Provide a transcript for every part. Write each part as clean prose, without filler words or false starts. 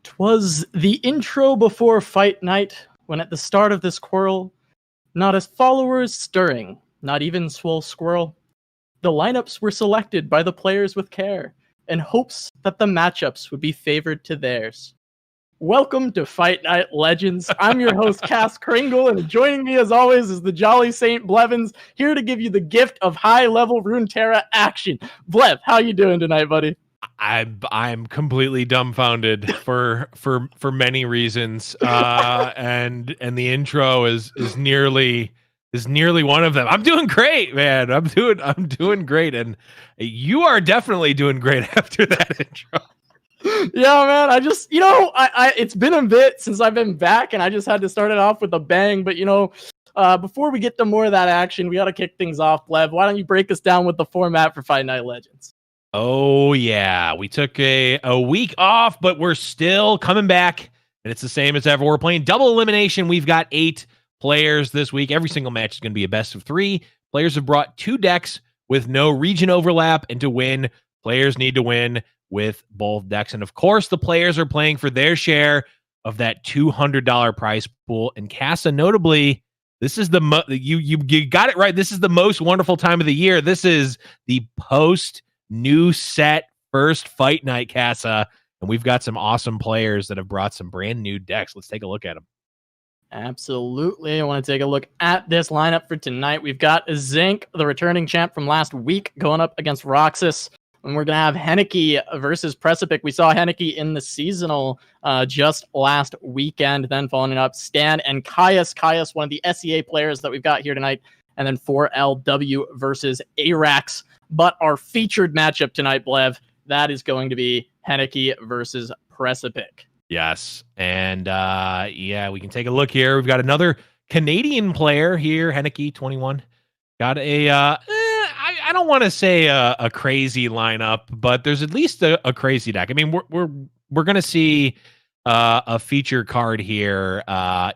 'Twas the intro before fight night, when at the start of this quarrel, not a followers stirring, not even Swole Squirrel. The lineups were selected by the players with care, in hopes that the matchups would be favored to theirs. Welcome to Fight Night Legends. I'm your host, Cass Kringle, and joining me as always is the Jolly Saint Blevins, here to give you the gift of high-level Runeterra action. Blev, how you doing tonight, buddy? I'm completely dumbfounded for many reasons, and the intro is nearly one of them. I'm doing great, man. I'm doing great, and you are definitely doing great after that intro. Yeah, man. I just, I it's been a bit since I've been back, and I just had to start it off with a bang. But before we get to more of that action, we got to kick things off. Blev, why don't you break us down with the format for Fight Night Legends? Oh yeah, we took a week off, but we're still coming back, and it's the same as ever. We're playing double elimination. We've got 8 players this week. Every single match is going to be a best of 3. Players have brought 2 decks with no region overlap, and to win, players need to win with both decks. And of course, the players are playing for their share of that $200 prize pool. And Casa, notably, this is the you got it right. This is the most wonderful time of the year. This is the post new set first fight night, Casa, and we've got some awesome players that have brought some brand new decks. Let's take a look at them. Absolutely. I want to take a look at this lineup for tonight. We've got Zinc, the returning champ from last week, going up against Roxas. And we're going to have Henneke versus Precipic. We saw Henneke in the seasonal just last weekend. Then following up, Stan and Caius. Caius, one of the SEA players that we've got here tonight. And then 4LW versus Arax. But our featured matchup tonight, Blev, that is going to be Henneke versus Precipic. Yes. And yeah, we can take a look here. We've got another Canadian player here, Henneke, 21. Got a, I don't want to say a crazy lineup, but there's at least a crazy deck. I mean, we're going to see a feature card here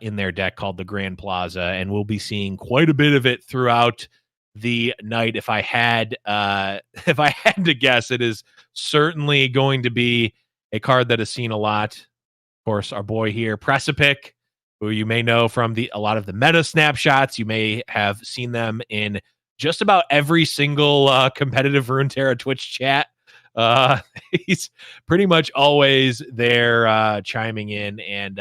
in their deck called the Grand Plaza, and we'll be seeing quite a bit of it throughout the night. If I had to guess, it is certainly going to be a card that has seen a lot. Of course, our boy here, Precipic, who you may know from a lot of the meta snapshots. You may have seen them in just about every single competitive Runeterra Twitch chat. He's pretty much always there chiming in. And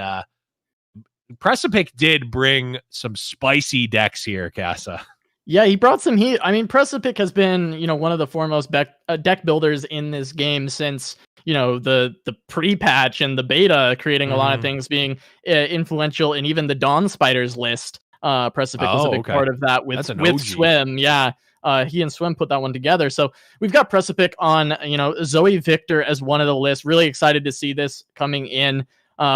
Precipic did bring some spicy decks here, Casa. Yeah, he brought some heat. I mean, Precipic has been, one of the foremost deck builders in this game since, the pre-patch and the beta, creating a lot of things, being influential in even the Dawn Spiders list. Precipic was a big part of that with Swim. Yeah, he and Swim put that one together. So we've got Precipic on, Zoe Victor as one of the lists. Really excited to see this coming in.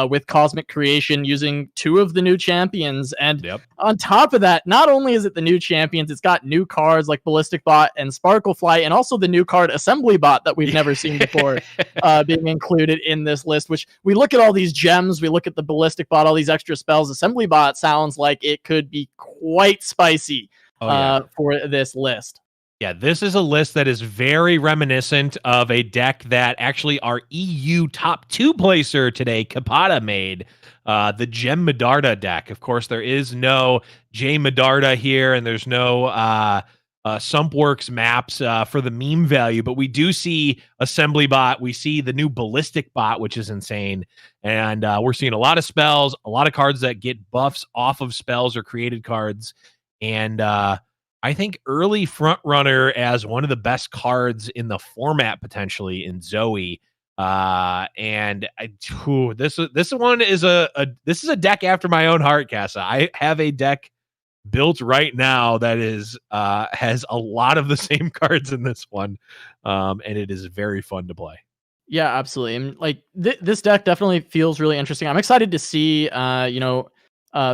With Cosmic Creation using 2 of the new champions. And on top of that, not only is it the new champions, it's got new cards like Ballistic Bot and Sparklefly, and also the new card Assembly Bot that we've never seen before being included in this list, which we look at all these gems, we look at the Ballistic Bot, all these extra spells. Assembly Bot sounds like it could be quite spicy for this list. Yeah, this is a list that is very reminiscent of a deck that actually our EU top 2 placer today, Capata, made, the Gem Medarda deck. Of course, there is no J Medarda here, and there's no Sumpworks maps for the meme value, but we do see Assembly Bot. We see the new Ballistic Bot, which is insane. And we're seeing a lot of spells, a lot of cards that get buffs off of spells or created cards. And I think early front runner as one of the best cards in the format potentially in Zoe. And this one is this is a deck after my own heart, Casa. I have a deck built right now that is has a lot of the same cards in this one, and it is very fun to play. Yeah, absolutely. And like this deck definitely feels really interesting. I'm excited to see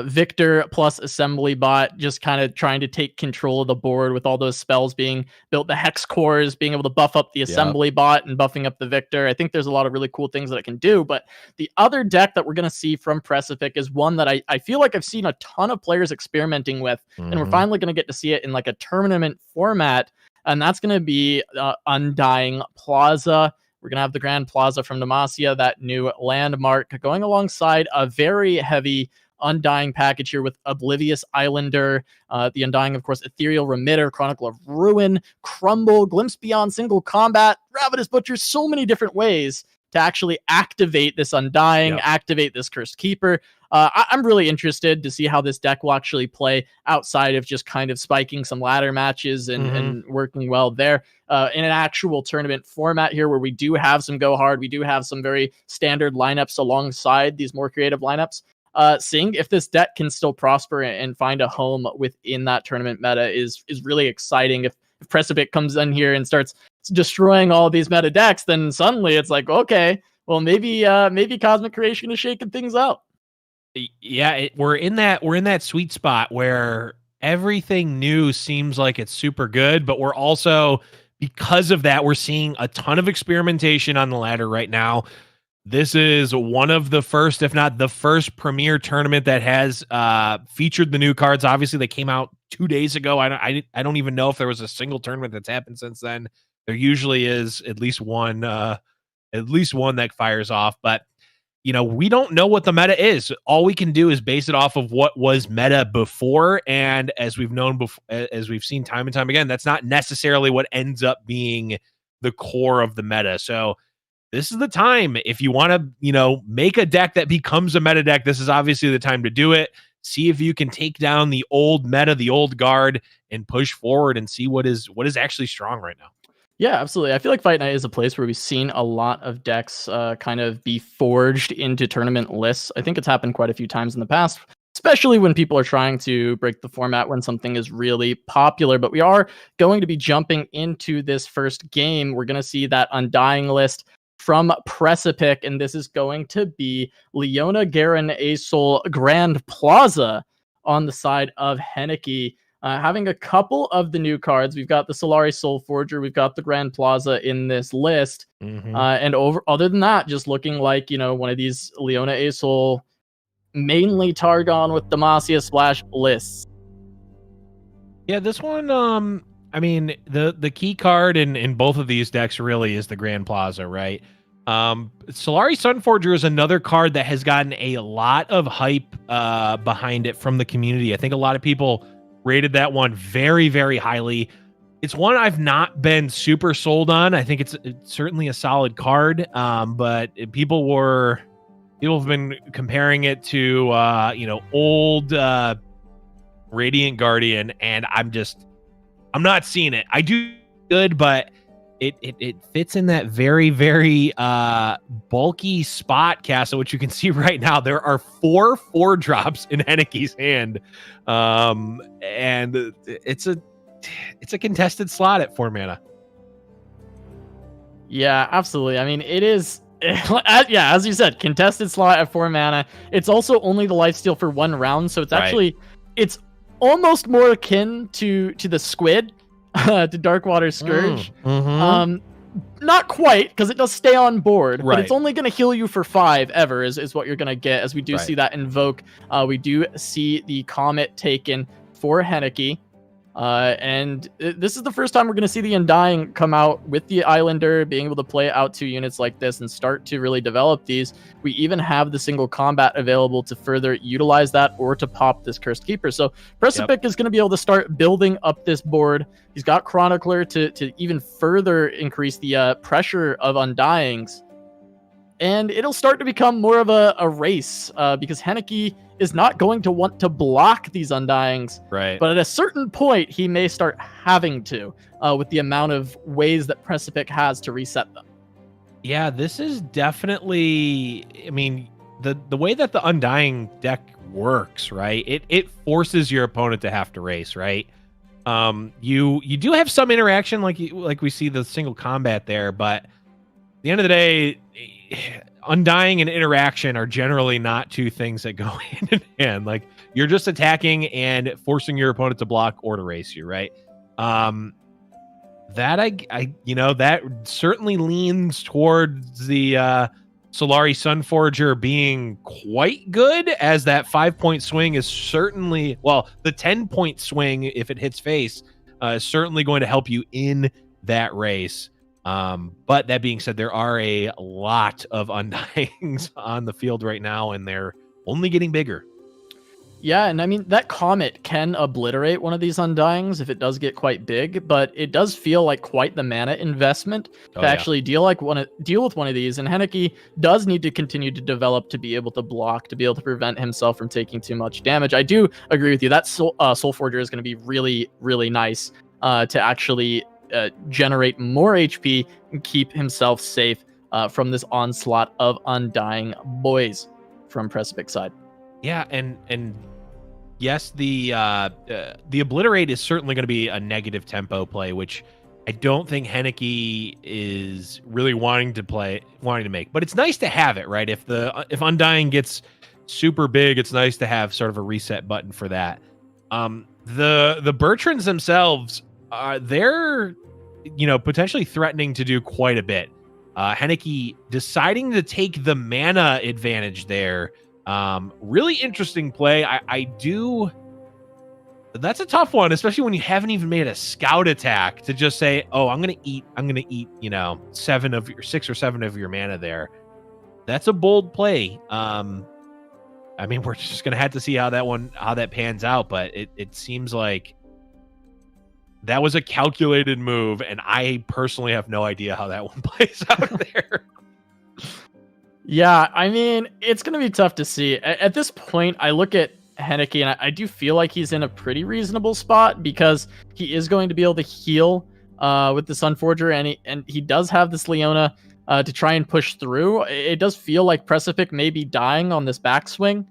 Victor plus Assembly Bot just kind of trying to take control of the board with all those spells being built, the Hex Cores, being able to buff up the Assembly Bot and buffing up the Victor. I think there's a lot of really cool things that it can do. But the other deck that we're going to see from Precipic is one that I feel like I've seen a ton of players experimenting with, and we're finally going to get to see it in like a tournament format, and that's going to be Undying Plaza. We're going to have the Grand Plaza from Demacia, that new landmark, going alongside a very heavy Undying package here with Oblivious Islander, the Undying, of course, Ethereal Remitter, Chronicle of Ruin, Crumble, Glimpse Beyond Single Combat, Ravenous Butcher, so many different ways to actually activate this Undying, activate this Cursed Keeper. I'm really interested to see how this deck will actually play outside of just kind of spiking some ladder matches and working well there in an actual tournament format here where we do have some go hard. We do have some very standard lineups alongside these more creative lineups. Seeing if this deck can still prosper and find a home within that tournament meta is really exciting. If Precipic comes in here and starts destroying all of these meta decks, then suddenly it's like, okay, well maybe Cosmic Creation is shaking things out. Yeah, we're in that sweet spot where everything new seems like it's super good, but we're also, because of that, we're seeing a ton of experimentation on the ladder right now. This is one of the first, if not the first, premier tournament that has featured the new cards. Obviously, they came out 2 days ago. I don't even know if there was a single tournament that's happened since then. There usually is at least one that fires off. But we don't know what the meta is. All we can do is base it off of what was meta before. And as we've known before, as we've seen time and time again, that's not necessarily what ends up being the core of the meta. So this is the time. If you want to, make a deck that becomes a meta deck, this is obviously the time to do it. See if you can take down the old meta, the old guard, and push forward and see what is actually strong right now. Yeah, absolutely. I feel like Fight Night is a place where we've seen a lot of decks kind of be forged into tournament lists. I think it's happened quite a few times in the past, especially when people are trying to break the format when something is really popular. But we are going to be jumping into this first game. We're going to see that Undying list from Precipic, and this is going to be Leona Garen Asol Grand Plaza on the side of Henneke. Having a couple of the new cards. We've got the Solari Soul Forger, we've got the Grand Plaza in this list. And other than that, just looking like, one of these Leona Asol, mainly Targon with Demacia Splash lists. Yeah, this one, the key card in both of these decks really is the Grand Plaza, right? Solari Sunforger is another card that has gotten a lot of hype behind it from the community. I think a lot of people rated that one very, very highly. It's one I've not been super sold on. I think it's certainly a solid card, but people have been comparing it to old Radiant Guardian, and I'm not seeing it. I do good, but it fits in that very, very bulky spot, Casa, which you can see right now. There are 4 4-drops in Henneke's hand, and it's a contested slot at 4 mana. Yeah, absolutely. I mean, it is. Yeah, as you said, contested slot at 4 mana. It's also only the lifesteal for 1 round, so it's actually it's almost more akin to the Squid. To Darkwater Scourge. Not quite, because it does stay on board, but it's only going to heal you for 5 ever is what you're going to get, as we do see that invoke. We do see the Comet taken for Henneke. And this is the first time we're going to see the Undying come out with the Islander, being able to play out 2 units like this and start to really develop these. We even have the single combat available to further utilize that or to pop this Cursed Keeper. So Precipic is going to be able to start building up this board. He's got Chronicler to even further increase the pressure of Undyings. And it'll start to become more of a race because Henneke is not going to want to block these Undyings. Right. But at a certain point, he may start having to with the amount of ways that Precipic has to reset them. Yeah, this is definitely, the way that the Undying deck works, right? It forces your opponent to have to race, right? You do have some interaction like we see the single combat there, but at the end of the day, Undying and interaction are generally not 2 things that go hand in hand. Like, you're just attacking and forcing your opponent to block or to race you, right? That certainly leans towards the Solari Sunforger being quite good, as that 5-point swing is certainly, the 10-point swing, if it hits face, is certainly going to help you in that race. But that being said, there are a lot of Undyings on the field right now, and they're only getting bigger. Yeah, and I mean, that Comet can obliterate one of these Undyings if it does get quite big, but it does feel like quite the mana investment to actually deal with one of these, and Henneke does need to continue to develop to be able to block, to be able to prevent himself from taking too much damage. I do agree with you. That Soul Forger is going to be really, really nice to actually generate more HP and keep himself safe from this onslaught of Undying boys from Precipic side. Yeah, and yes, the obliterate is certainly going to be a negative tempo play, which I don't think Henneke is really wanting to make. But it's nice to have it, right? If Undying gets super big, it's nice to have sort of a reset button for that. The Bertrands themselves, they're potentially threatening to do quite a bit. Henneke deciding to take the mana advantage there. Really interesting play. That's a tough one, especially when you haven't even made a scout attack, to just say, oh, I'm gonna eat 6 or 7 of your mana there. that's a bold play. I mean, we're just gonna have to see how that pans out, but it seems like that was a calculated move, and I personally have no idea how that one plays out there. Yeah, I mean, it's going to be tough to see. At this point, I look at Henneke, and I do feel like he's in a pretty reasonable spot because he is going to be able to heal with the Sunforger, and he does have this Leona to try and push through. It does feel like Precipic may be dying on this backswing.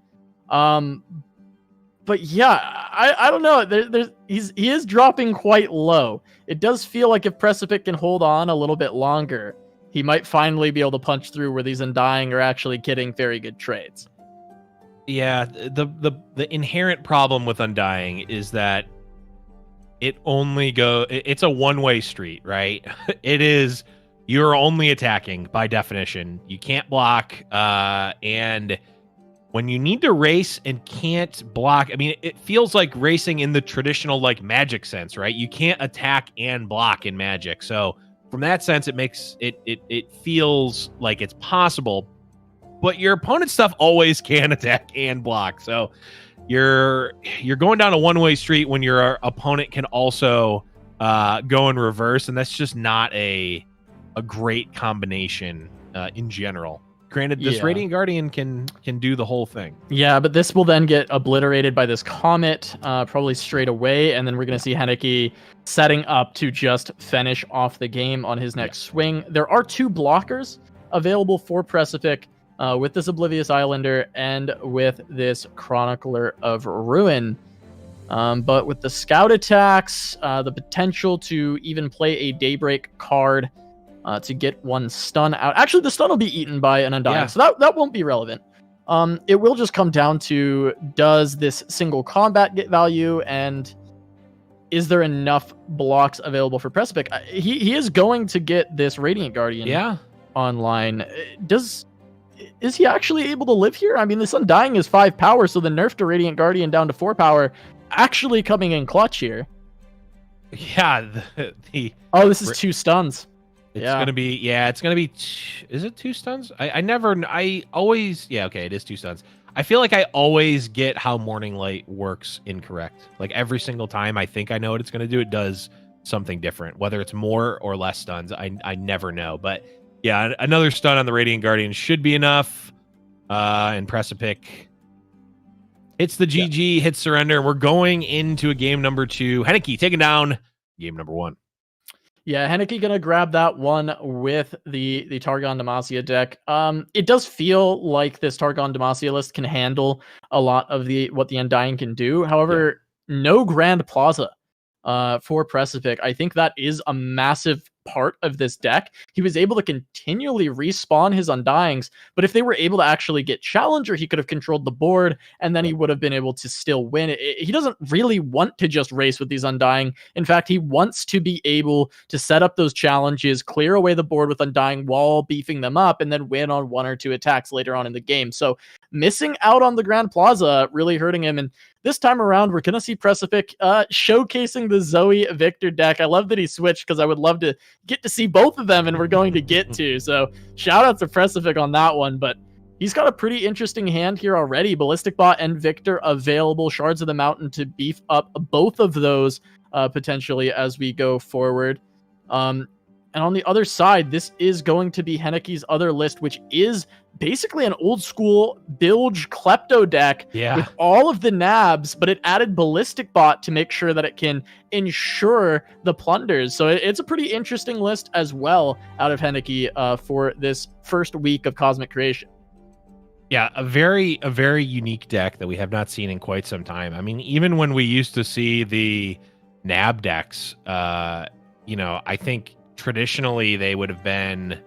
But yeah, I don't know. He is dropping quite low. It does feel like if Precipic can hold on a little bit longer, he might finally be able to punch through where these Undying are actually getting very good trades. Yeah, the inherent problem with Undying is that it's a one-way street, right? It is, you're only attacking by definition. You can't block, and when you need to race and can't block, I mean, it feels like racing in the traditional like Magic sense, right? You can't attack and block in Magic. So from that sense, it makes it feels like it's possible, but your opponent's stuff always can attack and block. So you're going down a one-way street when your opponent can also go in reverse, and that's just not a great combination in general. Granted, this Radiant Guardian can do the whole thing. Yeah, but this will then get obliterated by this Comet probably straight away, and then we're going to see Henneke setting up to just finish off the game on his next swing. There are 2 blockers available for Precipic with this Oblivious Islander and with this Chronicler of Ruin. But with the Scout attacks, the potential to even play a Daybreak card to get one stun out. Actually, the stun will be eaten by an Undying, so that won't be relevant. It will just come down to, does this single combat get value, and is there enough blocks available for Precipic? He is going to get this Radiant Guardian online. Is he actually able to live here? I mean, this Undying is 5 power, so the nerf to Radiant Guardian down to 4 power actually coming in clutch here. Yeah, this is 2 stuns. It's gonna be is it 2 stuns? I always it is 2 stuns. I feel like I always get how Morning Light works incorrect. Like every single time I think I know what it's gonna do, it does something different. Whether it's more or less stuns, I never know. But yeah, another stun on the Radiant Guardian should be enough. And Precipic hits the GG, hits surrender, and we're going into a game number 2. Henneke taking down game number 1. Yeah, Henneke gonna grab that one with the Targon Demacia deck. It does feel like this Targon Demacia list can handle a lot of what the Undying can do. However, no Grand Plaza for Precipic. I think that is a massive part of this deck. He was able to continually respawn his Undyings, but if they were able to actually get Challenger, he could have controlled the board, and then he would have been able to still win. He doesn't really want to just race with these Undying. In fact, he wants to be able to set up those challenges, clear away the board with Undying while beefing them up, and then win on 1 or 2 attacks later on in the game. So missing out on the Grand Plaza really hurting him, and this time around, we're going to see Precipic showcasing the Zoe Victor deck. I love that he switched because I would love to get to see both of them, and we're going to get to. So shout out to Precipic on that one, but he's got a pretty interesting hand here already. Ballistic Bot and Victor available. Shards of the Mountain to beef up both of those potentially as we go forward. And on the other side, this is going to be Henneke's other list, which is basically an old school Bilge Klepto deck with all of the nabs, but it added Ballistic Bot to make sure that it can ensure the plunders. So it's a pretty interesting list as well out of Henneke for this first week of Cosmic Creation. Yeah, a very unique deck that we have not seen in quite some time. I mean, even when we used to see the nab decks, I think traditionally they would have been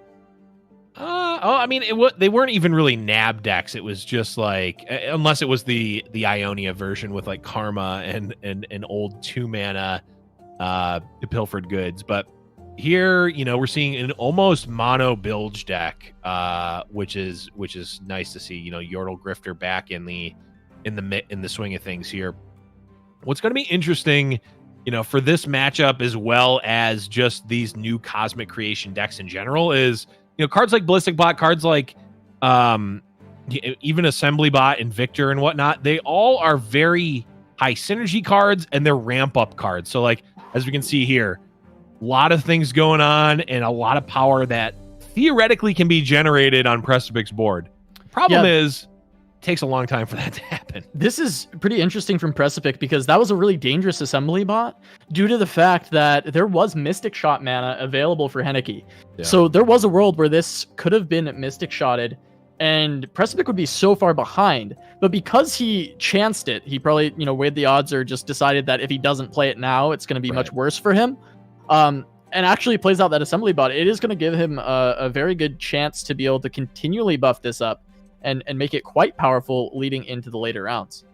they weren't even really nab decks. It was just like, unless it was the Ionia version with like Karma and an old 2-mana Pilfered Goods. But here, we're seeing an almost mono bilge deck, which is nice to see. Yordle Grifter back in the swing of things here. What's going to be interesting, for this matchup, as well as just these new Cosmic Creation decks in general, is cards like Ballistic Bot, cards like Even Assembly Bot and Victor and whatnot, they all are very high synergy cards and they're ramp up cards. So like, as we can see here, a lot of things going on and a lot of power that theoretically can be generated on Precipic's board. Problem is, it takes a long time for that to happen. This is pretty interesting from Precipic because that was a really dangerous Assembly Bot due to the fact that there was Mystic Shot mana available for Henneke. Yeah. So there was a world where this could have been Mystic Shotted and Precipic would be so far behind. But because he chanced it, he probably, weighed the odds or just decided that if he doesn't play it now, it's going to be much worse for him. And actually plays out that Assembly Bot. It is going to give him a very good chance to be able to continually buff this up and make it quite powerful leading into the later rounds.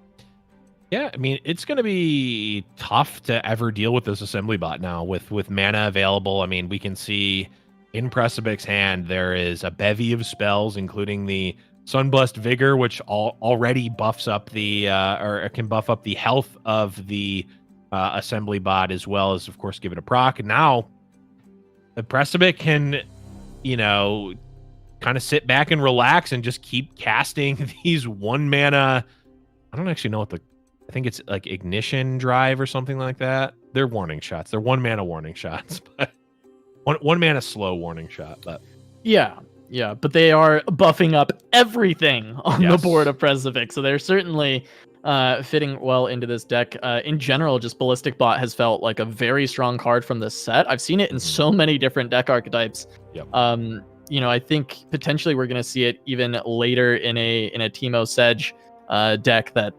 Yeah, I mean, it's going to be tough to ever deal with this Assembly Bot now with mana available. I mean, we can see in Precipic's hand, there is a bevy of spells, including the Sunblessed Vigor, which already buffs up the, or can buff up the health of the Assembly Bot, as well as, of course, give it a proc. And now, the Precipic can, kind of sit back and relax and just keep casting these 1 mana. I don't actually know I think it's like Ignition Drive or something like that. They're warning shots. They're 1 mana warning shots, but one mana slow warning shot. But yeah, but they are buffing up everything on the board of Precipic, so they're certainly fitting well into this deck. In general, just Ballistic Bot has felt like a very strong card from this set. I've seen it in so many different deck archetypes. Yep. I think potentially we're going to see it even later in a Teemo Sedge deck that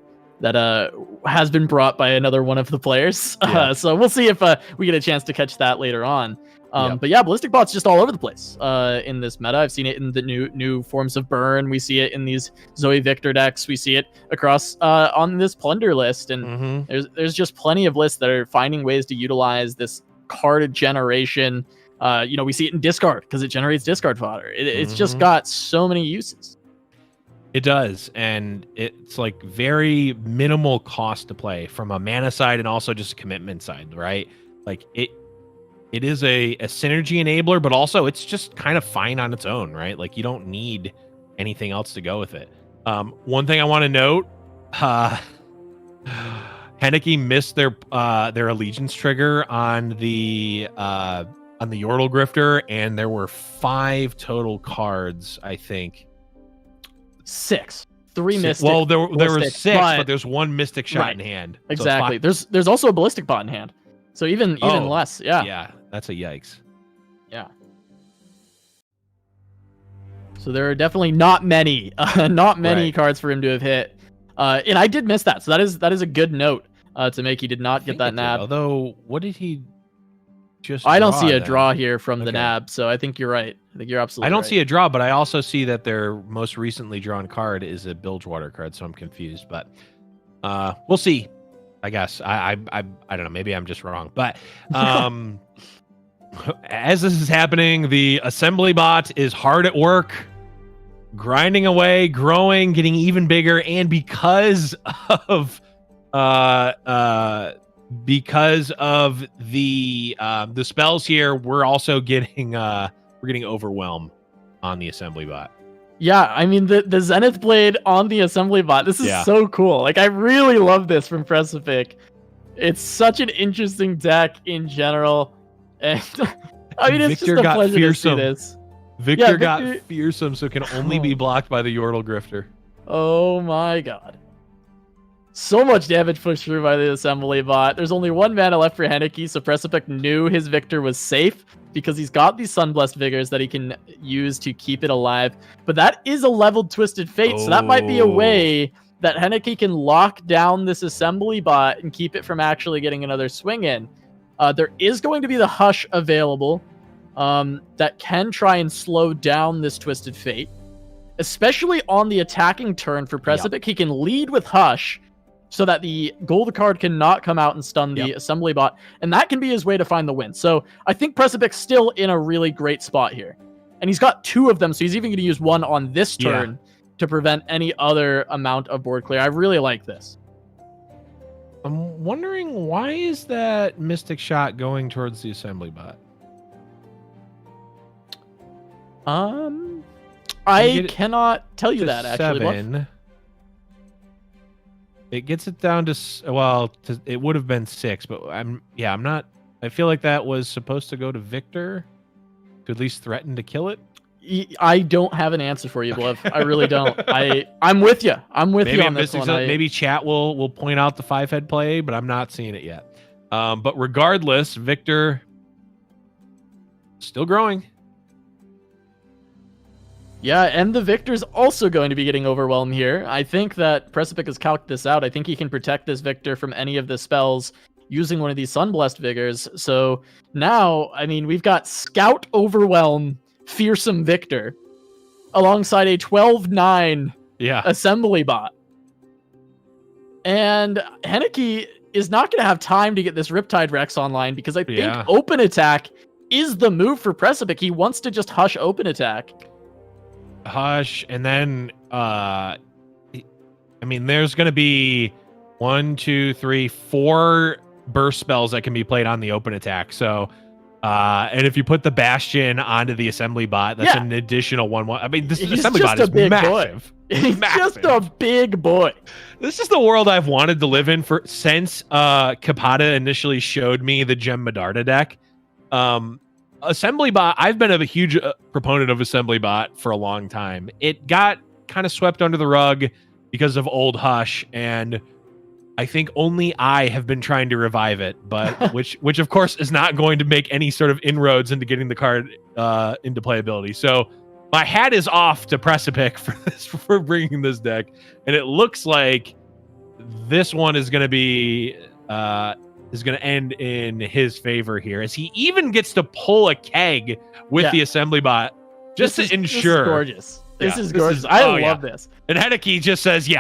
has been brought by another one of the players. Yeah. So we'll see if we get a chance to catch that later on. But yeah, Ballistic Bot's just all over the place in this meta. I've seen it in the new forms of Burn. We see it in these Zoe Victor decks. We see it across on this Plunder list. And there's just plenty of lists that are finding ways to utilize this card generation. We see it in discard because it generates discard fodder. It's just got so many uses. It does, and it's like very minimal cost to play from a mana side and also just a commitment side, right? Like it is a synergy enabler, but also it's just kind of fine on its own, right? Like you don't need anything else to go with it. One thing I want to note, Henneke missed their allegiance trigger on the Yordle Grifter, and there were 5 total cards, I think. 6. 3 Mystic. Well, there were 6, but there's 1 Mystic Shot in hand. Exactly. So there's also a Ballistic Bot in hand. So even less. Yeah. Yeah, that's a yikes. Yeah. So there are definitely not many cards for him to have hit. And I did miss that. So that is a good note to make. He did not get that nab. Although, what did he just I don't see a draw here from the nab, so I think you're right. I think you're absolutely right. I don't see a draw, but I also see that their most recently drawn card is a Bilgewater card, so I'm confused. But we'll see. I guess I don't know. Maybe I'm just wrong. But as this is happening, the Assembly Bot is hard at work, grinding away, growing, getting even bigger, and because of the spells here, we're also getting Overwhelm on the Assembly Bot. Yeah, I mean the Zenith Blade on the Assembly Bot. This is so cool. Like I really love this from Precipic. It's such an interesting deck in general, and I mean it's Victor just a pleasure fearsome. to see this. Victor got fearsome, so can only be blocked by the Yordle Grifter. Oh my god. So much damage pushed through by the Assembly Bot. There's only 1 mana left for Henneke, so Precipic knew his Victor was safe because he's got these Sunblessed Vigors that he can use to keep it alive. But that is a leveled Twisted Fate, so that might be a way that Henneke can lock down this Assembly Bot and keep it from actually getting another swing in. There is going to be the Hush available that can try and slow down this Twisted Fate, especially on the attacking turn for Precipic. He can lead with Hush, so that the gold card cannot come out and stun the Assembly Bot, and that can be his way to find the win. So I think Precipic's still in a really great spot here. And he's got 2 of them, so he's even going to use 1 on this turn to prevent any other amount of board clear. I really like this. I'm wondering, why is that Mystic Shot going towards the Assembly Bot? I cannot tell you that, actually. 7. It gets it down to, it would have been 6, but I'm not. I feel like that was supposed to go to Victor to at least threaten to kill it. I don't have an answer for you, Blev. I really don't. I'm with you. I'm with you on this one. Maybe chat will point out the 5-head play, but I'm not seeing it yet. But regardless, Victor still growing. Yeah, and the Victor's also going to be getting overwhelmed here. I think that Precipic has calced this out. I think he can protect this Victor from any of the spells using one of these Sunblessed Vigors. So now, I mean, we've got Scout Overwhelm Fearsome Victor alongside a 12-9 Assembly Bot. And Henneke is not going to have time to get this Riptide Rex online because I think Open Attack is the move for Precipic. He wants to just hush Open Attack. Hush, and then I mean, there's going to be 1, 2, 3, 4 burst spells that can be played on the Open Attack. So, and if you put the Bastion onto the Assembly Bot, that's an additional 1/1. I mean, this Assembly Bot is massive. He's just a big boy. This is the world I've wanted to live in since Capata initially showed me the Gem Medarda deck. Assembly Bot, I've been a huge proponent of Assembly Bot for a long time. It got kind of swept under the rug because of old Hush, and I think only I have been trying to revive it, but which of course is not going to make any sort of inroads into getting the card into playability. So my hat is off to Precipic for bringing this deck, and it looks like this one is going to be is going to end in his favor here, as he even gets to pull a keg with the Assembly Bot just to ensure. This is gorgeous. I love this. And Henneke just says, you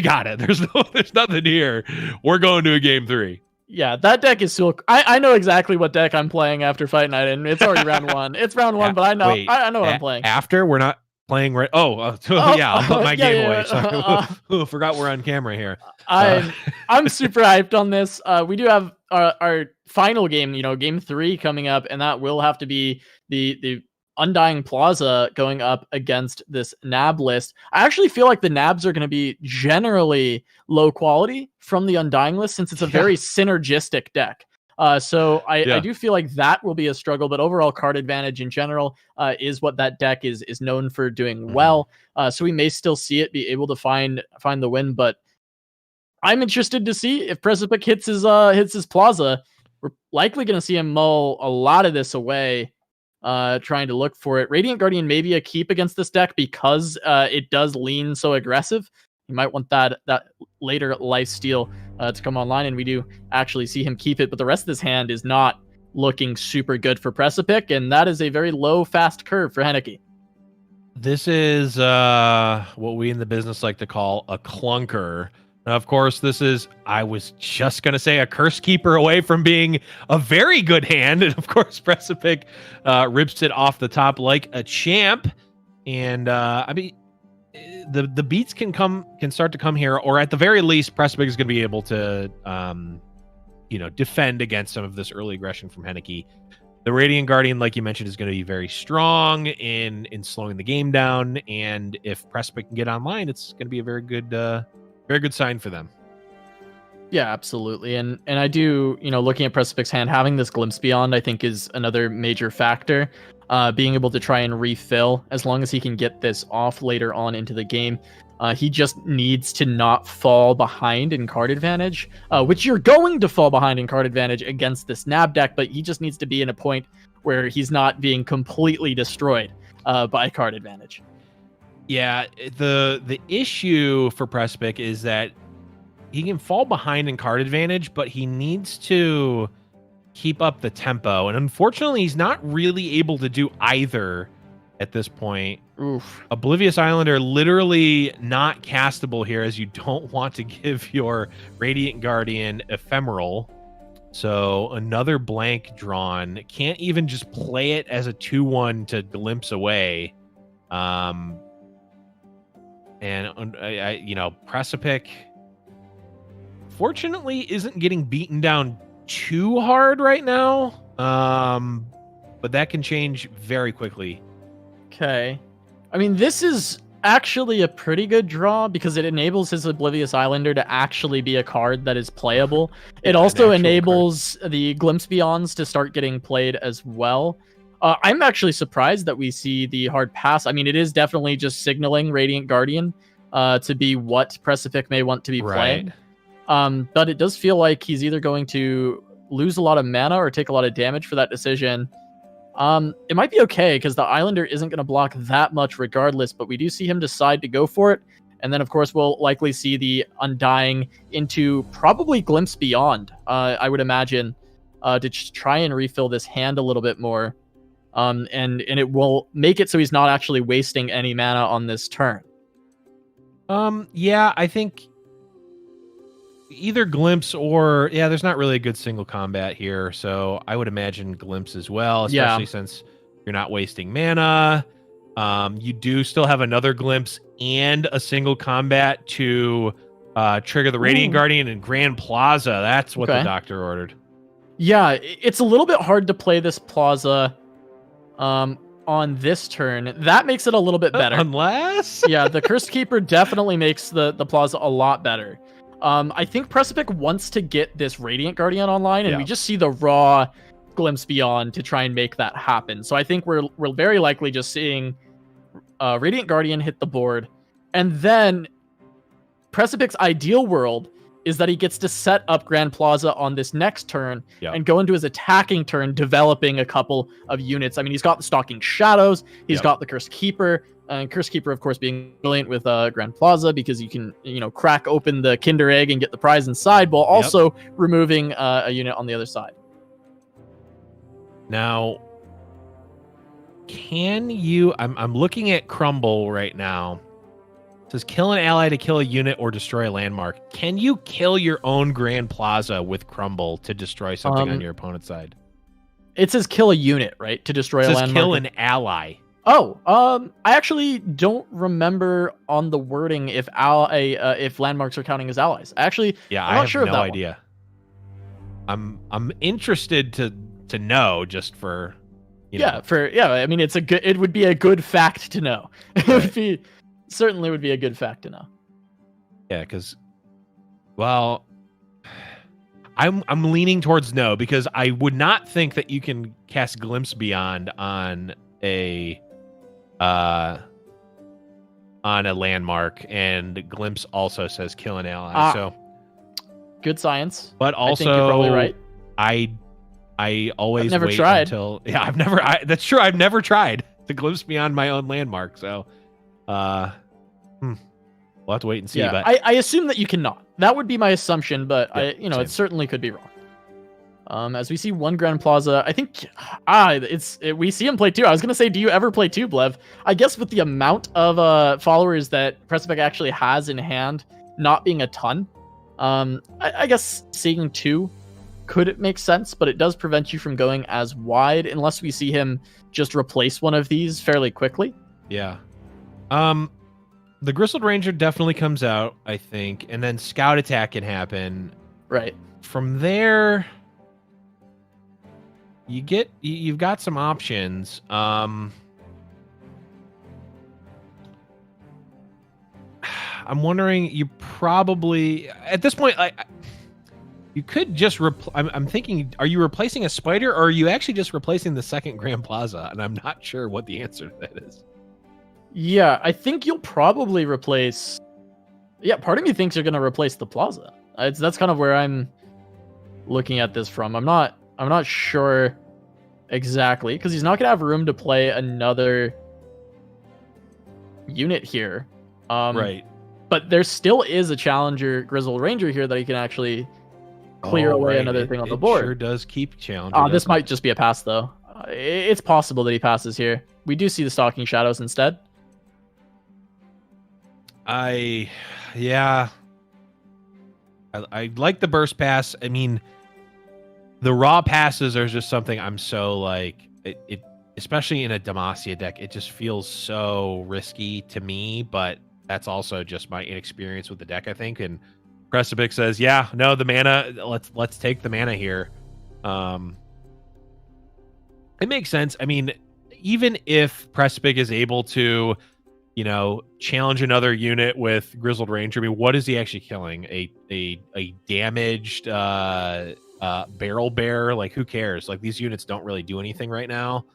got it. There's nothing here. We're going to a game 3. Yeah, that deck is so. I know exactly what deck I'm playing after Fight Night, and it's already round 1. It's round 1, but I know what I'm playing. After we're not playing right. I'll put my game away. Sorry. Forgot we're on camera here. I'm super hyped on this. We do have our final game, game 3 coming up, and that will have to be the Undying Plaza going up against this NAB list. I actually feel like the NABs are going to be generally low quality from the Undying list, since it's a very synergistic deck. So I do feel like that will be a struggle, but overall card advantage in general is what that deck is known for doing well. So we may still see it be able to find the win, but I'm interested to see if Precipic hits his Plaza. We're likely going to see him mull a lot of this away, trying to look for it. Radiant Guardian may be a keep against this deck because it does lean so aggressive. You might want that later lifesteal to come online, and we do actually see him keep it, but the rest of his hand is not looking super good for Precipic, and that is a very low fast curve for Henneke. This is what we in the business like to call a clunker. Now, of course, this is, I was just going to say, a Curse Keeper away from being a very good hand, and of course, Precipic rips it off the top like a champ, and I mean, the beats can start to come here, or at the very least, Precipic is going to be able to, defend against some of this early aggression from Henneke. The Radiant Guardian, like you mentioned, is going to be very strong in slowing the game down, and if Precipic can get online, it's going to be a very good sign for them. Yeah, absolutely. And I do, looking at Precipic's hand, having this Glimpse Beyond, I think, is another major factor. Being able to try and refill, as long as he can get this off later on into the game. He just needs to not fall behind in card advantage, which you're going to fall behind in card advantage against this NAB deck, but he just needs to be in a point where he's not being completely destroyed by card advantage. Yeah, the issue for Precipic is that he can fall behind in card advantage, but he needs to keep up the tempo. And unfortunately, he's not really able to do either at this point. Oof. Oblivious Islander literally not castable here, as you don't want to give your Radiant Guardian Ephemeral. So another blank drawn. Can't even just play it as a 2/1 to glimpse away. And Precipic fortunately isn't getting beaten down too hard right now, but that can change very quickly. Okay. I mean, this is actually a pretty good draw because it enables his Oblivious Islander to actually be a card that is playable. It also enables the Glimpse Beyonds to start getting played as well. I'm actually surprised that we see the hard pass. I mean, it is definitely just signaling Radiant Guardian to be what Precipic may want to be playing. But it does feel like he's either going to lose a lot of mana or take a lot of damage for that decision. It might be okay because the Islander isn't going to block that much regardless, but we do see him decide to go for it. And then, of course, we'll likely see the Undying into probably Glimpse Beyond, I would imagine, to try and refill this hand a little bit more. And it will make it so he's not actually wasting any mana on this turn. Yeah, I think either Glimpse or there's not really a good single combat here, so I would imagine Glimpse as well, especially since you're not wasting mana. You do still have another Glimpse and a single combat to trigger the Radiant Guardian and Grand Plaza. That's what the doctor ordered. Yeah, it's a little bit hard to play this Plaza on this turn. That makes it a little bit better. Unless? Yeah, the Cursed Keeper definitely makes the Plaza a lot better. I think Precipic wants to get this Radiant Guardian online, and we just see the raw Glimpse Beyond to try and make that happen. So I think we're very likely just seeing Radiant Guardian hit the board, and then Precipic's ideal world is that he gets to set up Grand Plaza on this next turn and go into his attacking turn, developing a couple of units. I mean, he's got the Stalking Shadows, he's got the Cursed Keeper, and Cursed Keeper, of course, being brilliant with Grand Plaza because you can, crack open the Kinder Egg and get the prize inside while also removing a unit on the other side. Now, can you... I'm looking at Crumble right now. It says kill an ally to kill a unit or destroy a landmark. Can you kill your own Grand Plaza with Crumble to destroy something on your opponent's side? It says kill a unit, right? To destroy a landmark. It says kill an ally. Oh, I actually don't remember on the wording if landmarks are counting as allies. Actually, I'm not sure of that idea. I'm interested to know, just for I mean, it would be a good fact to know. It certainly would be a good fact to know. Yeah, because I'm leaning towards no, because I would not think that you can cast Glimpse Beyond on a landmark, and Glimpse also says kill an ally. So good science. But also, I think you're probably right. I always never wait tried. until that's true. I've never tried to Glimpse Beyond my own landmark. So we'll have to wait and see. Yeah, but I assume that you cannot. That would be my assumption, but same. It certainly could be wrong. As we see one Grand Plaza, I think we see him play two. I was gonna say, do you ever play two, Blev? I guess with the amount of followers that Precipic actually has in hand, not being a ton, I guess seeing two could make sense, but it does prevent you from going as wide unless we see him just replace one of these fairly quickly. Yeah. The Grizzled Ranger definitely comes out, I think, and then Scout Attack can happen. Right. From there, you've got some options. I'm wondering, you probably at this point, you could just I'm thinking, are you replacing a spider, or are you actually just replacing the second Grand Plaza? And I'm not sure what the answer to that is. Yeah, I think you'll probably replace... Yeah, part of me thinks you're going to replace the Plaza. That's kind of where I'm looking at this from. I'm not sure exactly, because he's not going to have room to play another unit here. Right. But there still is a Challenger Grizzled Ranger here that he can actually clear away another thing on the board. It sure does keep Challenger. This might just be a pass, though. It's possible that he passes here. We do see the Stalking Shadows instead. I like the burst pass. I mean, the raw passes are just something I'm so like it especially in a Demacia deck, it just feels so risky to me, but that's also just my inexperience with the deck, I think. And Precipic says, yeah, no, the mana, let's take the mana here. It makes sense. I mean, even if Precipic is able to challenge another unit with Grizzled Ranger. I mean, what is he actually killing? A damaged barrel bear? Like, who cares? Like, these units don't really do anything right now.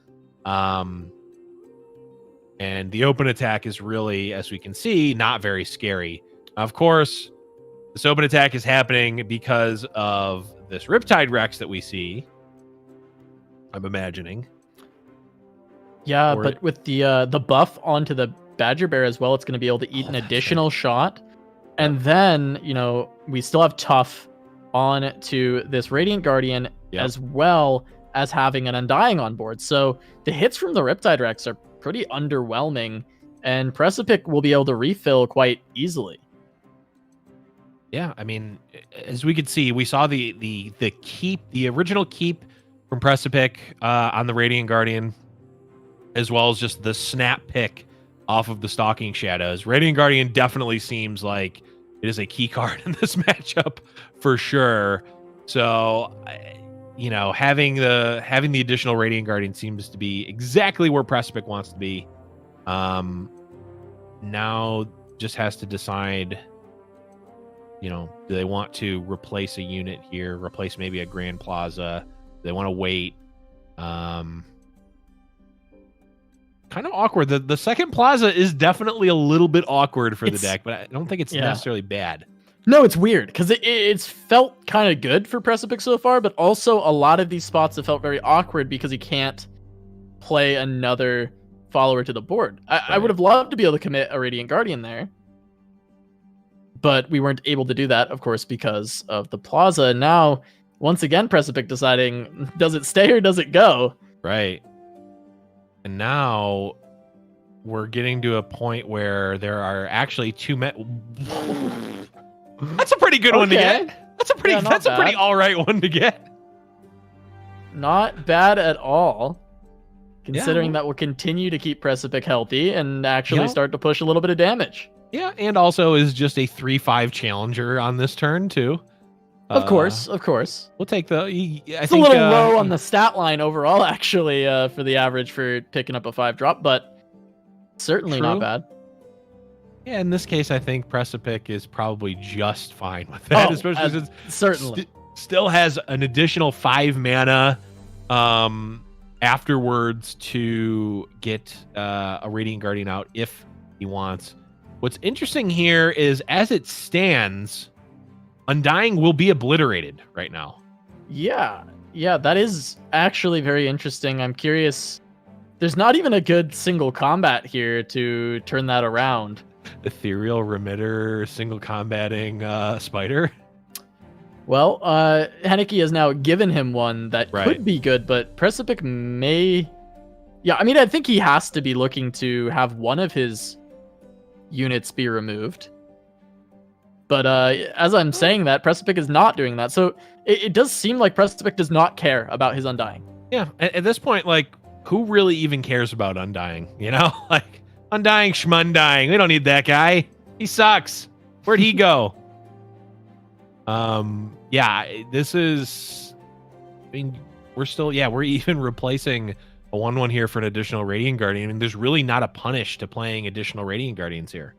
And the open attack is really, as we can see, not very scary. Of course, this open attack is happening because of this Riptide Rex that we see, I'm imagining. Yeah, but with the buff onto the Badger Bear as well, it's going to be able to eat an additional shot. And then, we still have Tough on to this Radiant Guardian, as well as having an Undying on board. So the hits from the Riptide Rex are pretty underwhelming, and Precipic will be able to refill quite easily. Yeah, I mean, as we could see, we saw the original keep from Precipic on the Radiant Guardian, as well as just the snap pick off of the Stalking Shadows. Radiant Guardian definitely seems like it is a key card in this matchup for sure. So, having the additional Radiant Guardian seems to be exactly where Precipic wants to be. Now just has to decide, do they want to replace a unit here, replace maybe a Grand Plaza? Do they want to wait? Kind of awkward. The second Plaza is definitely a little bit awkward for the deck, but I don't think it's necessarily bad. No, it's weird because it's felt kind of good for Precipic so far, but also a lot of these spots have felt very awkward because he can't play another follower to the board. I would have loved to be able to commit a Radiant Guardian there, but we weren't able to do that, of course, because of the Plaza. Now, once again, Precipic deciding, does it stay or does it go? Right. And now we're getting to a point where there are actually two men. That's a pretty good one to get. That's a pretty all right one to get. Not bad at all, considering that will continue to keep Precipic healthy and actually start to push a little bit of damage. Yeah, and also is just a 3/5 challenger on this turn too. Of course. We'll take the. It's a little low on the stat line overall, actually, for the average for picking up a 5 drop, but certainly not bad. Yeah, in this case, I think Precipic is probably just fine with that, especially since certainly still has an additional 5 mana afterwards to get a Radiant Guardian out if he wants. What's interesting here is, as it stands, Undying will be obliterated right now. Yeah, that is actually very interesting. I'm curious. There's not even a good single combat here to turn that around. Ethereal Remitter single combating Spider. Well, Henneke has now given him one that could be good, but Precipic may... Yeah, I mean, I think he has to be looking to have one of his units be removed. But as I'm saying that, Precipic is not doing that. So it does seem like Precipic does not care about his Undying. Yeah, at this point, like, who really even cares about Undying? Like, Undying, Schmundying. We don't need that guy. He sucks. Where'd he go? Yeah, this is... I mean, we're even replacing a 1/1 here for an additional Radiant Guardian. I mean, there's really not a punish to playing additional Radiant Guardians here.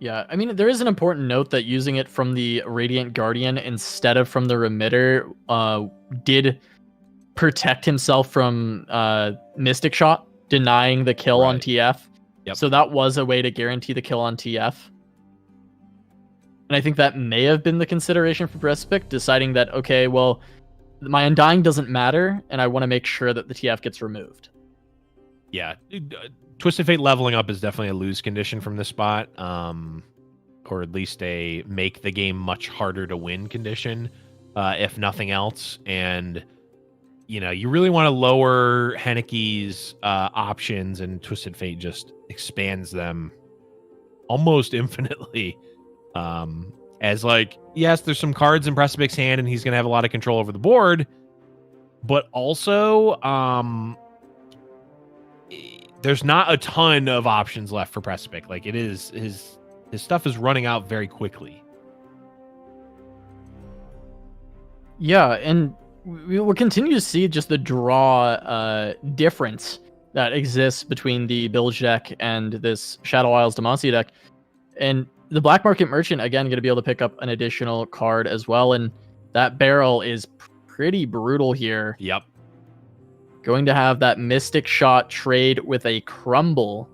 Yeah, I mean, there is an important note that using it from the Radiant Guardian instead of from the Remitter did protect himself from Mystic Shot, denying the kill on TF. Yep. So that was a way to guarantee the kill on TF. And I think that may have been the consideration for Precipic, deciding that, okay, well, my Undying doesn't matter, and I want to make sure that the TF gets removed. Yeah, Twisted Fate leveling up is definitely a lose condition from this spot, or at least a make the game much harder to win condition, if nothing else. And you really want to lower Henneke's options, and Twisted Fate just expands them almost infinitely. As like, yes, there's some cards in Precipic's hand, and he's going to have a lot of control over the board, but also, there's not a ton of options left for Precipic. Like, it is his stuff is running out very quickly. Yeah, and we will continue to see just the draw difference that exists between the Bilge deck and this Shadow Isles Demacia deck. And the Black Market Merchant, again, going to be able to pick up an additional card as well. And that barrel is pretty brutal here. Yep. Going to have that Mystic Shot trade with a Crumble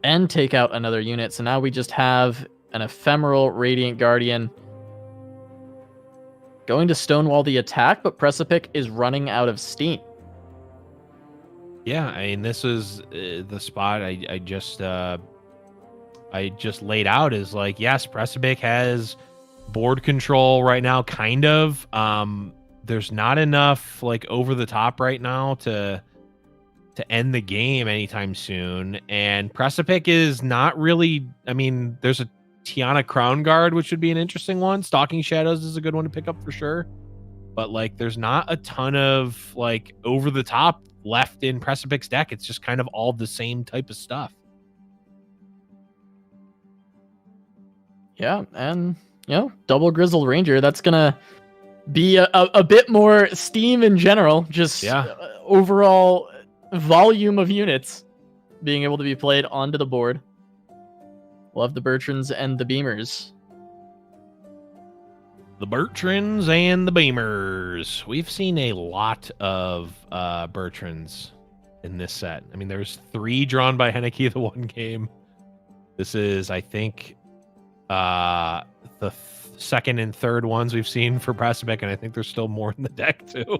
and take out another unit. So now we just have an Ephemeral Radiant Guardian going to Stonewall the attack, but Precipic is running out of steam. Yeah, I mean, this is the spot I just laid out is like, yes, Precipic has board control right now, kind of. There's not enough like over the top right now to end the game anytime soon. And Precipic is not really, I mean, there's a Tiana Crown Guard, which would be an interesting one. Stalking Shadows is a good one to pick up for sure. But like, there's not a ton of like over the top left in Precipic's deck. It's just kind of all the same type of stuff. Yeah, and double Grizzled Ranger, that's gonna be a bit more steam in general, just overall volume of units being able to be played onto the board. Love the Bertrands and the Beamers. The Bertrands and the Beamers. We've seen a lot of Bertrands in this set. I mean, there's 3 drawn by Henneke the one game. This is, I think, the second and third ones we've seen for Precipic, and I think there's still more in the deck too.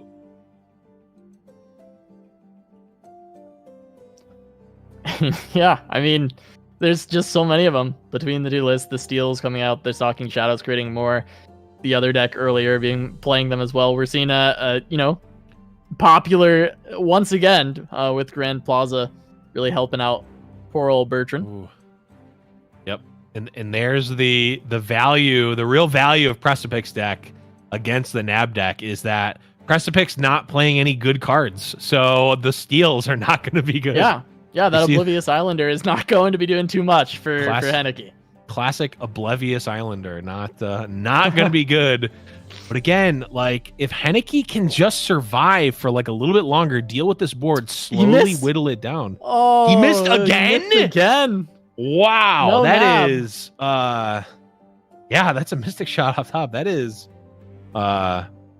Yeah, I mean, there's just so many of them between the two lists. The Steels coming out, the Stalking Shadows creating more. The other deck earlier playing them as well. We're seeing a popular once again with Grand Plaza really helping out poor old Bertrand. Ooh. Yep. And there's the value, the real value of Precipic's deck against the NAB deck is that Precipic's not playing any good cards. So the Steels are not going to be good. Yeah, that Oblivious Islander is not going to be doing too much for Henneke. Classic Oblivious Islander, not going to be good. But again, like if Henneke can just survive for like a little bit longer, deal with this board, slowly whittle it down. Oh, he missed again. Wow, no that nab. is that's a Mystic Shot off top. That is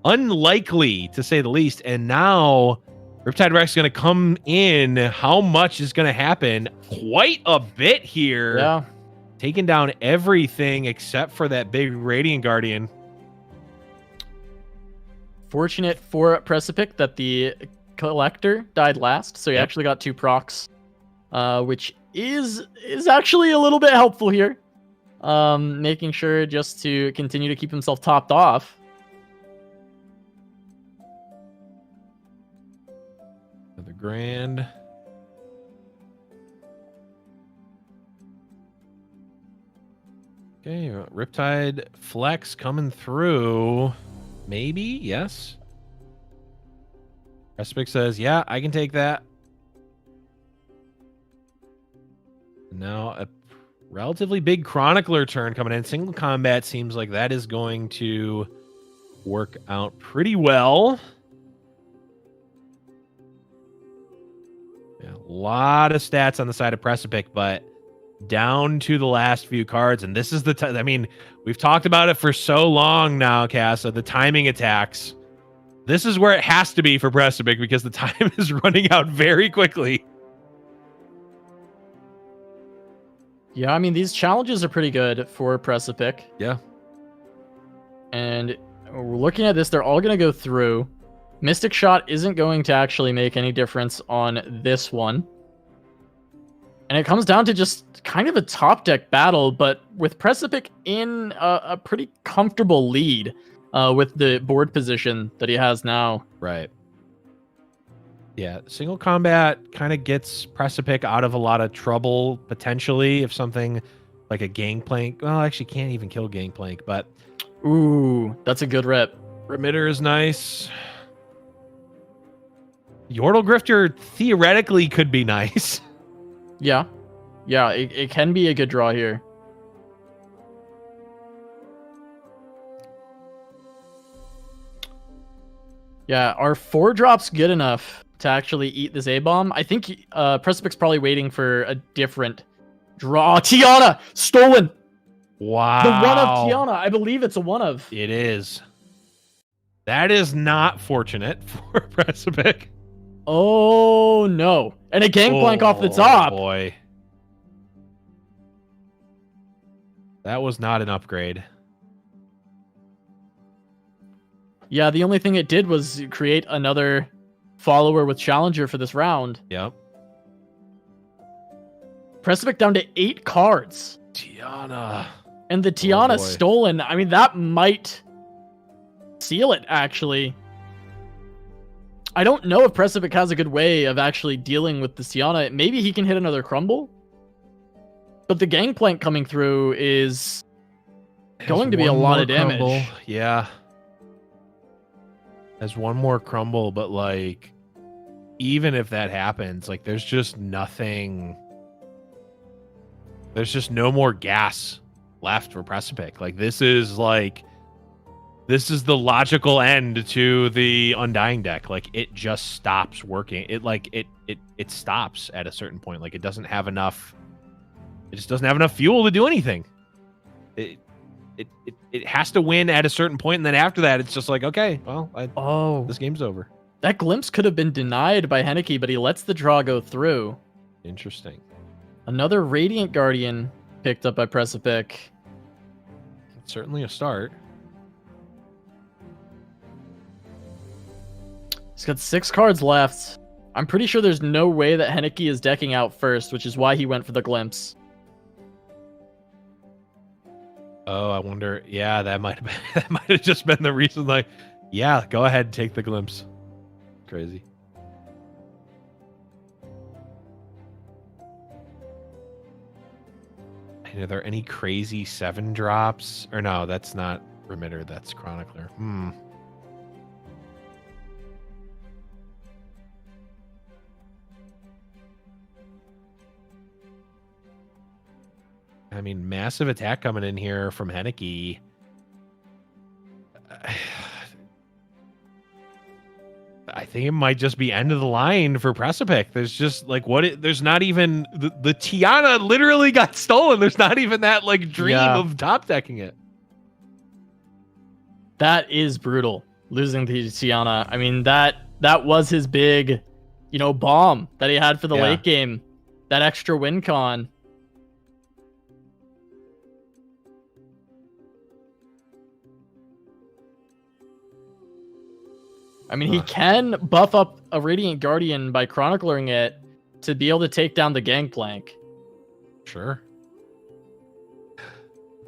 unlikely to say the least. And now Riptide Rex is going to come in. How much is going to happen? Quite a bit here. Yeah. Taking down everything except for that big Radiant Guardian. Fortunate for Precipic that the Collector died last, so he actually got 2 procs, which is actually a little bit helpful here. Making sure just to continue to keep himself topped off. Another grand. Okay, Riptide Flex coming through. Maybe, yes. Precipic says, yeah, I can take that. Now a relatively big Chronicler turn coming in. Single combat seems like that is going to work out pretty well. Yeah, a lot of stats on the side of Precipic, but down to the last few cards. And this is the I mean, we've talked about it for so long now, Casa, the timing attacks. This is where it has to be for Precipic because the time is running out very quickly. Yeah, I mean, these challenges are pretty good for Precipic. Yeah. And we're looking at this, they're all going to go through. Mystic Shot isn't going to actually make any difference on this one. And it comes down to just kind of a top deck battle, but with Precipic in a pretty comfortable lead with the board position that he has now. Right. Yeah, single combat kind of gets Precipic out of a lot of trouble, potentially, if something like a Gangplank... Well, actually can't even kill Gangplank, but... Ooh, that's a good rep. Remitter is nice. Yordle Grifter theoretically could be nice. Yeah, it can be a good draw here. Yeah, are 4 drops good enough to actually eat this A-bomb? I think Precipic's probably waiting for a different draw. Tiana! Stolen! Wow. The one of Tiana. I believe it's a one of. It is. That is not fortunate for Precipic. Oh, no. And a gangplank off the top. Oh, boy. That was not an upgrade. Yeah, the only thing it did was create another follower with Challenger for this round. Yep. Precipic down to 8 cards. Tiana. And the Tiana boy. stolen. I mean, that might seal it, actually. I don't know if Precipic has a good way of actually dealing with the Tiana. Maybe he can hit another crumble. But the gangplank coming through is going to be a lot of damage. Crumble. Yeah. Has one more crumble, but like, even if that happens, like, there's just nothing. There's just no more gas left for Precipic. Like, this is the logical end to the Undying deck. Like, it just stops working. It stops at a certain point. Like, it doesn't have enough. It just doesn't have enough fuel to do anything. It has to win at a certain point, and then after that, it's just like, okay, well, this game's over. That glimpse could have been denied by Henneke, but he lets the draw go through. Interesting. Another Radiant Guardian picked up by Precipic. It's certainly a start. He's got 6 cards left. I'm pretty sure there's no way that Henneke is decking out first, which is why he went for the glimpse. Oh, I wonder. Yeah, that might have just been the reason. Like, yeah, go ahead and take the glimpse. Crazy. And are there any crazy 7 drops? Or no, that's not Remitter. That's Chronicler. I mean, massive attack coming in here from Henneke. I think it might just be end of the line for Precipic. There's just like there's not even the Tiana literally got stolen. There's not even that like dream of top decking it. That is brutal. Losing the Tiana. I mean, that was his big, bomb that he had for the late game. That extra win con. I mean, he can buff up a Radiant Guardian by chronicling it to be able to take down the Gangplank. Sure.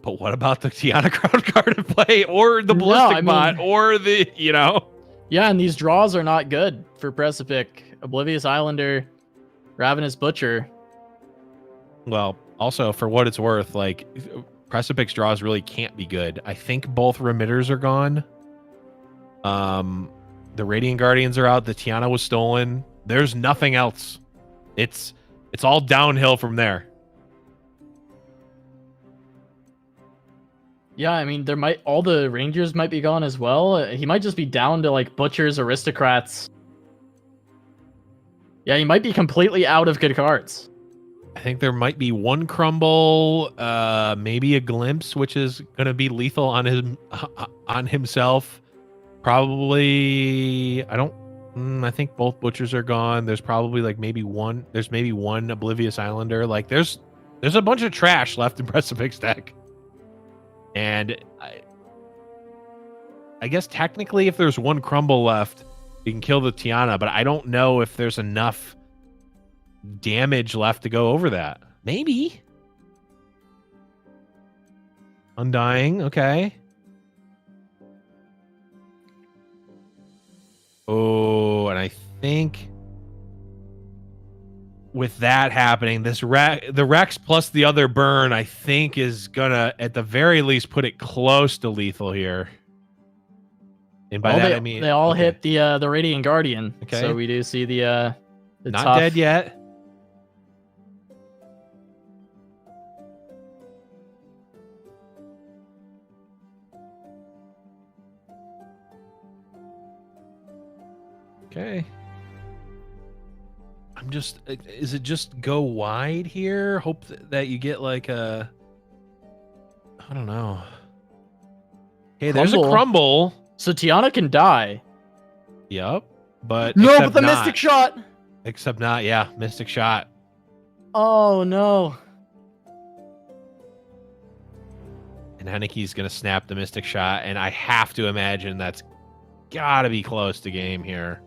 But what about the Tiana Crown card in play, or the Ballistic Bot, or the, Yeah, and these draws are not good for Precipic. Oblivious Islander, Ravenous Butcher. Well, also, for what it's worth, like, Precipic's draws really can't be good. I think both Remitters are gone. The Radiant Guardians are out. The Tiana was stolen. There's nothing else. It's all downhill from there. Yeah, I mean, all the Rangers might be gone as well. He might just be down to like Butchers, Aristocrats. Yeah, he might be completely out of good cards. I think there might be one crumble, maybe a glimpse, which is gonna be lethal on himself. Probably, I think both Butchers are gone. There's probably like maybe one Oblivious Islander. Like there's a bunch of trash left in Precipic's deck. And I guess technically if there's one crumble left, you can kill the Tiana, but I don't know if there's enough damage left to go over that. Maybe. Undying, okay. Oh, and I think with that happening, the Rex plus the other burn, I think is gonna at the very least put it close to lethal here. And by that I mean they all hit the Radiant Guardian. Okay. So we do see the not tough... dead yet. Okay. I'm just, is it just go wide here? Hope that you get like a, I don't know. Hey, there's a crumble. So Tiana can die. Yep. But no, but the Mystic Shot. Except not, yeah, Mystic Shot. Oh no. And Henneke's gonna snap the Mystic Shot, and I have to imagine that's gotta be close to game here.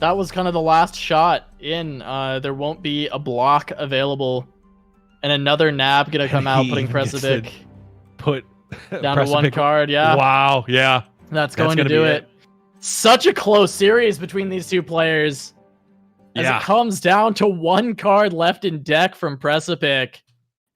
That was kind of the last shot in. There won't be a block available. And another nab gonna come out, putting Precipic put down to one card. Yeah. Wow. Yeah. That's going to do it. Such a close series between these two players. As it comes down to one card left in deck from Precipic.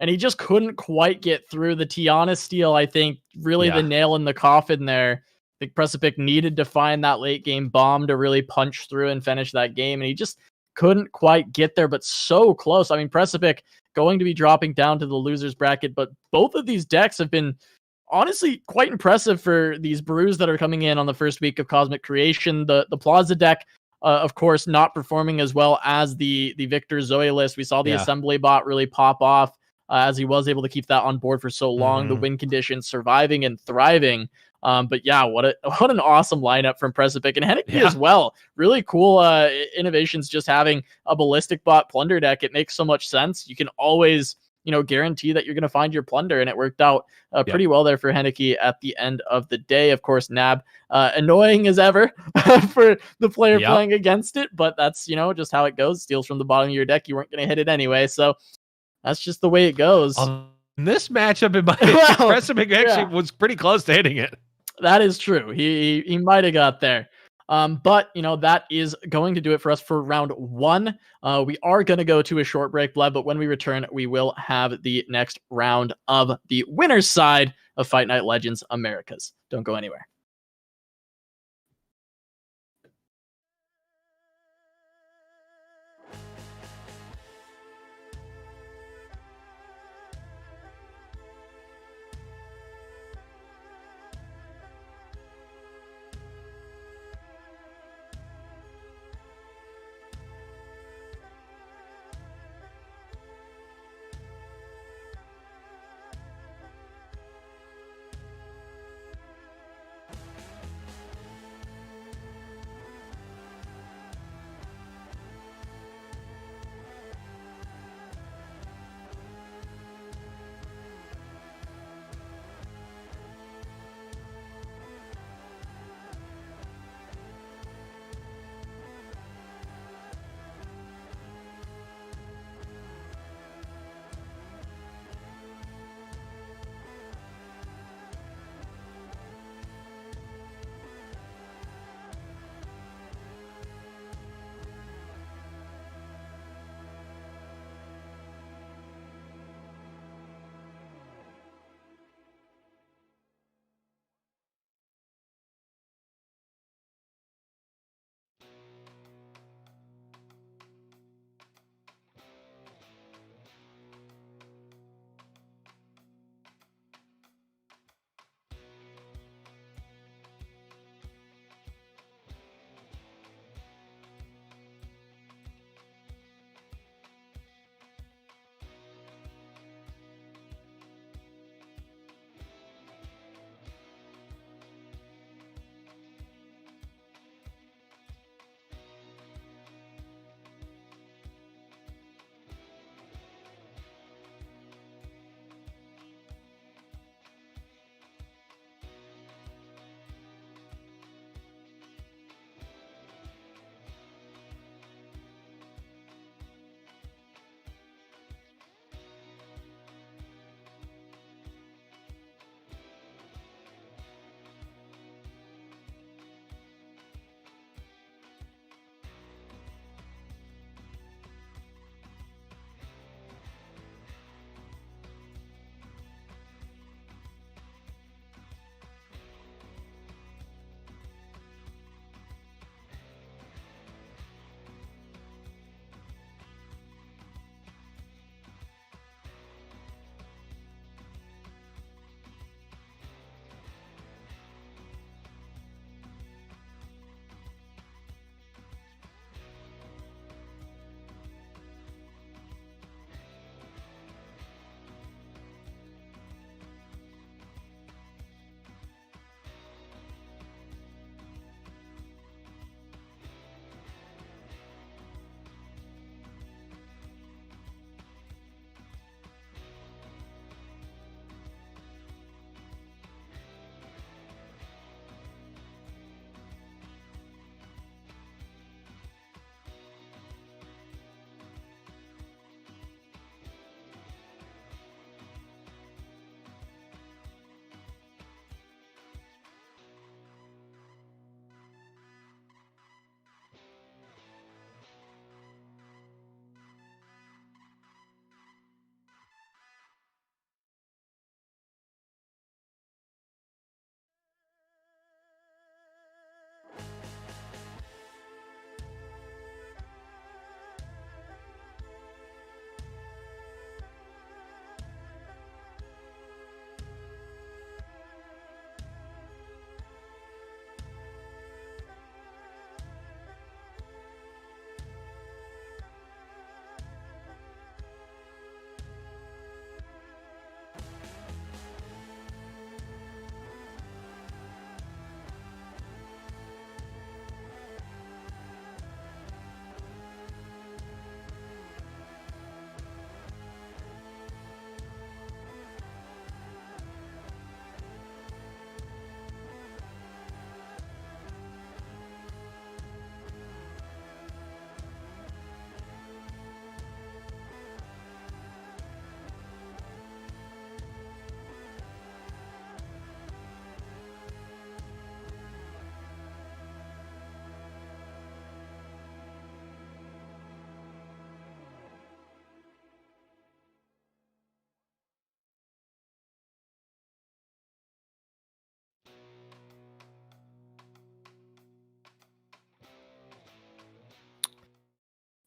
And he just couldn't quite get through the Tiana steal, I think. Really the nail in the coffin there. I think Precipic needed to find that late game bomb to really punch through and finish that game. And he just couldn't quite get there, but so close. I mean, Precipic going to be dropping down to the losers bracket, but both of these decks have been honestly quite impressive for these brews that are coming in on the first week of Cosmic Creation. The Plaza deck, of course, not performing as well as the Victor Zoe list. We saw the Assembly Bot really pop off as he was able to keep that on board for so long. The win conditions surviving and thriving. But yeah, what an awesome lineup from Precipic and Henneke as well. Really cool innovations, just having a Ballistic Bot Plunder deck. It makes so much sense. You can always, guarantee that you're going to find your plunder, and it worked out pretty well there for Henneke at the end of the day. Of course, Nab, annoying as ever for the player playing against it, but that's, just how it goes. Steals from the bottom of your deck. You weren't going to hit it anyway, so that's just the way it goes. In this matchup, Precipic actually was pretty close to hitting it. That is true. He might have got there. But, that is going to do it for us for round one. We are going to go to a short break, Blev, but when we return, we will have the next round of the winner's side of Fight Night Legends Americas. Don't go anywhere.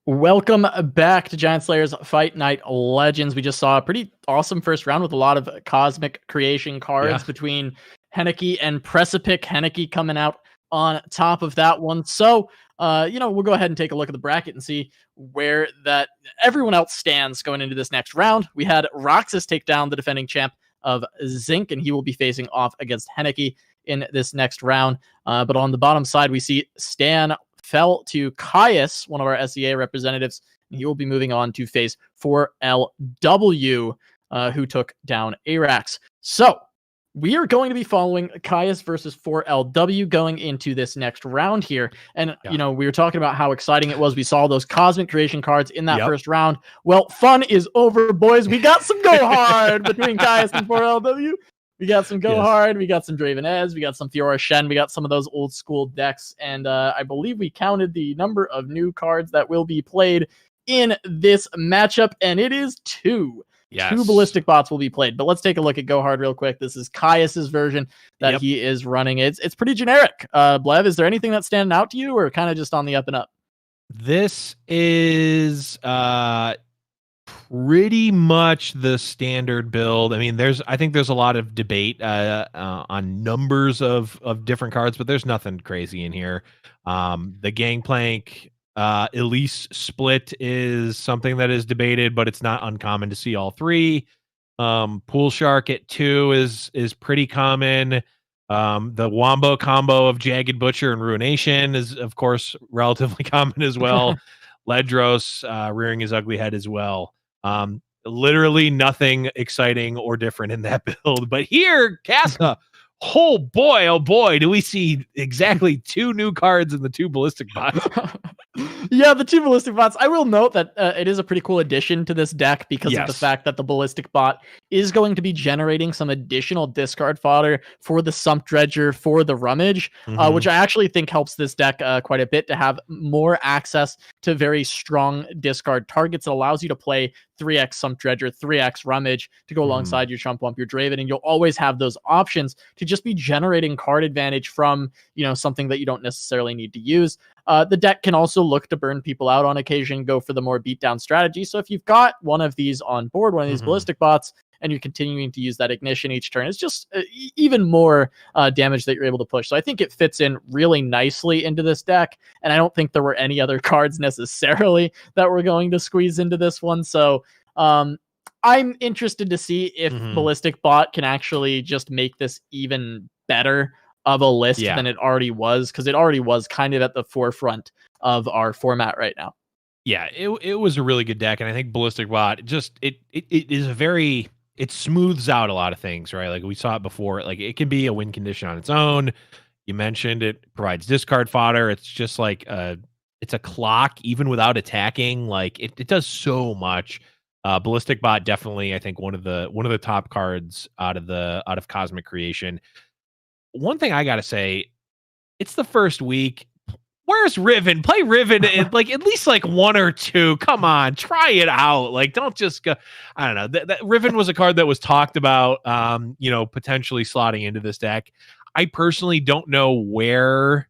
Welcome back to Giant Slayer's Fight Night Legends. We just saw a pretty awesome first round with a lot of cosmic creation cards between Henneke and Precipic. Henneke coming out on top of that one. So, we'll go ahead and take a look at the bracket and see where that everyone else stands going into this next round. We had Roxas take down the defending champ of Zinc, and he will be facing off against Henneke in this next round. But on the bottom side, we see Stan fell to Caius, one of our SEA representatives, and he will be moving on to face 4LW, who took down Arax. So we are going to be following Caius versus 4LW going into this next round here. And, we were talking about how exciting it was. We saw those cosmic creation cards in that first round. Well, fun is over, boys. We got some go hard between Caius and 4LW. We got some Go Hard, we got some Draven Ez, we got some Fiora Shen, we got some of those old school decks, and I believe we counted the number of new cards that will be played in this matchup, and it is 2. Yes. 2 Ballistic Bots will be played, but let's take a look at Go Hard real quick. This is Caius's version that he is running. It's pretty generic. Blev, is there anything that's standing out to you, or kind of just on the up and up? This is pretty much the standard build. I mean, I think there's a lot of debate on numbers of different cards, but there's nothing crazy in here. The Gangplank Elise split is something that is debated, but it's not uncommon to see all 3. Pool Shark at 2 is pretty common. The Wombo combo of Jagged Butcher and Ruination is, of course, relatively common as well. Ledros rearing his ugly head as well. Literally nothing exciting or different in that build. But here, Casa, oh boy, do we see exactly 2 new cards in the 2 Ballistic Bots. Yeah, the 2 Ballistic Bots. I will note that it is a pretty cool addition to this deck because of the fact that the Ballistic Bot is going to be generating some additional discard fodder for the Sump Dredger, for the Rummage, which I actually think helps this deck quite a bit to have more access to very strong discard targets. It allows you to play 3x Sump Dredger, 3x Rummage to go alongside your Chump Wump, your Draven, and you'll always have those options to just be generating card advantage from, something that you don't necessarily need to use. The deck can also look to burn people out on occasion, go for the more beatdown strategy. So if you've got one of these on board, one of these Ballistic Bots, and you're continuing to use that ignition each turn, it's just even more damage that you're able to push. So I think it fits in really nicely into this deck, and I don't think there were any other cards necessarily that were going to squeeze into this one. So I'm interested to see if Ballistic Bot can actually just make this even better of a list than it already was, because it already was kind of at the forefront of our format right now. Yeah, it was a really good deck, and I think Ballistic Bot just it is it smooths out a lot of things, right? Like we saw it before. Like it can be a win condition on its own. You mentioned it provides discard fodder. It's just like it's a clock even without attacking. Like it does so much. Ballistic Bot definitely, I think, one of the top cards out of Cosmic Creation. One thing I gotta say, it's the first week. Where's Riven? Play Riven in like at least like 1 or 2. Come on, try it out. Like, don't just go. I don't know. That Riven was a card that was talked about, potentially slotting into this deck. I personally don't know where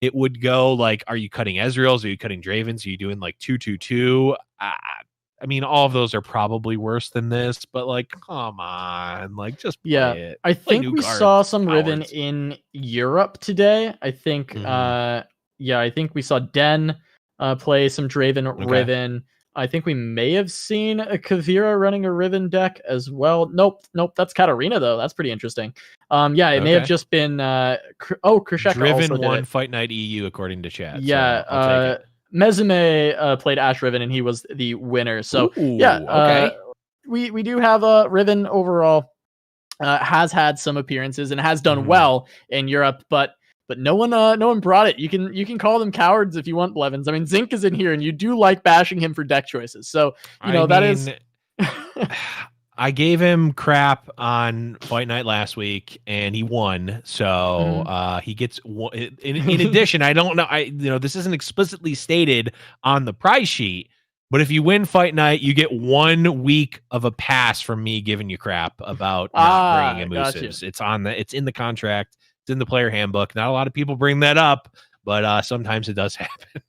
it would go. Like, are you cutting Ezreal's? Are you cutting Draven's? Are you doing like 2/2/2? I mean, all of those are probably worse than this, but like, come on, like just play it. I think we saw some Riven in Europe today. I think, I think we saw Den play some Draven Riven. I think we may have seen a Kavira running a Riven deck as well. Nope, that's Katarina though. That's pretty interesting. It may have just been Krishek Driven also won Fight Night EU according to chat. Yeah, so I'll take it. Mezume played Ash Riven and he was the winner. So okay. We do have a Riven overall has had some appearances and has done well in Europe, but no one brought it. You can call them cowards if you want, Blevins. I mean, Zinc is in here and you do like bashing him for deck choices. So I gave him crap on Fight Night last week, and he won. So he gets one. In addition, I don't know. This isn't explicitly stated on the prize sheet, but if you win Fight Night, you get 1 week of a pass from me giving you crap about not bringing elusives. It's in the contract. It's in the player handbook. Not a lot of people bring that up, but sometimes it does happen.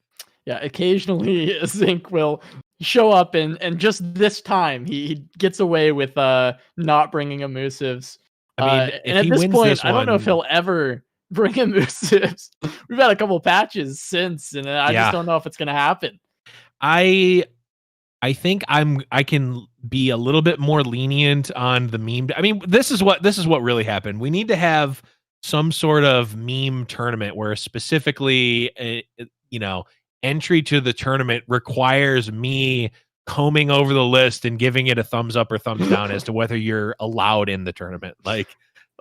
Yeah, occasionally Zinc will show up and just this time he gets away with not bringing elusives. I mean, if And at he this wins point, this I don't know if one, he'll ever bring elusives. We've had a couple patches since, and I just don't know if it's gonna happen. I think I can be a little bit more lenient on the meme. I mean, this is what really happened. We need to have some sort of meme tournament where specifically, entry to the tournament requires me combing over the list and giving it a thumbs up or thumbs down as to whether you're allowed in the tournament. Like,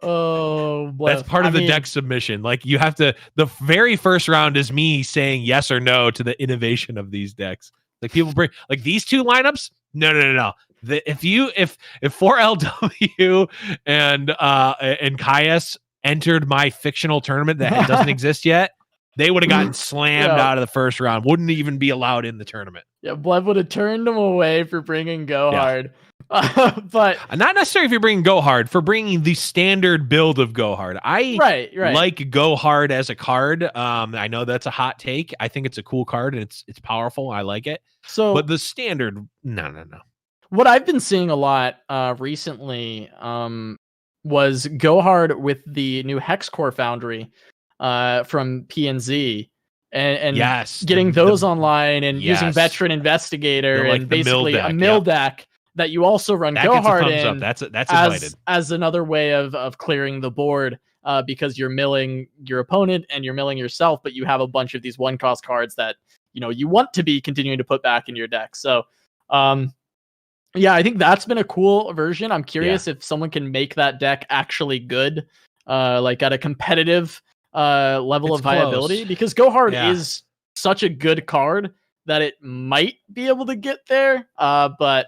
oh, that's part of the deck submission. Like, you have to. The very first round is me saying yes or no to the innovation of these decks. Like, people bring like these two lineups. No. If 4LW and Caius entered my fictional tournament that doesn't exist yet, they would have gotten slammed out of the first round. Wouldn't even be allowed in the tournament. Yeah, Blev would have turned them away for bringing Go Hard. But not necessarily if you're bringing Go Hard, for bringing the standard build of Go Hard. I like Go Hard as a card. I know that's a hot take. I think it's a cool card and it's powerful. I like it. But the standard, no. What I've been seeing a lot recently was Go Hard with the new Hex Core Foundry from PNZ. And getting those online and using Veteran Investigator and basically a mill deck that you also run Go Hard in. That's invited as another way of clearing the board because you're milling your opponent and you're milling yourself, but you have a bunch of these 1-cost cards that you want to be continuing to put back in your deck. So yeah, I think that's been a cool version. I'm curious if someone can make that deck actually good, like at a competitive level of viability, because Go Hard is such a good card that it might be able to get there. But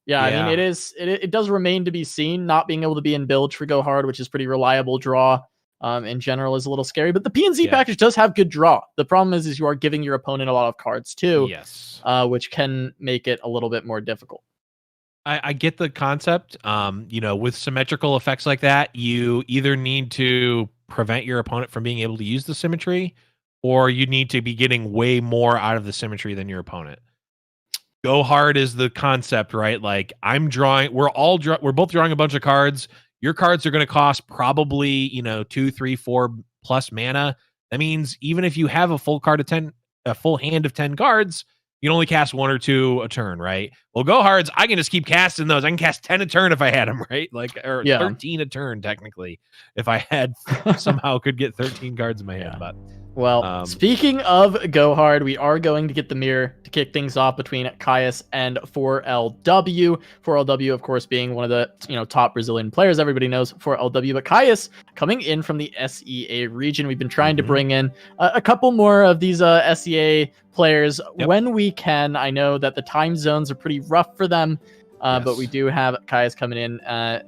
I mean, it does remain to be seen. Not being able to be in bilge for Go Hard, which is pretty reliable draw, in general, is a little scary. But the PNZ package does have good draw. The problem is you are giving your opponent a lot of cards too, which can make it a little bit more difficult. I get the concept. With symmetrical effects like that, you either need to prevent your opponent from being able to use the symmetry, or you need to be getting way more out of the symmetry than your opponent. Go Hard is the concept, right? Like, we're both drawing a bunch of cards. Your cards are going to cost probably 2, 3, 4 plus mana. That means even if you have a full hand of 10 cards, you can only cast 1 or 2 a turn, right? Well, Go Hards, I can just keep casting those. I can cast 10 a turn if I had them, right? Or 13 a turn, technically, if I had somehow could get 13 cards in my hand. But well, speaking of Go Hard, we are going to get the mirror to kick things off between Caius and 4LW. 4LW, of course, being one of the top Brazilian players. Everybody knows 4LW, but Caius coming in from the SEA region. We've been trying to bring in a couple more of these SEA players when we can. I know that the time zones are pretty rough for them, but we do have Caius coming in.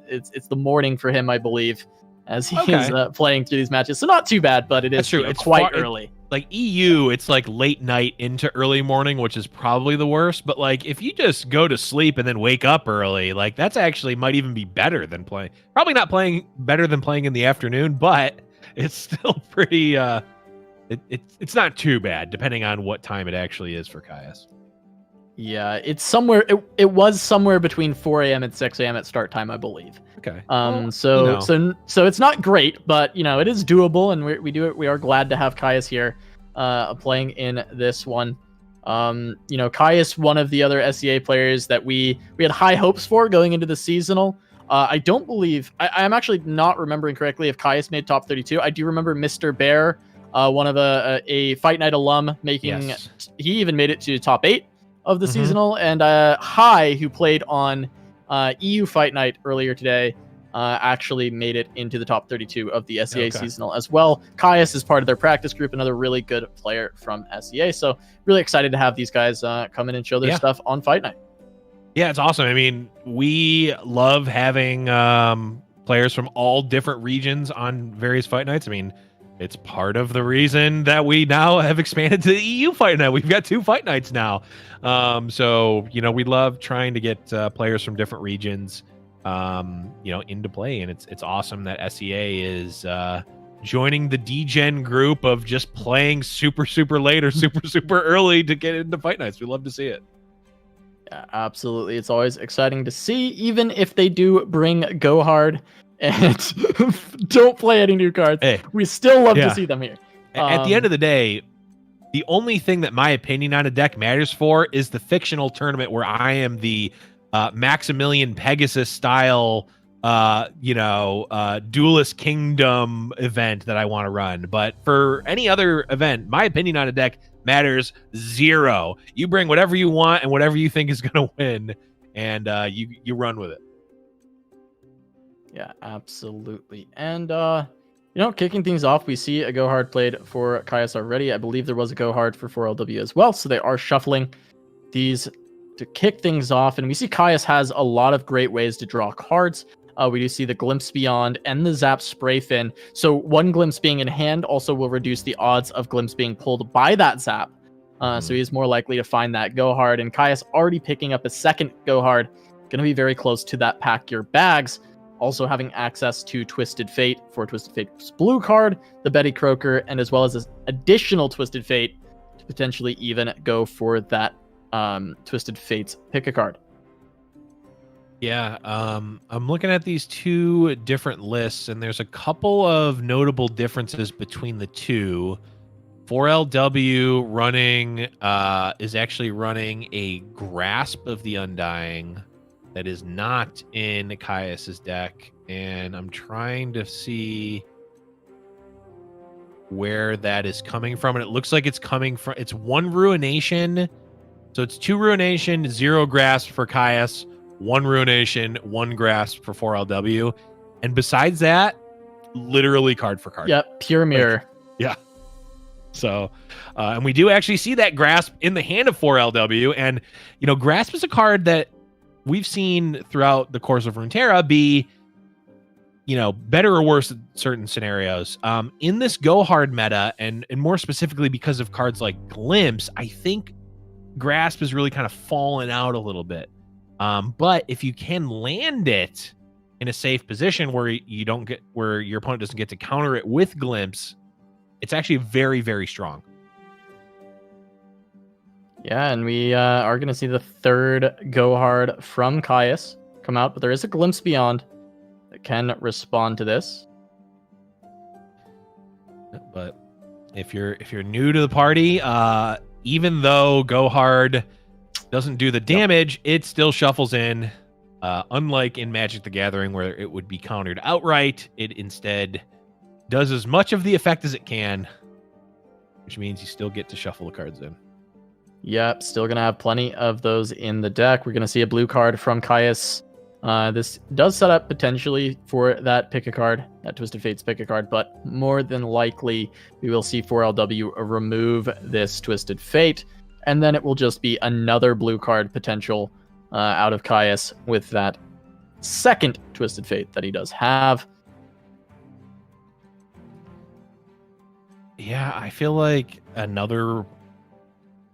It's the morning for him, I believe, as he is playing through these matches. So not too bad, but it is true. It's quite early. Like EU, it's like late night into early morning, which is probably the worst. But like, if you just go to sleep and then wake up early, like that's actually might even be better than playing. Probably not playing better than playing in the afternoon, but it's still pretty. It's not too bad depending on what time it actually is for Caius. Yeah, it's somewhere. It was somewhere between 4 a.m. and 6 a.m. at start time, I believe. Okay. So it's not great, but it is doable, and we are glad to have Caius here, playing in this one. Caius, one of the other SEA players that we had high hopes for going into the seasonal. I don't believe I'm actually not remembering correctly if Caius made top 32. I do remember Mr. Bear, one of a Fight Night alum, making. He even made it to top 8 of the seasonal, and Hai, who played on EU Fight Night earlier today, actually made it into the top 32 of the SEA seasonal as well. Caius is part of their practice group, another really good player from SEA. So really excited to have these guys come in and show their stuff on Fight Night. Yeah, it's awesome. I mean, we love having players from all different regions on various Fight Nights. I mean, it's part of the reason that we now have expanded to the EU Fight Night. We've got 2 Fight Nights now. So, we love trying to get players from different regions, into play. And it's awesome that SEA is joining the degen group of just playing super late or super early to get into fight nights. We love to see it. Yeah, absolutely. It's always exciting to see, even if they do bring Go Hard and don't play any new cards. Hey, we still love to see them here. At the end of the day, the only thing that my opinion on a deck matters for is the fictional tournament where I am the Maximilian Pegasus style, Duelist Kingdom event that I want to run. But for any other event, my opinion on a deck matters zero. You bring whatever you want and whatever you think is going to win, and you run with it. Yeah, absolutely. And kicking things off, we see a Go Hard played for Caius already. I believe there was a Go Hard for 4LW as well, so they are shuffling these to kick things off. And we see Caius has a lot of great ways to draw cards. We do see the Glimpse Beyond and the Zap Spray Fin. So one Glimpse being in hand also will reduce the odds of Glimpse being pulled by that Zap. So he is more likely to find that Go Hard. And Caius already picking up a second Go Hard. Going to be very close to that Pack Your Bags. Also having access to Twisted Fate for Twisted Fate's blue card, the Betty Croker, and as well as this additional Twisted Fate to potentially even go for that Twisted Fate's pick a card. Yeah, I'm looking at these two different lists, and there's a couple of notable differences between the two. 4LW running is actually running a Grasp of the Undying that is not in Caius's deck, and I'm trying to see where that is coming from, and it looks like it's coming from, it's 1 Ruination, so it's 2 Ruination, 0 Grasp for Caius, 1 Ruination, 1 Grasp for 4LW, and besides that, literally card for card. Yep, pure mirror. Yeah. So, and we do actually see that Grasp in the hand of 4LW, and, Grasp is a card that we've seen throughout the course of Runeterra be, better or worse in certain scenarios. In this Go Hard meta, and more specifically because of cards like Glimpse, I think Grasp has really kind of fallen out a little bit. But if you can land it in a safe position where where your opponent doesn't get to counter it with Glimpse, it's actually very, very strong. Yeah, and we are going to see the third Go Hard from Caius come out, but there is a Glimpse Beyond that can respond to this. But if you're new to the party, even though Go Hard doesn't do the damage, it still shuffles in. Unlike in Magic the Gathering, where it would be countered outright, it instead does as much of the effect as it can, which means you still get to shuffle the cards in. Yep, still going to have plenty of those in the deck. We're going to see a blue card from Caius. This does set up potentially for that pick a card, that Twisted Fates pick a card, but more than likely we will see 4LW remove this Twisted Fate, and then it will just be another blue card potential out of Caius with that second Twisted Fate that he does have. Yeah, I feel like another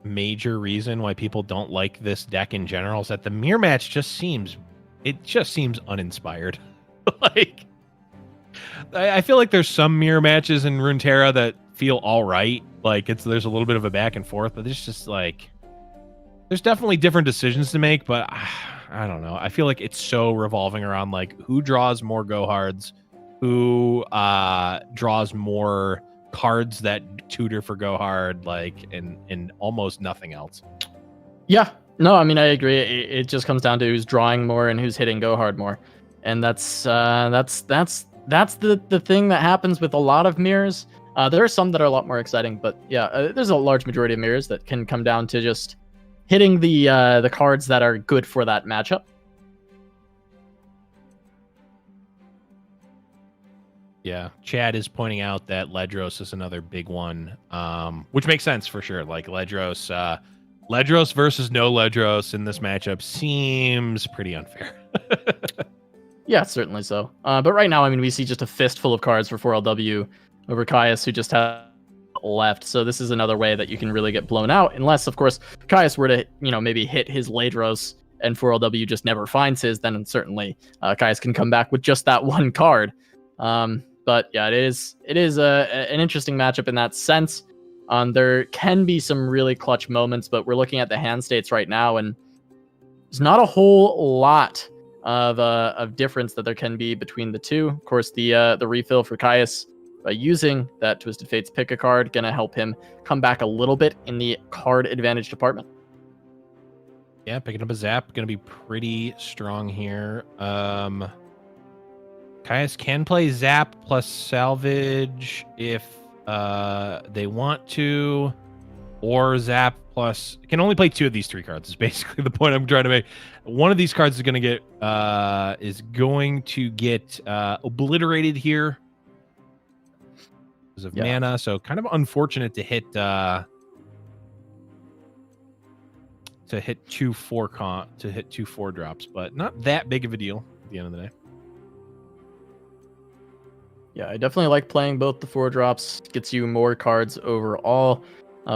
major reason why people don't like this deck in general is that the mirror match just seems uninspired. Like, I feel like there's some mirror matches in Runeterra that feel all right. Like, there's a little bit of a back and forth, but it's just like, there's definitely different decisions to make, but I don't know. I feel like it's so revolving around like who draws more Go Hards, who draws more cards that tutor for Go Hard, like, and almost nothing else. Yeah, no, I mean, I agree. It just comes down to who's drawing more and who's hitting Go Hard more, and that's the thing that happens with a lot of mirrors. There are some that are a lot more exciting, but yeah, there's a large majority of mirrors that can come down to just hitting the cards that are good for that matchup. Yeah, Chad is pointing out that Ledros is another big one, which makes sense for sure. Like Ledros versus no Ledros in this matchup seems pretty unfair. Yeah, certainly so. But right now, I mean, we see just a fistful of cards for 4LW over Caius, who just have left. So this is another way that you can really get blown out, unless, of course, Caius were to, maybe hit his Ledros and 4LW just never finds his. Then certainly Caius can come back with just that one card. But yeah, it is an interesting matchup in that sense. There can be some really clutch moments, but we're looking at the hand states right now, and there's not a whole lot of difference that there can be between the two. Of course, the refill for Caius by using that Twisted Fates pick a card gonna help him come back a little bit in the card advantage department. Yeah, picking up a zap gonna be pretty strong here. Caius can play zap plus salvage if they want to, or zap plus can only play 2 of these 3 cards. Is basically the point I'm trying to make. One of these cards is going to get obliterated here because of mana. So kind of unfortunate to hit 2 4 drops, but not that big of a deal at the end of the day. Yeah, I definitely like playing both the 4 drops. Gets you more cards overall.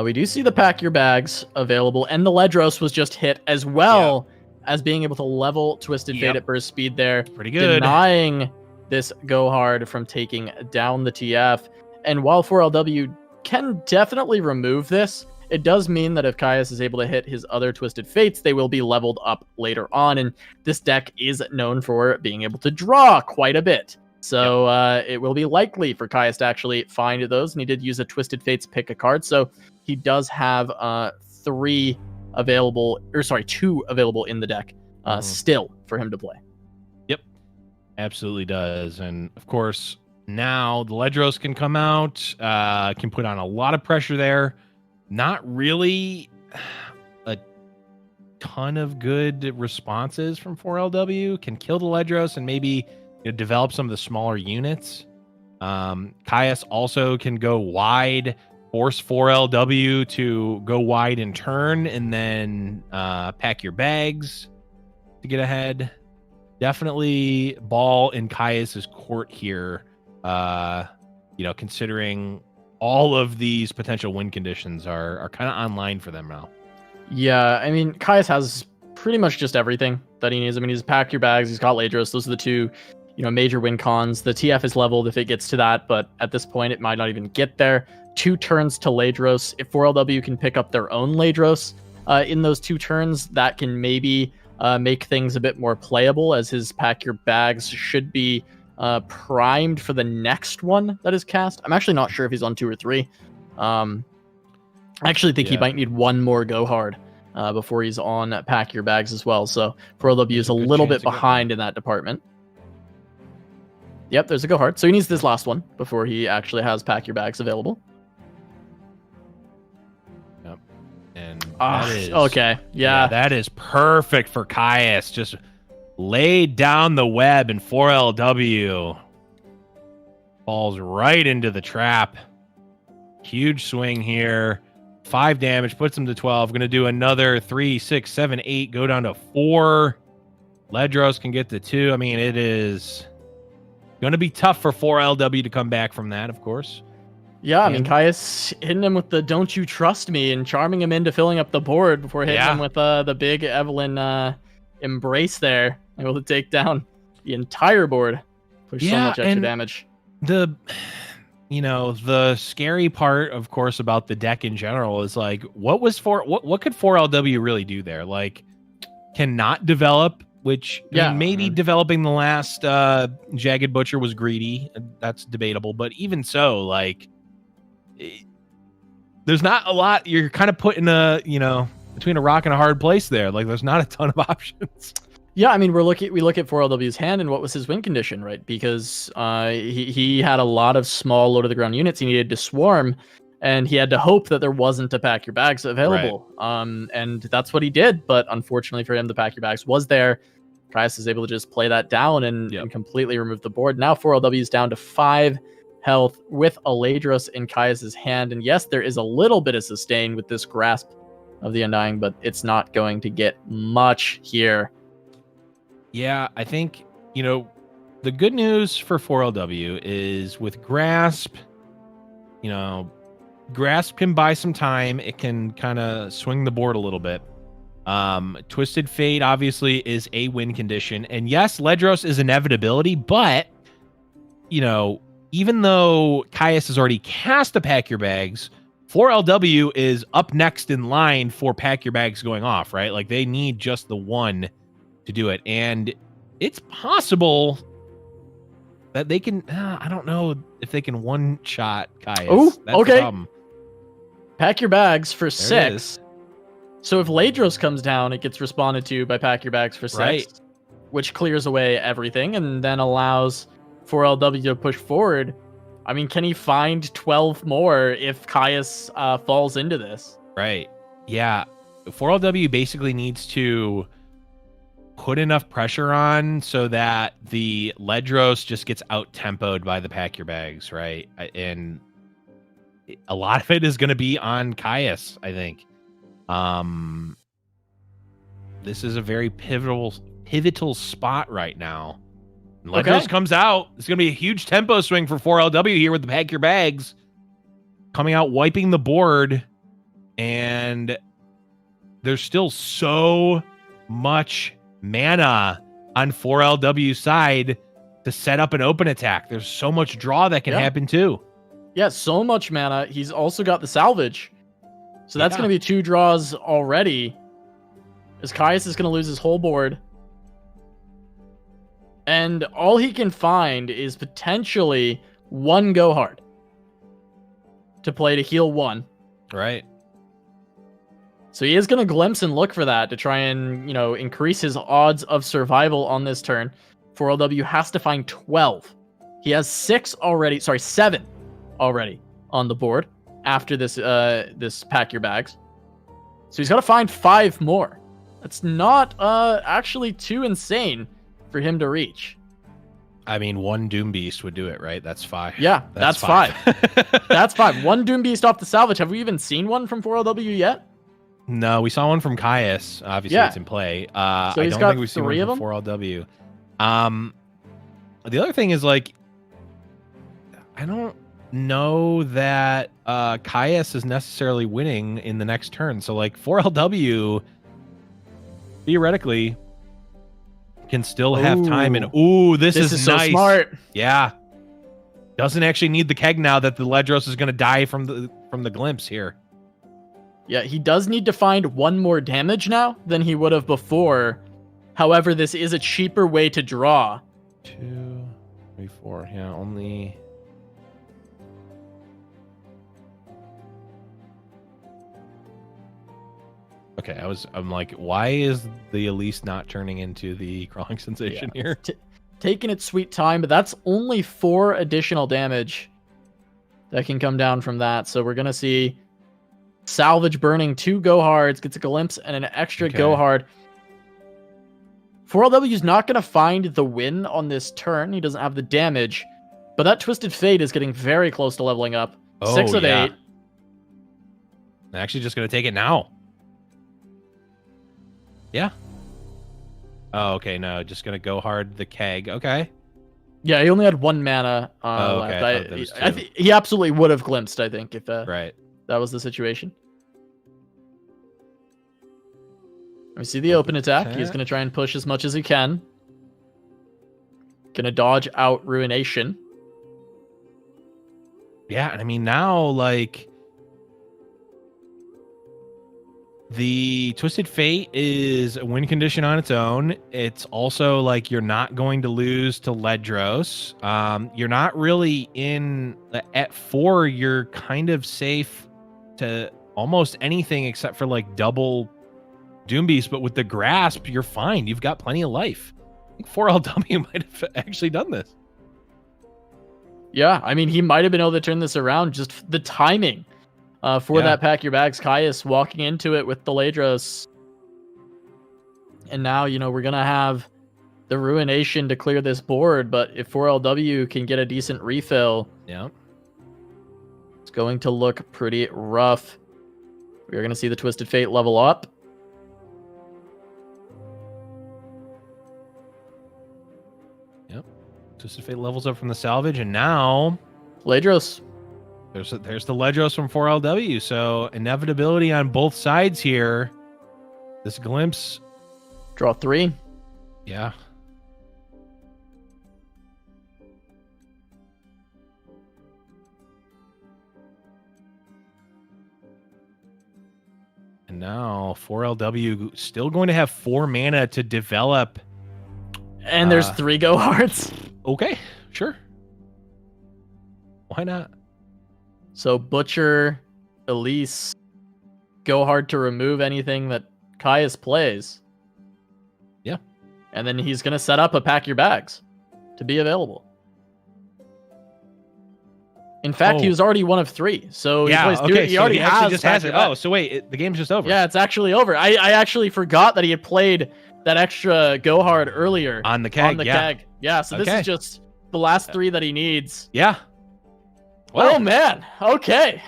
We do see the Pack Your Bags available, and the Ledros was just hit as well as being able to level Twisted Fate at burst speed there. Pretty good. Denying this Go Hard from taking down the TF. And while 4LW can definitely remove this, it does mean that if Caius is able to hit his other Twisted Fates, they will be leveled up later on. And this deck is known for being able to draw quite a bit. So it will be likely for Caius to actually find those. And he did use a Twisted Fates pick a card. So he does have 2 available in the deck still for him to play. Yep, absolutely does. And of course, now the Ledros can come out, can put on a lot of pressure there. Not really a ton of good responses from 4LW. Can kill the Ledros and maybe develop some of the smaller units. Caius also can go wide, force 4LW to go wide in turn, and then pack your bags to get ahead. Definitely ball in Caius's court here, considering all of these potential win conditions are kind of online for them now. Yeah, I mean, Caius has pretty much just everything that he needs. I mean, he's pack your bags, he's got Ledros. Those are the 2 major win cons. The TF is leveled if it gets to that, but at this point, it might not even get there. 2 turns to Ledros. If 4LW can pick up their own Ledros in those 2 turns, that can maybe make things a bit more playable, as his pack your bags should be primed for the next one that is cast. I'm actually not sure if he's on 2 or 3. I actually think he might need 1 more go hard before he's on pack your bags as well. So 4LW is a little bit behind in that department. Yep, there's a go hard. So he needs this last one before he actually has pack your bags available. Yep. And that is, okay. Yeah, that is perfect for Caius. Just laid down the web, and 4LW falls right into the trap. Huge swing here. 5 damage, puts him to 12. Going to do another 3, 6, 7, 8, go down to 4. Ledros can get to 2. I mean, it is going to be tough for 4LW to come back from that, of course. Yeah, I mean, Caius hitting him with the "Don't you trust me" and charming him into filling up the board before hitting him with the big Evelyn embrace there. Able to take down the entire board. Push so much extra damage. The scary part, of course, about the deck in general is like, what could 4LW really do there? Like, cannot develop, which I mean, maybe developing the last Jagged Butcher was greedy. That's debatable, but even so, like, there's not a lot. You're kind of put in between a rock and a hard place there. Like, there's not a ton of options. Yeah, I mean, we look at 4LW's hand and what was his win condition, right? Because he had a lot of small low to the ground units he needed to swarm, and he had to hope that there wasn't a pack your bags available. Right. And that's what he did. But unfortunately for him, the pack your bags was there. Caius is able to just play that down and completely remove the board. Now 4LW is down to 5 health with a Ledros in Caius's hand. And yes, there is a little bit of sustain with this grasp of the Undying, but it's not going to get much here. Yeah, I think, the good news for 4LW is with Grasp, Grasp can buy some time. It can kind of swing the board a little bit. Twisted Fate obviously is a win condition. And yes, Ledros is inevitability, but, even though Caius has already cast a Pack Your Bags, 4LW is up next in line for Pack Your Bags going off, right? Like they need just the one to do it. And it's possible that they can, I don't know if they can one-shot Caius. Oh, That's okay. the problem. Pack Your Bags for There 6. So if Ladros comes down, it gets responded to by Pack Your Bags for 6, Right. which clears away everything and then allows 4LW to push forward. I mean, can he find 12 more if Caius falls into this? Right. Yeah. 4LW basically needs to put enough pressure on so that the Ledros just gets out-tempoed by the Pack Your Bags, right? And a lot of it is going to be on Caius, I think. This is a very pivotal spot right now. Ledros comes out. It's going to be a huge tempo swing for 4LW here with the Pack Your Bags coming out, wiping the board. And there's still so much mana on 4LW's side to set up an open attack. There's so much draw that can happen too. Yeah, so much mana. He's also got the salvage. So that's going to be 2 draws already. As Caius is going to lose his whole board. And all he can find is potentially 1 Go Hard to play to heal 1. Right. So he is going to glimpse and look for that to try and, increase his odds of survival on this turn. 4LW has to find 12. He has 7 already on the board after this this Pack Your Bags. So he's got to find 5 more. That's not actually too insane for him to reach. I mean, 1 Doom Beast would do it, right? That's 5. Yeah, that's 5. That's 5. 1 Doom Beast off the salvage. Have we even seen one from 4LW yet? No, we saw one from Caius. Obviously, it's in play. So I he's don't got think we've seen 3 one of from 4LW. The other thing is, like, I don't know that Caius is necessarily winning in the next turn. So, like, 4LW theoretically can still have time. And this is so nice. Smart. Yeah, doesn't actually need the keg now that the Ledros is going to die from the glimpse here. Yeah, he does need to find 1 more damage now than he would have before. However, this is a cheaper way to draw. 2, 3, 4. Yeah, only. Okay, I'm like, why is the Elise not turning into the crawling sensation here? Taking its sweet time, but that's only 4 additional damage that can come down from that. So we're going to see salvage burning 2 Go Hards, gets a glimpse and an extra Go Hard. 4LW is not going to find the win on this turn. He doesn't have the damage, but that Twisted Fate is getting very close to leveling up. 6 of 8. I'm actually just going to take it now. Yeah. Oh, okay. No, just going to go hard the keg. Okay. Yeah, he only had 1 mana left. He absolutely would have glimpsed, I think, if that was the situation. We see the open attack. He's going to try and push as much as he can. Going to dodge out Ruination. Yeah, and I mean, now, like, the Twisted Fate is a win condition on its own. It's also, like, you're not going to lose to Ledros. You're not really in... At 4, you're kind of safe to almost anything except for, like, double Doom Beast, but with the Grasp, you're fine. You've got plenty of life. I think 4LW might have actually done this. Yeah, I mean, he might have been able to turn this around. Just the timing for that Pack Your Bags. Caius walking into it with the Ledros. And now, we're going to have the Ruination to clear this board, but if 4LW can get a decent refill, it's going to look pretty rough. We're going to see the Twisted Fate level up. Twisted Fate levels up from the salvage, and now Ledros. There's the Ledros from 4LW. So inevitability on both sides here. This glimpse. Draw 3. Yeah. now 4LW still going to have 4 mana to develop. And there's 3 go hards. Okay, sure. Why not? So Butcher, Elise, go hard to remove anything that Caius plays. Yeah. And then he's going to set up a pack your bags to be available. In fact, he was already 1 of 3. So he already has it. Oh, so wait, the game's just over. Yeah, it's actually over. I actually forgot that he had played that extra go hard earlier on the keg. Yeah, so this is just the last 3 that he needs. Yeah. Well, oh man. Okay.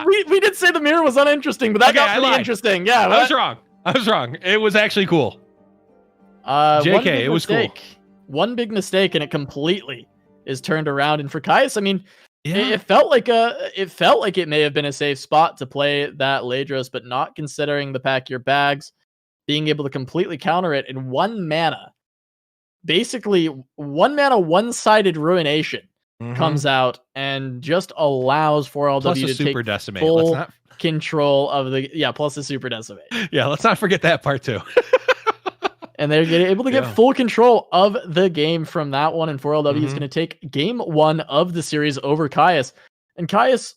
We did say the mirror was uninteresting, but that got really interesting. Yeah, I was wrong. It was actually cool. JK, it was cool. One big mistake, and it completely is turned around. And for Caius, I mean, it felt like it may have been a safe spot to play that Ladros, but not considering the pack your bags, being able to completely counter it in 1 mana. Basically, 1 mana, one-sided Ruination comes out and just allows 4LW to take decimate. full control of the plus the super decimate. Yeah, let's not forget that part too. And they're able to get full control of the game from that one. And 4LW is going to take game 1 of the series over Caius. And Caius,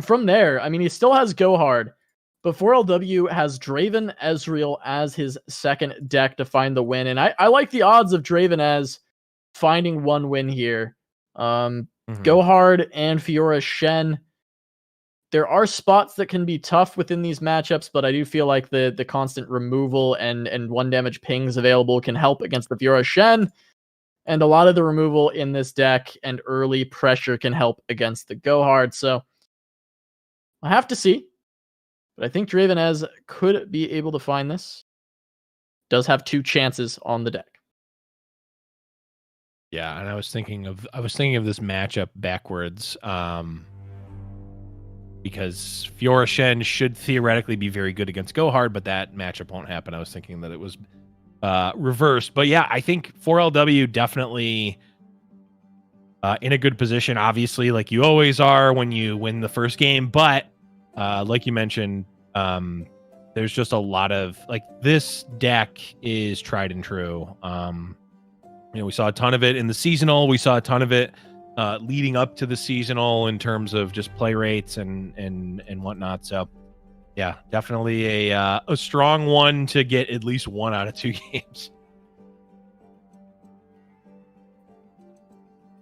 from there, I mean, he still has Go Hard, but 4LW has Draven Ezreal as his second deck to find the win. And I like the odds of Draven as finding 1 win here. Go Hard and Fiora Shen. There are spots that can be tough within these matchups, but I do feel like the constant removal and 1 damage pings available can help against the Fiora Shen. And a lot of the removal in this deck and early pressure can help against the Go Hard. So I have to see. But I think Dravenez could be able to find this. Does have 2 chances on the deck. Yeah, and I was thinking of this matchup backwards. Because Fiora Shen should theoretically be very good against Go Hard, but that matchup won't happen. I was thinking that it was reversed. But yeah, I think 4LW definitely in a good position, obviously, like you always are when you win the first game. But like you mentioned, there's just a lot of, like, this deck is tried and true. We saw a ton of it in the seasonal. We saw a ton of it leading up to the seasonal in terms of just play rates and whatnot. So yeah, definitely a strong one to get at least 1 out of 2 games.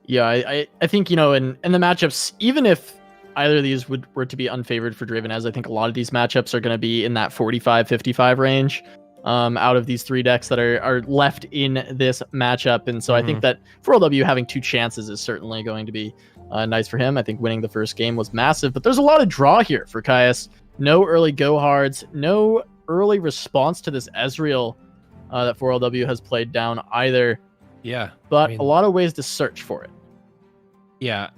Yeah, I think, in the matchups, even if either of these were to be unfavored for Dravenez, I think a lot of these matchups are going to be in that 45-55 range. Out of these 3 decks that are left in this matchup. And so I think that 4LW having 2 chances is certainly going to be nice for him. I think winning the first game was massive, but there's a lot of draw here for Caius. No early go hards, no early response to this Ezreal that 4LW has played down either. Yeah. But a lot of ways to search for it. Yeah.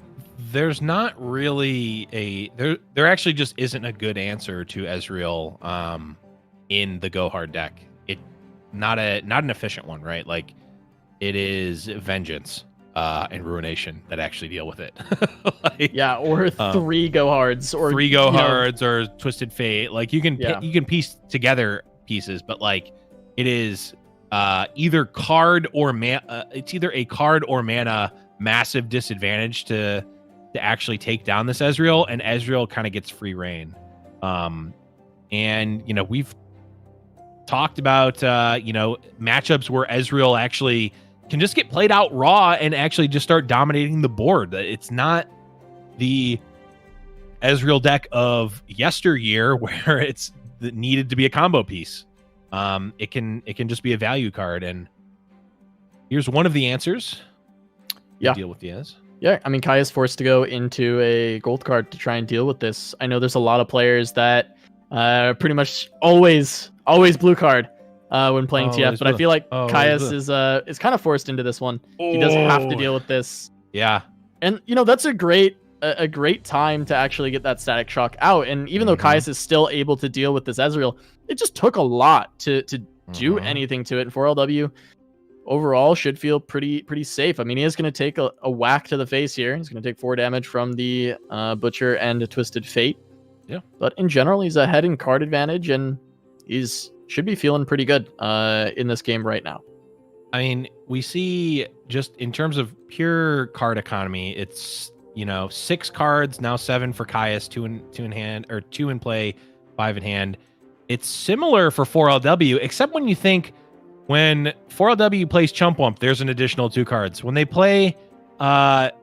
There's not really there actually just isn't a good answer to Ezreal in the Go Hard deck. It not an efficient one, right? Like, it is Vengeance and Ruination that actually deal with it. Or 3 Go Hards, or 3 Go Hards, or Twisted Fate. Like, you can piece together pieces, but like, it is either card or it's either a card or mana massive disadvantage to actually take down this Ezreal, and Ezreal kind of gets free reign. And we've talked about matchups where Ezreal actually can just get played out raw and actually just start dominating the board. It's not the Ezreal deck of yesteryear where it's needed to be a combo piece. It can just be a value card, and here's one of the answers. Deal with the Ez. Yeah, I mean, Kai is forced to go into a gold card to try and deal with this. I know there's a lot of players that pretty much always blue card when playing TF, but I feel like Caius is kind of forced into this one. He doesn't have to deal with this. Yeah. And that's a great time to actually get that static shock out. And even though Caius is still able to deal with this Ezreal, it just took a lot to do anything to it. And 4LW overall should feel pretty safe. I mean, he is going to take a whack to the face here. He's going to take 4 damage from the Butcher and a Twisted Fate. Yeah. But in general, he's ahead in card advantage, and should be feeling pretty good in this game right now. I mean, we see just in terms of pure card economy, it's 6 cards, now 7 for Caius, 2 in hand, or 2 in play, 5 in hand. It's similar for 4LW, except when you think when 4LW plays Chump Wump, there's an additional 2 cards. When they play House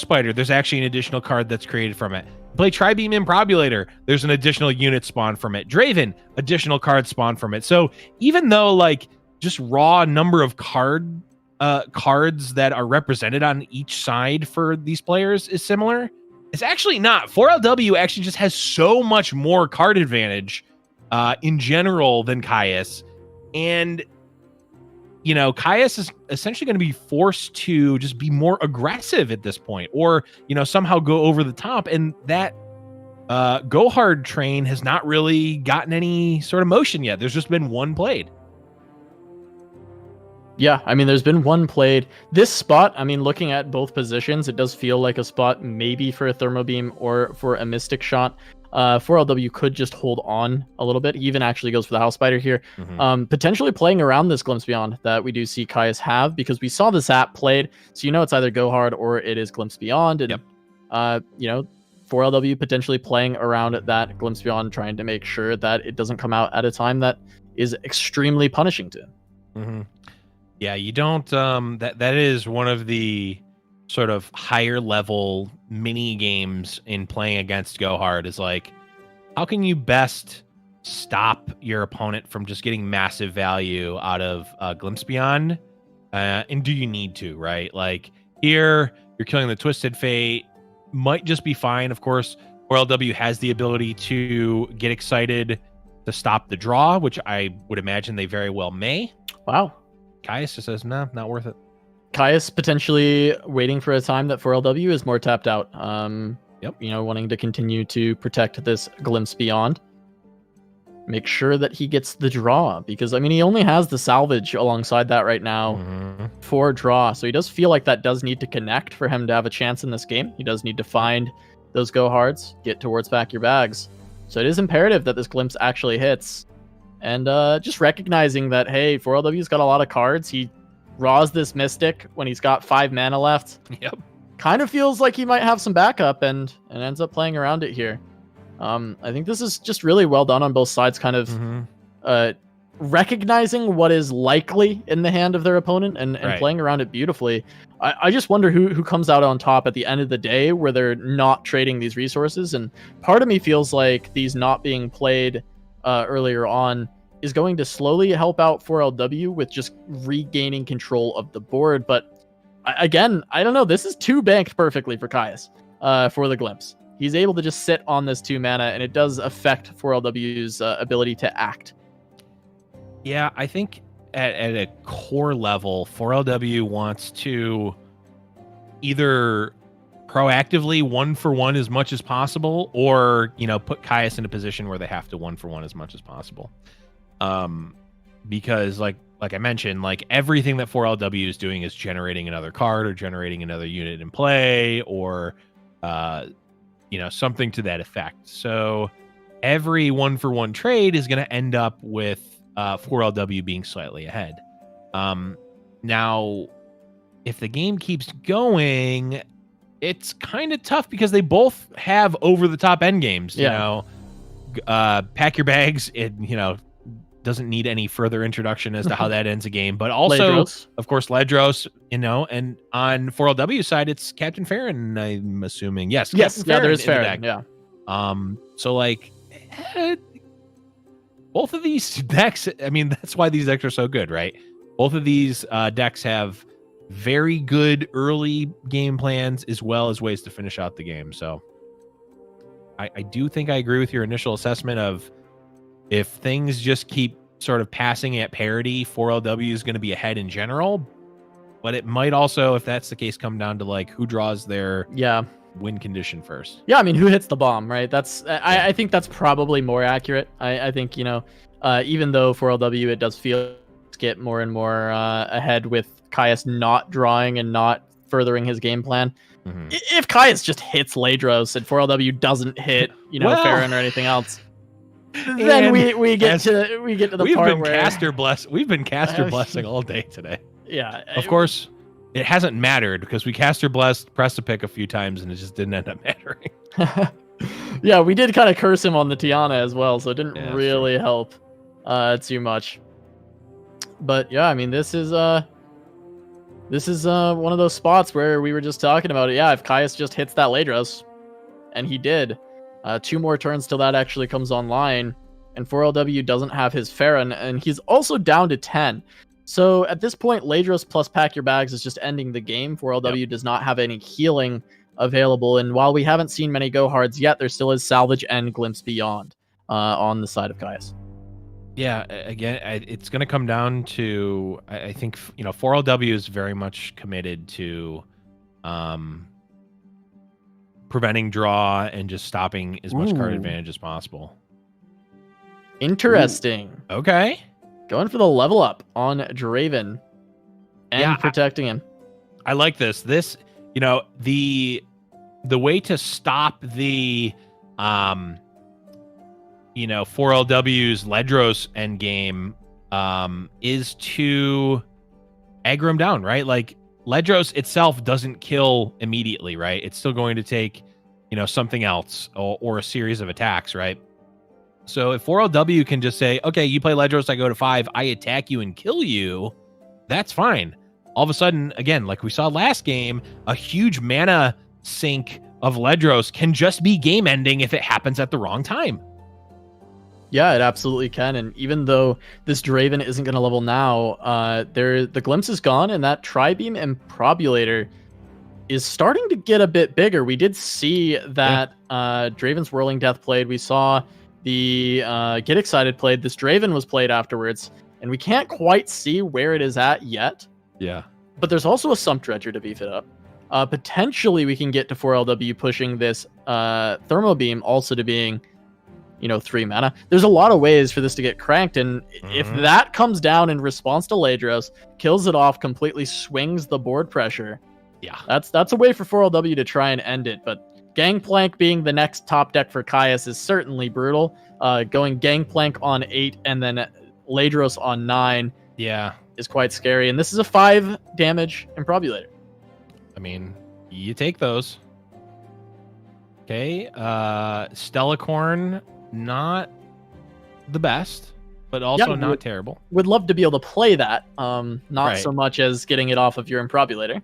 Spider, there's actually an additional card that's created from it. Play Tri-Beam Improbulator, there's an additional unit spawn from it. Draven, additional card spawn from it. So even though like just raw number of cards that are represented on each side for these players is similar, it's actually not. 4LW actually just has so much more card advantage in general than Caius. And Caius is essentially going to be forced to just be more aggressive at this point, or, somehow go over the top. And that go hard train has not really gotten any sort of motion yet. There's just been one played. Yeah, I mean, there's been one played. This spot, I mean, looking at both positions, it does feel like a spot maybe for a Thermo Beam or for a Mystic Shot. 4LW could just hold on a little bit. He even actually goes for the House Spider here. Potentially playing around this Glimpse Beyond that we do see Caius have, because we saw this app played. So it's either Go Hard or it is Glimpse Beyond. And, 4LW potentially playing around that Glimpse Beyond, trying to make sure that it doesn't come out at a time that is extremely punishing to him. Yeah, you don't that is one of the sort of higher level mini games in playing against Go Hard, is like, how can you best stop your opponent from just getting massive value out of Glimpse Beyond? And do you need to, right? Like here, you're killing the Twisted Fate, might just be fine. Of course, 4LW has the ability to get excited to stop the draw, which I would imagine they very well may. Wow. Caius just says, no, not worth it. Caius potentially waiting for a time that 4LW is more tapped out. Wanting to continue to protect this Glimpse Beyond. Make sure that he gets the draw, because, I mean, he only has the salvage alongside that right now for draw. So he does feel like that does need to connect for him to have a chance in this game. He does need to find those Go Hards, get towards back your bags. So it is imperative that this Glimpse actually hits. And just recognizing that, hey, 4LW's got a lot of cards. He raws this Mystic when he's got 5 mana left. Yep. Kind of feels like he might have some backup and ends up playing around it here. I think this is just really well done on both sides, kind of recognizing what is likely in the hand of their opponent and playing around it beautifully. I just wonder who comes out on top at the end of the day, where they're not trading these resources. And part of me feels like these not being played earlier on is going to slowly help out 4LW with just regaining control of the board. But again, I don't know. This is 2 banked perfectly for Caius for the Glimpse. He's able to just sit on this 2 mana, and it does affect 4LW's ability to act. Yeah, I think at a core level, 4LW wants to either proactively 1-for-1 as much as possible, or put Caius in a position where they have to 1-for-1 as much as possible. Because like I mentioned, like everything that 4LW is doing is generating another card or generating another unit in play, or something to that effect. So every 1-for-1 trade is going to end up with 4LW being slightly ahead. Now, if the game keeps going, it's kind of tough because they both have over-the-top end games. Pack your bags. It doesn't need any further introduction as to how that ends a game. But also, of course, Ledros. And on 4LW side, it's Captain Farron. I'm assuming yes. There's Farron. Yeah. So like, both of these decks. I mean, that's why these decks are so good, right? Both of these decks have very good early game plans as well as ways to finish out the game. So I do think I agree with your initial assessment of, if things just keep sort of passing at parity, 4LW is going to be ahead in general. But it might also, if that's the case, come down to like who draws their win condition first. Yeah, I mean, who hits the bomb, right? I think that's probably more accurate. I think, even though 4LW, it does feel get more and more ahead with Caius not drawing and not furthering his game plan. If Caius just hits Ladros and 4LW doesn't hit, Farron or anything else, then we get to the part where we've been caster blessing all day today. Yeah. Of course, it hasn't mattered because we caster blessed, pressed a pick a few times, and it just didn't end up mattering. Yeah, we did kind of curse him on the Tiana as well, so it didn't really help too much. But yeah, I mean, this is one of those spots where we were just talking about it. Yeah, if Caius just hits that Ladros, and he did, 2 more turns till that actually comes online, and 4LW doesn't have his Farron, and he's also down to 10. So at this point, Ladros plus Pack Your Bags is just ending the game. 4LW does not have any healing available, and while we haven't seen many go hards yet, there still is Salvage and Glimpse Beyond on the side of Caius. Yeah, again, it's going to come down to, I think, 4LW is very much committed to preventing draw and just stopping as much card advantage as possible. Interesting. Ooh. Okay. Going for the level up on Draven and protecting him. I like this. This, the way to stop the 4LW's Ledros endgame is to aggro him down, right? Like, Ledros itself doesn't kill immediately, right? It's still going to take, something else or a series of attacks, right? So if 4LW can just say, okay, you play Ledros, I go to 5, I attack you and kill you, that's fine. All of a sudden, again, like we saw last game, a huge mana sink of Ledros can just be game ending if it happens at the wrong time. Yeah, it absolutely can. And even though this Draven isn't going to level now, the Glimpse is gone, and that Tri-Beam Improbulator is starting to get a bit bigger. We did see that Draven's Whirling Death played. We saw the Get Excited played. This Draven was played afterwards, and we can't quite see where it is at yet. Yeah. But there's also a Sump Dredger to beef it up. Potentially, we can get to 4LW pushing this Thermo Beam also to being 3 mana. There's a lot of ways for this to get cranked, and if that comes down in response to Ladros, kills it off, completely swings the board pressure, that's a way for 4LW to try and end it. But Gangplank being the next top deck for Caius is certainly brutal. Going Gangplank on 8 and then Ladros on 9 is quite scary, and this is a 5 damage Improbulator. I mean, you take those. Okay, Stellacorn, not the best, but also not terrible. Would love to be able to play that, not so much as getting it off of your Improbulator.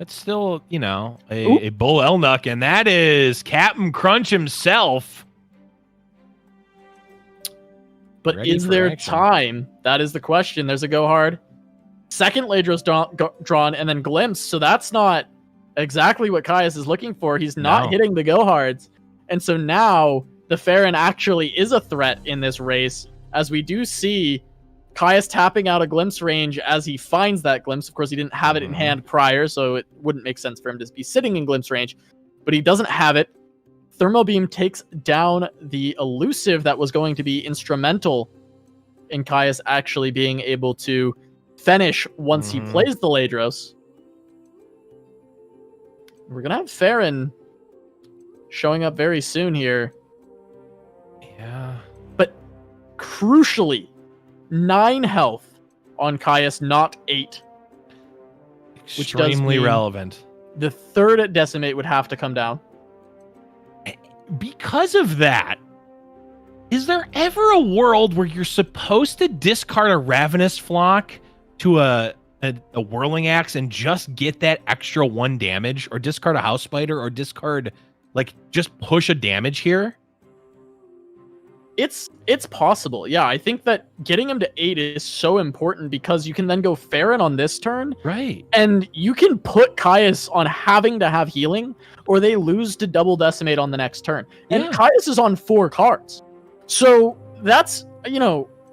It's still, a Bull Elnuck, and that is Captain Crunch himself. But Ready is there time? That is the question. There's a go hard. Second Ladros drawn, and then Glimpse, so that's not exactly what Caius is looking for. He's not hitting the go hards. And so now the Farron actually is a threat in this race, as we do see Caius tapping out a Glimpse range as he finds that Glimpse. Of course, he didn't have it in hand prior, so it wouldn't make sense for him to be sitting in Glimpse range, but he doesn't have it. Thermo Beam takes down the elusive that was going to be instrumental in Caius actually being able to finish once he plays the Ladros. We're going to have Farron showing up very soon here. Yeah. But crucially, 9 health on Caius, not 8. Extremely relevant. The third Decimate would have to come down. Because of that, is there ever a world where you're supposed to discard a Ravenous Flock to a Whirling Axe and just get that extra 1 damage, or discard a House Spider, or discard, just push a damage here? It's possible. Yeah, I think that getting him to 8 is so important because you can then go Farron on this turn. Right. And you can put Caius on having to have healing, or they lose to double Decimate on the next turn. And Caius is on 4 cards. So that's,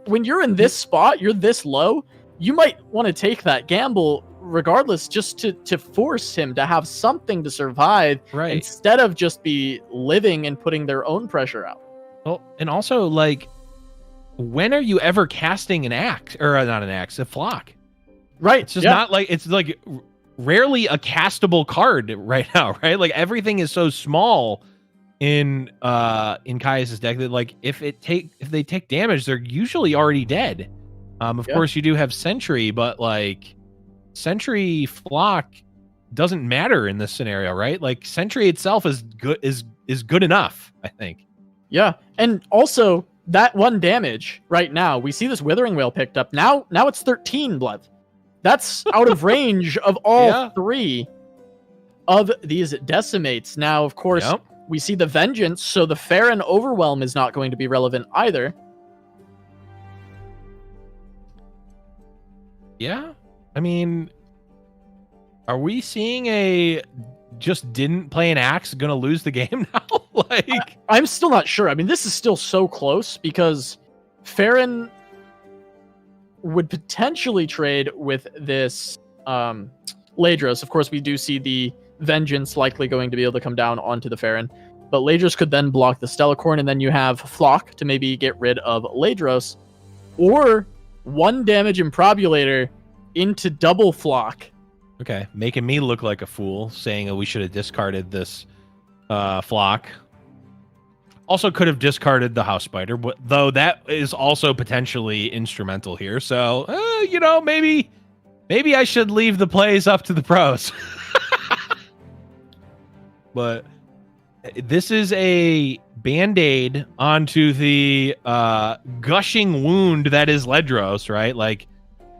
when you're in this spot, you're this low, you might want to take that gamble regardless, just to force him to have something to survive, instead of just be living and putting their own pressure out. Well, and also, when are you ever casting an axe, or not an axe, a flock? Right. It's just not it's rarely a castable card right now, right? Like everything is so small in Caius's deck that like if they take damage, they're usually already dead. Of course you do have Sentry, but like Sentry Flock doesn't matter in this scenario, right? Like Sentry itself is good enough, I think. Yeah, and also that 1 damage right now, we see this Withering Wail picked up. Now it's 13, Blev. That's out of range of all 3 of these Decimates. Now, of course, we see the Vengeance, so the Farron Overwhelm is not going to be relevant either. Yeah, I mean, are we seeing a just didn't play an axe gonna lose the game now? Like, I'm still not sure. I mean, this is still so close because Farron would potentially trade with this Ladros. Of course, we do see the Vengeance likely going to be able to come down onto the Farron, but Ladros could then block the Stellacorn, and then you have Flock to maybe get rid of Ladros, or 1 damage Improbulator into double Flock. Okay, making me look like a fool, saying that we should have discarded this Flock. Also could have discarded the House Spider, but though that is also potentially instrumental here. So, maybe I should leave the plays up to the pros. But this is a Band-Aid onto the gushing wound that is Ledros, right? Like,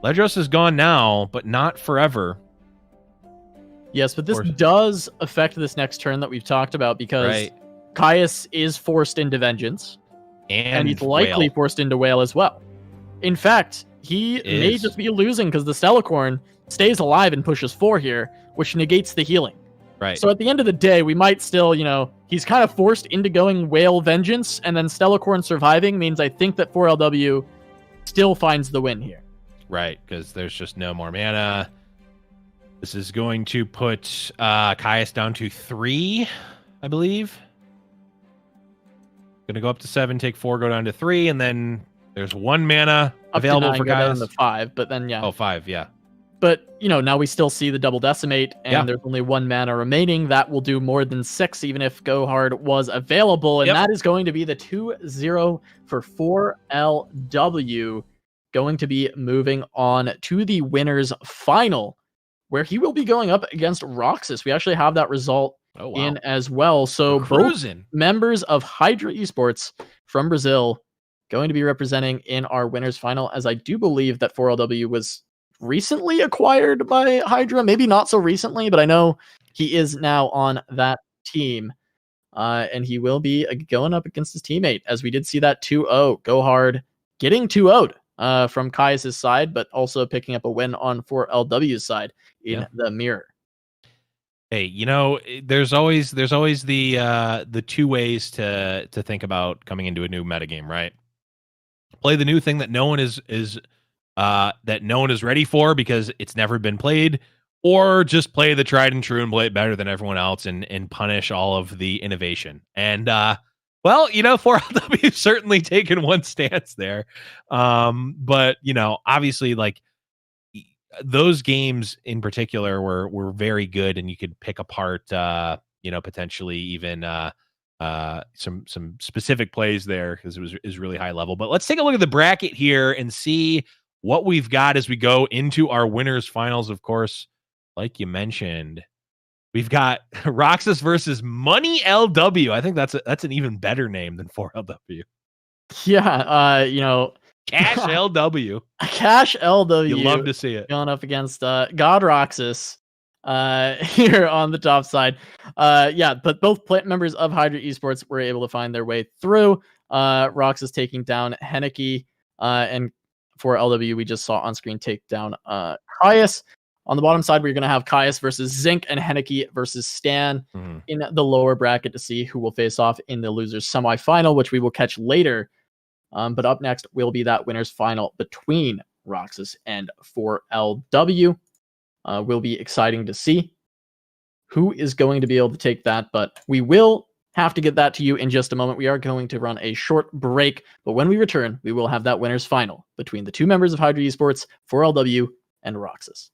Ledros is gone now, but not forever. Yes, but this does affect this next turn that we've talked about because Caius is forced into Vengeance, and he's likely forced into Wail as well. In fact, he may just be losing because the Stellacorn stays alive and pushes 4 here, which negates the healing. Right. So at the end of the day, we might still, he's kind of forced into going Wail Vengeance, and then Stellacorn surviving means I think that 4LW still finds the win here. Right, because there's just no more mana. This is going to put Caius down to 3, I believe. Going to go up to 7, take 4, go down to 3, and then there's 1 mana available for Caius. Down to 5, but then Oh, 5, yeah. But, now we still see the double Decimate, and there's only 1 mana remaining. That will do more than 6, even if Go Hard was available. And that is going to be the 2-0 for 4LW, going to be moving on to the winner's final, where he will be going up against Roxas. We actually have that result in as well. So both members of Hydra Esports from Brazil going to be representing in our winner's final, as I do believe that 4LW was recently acquired by Hydra. Maybe not so recently, but I know he is now on that team. And he will be going up against his teammate, as we did see that 2-0. Go Hard getting 2-0'd from Caius's side, but also picking up a win on 4LW's side in the mirror. Hey, there's always the 2 ways to think about coming into a new metagame, right? Play the new thing that no one is ready for because it's never been played, or just play the tried and true and play it better than everyone else and punish all of the innovation. And 4LW certainly taken one stance there. But obviously, like, those games in particular were very good, and you could pick apart potentially even some specific plays there because it was really high level. But let's take a look at the bracket here and see what we've got as we go into our winners finals. Of course, like you mentioned, we've got Roxas versus Money LW. I think that's an even better name than 4LW. Yeah, Cash LW. Cash LW. You love to see it. Going up against God Roxas here on the top side. But both members of Hydra Esports were able to find their way through. Roxas taking down Henneke, and 4LW we just saw on screen take down Caius. On the bottom side, we're going to have Caius versus Zinc and Henneke versus Stan in the lower bracket to see who will face off in the losers semifinal, which we will catch later. But up next will be that winner's final between Roxas and 4LW. Will be exciting to see who is going to be able to take that, but we will have to get that to you in just a moment. We are going to run a short break, but when we return, we will have that winner's final between the 2 members of Hydra Esports, 4LW and Roxas.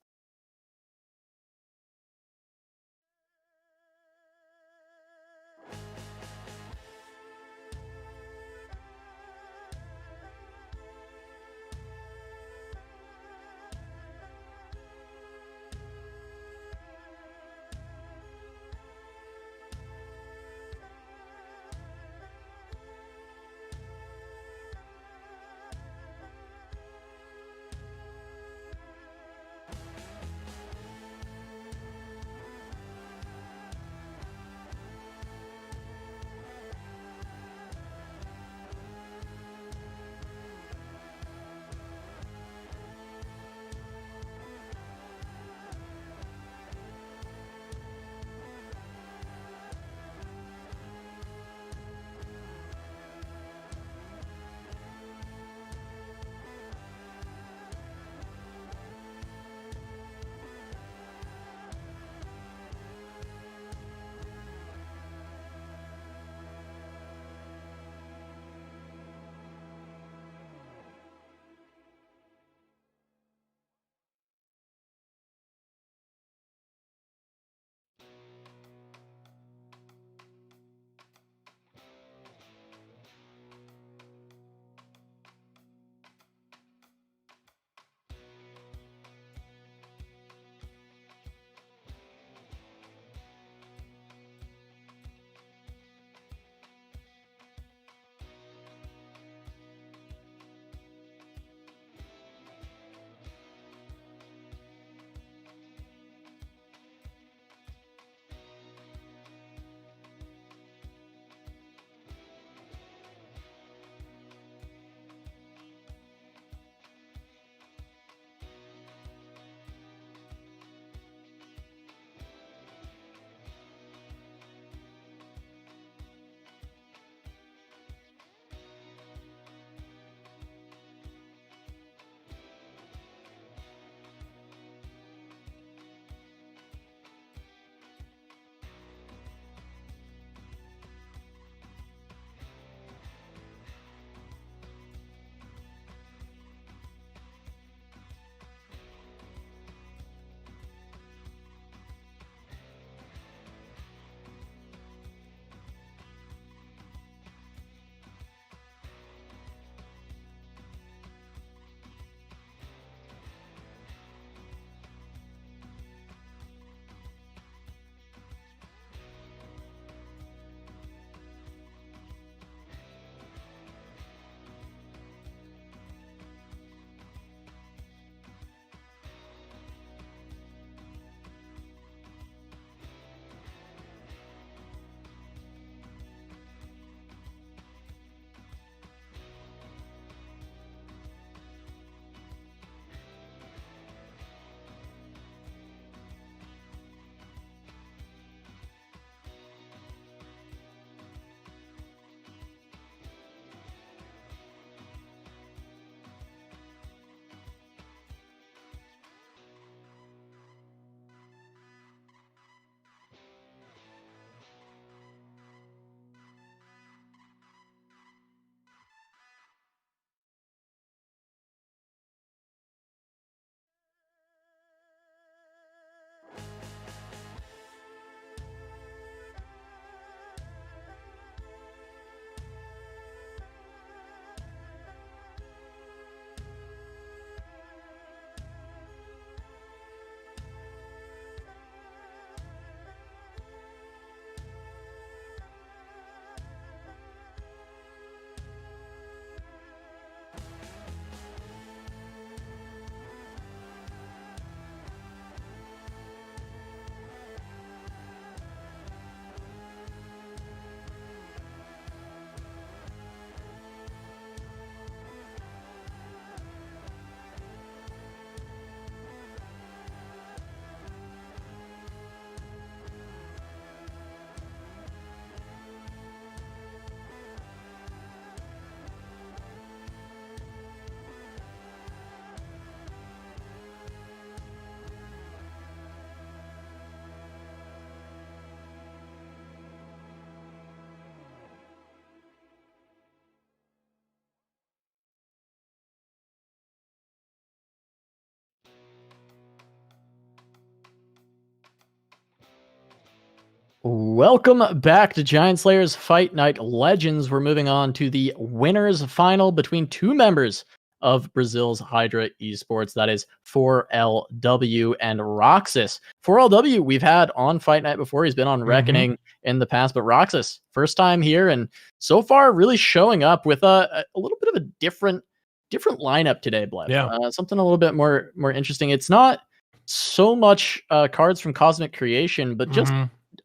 Welcome back to Giant Slayer's Fight Night Legends. We're moving on to the winners final between two members of Brazil's Hydra Esports. That is 4LW and Roxas. 4LW we've had on Fight Night before. He's been on Reckoning in the past, but Roxas, first time here, and so far really showing up with a little bit of a different lineup today, Blev. Yeah. Something a little bit more interesting. It's not so much cards from Cosmic Creation, but just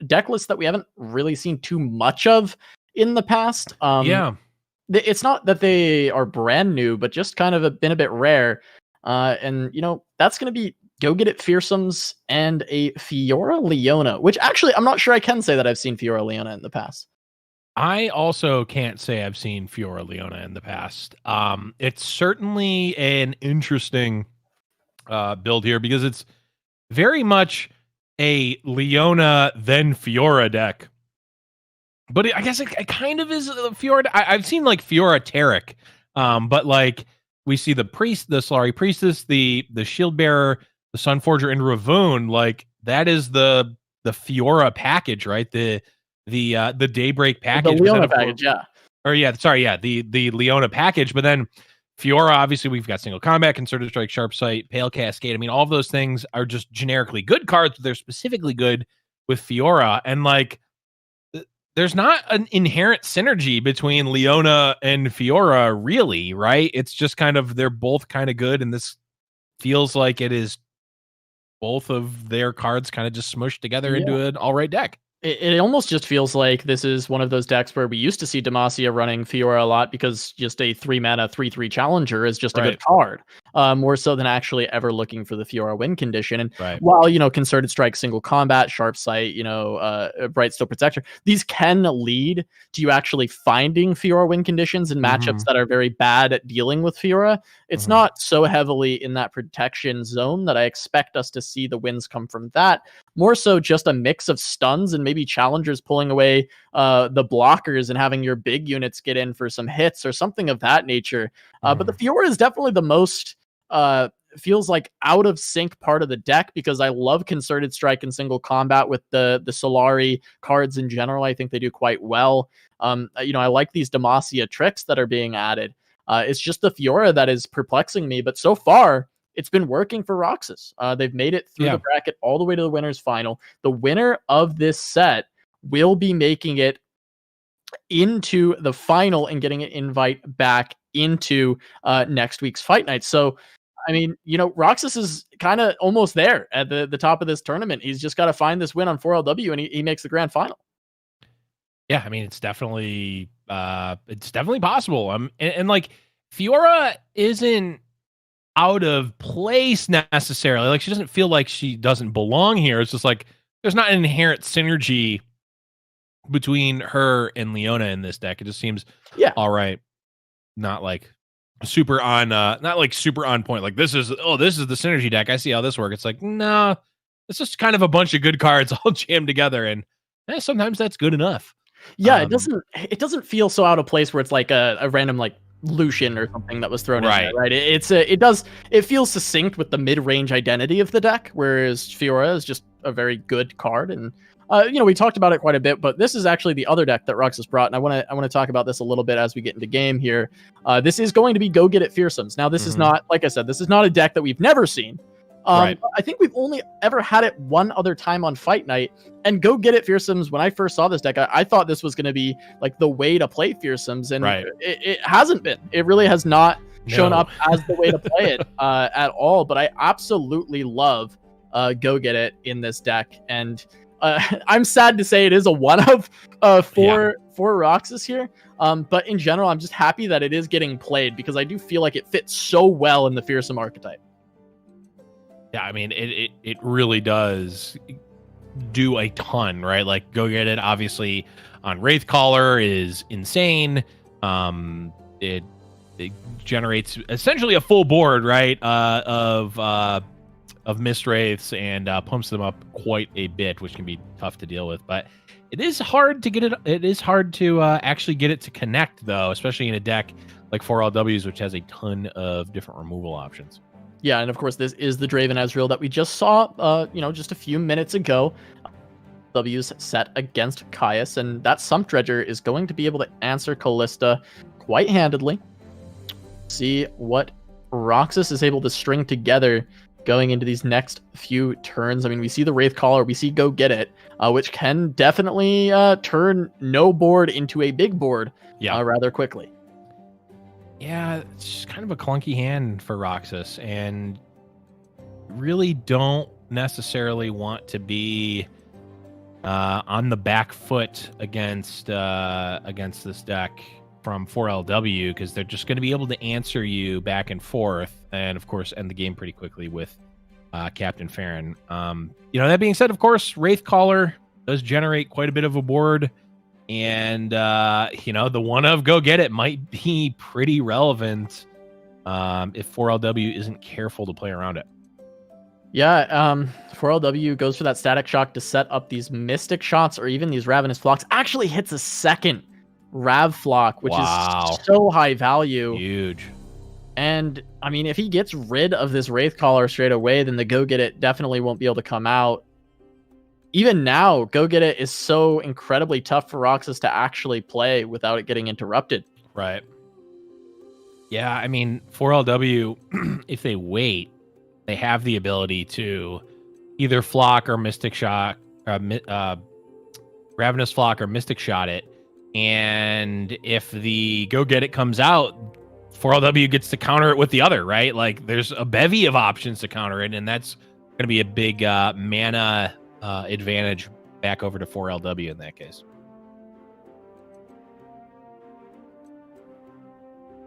deck lists that we haven't really seen too much of in the past. It's not that they are brand new, but just kind of been a bit rare. And that's going to be Go Get It Fearsomes and a Fiora Leona, which actually I'm not sure I can say that I've seen Fiora Leona in the past. I also can't say I've seen Fiora Leona in the past. It's certainly an interesting build here because it's very much a Leona then Fiora deck, but I guess it kind of is a Fiora. I've seen like Fiora Tarek, but like we see the Solari Priestess, the Shield Bearer, the Sunforger, and Ravoon. Like that is the Fiora package, right? The Daybreak package, the Leona package, the Leona package, but then Fiora, obviously, we've got Single Combat, Concerted Strike, Sharp Sight, Pale Cascade. I mean, all of those things are just generically good cards, but they're specifically good with Fiora. And, like, there's not an inherent synergy between Leona and Fiora, really, right? It's just kind of, they're both kind of good, and this feels like it is both of their cards kind of just smushed together into an all-right deck. It almost just feels like this is one of those decks where we used to see Demacia running Fiora a lot because just a 3-mana 3/3 challenger is just a good card, more so than actually ever looking for the Fiora win condition. And while Concerted Strike, Single Combat, Sharp Sight, Bright Steel Protector, these can lead to you actually finding Fiora win conditions in matchups that are very bad at dealing with Fiora. It's not so heavily in that protection zone that I expect us to see the wins come from that. More so just a mix of stuns and maybe challengers pulling away the blockers and having your big units get in for some hits or something of that nature. But the Fiora is definitely the most feels like out of sync part of the deck because I love Concerted Strike and Single Combat with the Solari cards in general. I think they do quite well. I like these Demacia tricks that are being added. It's just the Fiora that is perplexing me, but so far it's been working for Roxas. They've made it through the bracket all the way to the winners final. The winner of this set will be making it into the final and getting an invite back into next week's Fight Night. So, I mean, Roxas is kind of almost there at the top of this tournament. He's just got to find this win on 4LW and he makes the grand final. Yeah, I mean, it's definitely possible. And like Fiora isn't out of place necessarily. Like she doesn't feel like she doesn't belong here. It's just like there's not an inherent synergy between her and Leona in this deck. It just seems all right. Not like super on point. Like this is the synergy deck. I see how this works. It's like, no, it's just kind of a bunch of good cards all jammed together, and sometimes that's good enough. Yeah, it doesn't feel so out of place where it's like a random like Lucian or something that was thrown in there, right? It feels succinct with the mid-range identity of the deck, whereas Fiora is just a very good card. And we talked about it quite a bit, but this is actually the other deck that Roxas brought, and I want to talk about this a little bit as we get into game here. This is going to be Go Get It Fearsomes. Now, this is not, like I said, this is not a deck that we've never seen. I think we've only ever had it one other time on Fight Night, and Go Get It Fearsomes, when I first saw this deck, I thought this was going to be like the way to play Fearsomes, and it hasn't been. It really has not shown up as the way to play it at all, but I absolutely love Go Get It in this deck, and I'm sad to say it is a one of four Roxas here, but in general, I'm just happy that it is getting played because I do feel like it fits so well in the Fearsome archetype. Yeah, I mean, it really does do a ton, right? Like, Go Get It, obviously, on Wraithcaller is insane. It generates essentially a full board, right, of Mist Wraiths and pumps them up quite a bit, which can be tough to deal with. But it is hard to get it. It is hard to actually get it to connect, though, especially in a deck like 4LWs, which has a ton of different removal options. Yeah, and of course, this is the Draven Ezreal that we just saw, just a few minutes ago. W's set against Caius, and that Sump Dredger is going to be able to answer Callista quite handedly. See what Roxas is able to string together going into these next few turns. I mean, we see the Wraith Caller, we see Go Get It, which can definitely turn no board into a big board rather quickly. Yeah, it's just kind of a clunky hand for Roxas, and really don't necessarily want to be on the back foot against this deck from 4LW, because they're just going to be able to answer you back and forth, and of course end the game pretty quickly with Captain Farron. That being said, of course, Wraith Caller does generate quite a bit of a board, and the one of Go Get It might be pretty relevant if 4LW isn't careful to play around it. Yeah, 4LW goes for that Static Shock to set up these Mystic Shots or even these Ravenous Flocks. Actually hits a second Rav Flock, which is so high value. Huge. And, I mean, if he gets rid of this Wraith Caller straight away, then the Go Get It definitely won't be able to come out. Even now, Go Get It is so incredibly tough for Roxas to actually play without it getting interrupted. Right. Yeah, I mean, 4LW, if they wait, they have the ability to either Flock or Mystic Shot, Ravenous Flock or Mystic Shot it. And if the Go Get It comes out, 4LW gets to counter it with the other, right? Like, there's a bevy of options to counter it, and that's going to be a big mana advantage back over to 4LW in that case.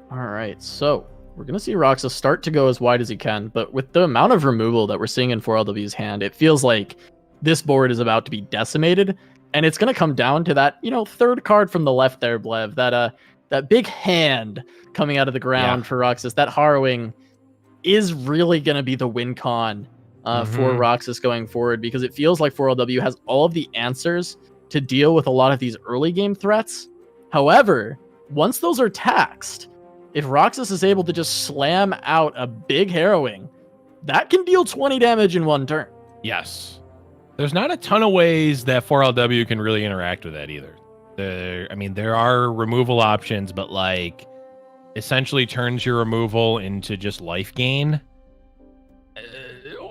All right, so we're going to see Roxas start to go as wide as he can, but with the amount of removal that we're seeing in 4LW's hand, it feels like this board is about to be decimated, and it's going to come down to that, third card from the left there, Blev, that big hand coming out of the ground for Roxas. That Harrowing is really going to be the win con for Roxas going forward, because it feels like 4LW has all of the answers to deal with a lot of these early game threats. However, once those are taxed, if Roxas is able to just slam out a big Harrowing, that can deal 20 damage in one turn. Yes. There's not a ton of ways that 4LW can really interact with that either. There are removal options, but essentially turns your removal into just life gain,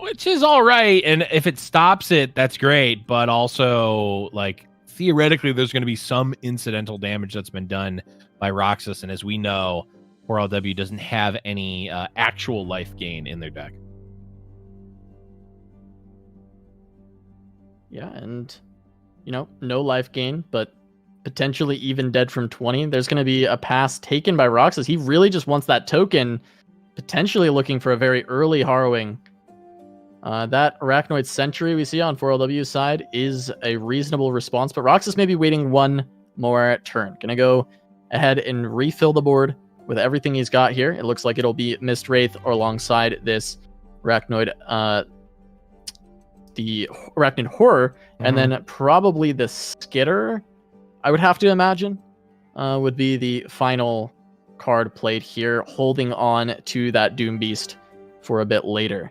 which is all right. And if it stops it, that's great. But also, theoretically, there's going to be some incidental damage that's been done by Roxas. And as we know, 4LW doesn't have any actual life gain in their deck. Yeah, and, no life gain, but potentially even dead from 20. There's going to be a pass taken by Roxas. He really just wants that token, potentially looking for a very early Harrowing. That Arachnoid Sentry we see on 4LW's side is a reasonable response, but Roxas may be waiting one more turn. Going to go ahead and refill the board with everything he's got here. It looks like it'll be Mist Wraith or alongside this Arachnoid, the Arachnid Horror, and then probably the Skitter, I would have to imagine, would be the final card played here, holding on to that Doom Beast for a bit later.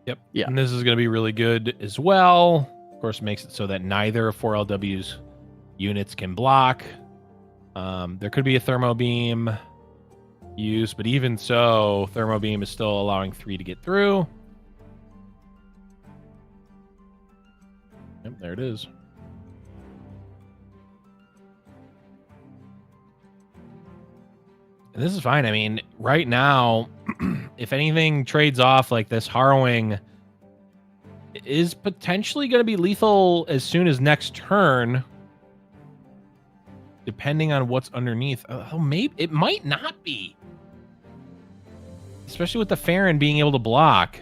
Yep. Yeah. And this is going to be really good as well. Of course, makes it so that neither of 4LW's units can block. There could be a Thermo Beam used, but even so, Thermo Beam is still allowing 3 to get through. Yep, there it is. And this is fine. I mean, right now, if anything trades off like this, Harrowing is potentially going to be lethal as soon as next turn, depending on what's underneath. Maybe it might not be, especially with the Farron being able to block.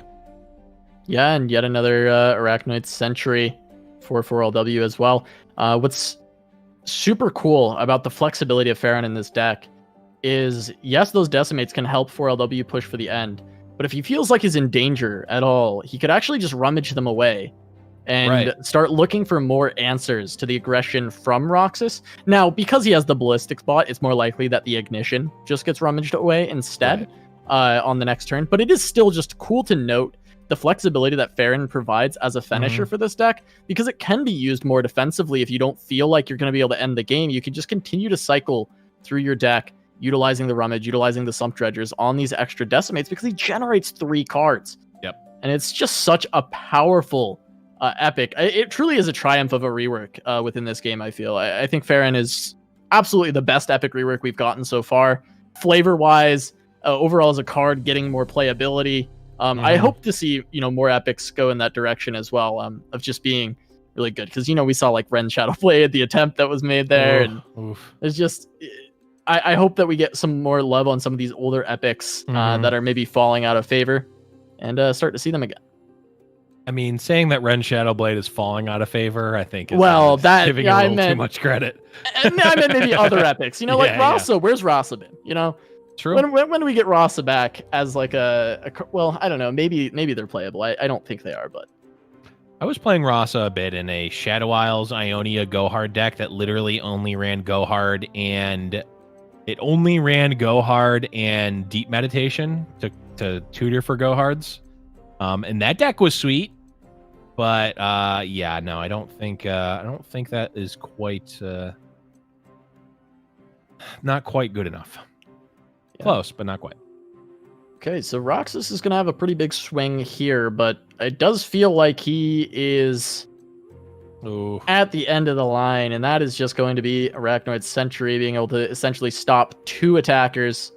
Yeah, and yet another Arachnoid Sentry for 4LW as well. What's super cool about the flexibility of Farron in this deck is, yes, those Decimates can help 4LW push for the end, but if he feels like he's in danger at all, he could actually just rummage them away and start looking for more answers to the aggression from Roxas. Now, because he has the Ballistic Spot, it's more likely that the Ignition just gets rummaged away instead on the next turn, but it is still just cool to note the flexibility that Farron provides as a finisher for this deck, because it can be used more defensively. If you don't feel like you're going to be able to end the game, you can just continue to cycle through your deck, utilizing the Rummage, utilizing the Sump Dredgers on these extra Decimates, because he generates 3 cards. Yep. And it's just such a powerful epic. It truly is a triumph of a rework within this game, I feel. I think Farron is absolutely the best epic rework we've gotten so far. Flavor-wise, overall as a card, getting more playability. I hope to see, more epics go in that direction as well, of just being really good. Because, we saw like Ren Shadowblade, the attempt that was made there. It's just... I hope that we get some more love on some of these older epics that are maybe falling out of favor, and start to see them again. I mean, saying that Ren Shadowblade is falling out of favor, I think is giving it a little too much credit. I meant maybe other epics. Like Rasa. Where's Rasa been? True. When do we get Rasa back as like well, I don't know. Maybe they're playable. I don't think they are, but I was playing Rasa a bit in a Shadow Isles Ionia Go Hard deck that literally only ran Go Hard, and it only ran Go Hard and Deep Meditation to tutor for Go Hards. And that deck was sweet, but no, I don't think that is quite not quite good enough. Yeah. Close, but not quite. Okay, so Roxas is going to have a pretty big swing here, but it does feel like he is at the end of the line, and that is just going to be Arachnoid Sentry being able to essentially stop 2 attackers.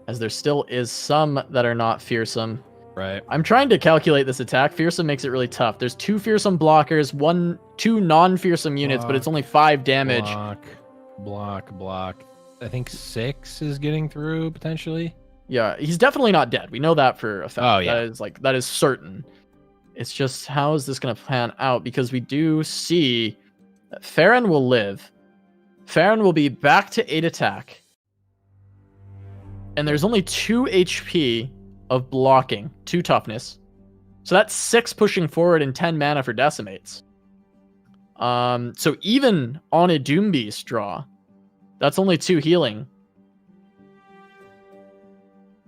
As there still is some that are not fearsome. Right. I'm trying to calculate this attack. Fearsome makes it really tough. There's 2 fearsome blockers, 2 non-fearsome units, but it's only 5 damage. Block. I think 6 is getting through, potentially. Yeah, he's definitely not dead. We know that for a fact. Oh, yeah. That is certain. It's just, how is this going to pan out? Because we do see that Farron will live. Farron will be back to 8 attack. And there's only 2 HP of blocking, 2 toughness. So that's 6 pushing forward and 10 mana for Decimates. So even on a Doom Beast draw, that's only 2 healing.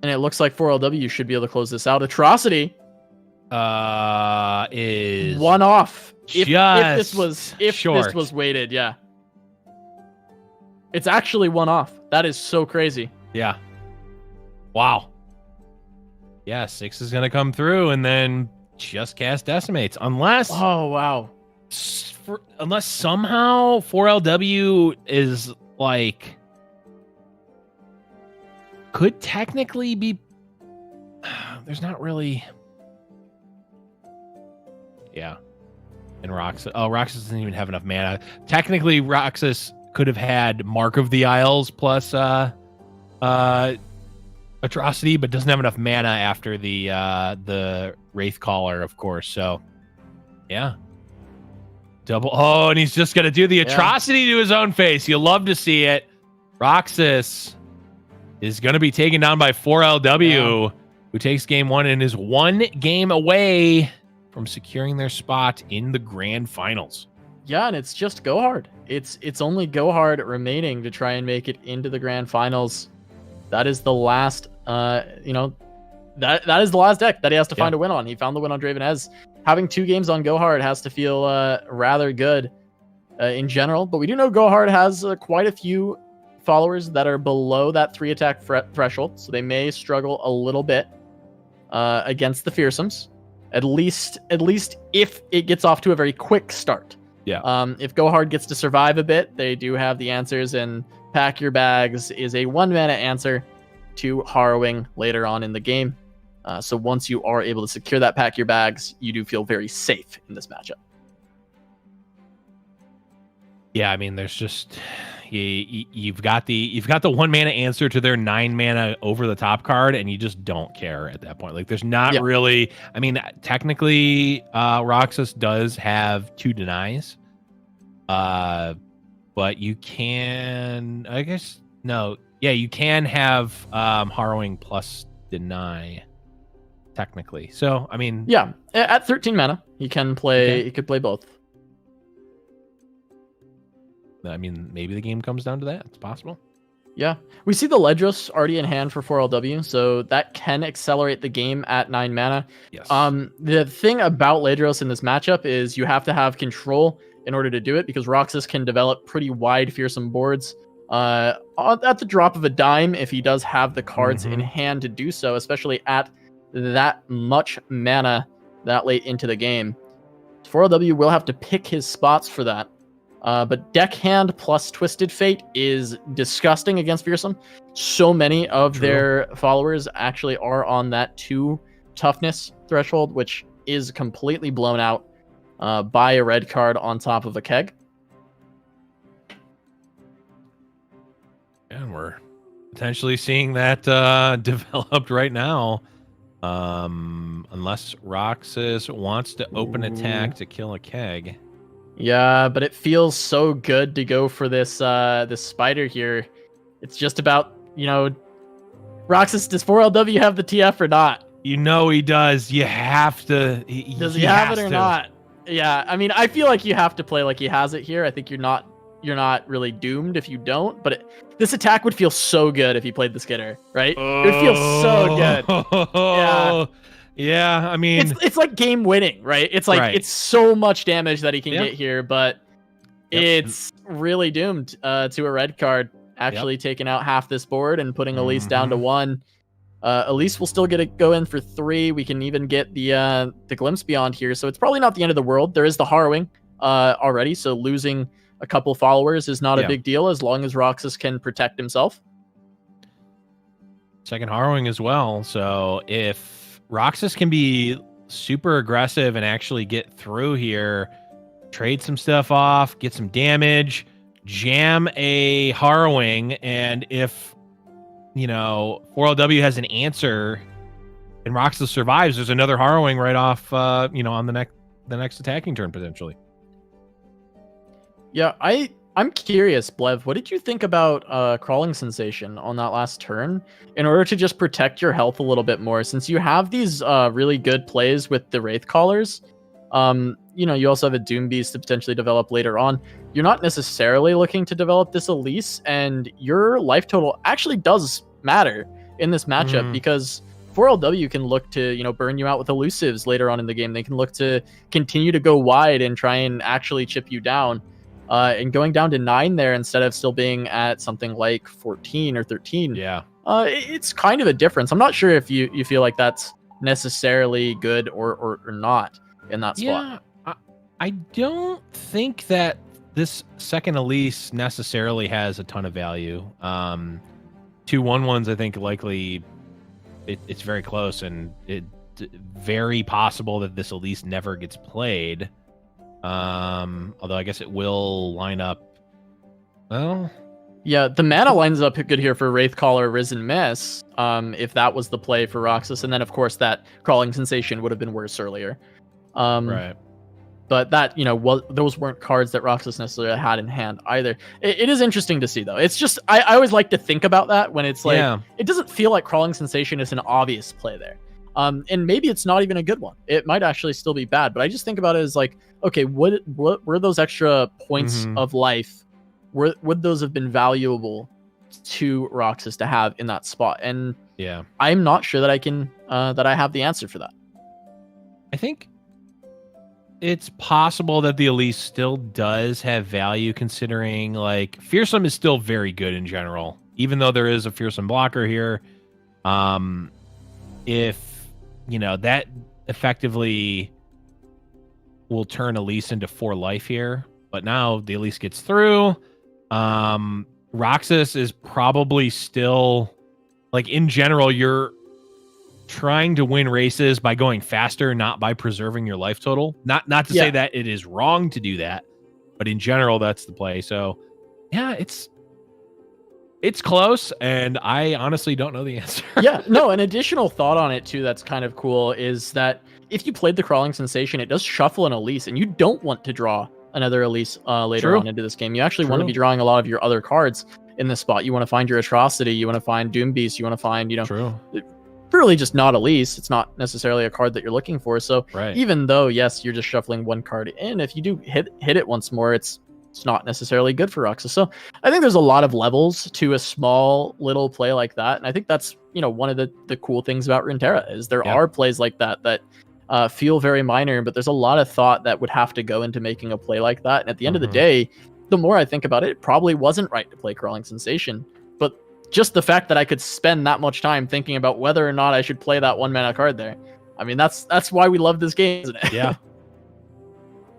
And it looks like 4LW should be able to close this out. Atrocity is 1 off. If this short. was weighted, yeah. It's actually 1 off. That is so crazy. Yeah. Wow. Yeah, 6 is gonna come through and then just cast Decimates. Unless unless somehow 4LW is like could technically be there's not really and Roxas doesn't even have enough mana. Technically Roxas could have had Mark of the Isles plus Atrocity, but doesn't have enough mana after the Wraith Caller, of course. So yeah, double. Oh, and he's just gonna do the Atrocity to his own face. You love to see it. Roxas is gonna be taken down by 4LW, who takes game 1 and is 1 game away from securing their spot in the grand finals. Yeah, and it's just Go Hard. It's only Go Hard remaining to try and make it into the grand finals. That is the last, that is the last deck that he has to find a win on. He found the win on Draven Ez. Having 2 games on Go Hard has to feel rather good in general. But we do know Go Hard has quite a few followers that are below that 3 attack threshold, so they may struggle a little bit against the Fearsomes. At least if it gets off to a very quick start. Yeah. If Go Hard gets to survive a bit, they do have the answers, and Pack Your Bags is a 1 mana answer to Harrowing later on in the game. So once you are able to secure that Pack Your Bags, you do feel very safe in this matchup. Yeah, I mean, there's just you've got the 1 mana answer to their 9 mana over the top card, and you just don't care at that point. Like, there's not really. I mean, technically, Roxas does have 2 denies, but you can. I guess no. Yeah, you can have Harrowing plus deny. Technically, so I mean, yeah, at 13 mana, he can play. Okay. He could play both. I mean, maybe the game comes down to that. It's possible. Yeah, we see the Ledros already in hand for 4LW, so that can accelerate the game at 9 mana. Yes. The thing about Ledros in this matchup is you have to have control in order to do it, because Roxas can develop pretty wide, fearsome boards at the drop of a dime if he does have the cards in hand to do so, especially at that much mana that late into the game. 4LW will have to pick his spots for that. But Deckhand plus Twisted Fate is disgusting against Fearsome. So many of their followers actually are on that 2 toughness threshold, which is completely blown out by a red card on top of a keg. And we're potentially seeing that developed right now. Unless Roxas wants to open attack to kill a keg. Yeah, but it feels so good to go for this this spider here. It's just about, Roxas, does 4LW have the TF or not? You know he does. You have to. Does he have it or not? Yeah, I mean, I feel like you have to play like he has it here. I think you're not really doomed if you don't, but this attack would feel so good if he played the Skitter, right? It would feel so good. Yeah. Yeah, I mean, it's like game winning, right? It's like it's so much damage that he can get here, but it's really doomed to a red card, actually taking out half this board and putting Elise down to 1. Elise will still go in for 3. We can even get the Glimpse Beyond here, so it's probably not the end of the world. There is the Harrowing already, so losing a couple followers is not a big deal as long as Roxas can protect himself. Second Harrowing as well, so if Roxas can be super aggressive and actually get through here, trade some stuff off, get some damage, jam a Harrowing, and if 4LW has an answer and Roxas survives, there's another Harrowing right off on the next attacking turn potentially. Yeah, I'm curious, Blev, what did you think about Crawling Sensation on that last turn in order to just protect your health a little bit more? Since you have these really good plays with the Wraith Callers, you also have a Doom Beast to potentially develop later on. You're not necessarily looking to develop this Elise, and your life total actually does matter in this matchup because 4LW can look to, burn you out with elusives later on in the game. They can look to continue to go wide and try and actually chip you down. And going down to 9 there instead of still being at something like 14 or 13. Yeah. It's kind of a difference. I'm not sure if you feel like that's necessarily good or not in that spot. Yeah, I don't think that this second Elise necessarily has a ton of value. 2 1/1s, I think likely it's very close, and it's very possible that this Elise never gets played. Although I guess it will line up. Well, yeah, the mana lines up good here for Wraithcaller, Risen Miss. If that was the play for Roxas, and then of course that Crawling Sensation would have been worse earlier. Right. But that those weren't cards that Roxas necessarily had in hand either. It is interesting to see though. It's just I always like to think about that when it's like it doesn't feel like Crawling Sensation is an obvious play there. And maybe it's not even a good one. It might actually still be bad, but I just think about it as like, okay, what were those extra points of life? Would those have been valuable to Roxas to have in that spot? And I'm not sure that I have the answer for that. I think it's possible that the Elise still does have value, considering like Fearsome is still very good in general, even though there is a Fearsome blocker here. If that effectively will turn Elise into 4 life here, but now the Elise gets through. Roxas is probably still, like, in general, you're trying to win races by going faster, not by preserving your life total. Not to say that it is wrong to do that, but in general, that's the play. So, yeah, it's close, and I honestly don't know the answer. Yeah, no, an additional thought on it, too, that's kind of cool, is that if you played the Crawling Sensation, it does shuffle an Elise, and you don't want to draw another Elise later on into this game. You actually want to be drawing a lot of your other cards in this spot. You want to find your Atrocity, you want to find Doom Beast, you want to find, really just not Elise. It's not necessarily a card that you're looking for. So even though, yes, you're just shuffling one card in, if you do hit it once more, it's it's not necessarily good for Roxas. So I think there's a lot of levels to a small little play like that, and I think that's one of the cool things about Runeterra is there are plays like that that feel very minor, but there's a lot of thought that would have to go into making a play like that. And at the end of the day, the more I think about it, it probably wasn't right to play Crawling Sensation, but just the fact that I could spend that much time thinking about whether or not I should play that 1-mana card there. I mean, that's why we love this game, isn't it? Yeah.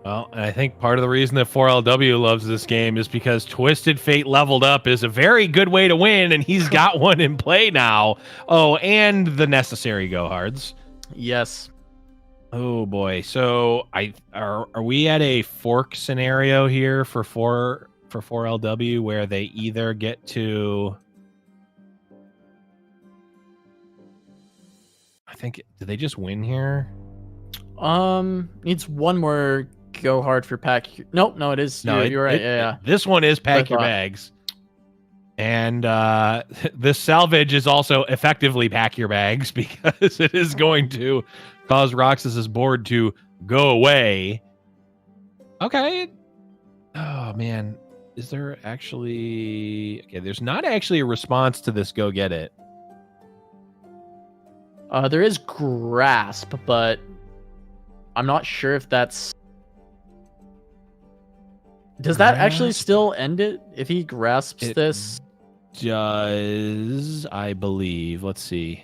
Well, and I think part of the reason that 4LW loves this game is because Twisted Fate leveled up is a very good way to win, and he's got one in play now. Oh, and the necessary go hards. Yes. Oh boy. So are we at a fork scenario here for 4LW where they either get to, I think, did they just win here? Needs one more go hard for pack. Nope, no, it is. No, you're right. Yeah. This one is pack your bags. And this salvage is also effectively pack your bags because it is going to cause Roxas's board to go away. Okay. Oh man, is there actually? Okay, there's not actually a response to this. Go get it. There is grasp, but I'm not sure if that's. Does that actually still end it if he grasps this? Does, I believe. Let's see.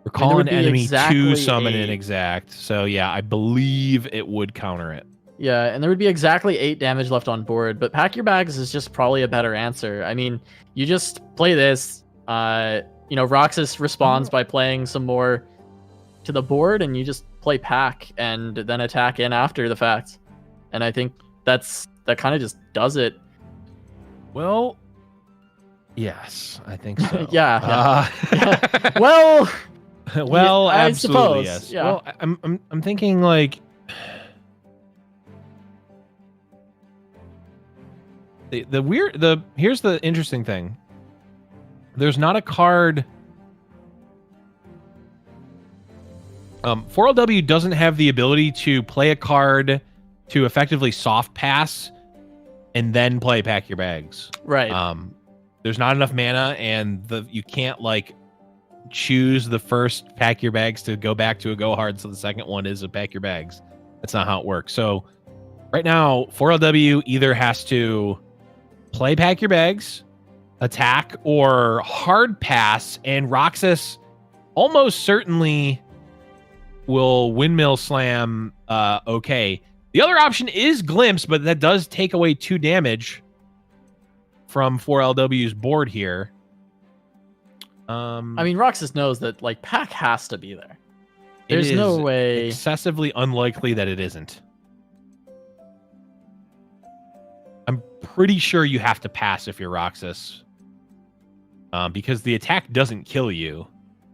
Recall an enemy to summon an exact. So yeah, I believe it would counter it. Yeah, and there would be exactly 8 damage left on board, but Pack Your Bags is just probably a better answer. I mean, you just play this. Roxas responds by playing some more to the board, and you just play Pack and then attack in after the fact. And I think that kind of just does it. Well, yes, I think so. yeah. Well, well, I absolutely, suppose. yes. Yeah. Well, I'm thinking like here's the interesting thing. There's not a card. 4LW doesn't have the ability to play a card to effectively soft pass and then play Pack Your Bags. Right. There's not enough mana, and you can't like choose the first Pack Your Bags to go back to a go hard, so the second one is a Pack Your Bags. That's not how it works. So right now, 4LW either has to play Pack Your Bags, attack, or hard pass, and Roxas almost certainly will windmill slam. Okay. The other option is Glimpse, but that does take away 2 damage from 4LW's board here. I mean, Roxas knows that like Pack has to be there. There's no way. Excessively unlikely that it isn't. I'm pretty sure you have to pass if you're Roxas. Because the attack doesn't kill you.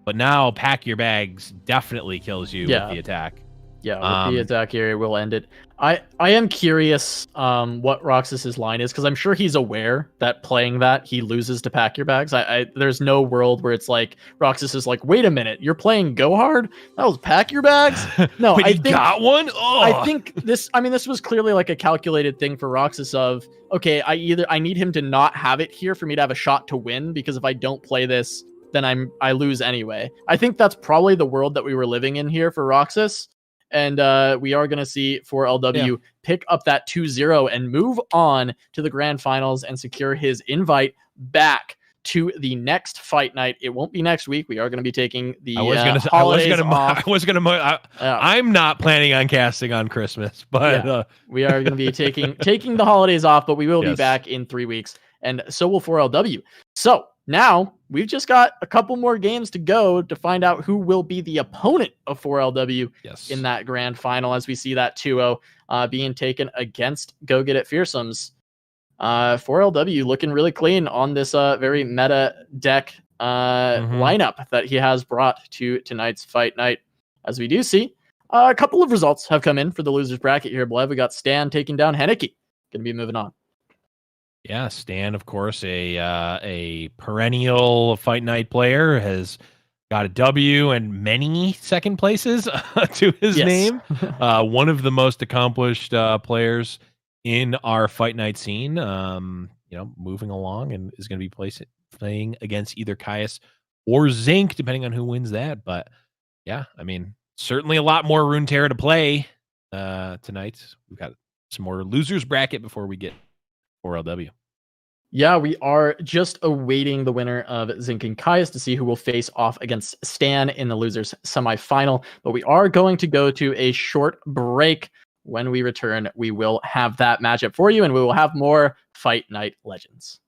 But now Pack Your Bags definitely kills you with the attack. Yeah, with the attack here, it will end it. I am curious what Roxas's line is, because I'm sure he's aware that playing that, he loses to Pack Your Bags. There's no world where it's like, Roxas is like, wait a minute, you're playing Go Hard? That was Pack Your Bags? No, I think got one? Oh. I think this was clearly like a calculated thing for Roxas of, okay, I need him to not have it here for me to have a shot to win, because if I don't play this, then I lose anyway. I think that's probably the world that we were living in here for Roxas. And we are going to see 4LW pick up that 2-0 and move on to the grand finals and secure his invite back to the next fight night. It won't be next week. We are going to be taking the holidays off. I'm not planning on casting on Christmas, but we are going to be taking the holidays off, but we will be back in 3 weeks, and so will 4LW. So now we've just got a couple more games to go to find out who will be the opponent of 4LW in that grand final, as we see that 2-0 being taken against Go Get It Fearsomes. 4LW looking really clean on this very meta deck lineup that he has brought to tonight's fight night. As we do see, a couple of results have come in for the losers bracket here, Blev. We got Stan taking down Henneke. Going to be moving on. Yeah, Stan, of course, a perennial fight night player, has got a W and many second places to his name. One of the most accomplished players in our fight night scene. Moving along, and is going to be playing against either Caius or Zinc, depending on who wins that. But yeah, I mean, certainly a lot more Runeterra to play tonight. We've got some more losers bracket before we get 4LW. Yeah, we are just awaiting the winner of Zinc and Caius to see who will face off against Stan in the losers semifinal. But we are going to go to a short break. When we return, we will have that matchup for you, and we will have more Fight Night Legends.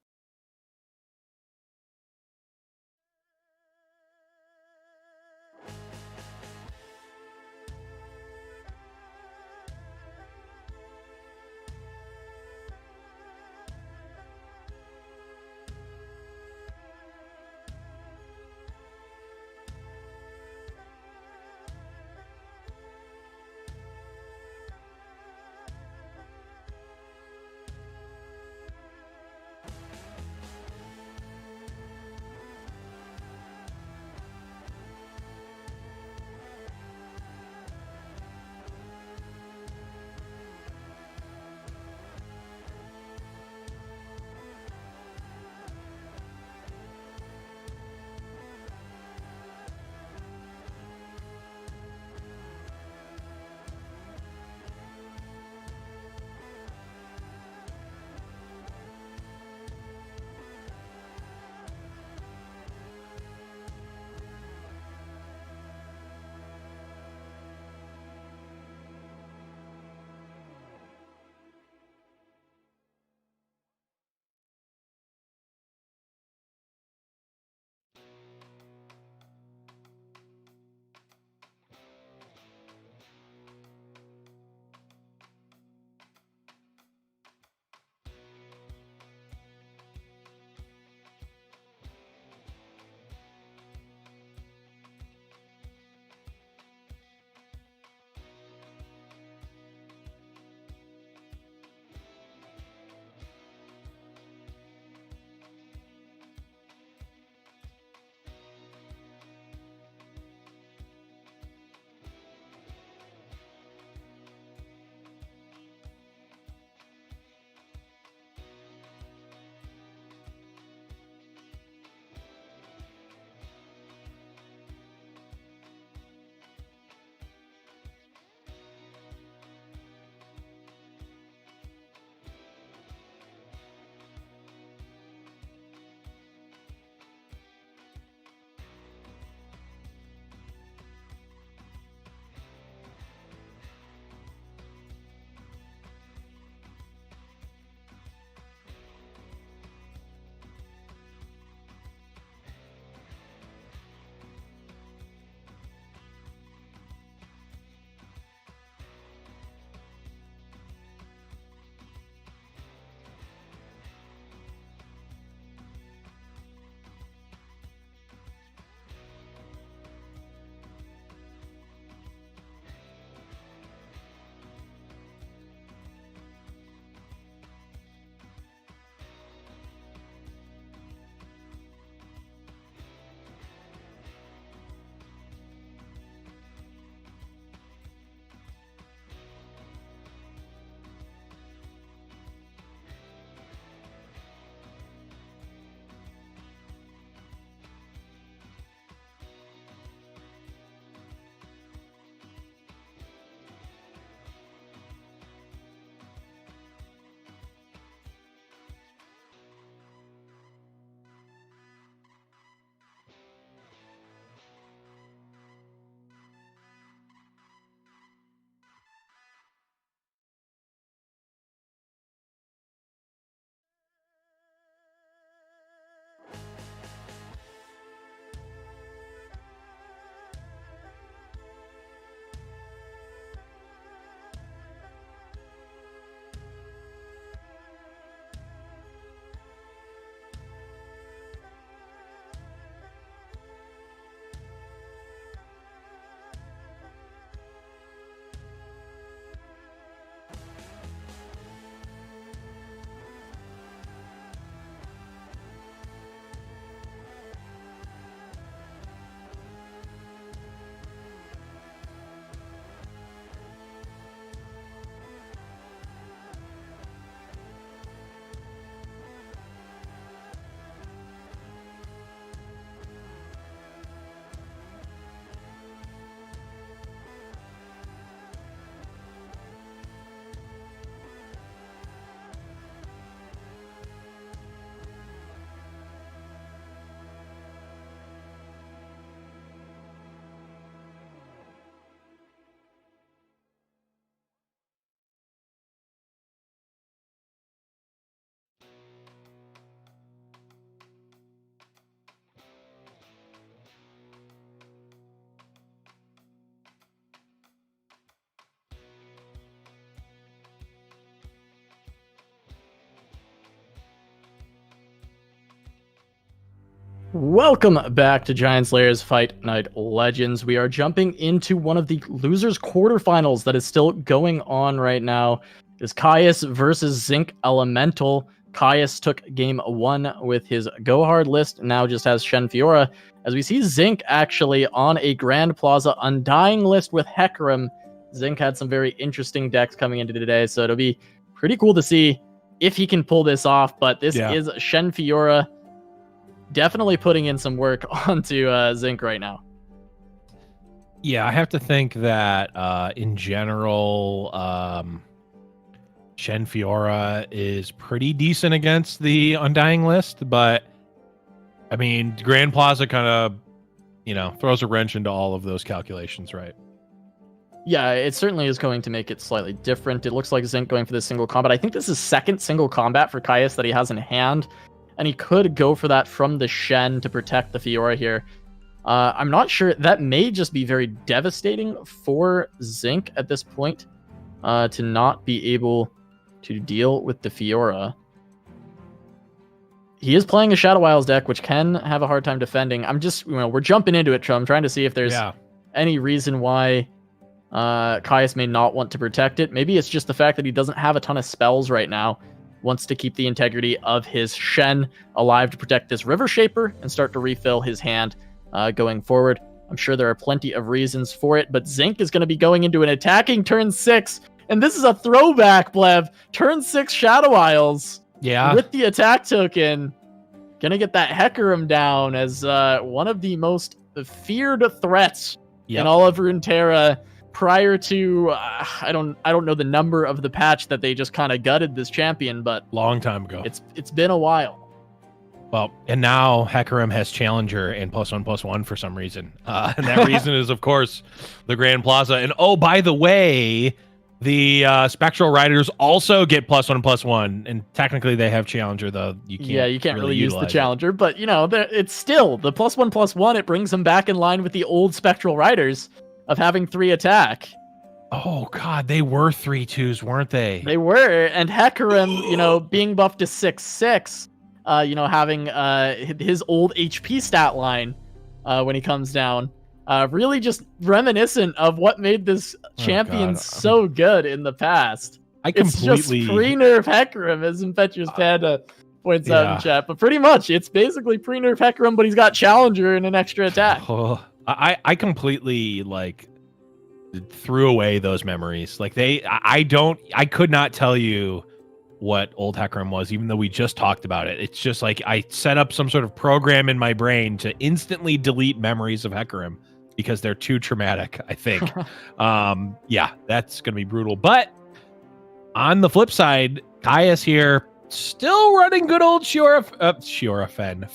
Welcome back to Giant Slayer's Fight Night Legends. We are jumping into one of the losers quarterfinals that is still going on right now. Is Caius versus Zinc Elemental. Caius took game 1 with his Go Hard list, now just has Shen Fiora. As we see Zinc actually on a Grand Plaza Undying list with Hecarim. Zinc had some very interesting decks coming into today, so it'll be pretty cool to see if he can pull this off. But this is Shen Fiora definitely putting in some work onto Zinc right now. Yeah, I have to think that in general, Shen Fiora is pretty decent against the Undying list, but I mean, Grand Plaza kind of, throws a wrench into all of those calculations, right? Yeah, it certainly is going to make it slightly different. It looks like Zinc going for this single combat. I think this is second single combat for Caius that he has in hand, and he could go for that from the Shen to protect the Fiora here. I'm not sure. That may just be very devastating for Zinc at this point, to not be able to deal with the Fiora. He is playing a Shadow Isles deck, which can have a hard time defending. I'm just, we're jumping into it, so I'm trying to see if there's any reason why Caius may not want to protect it. Maybe it's just the fact that he doesn't have a ton of spells right now. Wants to keep the integrity of his Shen alive to protect this River Shaper and start to refill his hand going forward. I'm sure there are plenty of reasons for it, but Zinc is going to be going into an attacking turn 6, and this is a throwback, Blev. Turn 6 Shadow Isles. Yeah. With the attack token. Gonna get that Hecarim down as one of the most feared threats in all of Runeterra. Prior to, I don't know the number of the patch that they just kind of gutted this champion, but long time ago. It's been a while. Well, and now Hecarim has Challenger and +1/+1 for some reason. And that reason is, of course, the Grand Plaza. And oh, by the way, the Spectral Riders also get +1/+1, and technically they have Challenger, though. You can't really use the Challenger, but it's still the +1/+1. It brings them back in line with the old Spectral Riders of having 3 attack. Oh god, they were 3/2s, weren't they? They were, and Hecarim, being buffed to 6/6, having his old HP stat line when he comes down, really just reminiscent of what made this champion so good in the past. It's just pre-nerf Hecarim, as Impetuous Panda points out in chat, but pretty much it's basically pre-nerf Hecarim, but he's got Challenger and an extra attack. I completely threw away those memories. I could not tell you what old Hecarim was, even though we just talked about it. It's just I set up some sort of program in my brain to instantly delete memories of Hecarim because they're too traumatic, I think. That's gonna be brutal. But on the flip side, Caius here still running good old Shen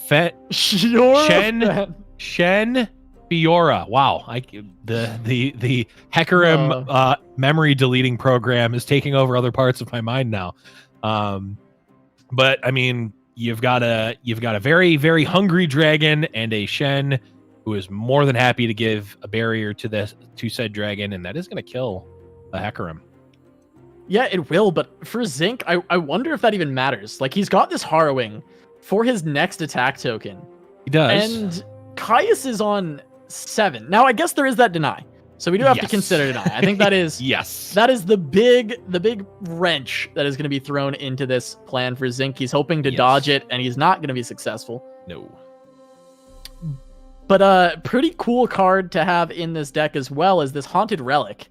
Fiora. Wow, the Hecarim memory deleting program is taking over other parts of my mind now. But I mean, you've got a very, very hungry dragon and a Shen who is more than happy to give a barrier to said dragon, and that is going to kill a Hecarim. Yeah, it will, but for Zinc, I wonder if that even matters. He's got this Harrowing for his next attack token. He does. And Caius is on 7. Now, I guess there is that deny. So we do have to consider deny. I think that is that is the big wrench that is going to be thrown into this plan for Zinc. He's hoping to dodge it, and he's not going to be successful. No. But pretty cool card to have in this deck as well as this Haunted Relic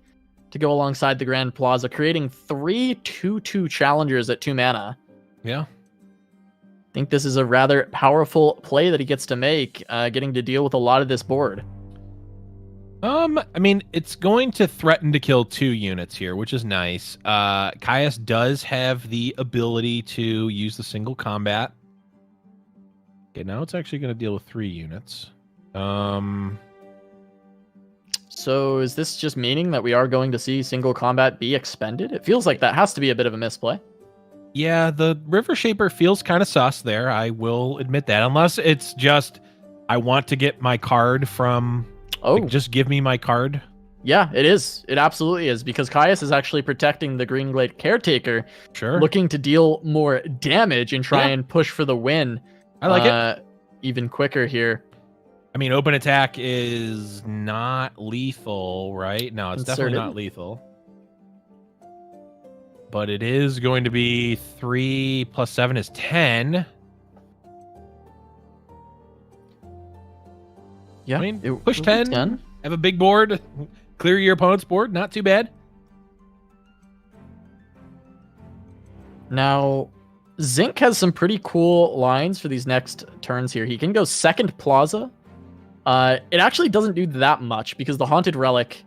to go alongside the Grand Plaza, creating 3 2/2 challengers at 2 mana. Yeah. I think this is a rather powerful play that he gets to make, getting to deal with a lot of this board. I mean, it's going to threaten to kill 2 units here, which is nice. Caius does have the ability to use the single combat. Okay, now it's actually going to deal with 3 units. So is this just meaning that we are going to see single combat be expended? It feels like that has to be a bit of a misplay. Yeah, the River Shaper feels kind of sus there. I will admit that. Unless it's just, I want to get my card from... just give me my card. Yeah, it is. It absolutely is, because Caius is actually protecting the Greenglade Caretaker. Sure. Looking to deal more damage and try and push for the win. I like it. even quicker here. I mean, open attack is not lethal, right? No, it's definitely not lethal. But it is going to be 3 plus 7 is 10. Yeah, I mean, push 10, have a big board, clear your opponent's board. Not too bad. Now, Zinc has some pretty cool lines for these next turns here. He can go second Plaza. It actually doesn't do that much because the Haunted Relic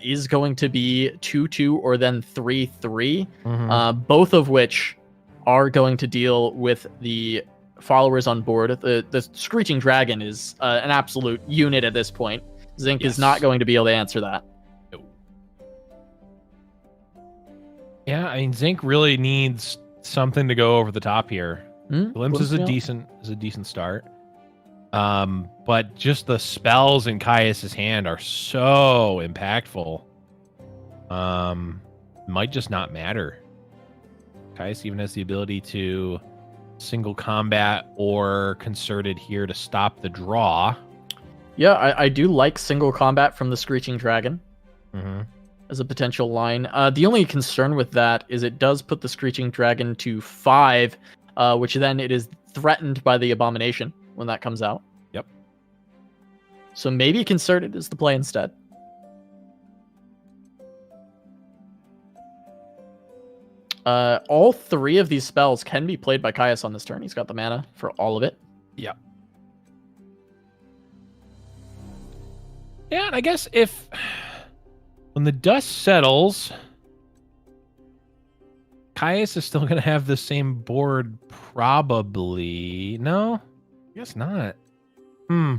is going to be 2/2 or then 3/3, both of which are going to deal with the followers on board. The Screeching Dragon is an absolute unit at this point. Zinc is not going to be able to answer that. Yeah, I mean, Zinc really needs something to go over the top here. Glimpse is a decent start. But just the spells in Caius's hand are so impactful. Might just not matter. Caius even has the ability to single combat or concerted here to stop the draw. Yeah, I do like single combat from the Screeching Dragon as a potential line. The only concern with that is it does put the Screeching Dragon to 5, which then it is threatened by the Abomination when that comes out. Yep. So maybe concerted is the play instead. All 3 of these spells can be played by Caius on this turn. He's got the mana for all of it. Yep. Yeah, and I guess when the dust settles, Caius is still going to have the same board, probably. No, I guess not. I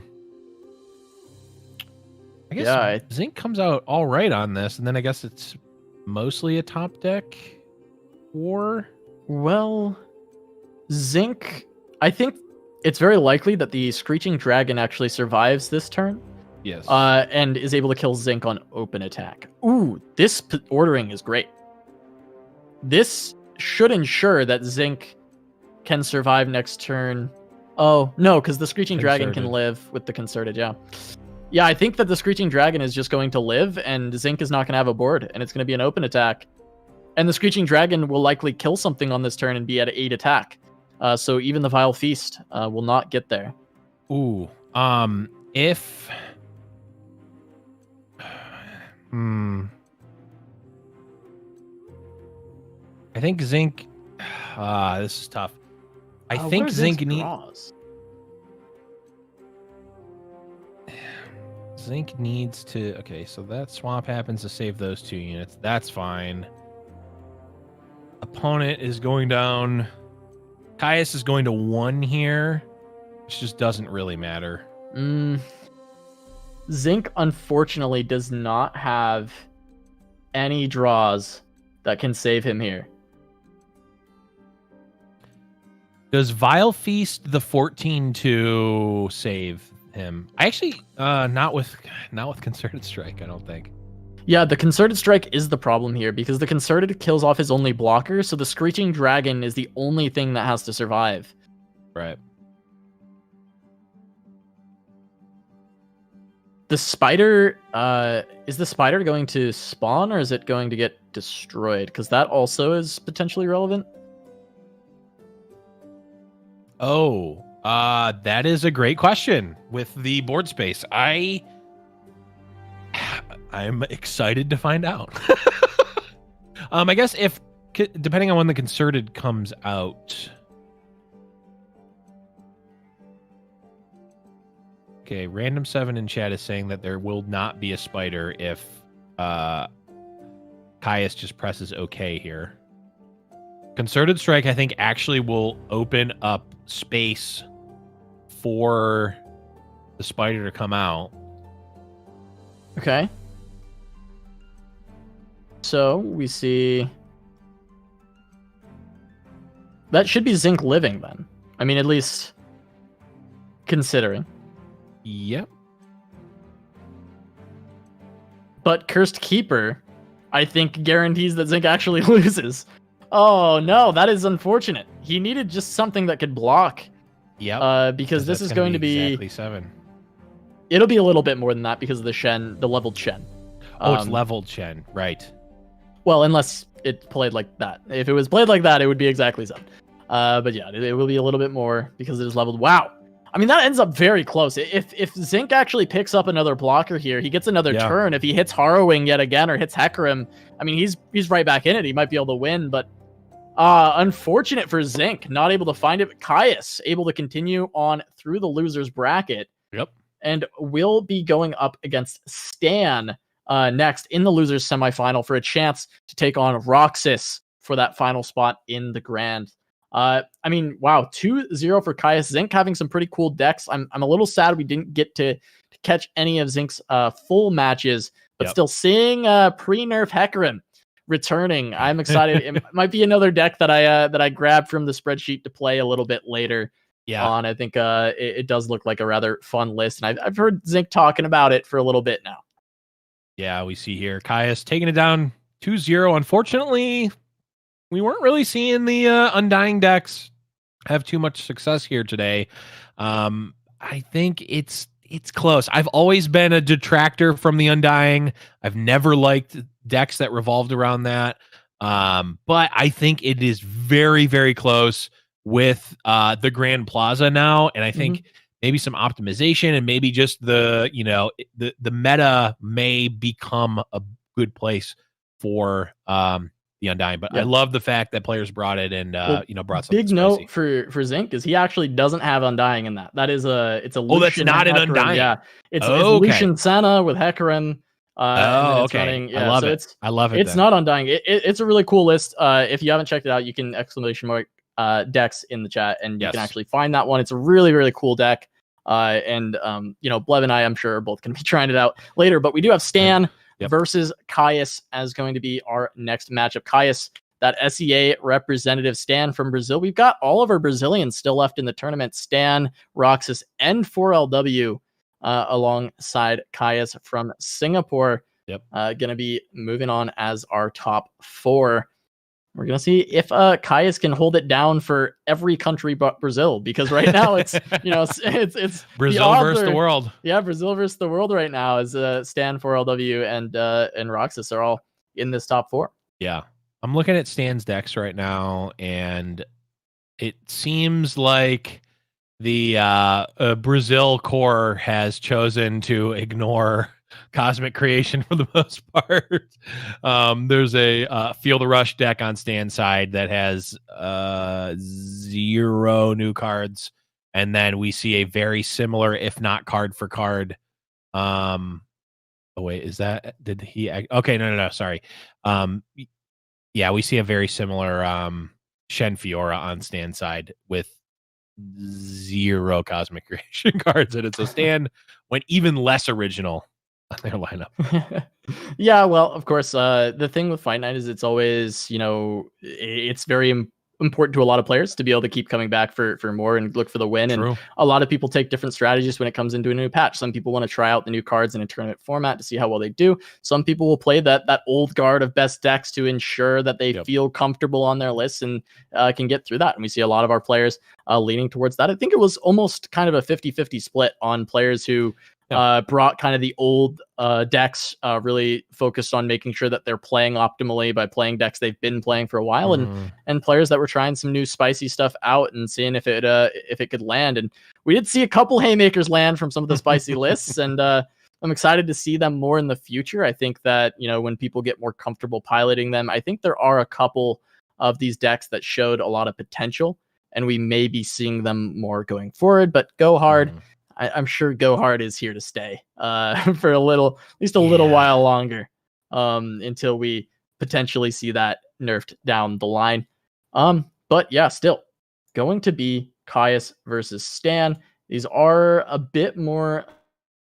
guess Zinc comes out all right on this, and then I guess it's mostly a top deck war. Well, Zinc, I think it's very likely that the Screeching Dragon actually survives this turn. Yes. And is able to kill Zinc on open attack. Ooh, this ordering is great. This should ensure that Zinc can survive next turn. Oh, no, because the Screeching Dragon can live with the Concerted, yeah. Yeah, I think that the Screeching Dragon is just going to live, and Zinc is not going to have a board, and it's going to be an open attack. And the Screeching Dragon will likely kill something on this turn and be at 8 attack. So even the Vile Feast will not get there. Ooh, if... I think Zinc... this is tough. I think Zinc needs... Zinc needs to... Okay, so that swap happens to save those 2 units. That's fine. Opponent is going down. Caius is going to 1 here, which just doesn't really matter. Zinc, unfortunately, does not have any draws that can save him here. Does Vile Feast the 14-2 save him? I actually not with Concerted Strike, I don't think. Yeah, the Concerted Strike is the problem here because the Concerted kills off his only blocker, so the Screeching Dragon is the only thing that has to survive. Right. The spider, is the spider going to spawn or is it going to get destroyed? Because that also is potentially relevant. Oh, that is a great question with the board space. I'm excited to find out. I guess depending on when the Concerted comes out. Okay, Random 7 in chat is saying that there will not be a spider if Caius just presses OK here. Concerted Strike, I think, actually will open up space for the spider to come out. Okay. So we see... That should be Zinc living then. I mean, at least considering. Yep. But Cursed Keeper, I think, guarantees that Zinc actually loses. Oh no, that is unfortunate. He needed just something that could block Yep. Because this is gonna going to be exactly 7. It'll be a little bit more than that because of the leveled Shen. It's leveled Shen, right? Well, unless it played like that. If it was played like that, it would be exactly 7. But yeah, it will be a little bit more because it is leveled. Wow. I mean, that ends up very close. If Zinc actually picks up another blocker here, he gets another turn. If he hits Harrowing yet again or hits Hecarim, I mean, he's right back in it. He might be able to win, but unfortunate for Zinc, not able to find it. But Caius able to continue on through the loser's bracket. Yep. And will be going up against Stan next in the loser's semifinal for a chance to take on Roxas for that final spot in the Grand. I mean, wow, 2-0 for Caius. Zinc having some pretty cool decks. I'm a little sad we didn't get to catch any of Zinc's full matches, but still seeing pre-nerf Hecarim returning. I'm excited. It might be another deck that I grabbed from the spreadsheet to play a little bit later. On. I think it does look like a rather fun list, and I've heard Zinc talking about it for a little bit now. Yeah, we see here Caius taking it down 2-0. Unfortunately, we weren't really seeing the Undying decks have too much success here today. I think it's close. I've always been a detractor from the Undying. I've never liked decks that revolved around that. But I think it is very, very close with the Grand Plaza now, and I think maybe some optimization and maybe just the meta may become a good place for the Undying. But I love the fact that players brought it and brought something big spicy. note for Zinc is he actually doesn't have Undying in that. That is it's a Lucian. That's not an Undying. Yeah, it's Lucian Senna with Hecarim. Okay. Yeah, I love it. It's not Undying. It's a really cool list. If you haven't checked it out, you can decks in the chat, and you can actually find that one. It's a really, really cool deck. Blev and I'm sure are both going to be trying it out later, but we do have Stan versus Caius as going to be our next matchup. Caius, that SEA representative, Stan from Brazil. We've got all of our Brazilians still left in the tournament. Stan, Roxas, and 4LW alongside Caius from Singapore. Going to be moving on as our top 4. We're going to see if Caius can hold it down for every country but Brazil, because right now it's Brazil versus the world. Yeah, Brazil versus the world right now is Stan, 4LW, and Roxas are all in this top 4. Yeah. I'm looking at Stan's decks right now, and it seems like the Brazil core has chosen to ignore Cosmic Creation for the most part. There's a Feel the Rush deck on Stan's side that has 0 new cards, and then we see a very similar, if not card for card. Oh wait, is that did he? Okay, no, sorry. Yeah, we see a very similar Shen Fiora on Stan's side with 0 Cosmic Creation cards in it. So Stan went even less original on their lineup. Yeah, well, of course, the thing with Fight Night is it's always, it's very important to a lot of players to be able to keep coming back for more and look for the win. True. And a lot of people take different strategies when it comes into a new patch. Some people want to try out the new cards in a tournament format to see how well they do. Some people will play that old guard of best decks to ensure that they feel comfortable on their lists and can get through that. And we see a lot of our players leaning towards that. I think it was almost kind of a 50-50 split on players who brought kind of the old decks, really focused on making sure that they're playing optimally by playing decks they've been playing for a while, and players that were trying some new spicy stuff out and seeing if it could land. And we did see a couple haymakers land from some of the spicy lists, and I'm excited to see them more in the future. I think that when people get more comfortable piloting them, I think there are a couple of these decks that showed a lot of potential, and we may be seeing them more going forward. But Go Hard. I'm sure Go Hard is here to stay for at least a little while longer, until we potentially see that nerfed down the line. But yeah, still going to be Caius versus Stan. These are a bit more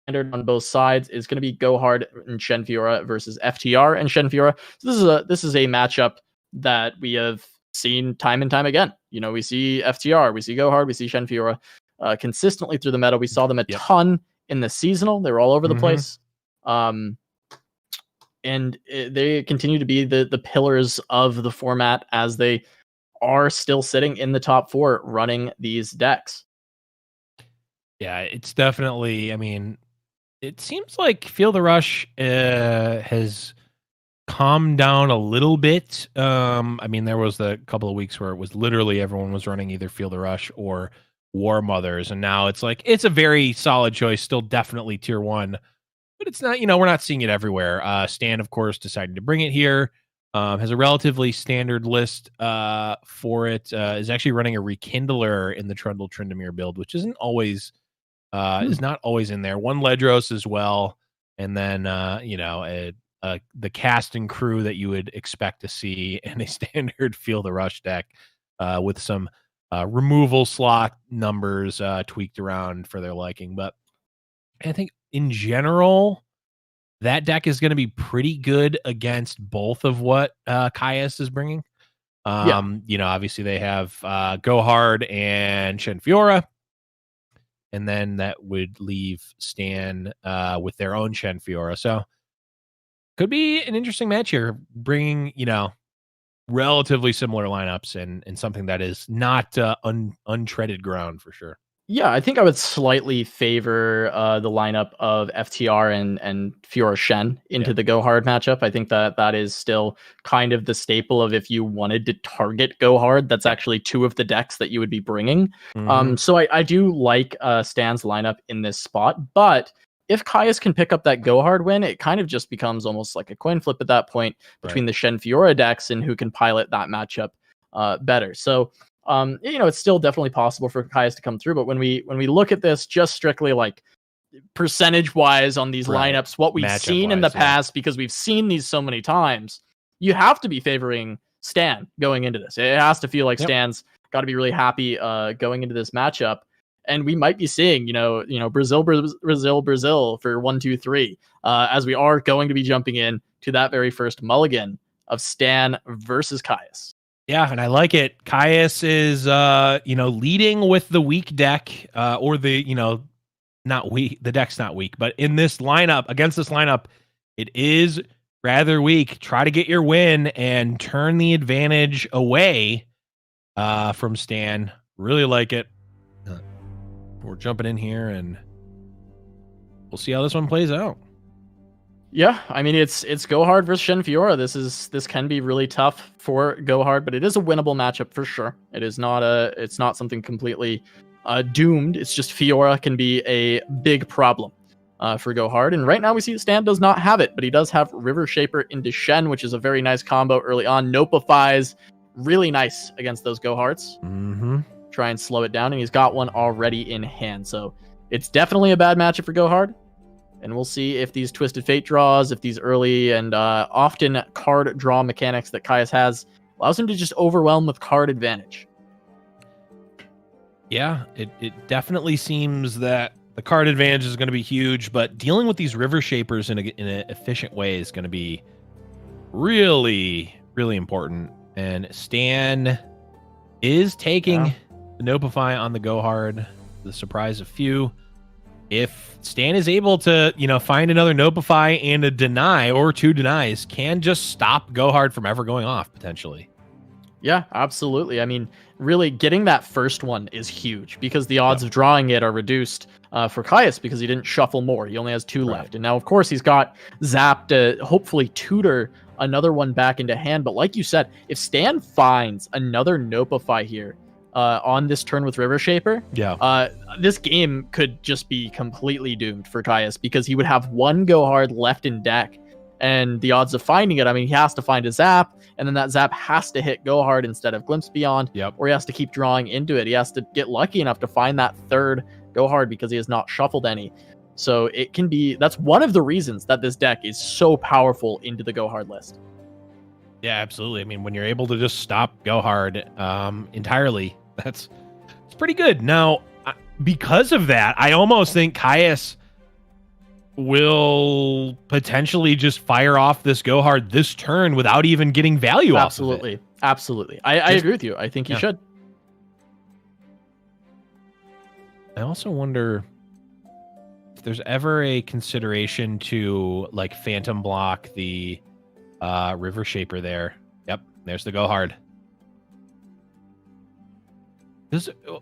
standard on both sides. It's going to be Go Hard and Shen Fiora versus FTR and Shen Fiora. So this is a matchup that we have seen time and time again. We see FTR, we see Go Hard, we see Shen Fiora. Consistently through the meta. We saw them a ton in the seasonal. They were all over the place. And they continue to be the pillars of the format as they are still sitting in the top 4 running these decks. Yeah, it's definitely, I mean, it seems like Feel the Rush has calmed down a little bit. I mean, there was a couple of weeks where it was literally everyone was running either Feel the Rush or War Mothers, and now it's like it's a very solid choice, still definitely tier 1, but it's not, we're not seeing it everywhere. Stan, of course, decided to bring it here. Has a relatively standard list for it. Is actually running a Rekindler in the Trundle Tryndamere build, which isn't always is not always in there. One Ledros as well, and then the cast and crew that you would expect to see in a standard Feel the Rush deck, with some removal slot numbers tweaked around for their liking. But I think in general, that deck is going to be pretty good against both of what Caius is bringing. Obviously they have Go Hard and Shenfiora, and then that would leave Stan with their own Shenfiora. So could be an interesting match here, bringing, relatively similar lineups and something that is not untreaded ground for sure. Yeah, I think I would slightly favor the lineup of FTR and Fiora Shen into the Go Hard matchup. I think that is still kind of the staple of if you wanted to target Go Hard, that's actually two of the decks that you would be bringing. So I do like Stan's lineup in this spot, but if Caius can pick up that Go Hard win, it kind of just becomes almost like a coin flip at that point between the Shen Fiora decks and who can pilot that matchup better. So it's still definitely possible for Caius to come through, but when we look at this just strictly like percentage wise on these lineups, what we've seen in the past, because we've seen these so many times, you have to be favoring Stan going into this. It has to feel like Stan's got to be really happy going into this matchup, and we might be seeing Brazil for 1, 2, 3 as we are going to be jumping in to that very first mulligan of Stan versus Caius. Yeah, and I like it. Caius is, leading with the weak deck, or the, not weak. The deck's not weak, but in this lineup, against this lineup, it is rather weak. Try to get your win and turn the advantage away from Stan. Really like it. We're jumping in here, and we'll see how this one plays out. Yeah, I mean it's Go Hard versus Shen Fiora. This can be really tough for Go Hard, but it is a winnable matchup for sure. It's not something completely doomed. It's just Fiora can be a big problem for Go Hard, and right now we see Stan does not have it, but he does have River Shaper into Shen, which is a very nice combo early on. Nopifies really nice against those Go Hards. Try and slow it down, and he's got one already in hand, so it's definitely a bad matchup for Go Hard. And we'll see if these Twisted Fate draws, if these early and often card draw mechanics that Caius has allows him to just overwhelm with card advantage. Yeah, it definitely seems that the card advantage is going to be huge, but dealing with these River Shapers in an efficient way is going to be really, really important. And Stan is taking the Nopify on the Go Hard, the surprise of few. If Stan is able to, find another Nopify and a deny or two denies, can just stop Go Hard from ever going off, potentially. Yeah, absolutely. I mean, really getting that first one is huge because the odds of drawing it are reduced for Caius because he didn't shuffle more. He only has two left. And now, of course, he's got Zap to hopefully tutor another one back into hand. But like you said, if Stan finds another Nopify here, on this turn with River Shaper, this game could just be completely doomed for Caius because he would have one Go Hard left in deck, and the odds of finding it, I mean, he has to find a Zap, and then that Zap has to hit Go Hard instead of Glimpse Beyond, or he has to keep drawing into it. He has to get lucky enough to find that third Go Hard because he has not shuffled any. So it can be, that's one of the reasons that this deck is so powerful into the Go Hard list. Yeah, absolutely. I mean, when you're able to just stop Go Hard entirely, it's pretty good. Now, because of that, I almost think Caius will potentially just fire off this Go Hard this turn without even getting value off of it. Absolutely. I agree with you. I think he should. I also wonder if there's ever a consideration to like Phantom Block the River Shaper there. Yep, there's the Go Hard.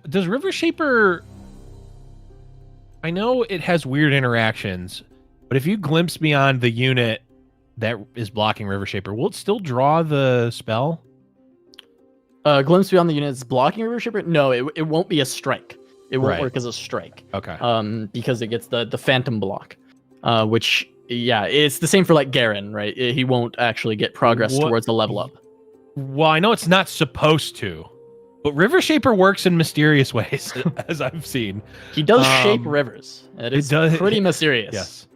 Does River Shaper I know it has weird interactions, but if you glimpse beyond the unit that is blocking River Shaper, will it still draw the spell? Glimpse beyond the unit's blocking River Shaper? No, it won't be a strike. It won't Right. work as a strike. Okay. Because it gets the phantom block, which it's the same for like Garen, right? He won't actually get progress towards the level up. Well, I know it's not supposed to, but River Shaper works in mysterious ways, as I've seen. He does shape rivers. It is pretty mysterious. Yes.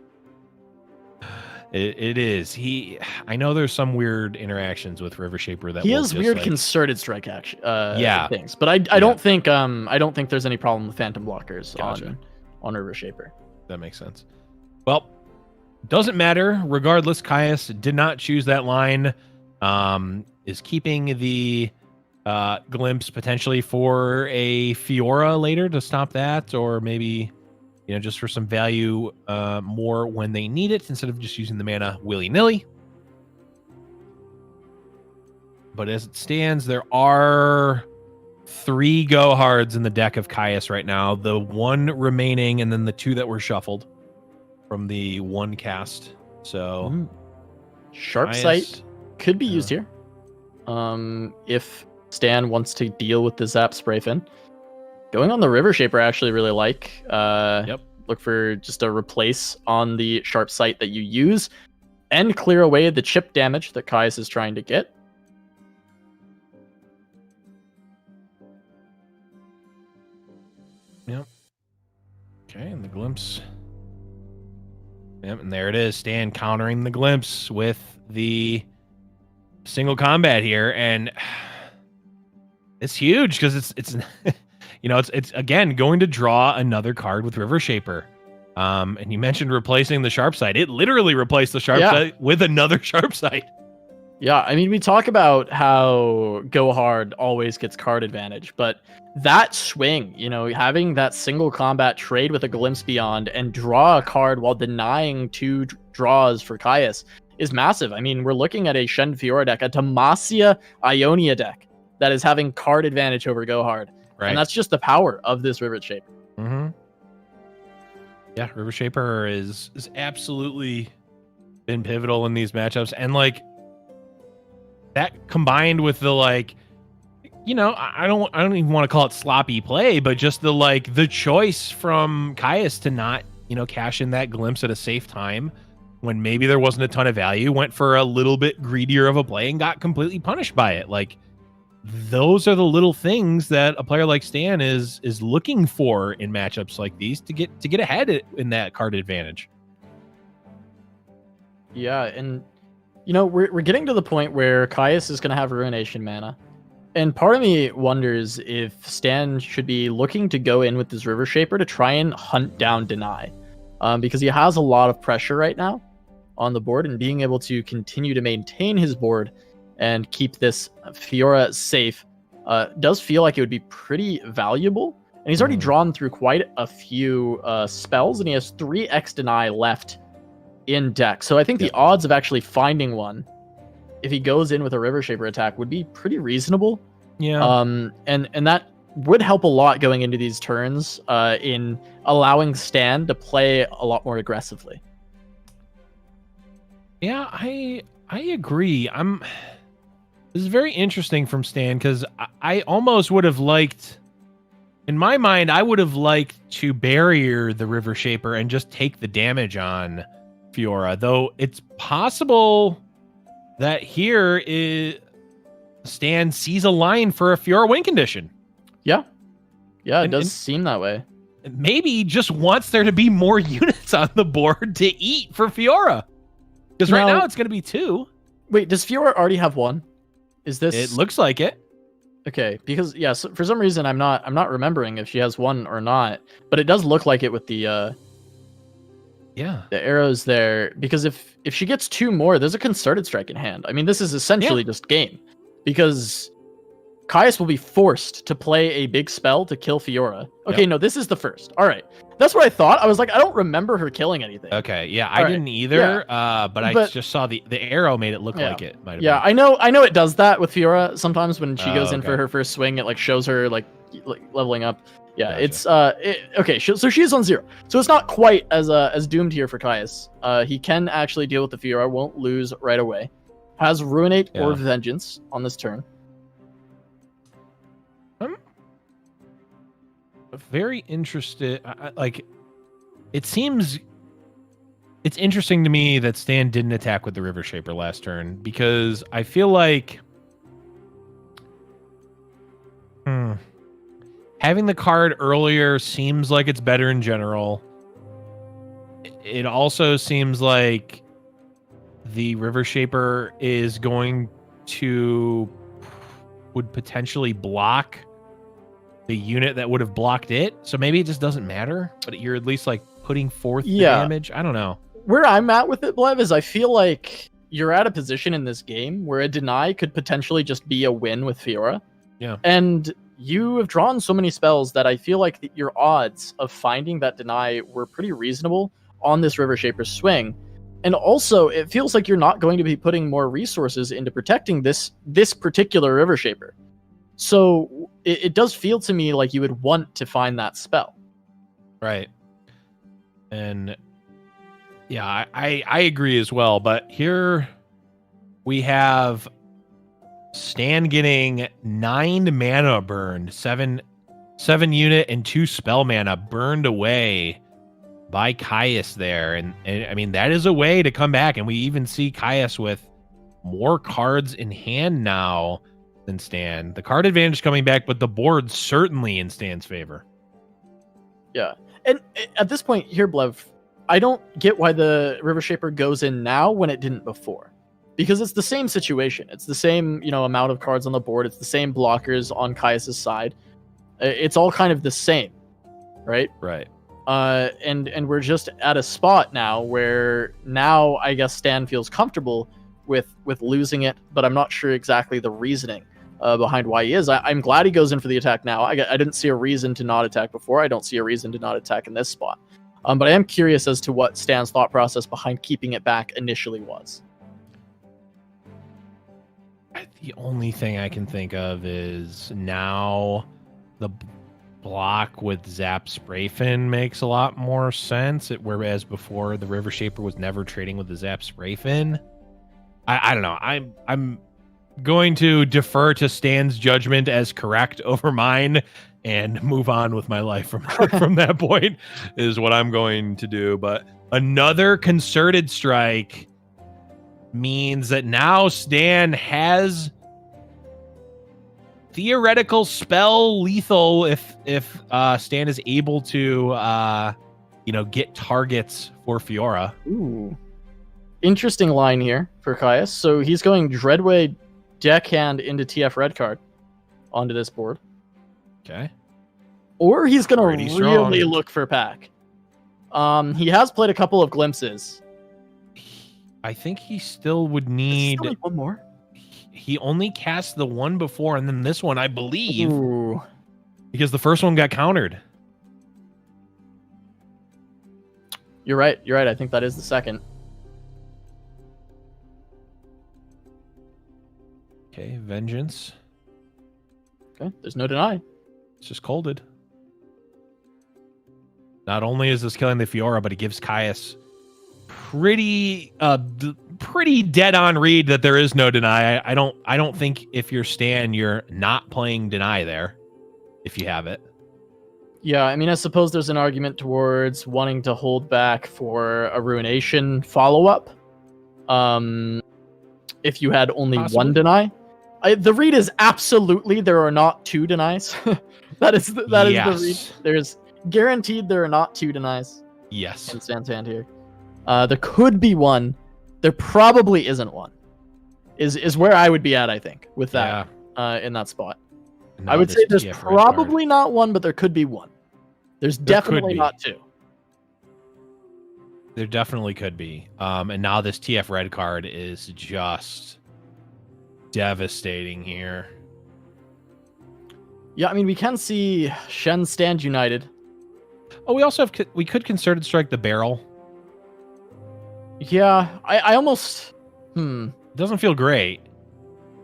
It is. I know there's some weird interactions with River Shaper that he has weird concerted strike action. Things, but I don't think there's any problem with phantom blockers on River Shaper. That makes sense. Well, doesn't matter. Regardless, Caius did not choose that line. Is keeping the glimpse potentially for a Fiora later to stop that, or maybe just for some value more when they need it instead of just using the mana willy-nilly. But as it stands, there are 3 go-hards in the deck of Caius right now. The 1 remaining, and then the 2 that were shuffled from the 1 cast. So Sharp Sight could be used here. If Stan wants to deal with the Zap Sprayfin. Going on the River Shaper, I actually really like. Look for just a replace on the Sharp Sight that you use and clear away the chip damage that Caius is trying to get. Yep. Okay, and the glimpse. Yep, and there it is. Stan countering the glimpse with the single combat here, and it's huge because it's it's again going to draw another card with River Shaper. And you mentioned replacing the Sharp Sight. It literally replaced the Sharp Sight with another Sharp Sight. Yeah, I mean, we talk about how Go Hard always gets card advantage, but that swing, having that single combat trade with a Glimpse Beyond and draw a card while denying 2 draws for Caius is massive. I mean, we're looking at a Shen Fiora deck, a Demacia Ionia deck that is having card advantage over Go Hard. Right. And that's just the power of this River Shaper. Mm-hmm. Yeah, River Shaper is absolutely been pivotal in these matchups. And that combined with the I don't even want to call it sloppy play, but just the choice from Caius to not, cash in that glimpse at a safe time when maybe there wasn't a ton of value, went for a little bit greedier of a play and got completely punished by it. Those are the little things that a player like Stan is looking for in matchups like these to get ahead in that card advantage. Yeah, and we're getting to the point where Caius is going to have Ruination mana. And part of me wonders if Stan should be looking to go in with this River Shaper to try and hunt down Deny. Because he has a lot of pressure right now on the board, and being able to continue to maintain his board and keep this Fiora safe does feel like it would be pretty valuable. And he's already drawn through quite a few spells, and he has 3x Deny left in deck. So I think the odds of actually finding one, if he goes in with a River Shaper attack, would be pretty reasonable. Yeah. And that would help a lot going into these turns in allowing Stan to play a lot more aggressively. Yeah, I agree. This is very interesting from Stan, because I almost would have liked, in my mind, I would have liked to barrier the River Shaper and just take the damage on Fiora, though it's possible that here Stan sees a line for a Fiora win condition. Yeah, it does seem that way. Maybe just wants there to be more units on the board to eat for Fiora, because right now it's going to be 2. Wait, does Fiora already have 1? Is this? It looks like it. Okay, because so for some reason I'm not remembering if she has 1 or not, but it does look like it with the arrows there. Because if she gets 2 more, there's a Concerted Strike in hand. I mean, this is essentially just game, because Caius will be forced to play a big spell to kill Fiora. Okay, no, this is the first. All right. That's what I thought. I was like, I don't remember her killing anything. Okay, yeah, I didn't either, but I just saw the arrow made it look like it might have been. I know it does that with Fiora sometimes when she goes in for her first swing. It shows her like leveling up. Yeah, Gotcha. it's okay. So she's on 0, so it's not quite as doomed here for Caius. He can actually deal with the Fiora, won't lose right away. Has Ruinate or Vengeance on this turn. I'm very interested. Like, it seems it's interesting to me that Stan didn't attack with the River Shaper last turn, because I feel like having the card earlier seems like it's better in general. It also seems like the River Shaper is would potentially block the unit that would have blocked it. So maybe it just doesn't matter, but you're at least like putting forth the damage. I don't know. Where I'm at with it, Blev, is I feel like you're at a position in this game where a deny could potentially just be a win with Fiora. Yeah. And you have drawn so many spells that I feel like your odds of finding that deny were pretty reasonable on this River Shaper swing. And also, it feels like you're not going to be putting more resources into protecting this particular River Shaper. So it does feel to me like you would want to find that spell. Right. And yeah, I agree as well. But here we have Stan getting 9 mana burned, 7 unit and 2 spell mana burned away by Caius there. And I mean, that is a way to come back. And we even see Caius with more cards in hand now than Stan. The card advantage coming back, but the board certainly in Stan's favor. Yeah. And at this point here, Blev, I don't get why the River Shaper goes in now when it didn't before. Because it's the same situation. It's the same, amount of cards on the board. It's the same blockers on Caius's side. It's all kind of the same, right? Right. And we're just at a spot now where now I guess Stan feels comfortable with losing it, but I'm not sure exactly the reasoning behind why he is. I'm glad he goes in for the attack now. I didn't see a reason to not attack before. I don't see a reason to not attack in this spot. But I am curious as to what Stan's thought process behind keeping it back initially was. The only thing I can think of is now the block with Zap Sprayfin makes a lot more sense. Whereas before the River Shaper was never trading with the Zap Sprayfin. I don't know. I'm going to defer to Stan's judgment as correct over mine and move on with my life from that point is what I'm going to do. But another concerted strike means that now Stan has theoretical spell lethal if Stan is able to get targets for Fiora. Ooh. Interesting line here for Caius. So he's going Dreadway Deckhand into TF red card onto this board. Okay. Or he's going to really look for pack. He has played a couple of glimpses. I think he still would need one more. He only cast the one before, and then this one, I believe. Ooh. Because the first one got countered. You're right. I think that is the second. Okay, Vengeance. Okay, there's no deny. It's just colded. Not only is this killing the Fiora, but it gives Caius pretty dead on read that there is no deny. I don't think if you're Stan, you're not playing deny there if you have it. Yeah, I mean, I suppose there's an argument towards wanting to hold back for a Ruination follow-up. If you had only one deny. The read is absolutely there are not 2 denies. that is the read. There's guaranteed there are not 2 denies. Yes. In Stan's hand here. There could be one. There probably isn't one. Is where I would be at, I think, with that in that spot. No, I would say there's probably not one, but there could be one. There's definitely not 2. There definitely could be. And now this TF red card is just devastating here. Yeah, I mean, we can see Shen stand united. Oh, we could concerted strike the barrel. Yeah, I almost... It doesn't feel great.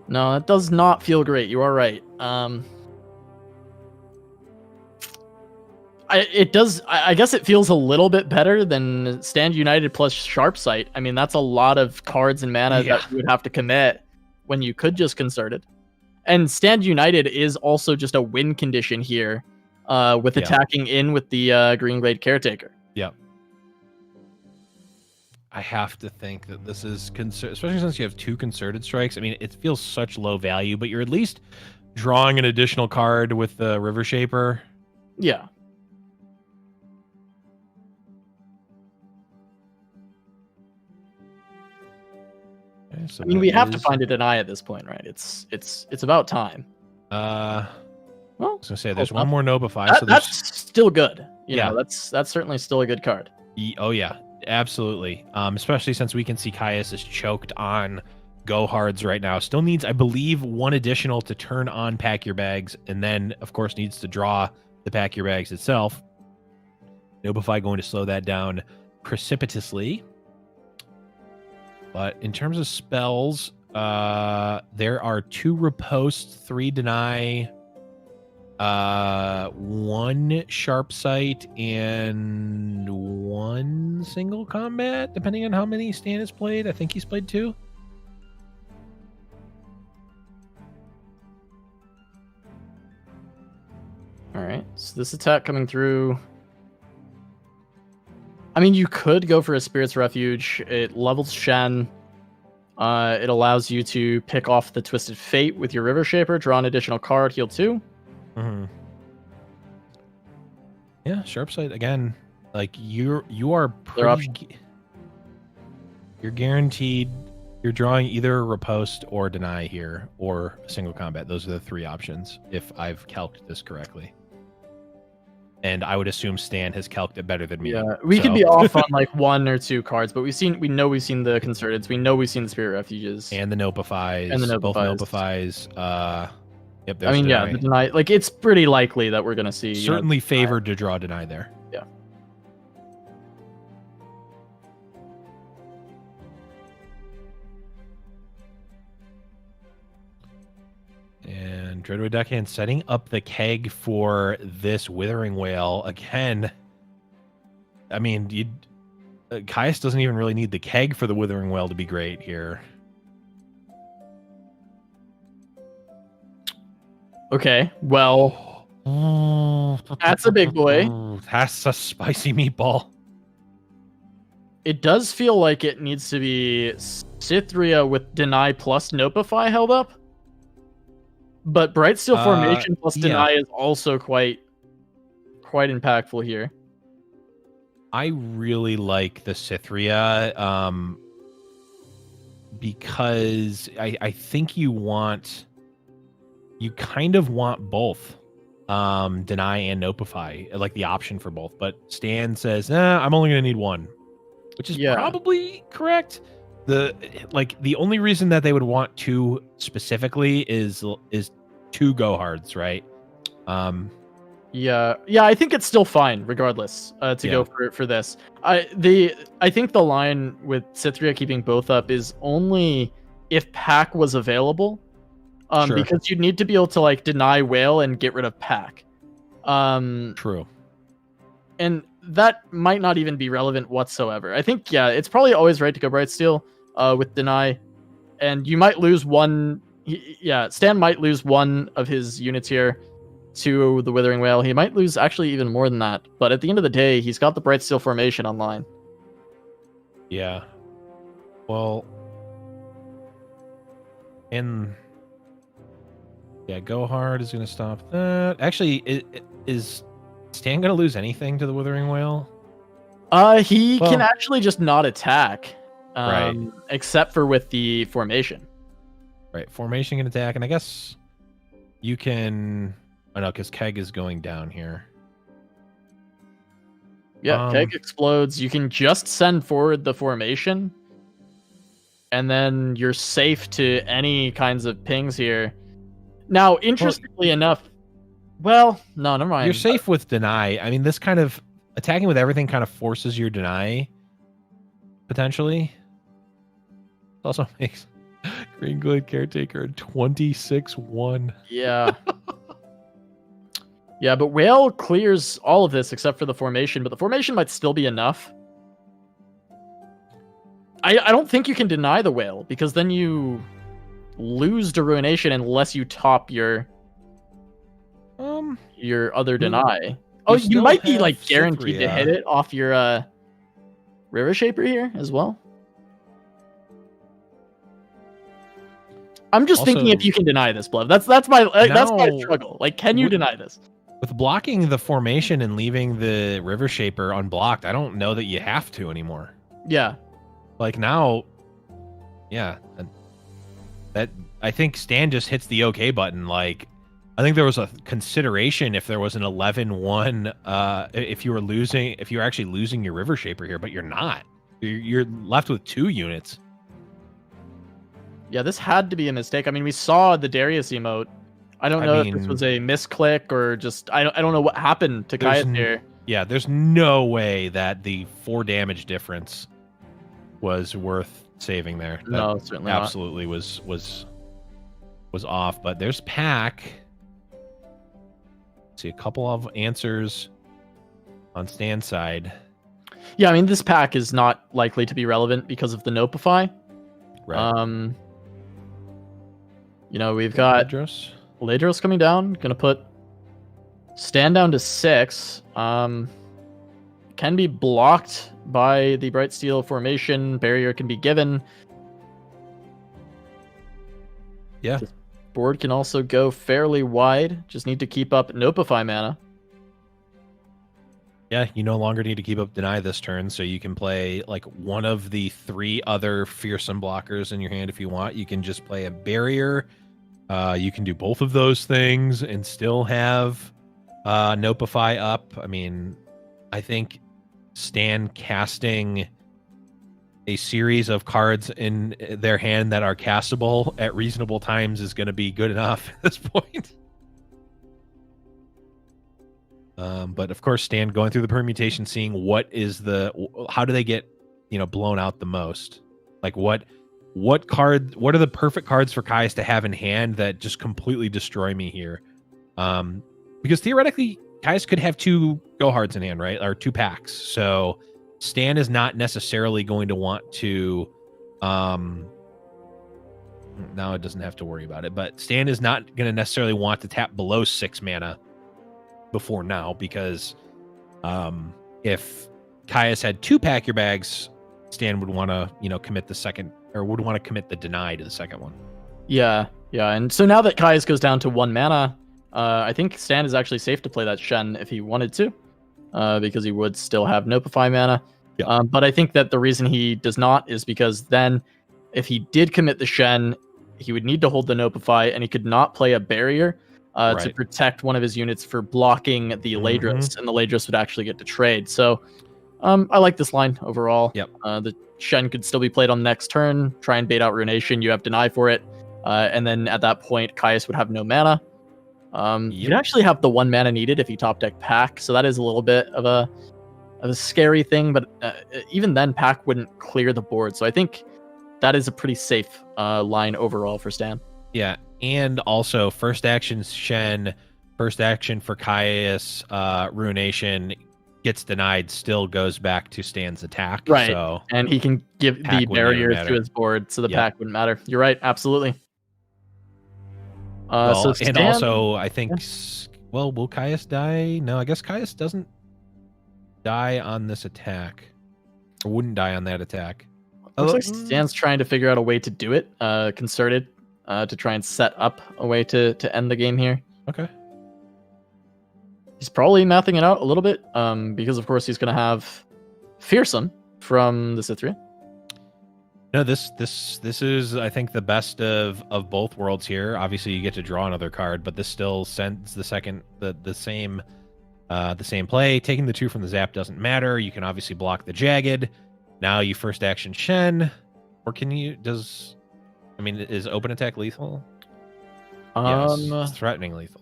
No, it does not feel great. You are right. It does. I guess it feels a little bit better than Stand United plus Sharp Sight. I mean, that's a lot of cards and mana that you would have to commit when you could just concert it. And Stand United is also just a win condition here, with attacking in with the Green Glade Caretaker. Yep. I have to think that this is especially since you have 2 concerted strikes. I mean, it feels such low value, but you're at least drawing an additional card with the River Shaper. Yeah. Okay, so I mean, we have to find a deny at this point, right? It's about time. Well, I was gonna say there's one more Nobify. So that's still good. You know, that's certainly still a good card. Oh yeah, absolutely. Especially since we can see Caius is choked on Go Hards right now. Still needs, I believe, 1 additional to turn on Pack Your Bags, and then of course needs to draw the Pack Your Bags itself. Nobify going to slow that down precipitously. But in terms of spells, there are 2 riposte, 3 deny, 1 sharp sight, and 1 single combat, depending on how many Stan has played. I think he's played 2. All right, so this attack coming through. I mean, you could go for a Spirit's Refuge. It levels Shen. It allows you to pick off the Twisted Fate with your River Shaper, draw an additional card, heal 2. Mm-hmm. Yeah, sharp sight again. Like you are pretty. You're guaranteed. You're drawing either a riposte or deny here, or a single combat. Those are the 3 options, if I've calced this correctly. And I would assume Stan has calced it better than me. Yeah, we could be off on like 1 or 2 cards, but we know we've seen the Concerteds, we know we've seen the Spirit Refuges, and the Nopifies, both Nopifies. Yep. I mean, the deny. Like, it's pretty likely that we're gonna see. Certainly favored to draw deny there. Yeah. And Dreadwood Deckhand setting up the keg for this Withering Whale again. I mean, Caius doesn't even really need the keg for the Withering Whale to be great here. Okay, well, that's a big boy. That's a spicy meatball. It does feel like it needs to be Cythria with deny plus Nopify held up. But Brightsteel Formation plus deny is also quite impactful here. I really like the Cythria because I think you kind of want both deny and Nopify, like the option for both. But Stan says, I'm only going to need 1, which is probably correct. The only reason that they would want 2 specifically is 2 Go Hards, right? Yeah, I think it's still fine regardless to go for this. I think the line with Cythria keeping both up is only if Pack was available. Because you'd need to be able to like deny Whale and get rid of Pack. True. And that might not even be relevant whatsoever. I think, it's probably always right to go Brightsteel with deny. And you might lose 1. Stan might lose 1 of his units here to the Withering Whale. He might lose actually even more than that. But at the end of the day, he's got the Brightsteel Formation online. Yeah. Well, and Go Hard is going to stop that. Actually, is Stan going to lose anything to the Withering Whale? He can actually just not attack. Right. Except for with the Formation. Right. Formation can attack, and I guess you can... Oh, no, because Keg is going down here. Yeah, Keg explodes. You can just send forward the Formation, and then you're safe to any kinds of pings here. Now, interestingly enough... Well, no, never mind. You're safe with deny. I mean, this kind of... Attacking with everything kind of forces your deny, potentially. It also makes Green Glade Caretaker 26-1. Yeah. Yeah, but Whale clears all of this except for the formation, but the formation might still be enough. I don't think you can deny the Whale, because then you lose to Ruination unless you top your other deny. Oh, you might be like guaranteed to hit it off your River Shaper here as well. I'm just thinking if you can deny this, Blev. That's my struggle. Like, can you deny this? With blocking the formation and leaving the River Shaper unblocked, I don't know that you have to anymore. Yeah. Like now, yeah. That I think Stan just hits the OK button. Like, I think there was a consideration if there was an 11-1, if you were actually losing your River Shaper here, but you're not. You're left with 2 units. Yeah, this had to be a mistake. I mean, we saw the Darius emote. I don't know if this was a misclick or just I don't know what happened to Caius here. Yeah, there's no way that the 4 damage difference was worth saving there. That no, certainly absolutely not. was off. But there's Pack. See a couple of answers on Stan's side. Yeah, I mean this pack is not likely to be relevant because of the Nopify. Right. You know, we've got Ladros coming down. Gonna put Stan down to 6. Can be blocked by the Bright Steel formation. Barrier can be given. Yeah. This board can also go fairly wide. Just need to keep up Nopify mana. Yeah, you no longer need to keep up Deny this turn, so you can play like one of the 3 other fearsome blockers in your hand if you want. You can just play a Barrier. You can do both of those things and still have Nopify up. I mean, I think Stan casting a series of cards in their hand that are castable at reasonable times is going to be good enough at this point. But of course, Stan going through the permutation, seeing how do they get, blown out the most? Like what are the perfect cards for Caius to have in hand that just completely destroy me here? Because theoretically, Caius could have 2 Go Hards in hand, right? Or 2 packs. So Stan is not necessarily going to want to now it doesn't have to worry about it, but Stan is not going to necessarily want to tap below 6 mana before now, because if Caius had 2 pack your bags, Stan would want to, commit the second, or would want to commit the deny to the second one. Yeah. And so now that Caius goes down to 1 mana, I think Stan is actually safe to play that Shen if he wanted to, because he would still have Nopify mana. Yeah. But I think that the reason he does not is because then if he did commit the Shen, he would need to hold the Nopify, and he could not play a Barrier to protect one of his units for blocking the Ladros, and the Ladros would actually get to trade. So I like this line overall. Yep. The Shen could still be played on the next turn, try and bait out Ruination. You have Deny for it. And then at that point, Caius would have no mana. You'd actually have the 1 mana needed if you top deck Pack, so that is a little bit of a scary thing, but even then, Pack wouldn't clear the board. So I think that is a pretty safe line overall for Stan. Yeah, and also first action Shen, first action for Caius, Ruination gets denied, still goes back to Stan's attack. Right, so and he can give the barriers to his board, so the pack wouldn't matter. You're right, absolutely. So Stan, and also, I think, will Caius die? No, I guess Caius doesn't die on this attack, or wouldn't die on that attack. Looks like Stan's trying to figure out a way to do it, concerted, to try and set up a way to end the game here. Okay. He's probably mathing it out a little bit, because of course he's going to have Fearsome from the Cythria. No, this is, I think, the best of both worlds here. Obviously, you get to draw another card, but this still sends the same play. Taking the 2 from the zap doesn't matter. You can obviously block the Jagged. Now you first action Shen, or can you? Is open attack lethal? Yes, it's threatening lethal.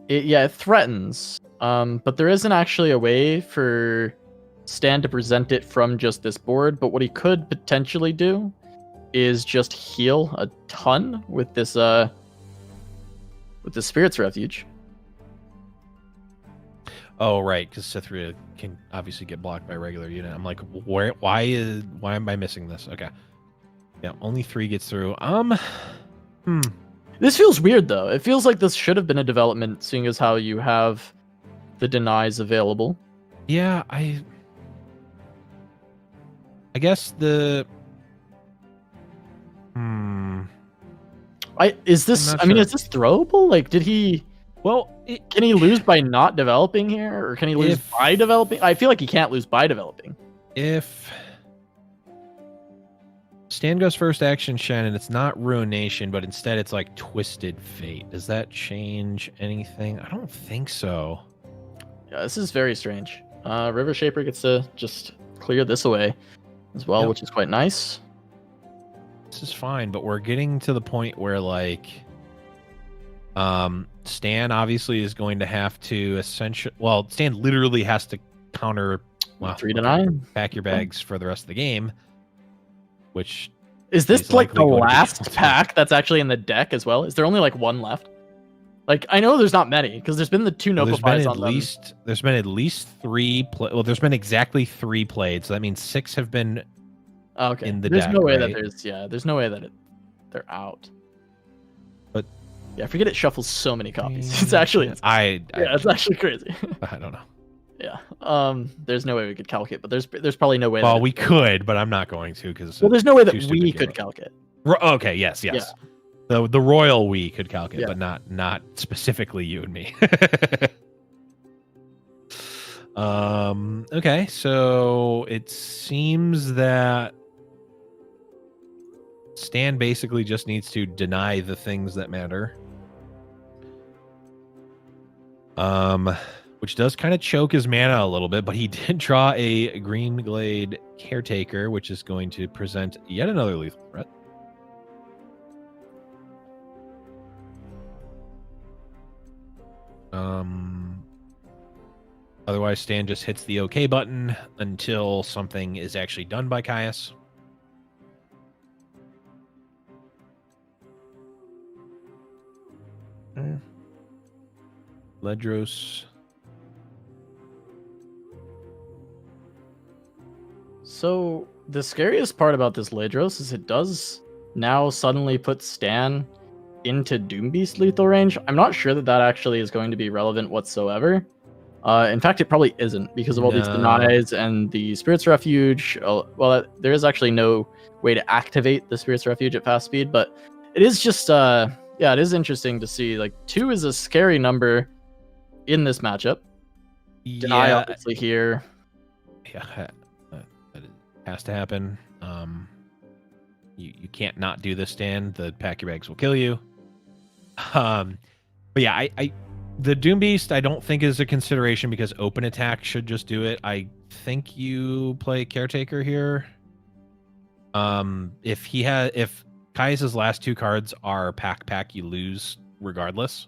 It threatens. But there isn't actually a way for Stan to present it from just this board, but what he could potentially do is just heal a ton with this Spirit's Refuge. Oh, right, because Cythria can obviously get blocked by a regular unit. I'm like, why am I missing this? Okay. Yeah, only 3 gets through. This feels weird, though. It feels like this should have been a development, seeing as how you have the denies available. Yeah, I guess the... Is this throwable? Like, did he... Well, can he lose by not developing here? Or can he lose by developing? I feel like he can't lose by developing. If Stan goes first action Shen, and it's not Ruination, but instead it's like Twisted Fate, does that change anything? I don't think so. Yeah, this is very strange. River Shaper gets to just clear this away as well, which is quite nice. This is fine, but we're getting to the point where, like, Stan obviously is going to have to Stan literally has to counter 3 to 9. Pack your bags for the rest of the game, which is this like the last pack that's actually in the deck as well? Is there only like 1 left? Like, I know there's not many because there's been the 2 Nova Pies on them. There's been at least 3 there's been exactly 3 played, so that means 6 have been in the deck. There's no way that there's no way that they're out. But yeah, I forget it shuffles so many copies. It's actually it's actually crazy. I don't know. Yeah. There's no way we could calculate, but there's probably no way. Well, we could, but I'm not going to because there's no way that we could calculate. Okay. Yes. Yeah. The royal we could calculate, but not specifically you and me. Okay, so it seems that Stan basically just needs to deny the things that matter. Which does kind of choke his mana a little bit, but he did draw a Green Glade Caretaker, which is going to present yet another lethal threat. Otherwise, Stan just hits the OK button until something is actually done by Caius. Ledros. So the scariest part about this Ledros is it does now suddenly put Stan into Doombeast lethal range. I'm not sure that actually is going to be relevant whatsoever. In fact, it probably isn't because of all these denies and the Spirit's Refuge. Well, there is actually no way to activate the Spirit's Refuge at fast speed, but it is just, it is interesting to see. Like, 2 is a scary number in this matchup. Deny, obviously, here. Yeah, that has to happen. You can't not do this, Stan. The Pack Your Bags will kill you. But yeah, the Doom Beast I don't think is a consideration because open attack should just do it. I think you play Caretaker here. If Caius's last 2 cards are pack, you lose regardless.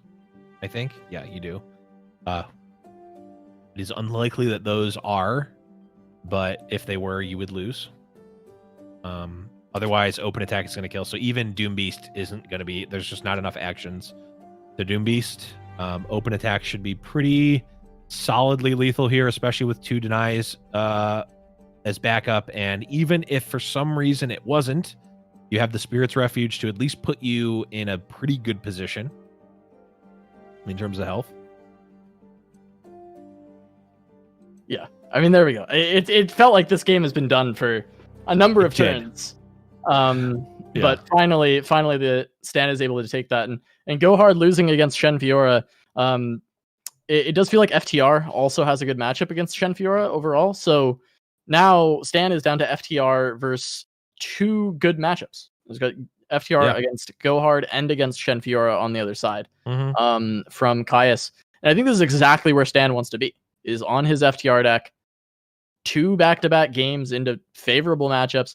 I think. Yeah, you do. It is unlikely that those are, but if they were, you would lose. Otherwise, open attack is going to kill. So even Doom Beast isn't going to be. There's just not enough actions to Doom Beast. Open attack should be pretty solidly lethal here, especially with 2 denies as backup. And even if for some reason it wasn't, you have the Spirit's Refuge to at least put you in a pretty good position in terms of health. Yeah, I mean, there we go. It felt like this game has been done for a number of turns. But finally the Stan is able to take that and go hard losing against Shen Fiora. It does feel like FTR also has a good matchup against Shen Fiora overall. So now Stan is down to FTR versus 2 good matchups. He's got FTR against Go Hard and against Shen Fiora on the other side from Caius. And I think this is exactly where Stan wants to be, is on his FTR deck. 2 back-to-back games into favorable matchups.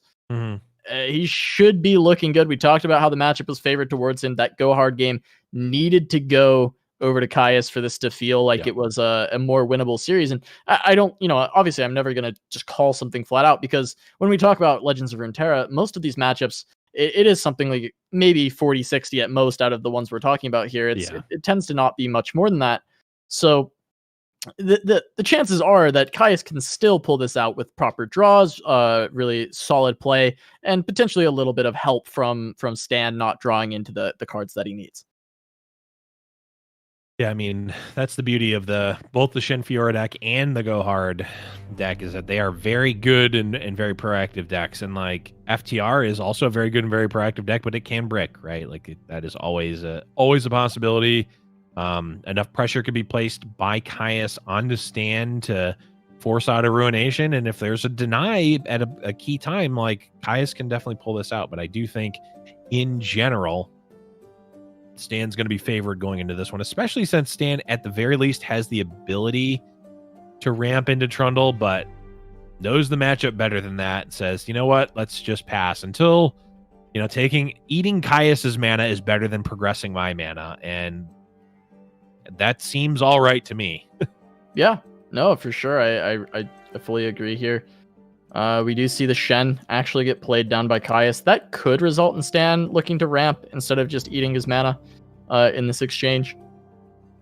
He should be looking good. We talked about how the matchup was favored towards him. That Go Hard game needed to go over to Caius for this to feel like it was a more winnable series. And I don't, obviously I'm never going to just call something flat out, because when we talk about Legends of Runeterra, most of these matchups, it is something like maybe 40-60 at most out of the ones we're talking about here. It tends to not be much more than that. So the chances are that Caius can still pull this out with proper draws, really solid play, and potentially a little bit of help from Stan not drawing into the cards that he needs. Yeah, I mean, that's the beauty of both the Shen Fiora deck and the Go Hard deck, is that they are very good and very proactive decks. And like FTR is also a very good and very proactive deck, but it can brick, right? Like that is always a possibility. Enough pressure could be placed by Caius onto Stan to force out a Ruination, and if there's a deny at a key time, like Caius can definitely pull this out. But I do think, in general, Stan's going to be favored going into this one, especially since Stan, at the very least, has the ability to ramp into Trundle, but knows the matchup better than that. Says, you know what? Let's just pass until, eating Caius's mana is better than progressing my mana, and that seems all right to me. Yeah, no, for sure. I fully agree here. We do see the Shen actually get played down by Caius. That could result in Stan looking to ramp instead of just eating his mana in this exchange.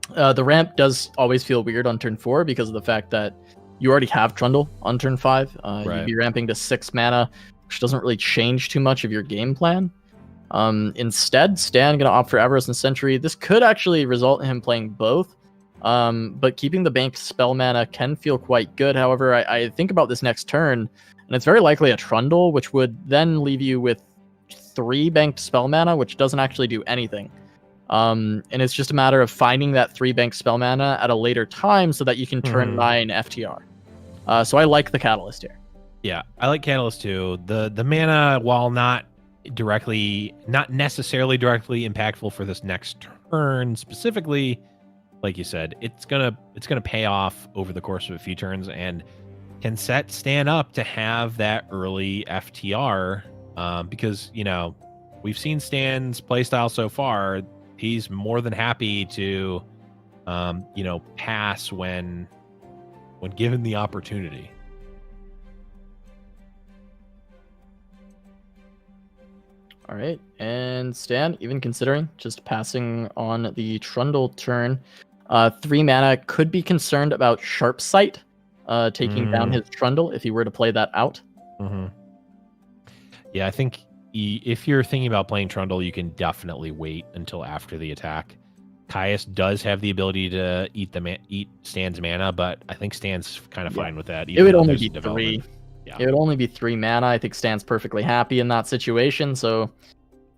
The ramp does always feel weird on turn 4 because of the fact that you already have Trundle on turn 5. Right. You'd be ramping to 6 mana, which doesn't really change too much of your game plan. Instead, Stan going to opt for Avarice and Sentry. This could actually result in him playing both. But keeping the banked spell mana can feel quite good. However, I think about this next turn, and it's very likely a Trundle, which would then leave you with 3 banked spell mana, which doesn't actually do anything. And it's just a matter of finding that 3 banked spell mana at a later time so that you can turn 9 FTR. So I like the Catalyst here. Yeah, I like Catalyst too. The mana, while not necessarily directly impactful for this next turn specifically, like you said, it's gonna pay off over the course of a few turns and can set Stan up to have that early FTR, because we've seen Stan's playstyle so far. He's more than happy to pass when given the opportunity. All right, and Stan, even considering just passing on the Trundle turn, 3 mana, could be concerned about Sharp Sight taking down his Trundle if he were to play that out. Mm-hmm. Yeah, I think if you're thinking about playing Trundle, you can definitely wait until after the attack. Caius does have the ability to eat Stan's mana, but I think Stan's kind of fine with that. It would only be 3. Yeah. It would only be 3 mana. I think Stan's perfectly happy in that situation, so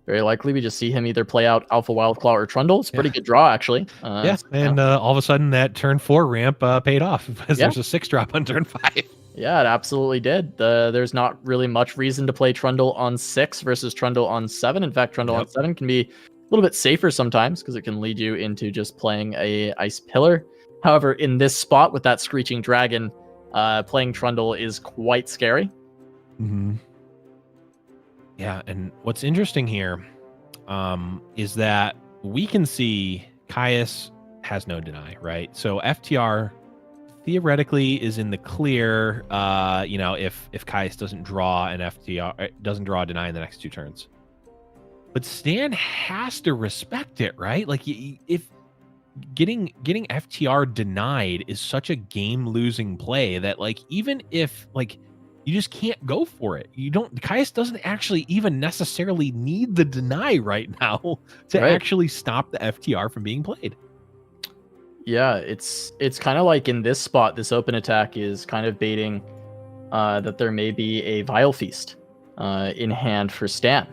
very likely we just see him either play out Alpha Wildclaw or Trundle. It's a pretty good draw, actually. All of a sudden that turn 4 ramp paid off because there's a 6-drop on turn 5. Yeah, it absolutely did. There's not really much reason to play Trundle on 6 versus Trundle on 7. In fact, Trundle on 7 can be a little bit safer sometimes because it can lead you into just playing a Ice Pillar. However, in this spot with that Screeching Dragon, playing Trundle is quite scary. Mm-hmm. Yeah, and what's interesting here is that we can see Caius has no deny, right? So FTR theoretically is in the clear, if Caius doesn't draw an FTR, doesn't draw a deny in the next 2 turns. But Stan has to respect it, right? Like, if getting FTR denied is such a game-losing play that, like, even if, like, you just can't go for it. Caius doesn't actually even necessarily need the deny right now to actually stop the FTR from being played. Yeah, it's kind of like in this spot, this open attack is kind of baiting that there may be a Vile Feast in hand for Stan.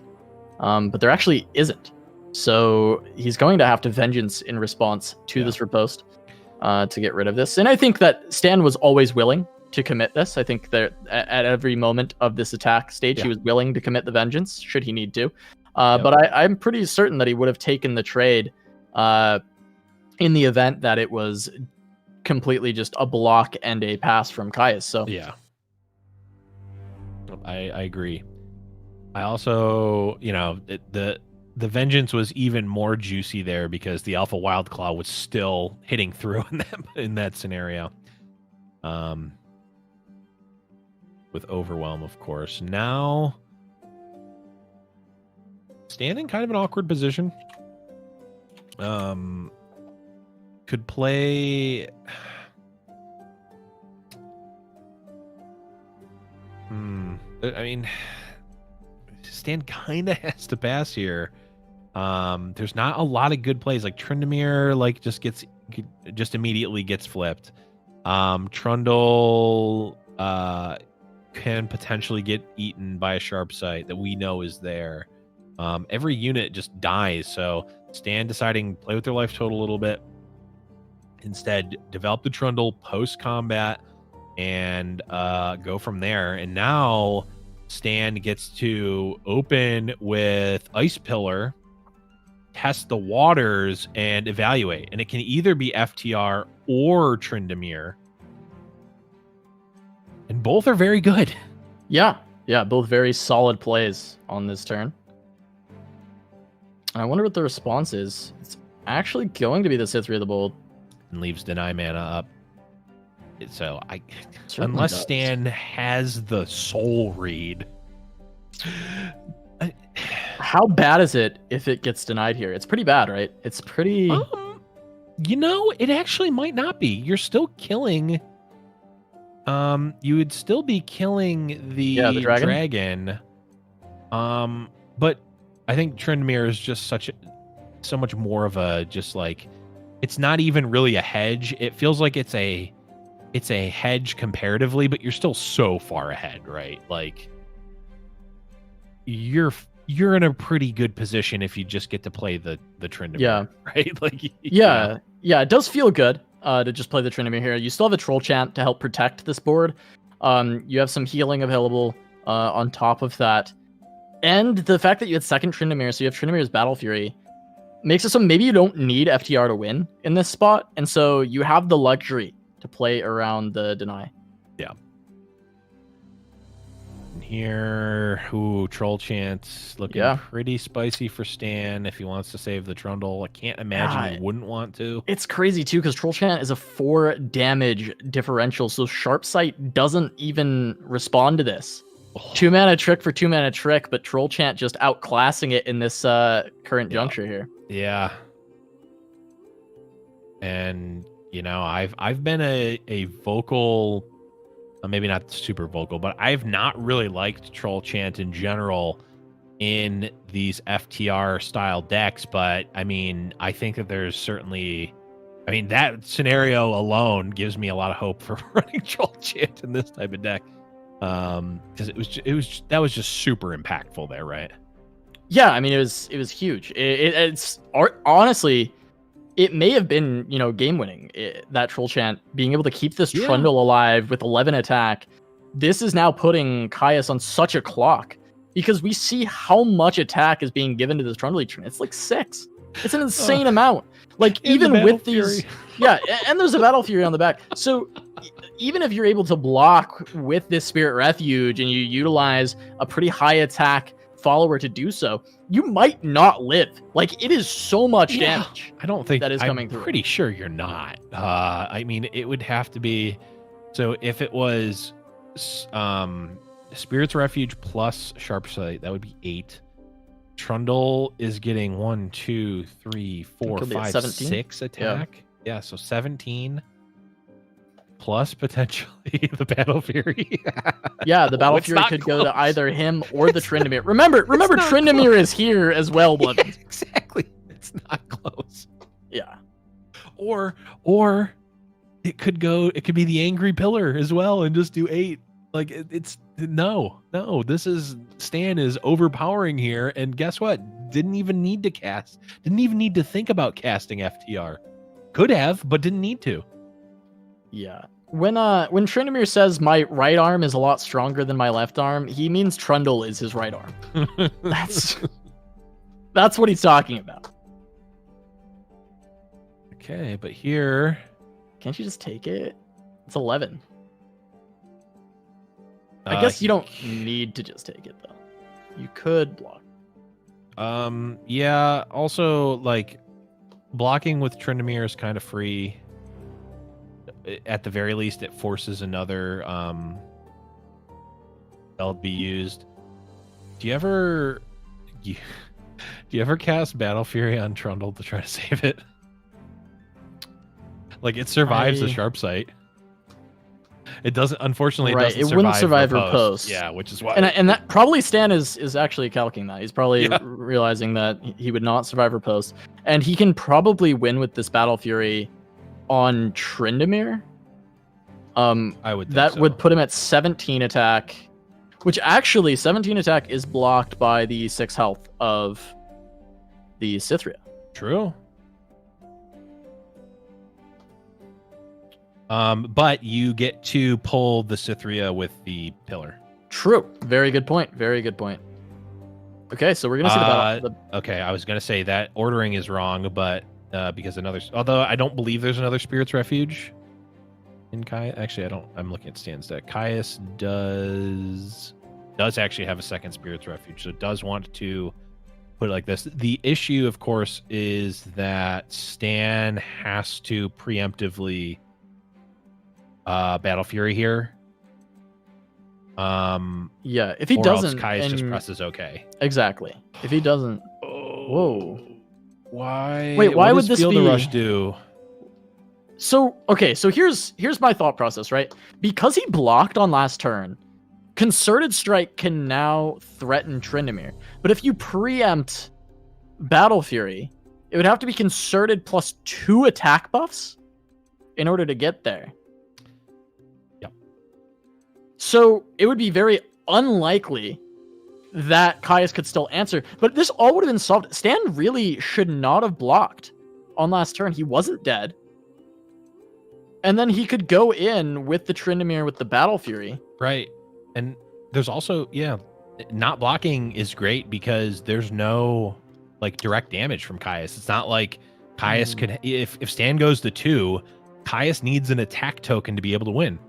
But there actually isn't. So he's going to have to Vengeance in response to this riposte to get rid of this. And I think that Stan was always willing to commit this. I think that at every moment of this attack stage, he was willing to commit the Vengeance should he need to. But I'm pretty certain that he would have taken the trade in the event that it was completely just a block and a pass from Caius. So yeah, I agree. I also, the Vengeance was even more juicy there because the Alpha Wildclaw was still hitting through in that scenario. With Overwhelm, of course. Now, Stan in kind of an awkward position. Could play I mean, Stan kind of has to pass here. There's not a lot of good plays. Like Tryndamere, like just immediately gets flipped. Trundle can potentially get eaten by a sharp sight that we know is there. Every unit just dies. So Stan deciding play with their life total a little bit. Instead, develop the Trundle post combat and go from there. And now Stan gets to open with Ice Pillar, test the waters, and evaluate. And it can either be FTR or Tryndamere. And both are very good. Yeah, both very solid plays on this turn. I wonder what the response is. It's actually going to be the Sith Rear of the Bold. And leaves Deny Mana up. So Certainly unless does. Stan has the Soul Read. How bad is it if it gets denied here? It's pretty bad, right? It's pretty... It actually might not be. You're still killing... you would still be killing the dragon. But I think Tryndamere is just so much more of a just like, it's not even really a hedge. It feels like it's a hedge comparatively, but you're still so far ahead, right? Like you're in a pretty good position if you just get to play the Tryndamere, right? Like yeah, it does feel good to just play the Tryndamere here. You still have a Troll Chant to help protect this board. You have some healing available on top of that. And the fact that you had second Tryndamere, so you have Tryndamere's Battle Fury, makes it so maybe you don't need FTR to win in this spot. And so you have the luxury to play around the deny. Yeah. And here, Troll Chant's looking pretty spicy for Stan if he wants to save the Trundle. I can't imagine he wouldn't want to. It's crazy too, because Troll Chant is a 4 damage differential, so Sharp Sight doesn't even respond to this. 2 mana trick for 2 mana trick, but Troll Chant just outclassing it in this current juncture here. Yeah. And I've been a vocal, maybe not super vocal, but I've not really liked Troll Chant in general in these FTR style decks. But I mean, I think that there's certainly, that scenario alone gives me a lot of hope for running Troll Chant in this type of deck. Because that was just super impactful there, right? Yeah, it was huge. It's honestly, it may have been game winning. That Troll Chant being able to keep this Trundle alive with 11 attack. This is now putting Caius on such a clock because we see how much attack is being given to this Trundle each turn. It's like 6. It's an insane amount. Like even with these, and there's a Battle Fury on the back. So even if you're able to block with this Spirit Refuge and you utilize a pretty high attack follower to do so, you might not live. Like it is so much damage. I don't think that is coming through. I'm pretty sure you're not. It would have to be. So if it was Spirit's Refuge plus Sharp Sight, that would be 8. Trundle is getting 1, 2, 3, 4, 5, 6 attack. Yeah, so 17 plus potentially the Battle Fury. The Battle Fury could go to either him or the Tryndamere. Remember Tryndamere is here as well, Blevins. Yeah, exactly. It's not close. Yeah. Or it could be the Angry Pillar as well and just do 8. Like it's no. Stan is overpowering here, and guess what? Didn't even need to cast. Didn't even need to think about casting FTR. Could have, but didn't need to. Yeah. When Tryndamere says my right arm is a lot stronger than my left arm, he means Trundle is his right arm. That's what he's talking about. Okay, but here, can't you just take it? It's 11. I guess you don't need to just take it though. You could block. Yeah. Also, like blocking with Tryndamere is kind of free. At the very least, it forces another that'll be used. Do you ever cast Battle Fury on Trundle to try to save it? Like it survives the Sharp Sight. It doesn't, unfortunately, Right, it it doesn't wouldn't survive survive riposte. Yeah, which is why. And that probably Stan is actually calculating that. He's probably Yeah. realizing that he would not survive riposte, and he can probably win with this Battle Fury on Tryndamere. I would think that so. would put him at 17 attack, which actually 17 attack is blocked by the 6 health of the Cythria. True. But you get to pull the Cythria with the pillar. True. Very good point. Very good point. Okay, so we're gonna see the battle. Okay, I was gonna say that ordering is wrong, but because although I don't believe there's another Spirit's Refuge in Caius. Actually, I don't. I'm looking at Stan's deck. Caius does actually have a second Spirit's Refuge, so it does want to put it like this. The issue, of course, is that Stan has to preemptively Battle Fury here. Yeah, if he or doesn't, else Caius just presses OK. Exactly. If he doesn't, whoa. Why? Wait, why what would does this Feel be? the Rush do? So okay, so here's my thought process, right? Because he blocked on last turn, Concerted Strike can now threaten Tryndamere. But if you preempt Battle Fury, it would have to be Concerted plus 2 attack buffs in order to get there. Yep. So it would be very unlikely that Caius could still answer. But this all would have been solved. Stan really should not have blocked on last turn. He wasn't dead. And then he could go in with the Tryndamere with the Battle Fury. Right. And there's also, not blocking is great because there's no like direct damage from Caius. It's not like Caius could, if Stan goes to 2, Caius needs an attack token to be able to win.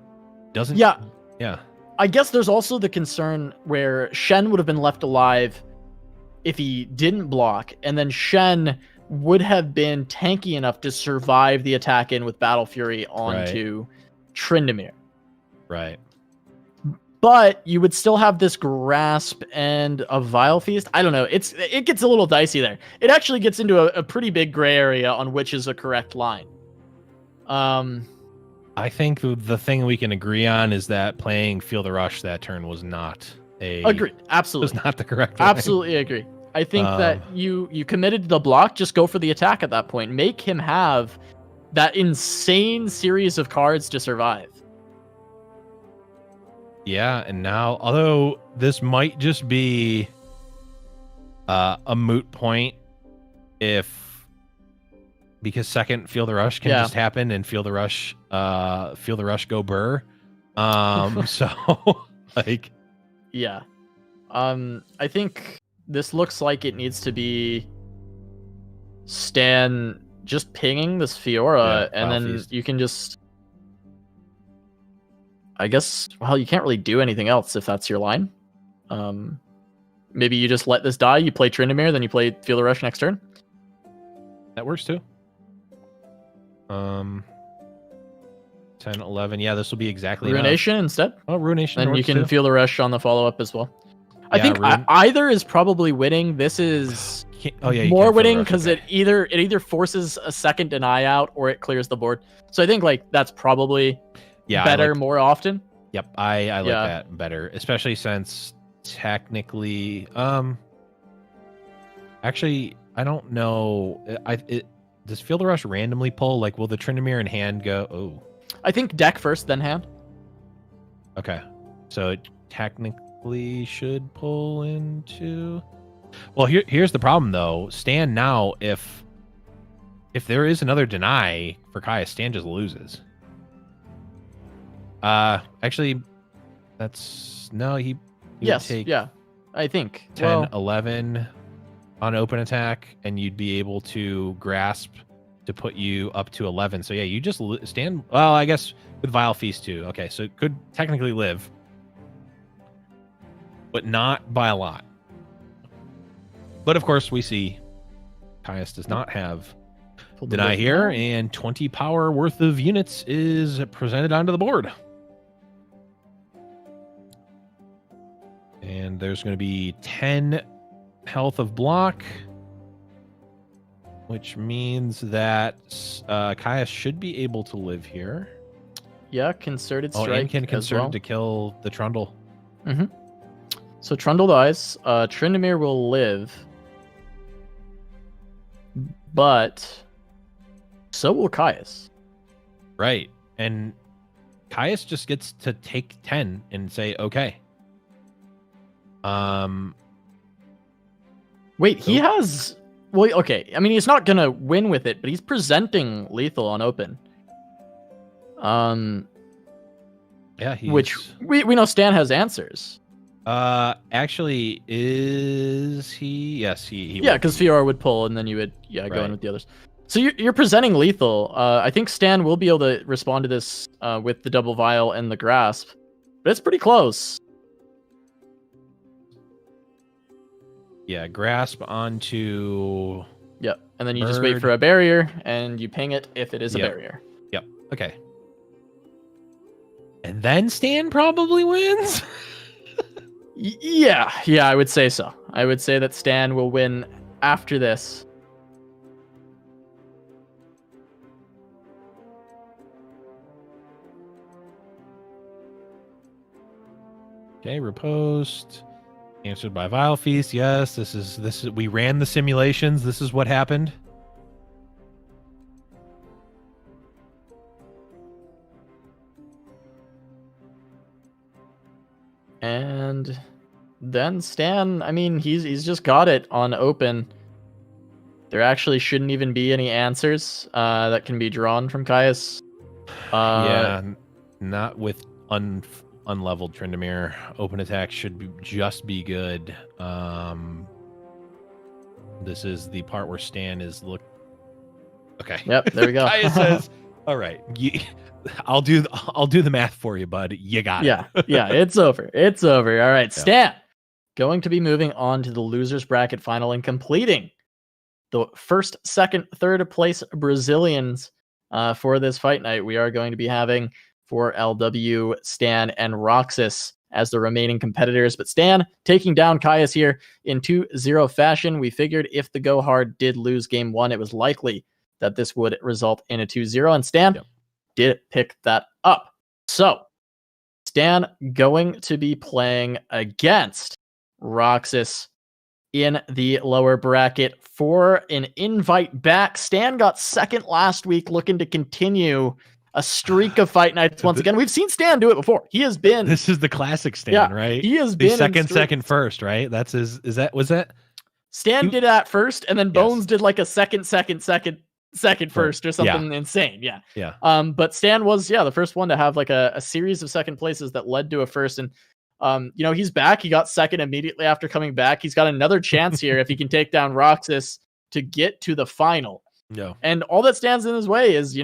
Doesn't? Yeah. Yeah. I guess there's also the concern where Shen would have been left alive if he didn't block, and then Shen would have been tanky enough to survive the attack in with Battle Fury onto Tryndamere. Right. But you would still have this Grasp and a Vile Feast. I don't know. It gets a little dicey there. It actually gets into a pretty big gray area on which is a correct line. I think the thing we can agree on is that playing Feel the Rush that turn was not Agreed. Absolutely. Was not the correct line. Absolutely agree. I think that you committed to the block, just go for the attack at that point. Make him have that insane series of cards to survive. Yeah, and now, although this might just be a moot point because second Feel the Rush can just happen and Feel the Rush go burr. So like yeah. I think this looks like it needs to be Stan just pinging this Fiora, and then you can just, I guess, well, you can't really do anything else if that's your line. Maybe you just let this die, you play Tryndamere, then you play Feel the Rush next turn. That works too. 10, 11. Yeah, this will be exactly Ruination instead. Oh, Ruination. And you can too. Feel the Rush on the follow-up as well. I think either is probably winning. This is more winning because it either forces a second deny out or it clears the board. So I think like that's probably better more often. Yep, I like that better, especially since technically, actually, I don't know. Does Feel the Rush randomly pull? Like, will the Tryndamere in hand go? Oh, I think deck first, then hand. Okay, so it technically should pull into. Well, here's the problem though. Stan now, if there is another deny for Caius, Stan just loses. Actually, that's no. He yes, would take I think 10, 11 on open attack, and you'd be able to grasp to put you up to 11. So yeah, you just stand. Well, I guess with Vile Feast too. Okay, so it could technically live, but not by a lot. But of course, we see Caius does not have deny here, and 20 power worth of units is presented onto the board. And there's going to be 10 health of block, which means that Caius should be able to live here. Yeah, concerted Oh, strike Incan as concerted well. to kill the Trundle. Mm-hmm. So Trundle dies. Tryndamere will live. But so will Caius. Right. And Caius just gets to take 10 and say, okay. Wait, he has... Well, okay. I mean, he's not going to win with it, but he's presenting lethal on open. Yeah, which we know Stan has answers. Actually, is he? Yes, he Yeah, because Fiora would pull, and then you would go in with the others. So you're presenting lethal. I think Stan will be able to respond to this with the double vial and the grasp, but it's pretty close. Yeah, grasp onto. Yep, and then you bird. just wait for a barrier, and you ping it if it is a barrier. Yep. Okay. And then Stan probably wins. Yeah, I would say so. I would say that Stan will win after this. Okay, riposte. Answered by Vile Feast. Yes, this is we ran the simulations. This is what happened. And then Stan, I mean, he's just got it on open. There actually shouldn't even be any answers that can be drawn from Caius. Yeah, not with unleveled Tryndamere. Open attack should just be good. This is the part where Stan is Okay. Yep, there we go. Caius says, "All right, I'll do the math for you, bud. You got it." Yeah, it's over. It's over. All right, Stan going to be moving on to the losers bracket final and completing the first, second, third place Brazilians for this fight night. We are going to be having for LW, Stan, and Roxas as the remaining competitors. But Stan taking down Caius here in 2-0 fashion. We figured if the Go Hard did lose game one, it was likely that this would result in a 2-0. And Stan did pick that up. So Stan going to be playing against Roxas in the lower bracket for an invite back. Stan got second last week, looking to continue a streak of fight nights once again. We've seen Stan do it before. He has been... This is the classic Stan, right? He has been second, first, right? That's his... Was that? Stan did that first, and then Bones did like a second first or something insane. Yeah. But Stan was, the first one to have like a series of second places that led to a first. And he's back. He got second immediately after coming back. He's got another chance here if he can take down Roxas to get to the final. No. And all that stands in his way is,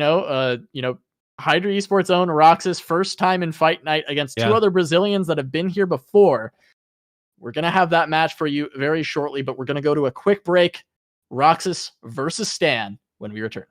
Hydra Esports own Roxas, first time in fight night against two other Brazilians that have been here before. We're going to have that match for you very shortly, but we're going to go to a quick break. Roxas versus Stan when we return.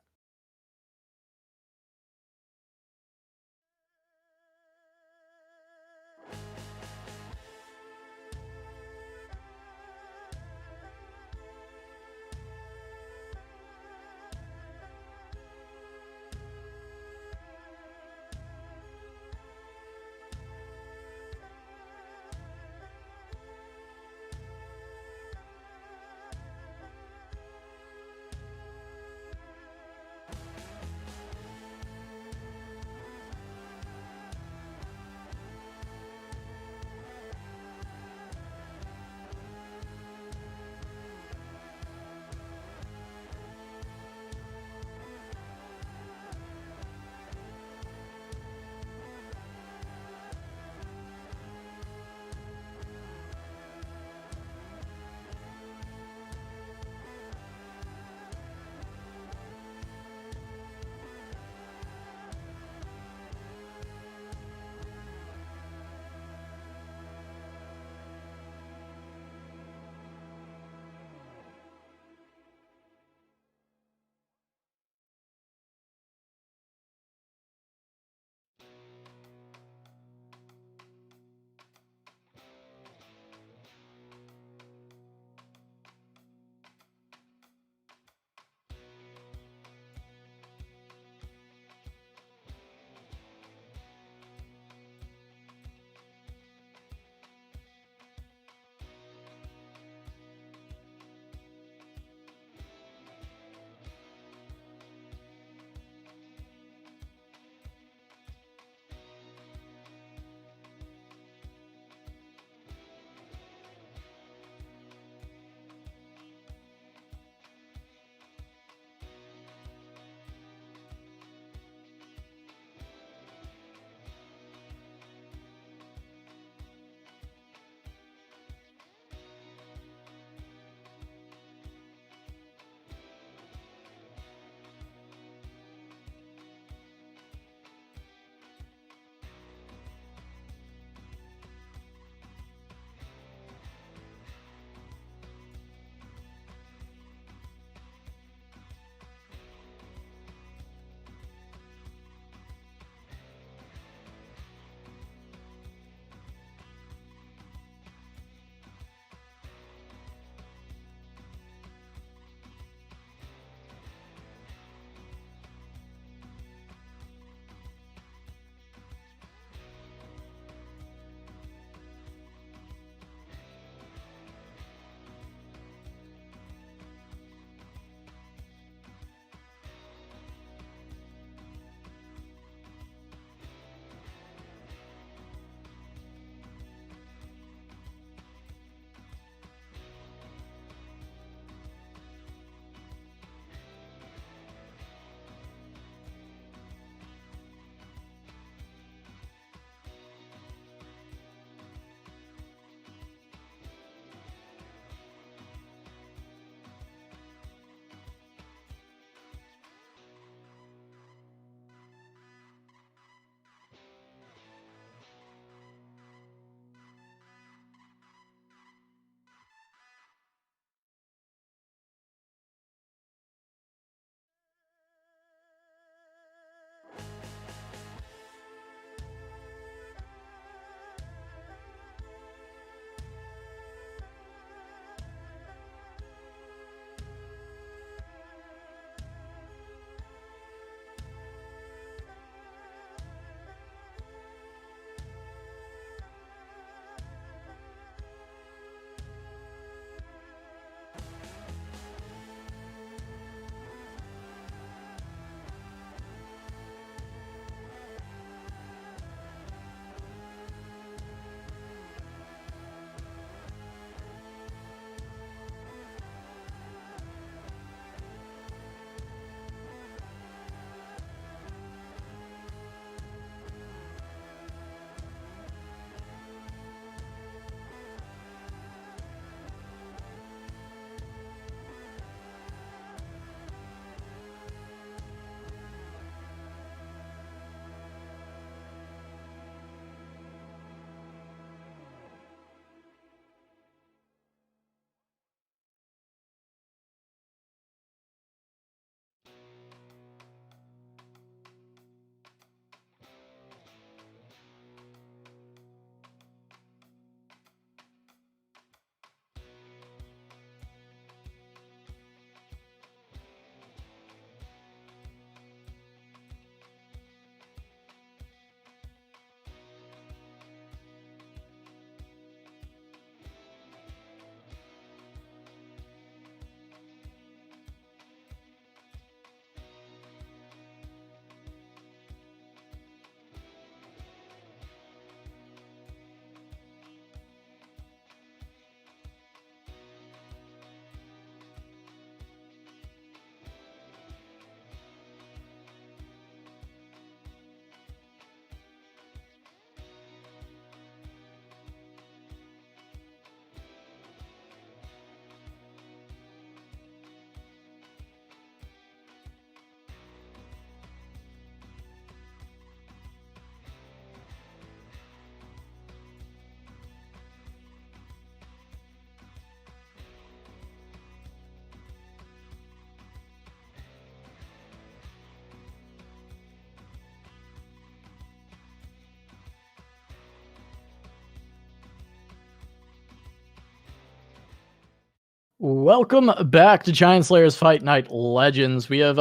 Welcome back to Giant Slayer's Fight Night Legends. We have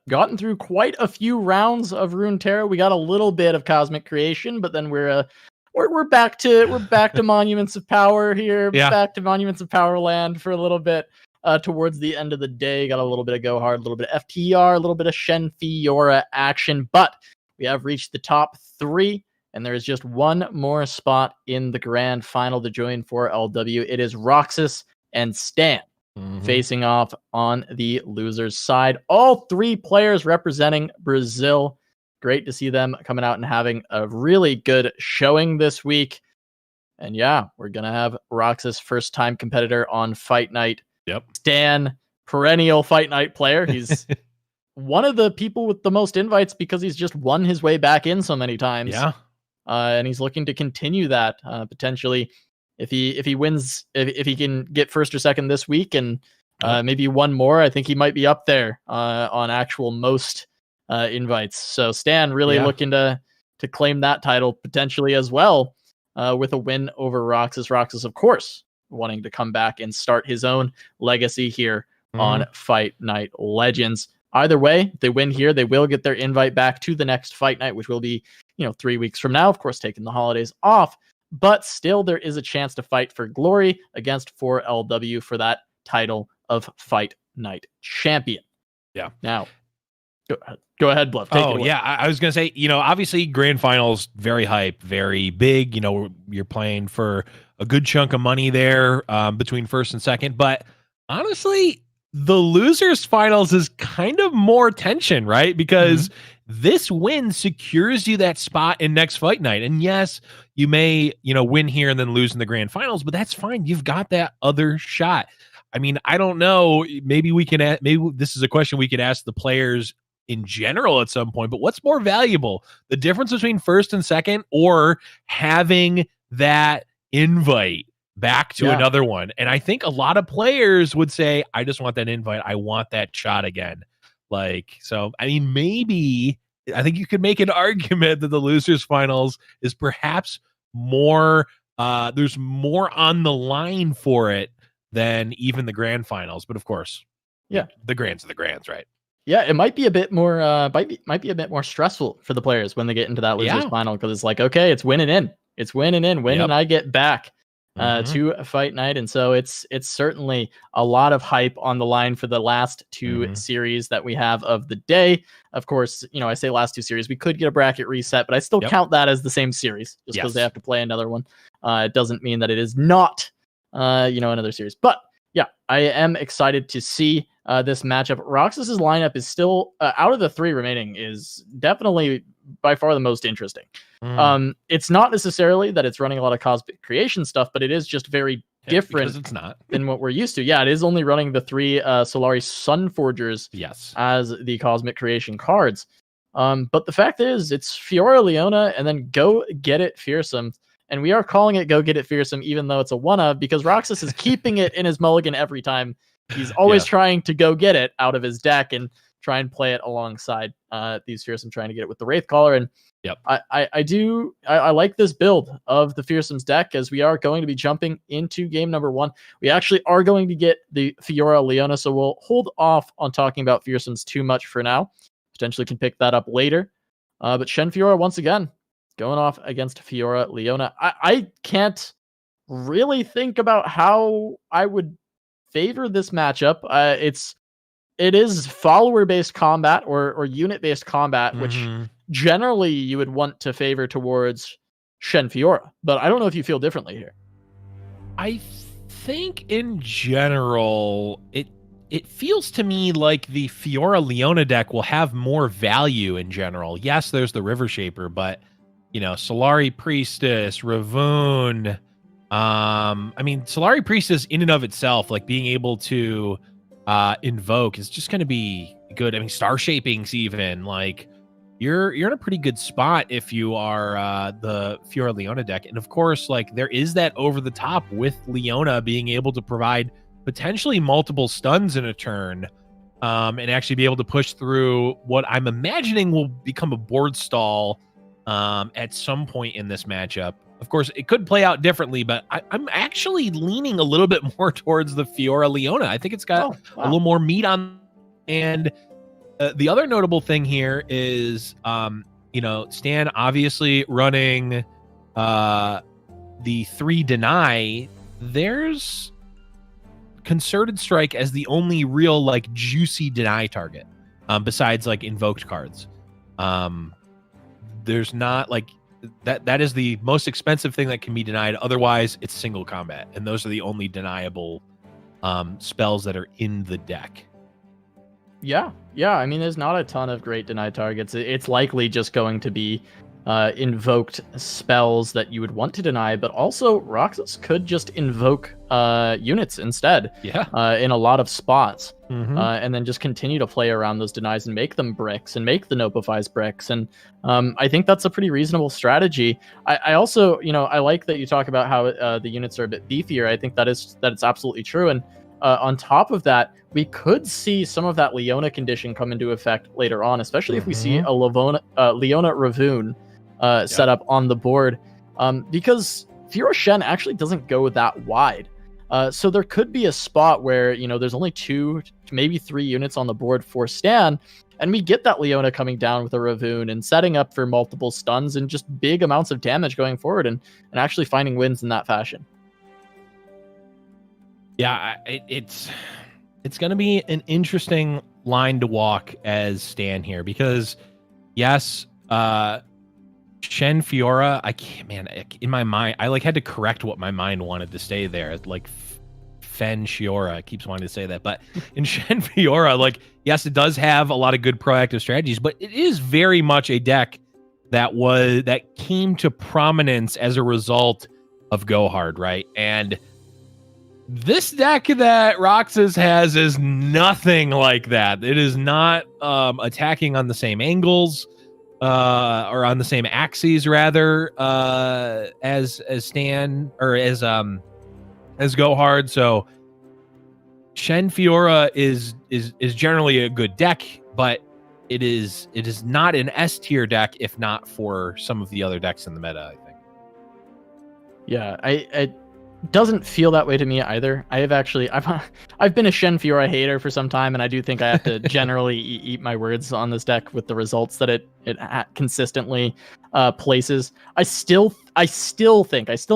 gotten through quite a few rounds of Runeterra. We got a little bit of Cosmic Creation, but then we're back to Monuments of Power here. Yeah. Back to Monuments of Power land for a little bit. Towards the end of the day, got a little bit of Go Hard, a little bit of FTR, a little bit of Shen Fiora action, but we have reached the top 3, and there is just one more spot in the grand final to join for LW. It is Roxas and Stan facing off on the loser's side. All 3 players representing Brazil. Great to see them coming out and having a really good showing this week. And yeah, we're going to have Roxas, first-time competitor on Fight Night. Yep. Stan, perennial Fight Night player. He's one of the people with the most invites because he's just won his way back in so many times. Yeah. And he's looking to continue that potentially. If he wins, if he can get first or second this week and maybe one more, I think he might be up there on actual most invites. So Stan really looking to claim that title potentially as well with a win over Roxas. Roxas, of course, wanting to come back and start his own legacy here on Fight Night Legends. Either way, if they win here, they will get their invite back to the next Fight Night, which will be 3 weeks from now. Of course, taking the holidays off. But still, there is a chance to fight for glory against 4LW for that title of Fight Night Champion. Yeah. Now, go ahead, Bluff. Take it away. Yeah. I was going to say, obviously grand finals, very hype, very big. You're playing for a good chunk of money there between first and second. But honestly, the losers finals is kind of more tension, right? Because this win secures you that spot in next Fight Night. And yes, you may, win here and then lose in the grand finals, but that's fine. You've got that other shot. I mean, I don't know. Maybe this is a question we could ask the players in general at some point, but what's more valuable? The difference between first and second, or having that invite back to another one? And I think a lot of players would say, I just want that invite. I want that shot again. So, I mean, maybe I think you could make an argument that the losers finals is perhaps more, there's more on the line for it than even the grand finals. But of course, the grands are the grands, right? Yeah, it might be a bit more, might be a bit more stressful for the players when they get into that losers final, because it's like, okay, it's winning in. It's winning in. When and I get back to a Fight Night. And so it's certainly a lot of hype on the line for the last 2 series that we have of the day. Of course, I say last 2 series, we could get a bracket reset, but I still count that as the same series just because they have to play another one. It doesn't mean that it is not, another series. But yeah, I am excited to see this matchup. Roxas's lineup is still, out of the 3 remaining, is definitely by far the most interesting. It's not necessarily that it's running a lot of Cosmic Creation stuff, but it is just very different it's not than what we're used to. Yeah, it is only running the 3 Solari Sunforgers as the Cosmic Creation cards. But the fact is, it's Fiora Leona and then Go Get It Fearsome. And we are calling it Go Get It Fearsome, even though it's a one-of, because Roxas is keeping it in his mulligan every time. He's always trying to go get it out of his deck and try and play it alongside these Fearsome, trying to get it with the Wraithcaller. And I like this build of the Fearsome's deck, as we are going to be jumping into game number 1. We actually are going to get the Fiora Leona, so we'll hold off on talking about Fearsomes too much for now. Potentially can pick that up later. But Shen Fiora, once again, going off against Fiora Leona. I can't really think about how I would favor this matchup. It is follower-based combat or unit-based combat, which generally you would want to favor towards Shen Fiora. But I don't know if you feel differently here. I think in general, it feels to me like the Fiora Leona deck will have more value in general. Yes, there's the River Shaper, but Solari Priestess, Ravoon. Solari Priestess in and of itself, like being able to invoke, is just going to be good. I mean, Star Shapings even, like you're in a pretty good spot if you are the Fiora Leona deck. And of course, like there is that over the top with Leona being able to provide potentially multiple stuns in a turn, and actually be able to push through what I'm imagining will become a board stall at some point in this matchup. Of course, it could play out differently, but I'm actually leaning a little bit more towards the Fiora Leona. I think it's got a little more meat on. And the other notable thing here is, Stan obviously running the 3 deny. There's Concerted Strike as the only real like juicy deny target, besides like invoked cards. There's not like that is the most expensive thing that can be denied. Otherwise, it's single combat, and those are the only deniable spells that are in the deck. Yeah. I mean, there's not a ton of great deny targets. It's likely just going to be invoked spells that you would want to deny, but also Roxas could just invoke units instead. In a lot of spots, and then just continue to play around those denies and make them bricks and make the Nopifies bricks. And I think that's a pretty reasonable strategy. I also, I like that you talk about how the units are a bit beefier. I think that it's absolutely true. And on top of that, we could see some of that Leona condition come into effect later on, especially if we see a Leona Ravoon set up on the board, because Fiora Shen actually doesn't go that wide. So there could be a spot where, there's only 2, maybe 3 units on the board for Stan, and we get that Leona coming down with a Ravoon and setting up for multiple stuns and just big amounts of damage going forward and actually finding wins in that fashion. Yeah, it's going to be an interesting line to walk as Stan here, because yes, Shen Fiora, I can't, man, in my mind, I like had to correct what my mind wanted to stay there. Like Fen Shiora keeps wanting to say that, but in Shen Fiora, like, yes, it does have a lot of good proactive strategies, but it is very much a deck that came to prominence as a result of Go Hard, right? And this deck that Roxas has is nothing like that. It is not attacking on the same angles, or on the same axes rather, as Stan or as Go Hard. So Shen Fiora is generally a good deck, but it is not an S tier deck if not for some of the other decks in the meta, I think. Yeah, I doesn't feel that way to me either. I've been a Shen Fiora hater for some time, and I do think I have to generally eat my words on this deck with the results that it consistently places. I still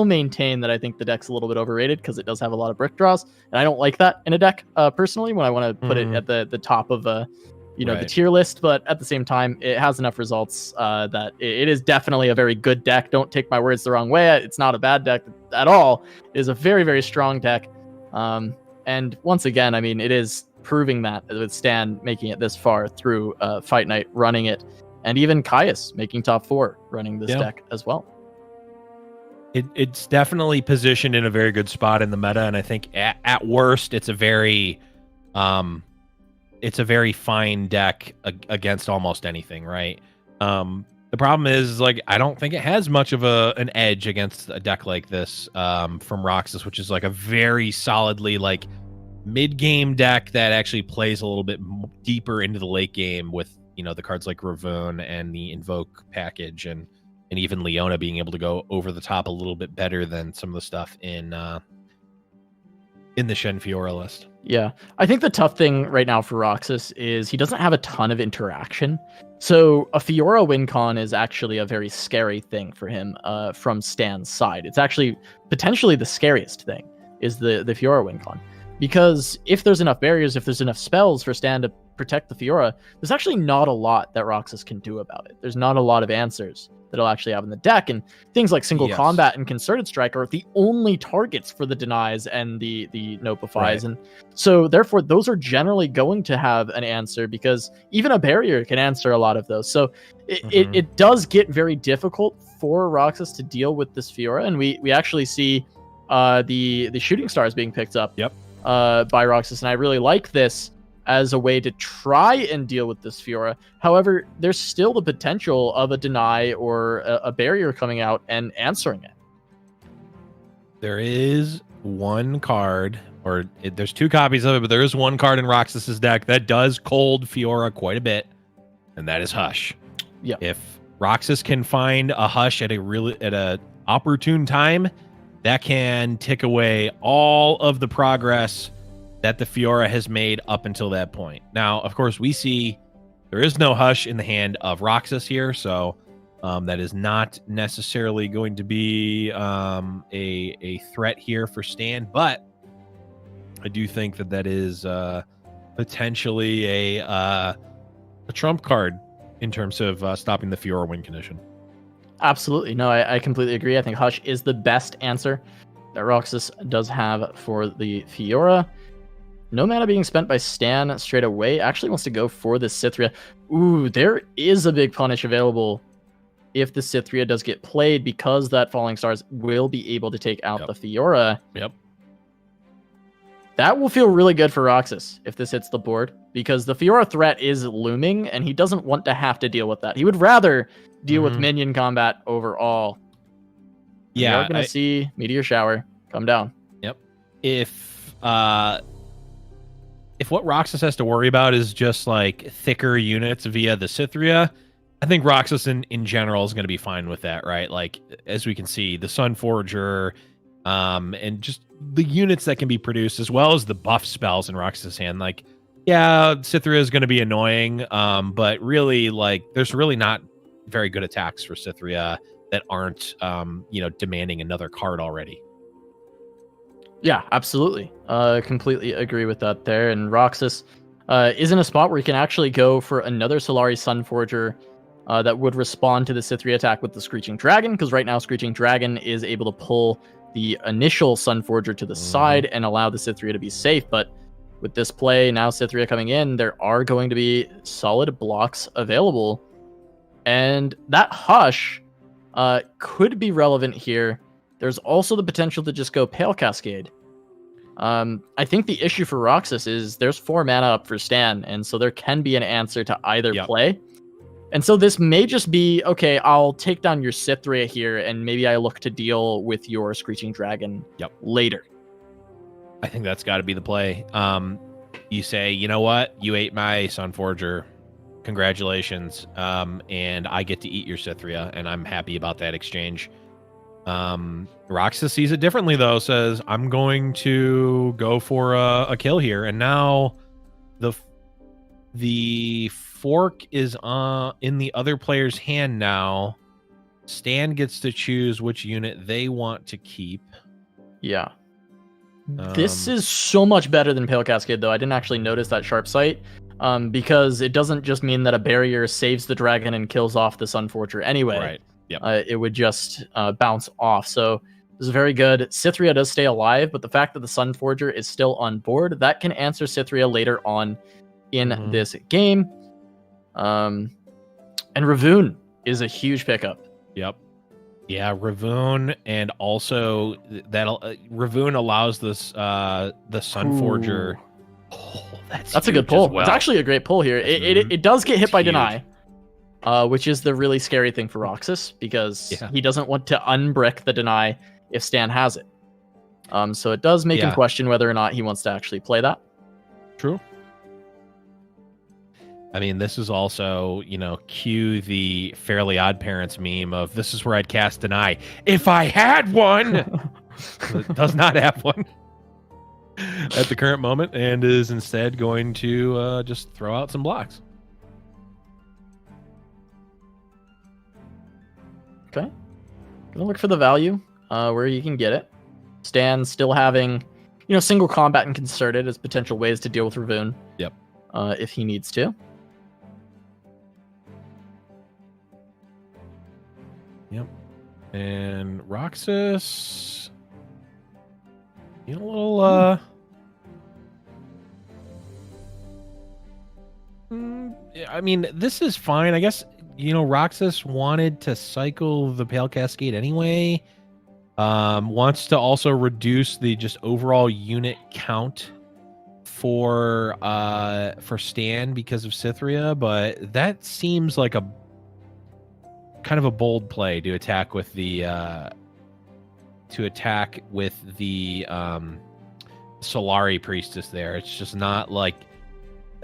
maintain that I think the deck's a little bit overrated because it does have a lot of brick draws, and I don't like that in a deck personally when I want to put it at the top of the tier list. But at the same time, it has enough results that it is definitely a very good deck. Don't take my words the wrong way. It's not a bad deck at all. It is a very, very strong deck. And once again, I mean, it is proving that with Stan making it this far through Fight Night, running it, and even Caius making top 4 running this deck as well. It's definitely positioned in a very good spot in the meta, and I think at worst, it's a very fine deck against almost anything, right? The problem is, like, I don't think it has much of an edge against a deck like this from Roxas, which is like a very solidly like mid-game deck that actually plays a little bit deeper into the late game with the cards like Ravoon and the Invoke package, and even Leona being able to go over the top a little bit better than some of the stuff in the Shen Fiora list. Yeah, I think the tough thing right now for Roxas is he doesn't have a ton of interaction. So a Fiora win con is actually a very scary thing for him from Stan's side. It's actually potentially the scariest thing is the Fiora win con. Because if there's enough barriers, if there's enough spells for Stan to protect the Fiora, there's actually not a lot that Roxas can do about it. There's not a lot of answers that he'll actually have in the deck, and things like single combat and concerted strike are the only targets for the denies and the nopifies, right. And so therefore those are generally going to have an answer, because even a barrier can answer a lot of those. So it does get very difficult for Roxas to deal with this Fiora, and we actually see the shooting stars being picked up by Roxas, and I really like this as a way to try and deal with this Fiora. However, there's still the potential of a deny or a barrier coming out and answering it. There is one card, there's 2 copies of it, but there is one card in Roxas's deck that does cold Fiora quite a bit, and that is Hush. Yeah. If Roxas can find a Hush at a opportune time, that can tick away all of the progress that the Fiora has made up until that point. Now, of course, we see there is no Hush in the hand of Roxas here, so that is not necessarily going to be a threat here for Stan, but I do think that is potentially a trump card in terms of stopping the Fiora win condition. Absolutely. No, I completely agree. I think Hush is the best answer that Roxas does have for the Fiora. No mana being spent by Stan straight away. Actually wants to go for the Cythria. Ooh, there is a big punish available if the Cythria does get played, because that Falling Stars will be able to take out the Fiora. Yep. That will feel really good for Roxas if this hits the board, because the Fiora threat is looming, and he doesn't want to have to deal with that. He would rather deal with minion combat overall. Yeah, we're going to see Meteor Shower come down. Yep. If what Roxas has to worry about is just like thicker units via the Cythria, I think Roxas in general is going to be fine with that, right? Like, as we can see, the Sunforger, and just the units that can be produced, as well as the buff spells in Roxas' hand. Like, yeah, Cythria is going to be annoying, but really, like, there's really not very good attacks for Cythria that aren't, demanding another card already. Yeah, absolutely. Completely agree with that there. And Roxas is in a spot where he can actually go for another Solari Sunforger that would respond to the Cythria attack with the Screeching Dragon, because right now Screeching Dragon is able to pull the initial Sunforger to the side and allow the Cythria to be safe. But with this play, now Cythria coming in, there are going to be solid blocks available. And that Hush could be relevant here. There's also the potential to just go Pale Cascade. I think the issue for Roxas is there's 4 mana up for Stan, and so there can be an answer to either play. And so this may just be, okay, I'll take down your Cythria here, and maybe I look to deal with your Screeching Dragon later. I think that's got to be the play. You say, you know what? You ate my Sunforger. Congratulations. And I get to eat your Cythria, and I'm happy about that exchange. Roxas sees it differently, though, says, I'm going to go for a kill here. And now the fork is in the other player's hand now. Stan gets to choose which unit they want to keep. Yeah. This is so much better than Pale Cascade, though. I didn't actually notice that sharp sight, because it doesn't just mean that a barrier saves the dragon and kills off the Sunforger anyway. Right. Yep. It would just bounce off. So this is very good. Cythria does stay alive, but the fact that the Sunforger is still on board, that can answer Cythria later on in this game. And Ravoon is a huge pickup. Yep. Yeah, Ravoon, and also Ravoon allows this the Sunforger. Oh, that's a good pull. Well. It's actually a great pull here. It does get hit by Deny, which is the really scary thing for Roxas, because he doesn't want to unbrick the Deny if Stan has it. So it does make him question whether or not he wants to actually play that. True. I mean, this is also, cue the Fairly Odd Parents meme of this is where I'd cast Deny if I had one. It does not have one at the current moment, and is instead going to just throw out some blocks. Okay. Gonna look for the value where you can get it. Stan still having, single combat and concerted as potential ways to deal with Ravoon. Yep. If he needs to. Yep. And Roxas, a little I mean, this is fine. I guess, Roxas wanted to cycle the Pale Cascade anyway. Wants to also reduce the just overall unit count for Stan because of Cythria, but that seems like a kind of a bold play to attack with the Solari Priestess there. It's just not like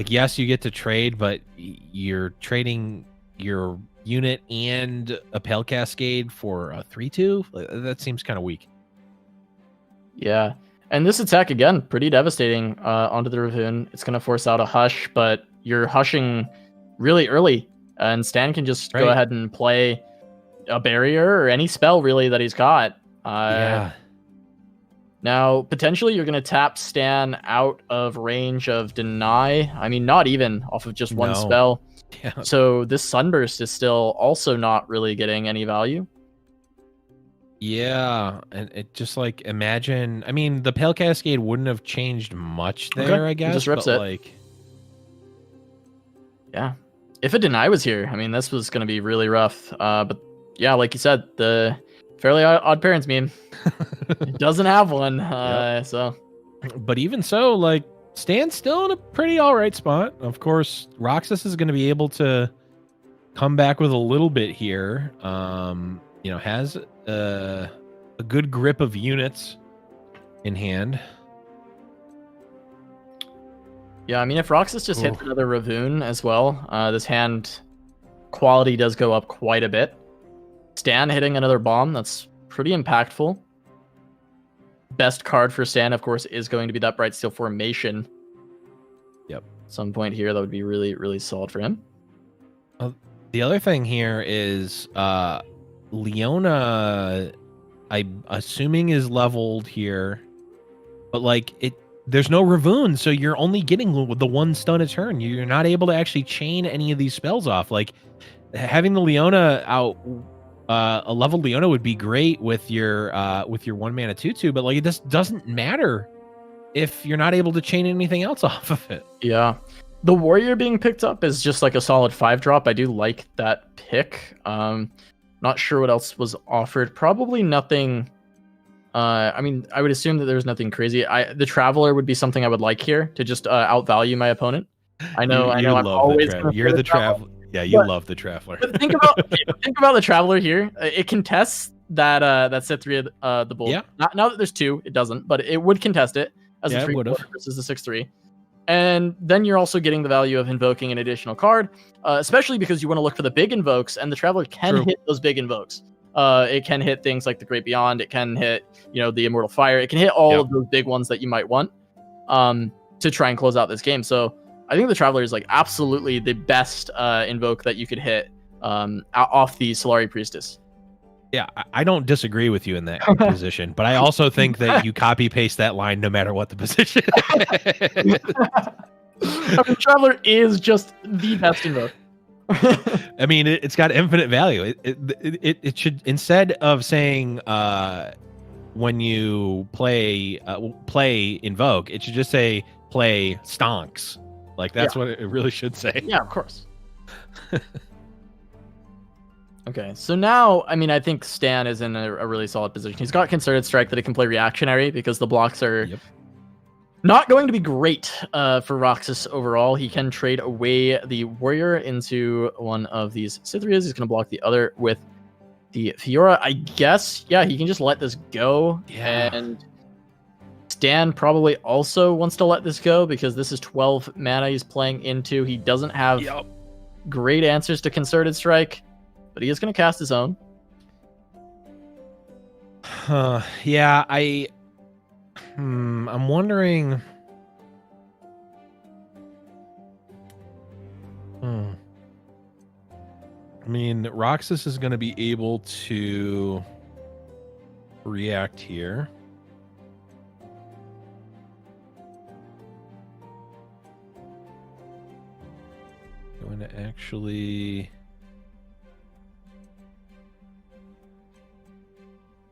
yes, you get to trade, but you're trading your unit and a Pale Cascade for a 3/2. That seems kind of weak. Yeah. And this attack, again, pretty devastating onto the Ravine. It's going to force out a Hush, but you're hushing really early. And Stan can just go ahead and play a barrier or any spell, really, that he's got. Yeah. Now, potentially, you're going to tap Stan out of range of Deny. I mean, not even off of just one spell. Yeah. So this Sunburst is still also not really getting any value. Yeah, and it just like imagine. I mean, the Pale Cascade wouldn't have changed much there, I guess. Just rips it. Like, yeah, if a Deny was here, I mean, this was going to be really rough. But yeah, like you said, the Fairly Odd Parents meme it doesn't have one. So, but even so, like Stan's still in a pretty all right spot. Of course, Roxas is going to be able to come back with a little bit here. You know, has a good grip of units in hand. Yeah, I mean, if Roxas just hits another Ravine as well, this hand quality does go up quite a bit. Stan hitting another bomb, that's pretty impactful. Best card for Stan, of course, is going to be that Bright Steel Formation. Yep. Some point here, that would be really, really solid for him. The other thing here is Leona, I'm assuming, is leveled here, but like there's no Ravine, so you're only getting the one stun a turn. You're not able to actually chain any of these spells off. Like having the Leona out, a leveled Leona would be great with your 1-mana 2/2, but like it just doesn't matter if you're not able to chain anything else off of it. Yeah. The Warrior being picked up is just like a solid 5-drop. I do like that pick. Not sure what else was offered. Probably nothing. I mean, I would assume that there's nothing crazy. The Traveler would be something I would like here to just outvalue my opponent. I know. I'm always you're the Traveler. Yeah, you love the Traveler. But think about the Traveler here. It contests that Cithria, the Bull. Yeah. Now that there's 2, it doesn't, but it would contest it as a 3/4 versus the 6/3. And then you're also getting the value of invoking an additional card, especially because you want to look for the big invokes, and the Traveler can hit those big invokes. It can hit things like the Great Beyond. It can hit, the Immortal Fire. It can hit all of those big ones that you might want to try and close out this game. So I think the Traveler is like absolutely the best invoke that you could hit off the Solari Priestess. Yeah, I don't disagree with you in that position, but I also think that you copy paste that line no matter what the position is. I mean, Traveler is just the best invoke. I mean, it's got infinite value. It should, instead of saying when you play invoke, it should just say play stonks. Like that's what it really should say. Yeah, of course. Okay, so now, I mean, I think Stan is in a really solid position. He's got Concerted Strike that he can play reactionary because the blocks are not going to be great for Roxas overall. He can trade away the Warrior into one of these Cithrias. He's going to block the other with the Fiora. I guess, yeah, he can just let this go. Yeah. And Stan probably also wants to let this go because this is 12 mana he's playing into. He doesn't have great answers to Concerted Strike, but he is going to cast his own. Yeah, I'm wondering. I mean, Roxas is going to be able to react here. Going to actually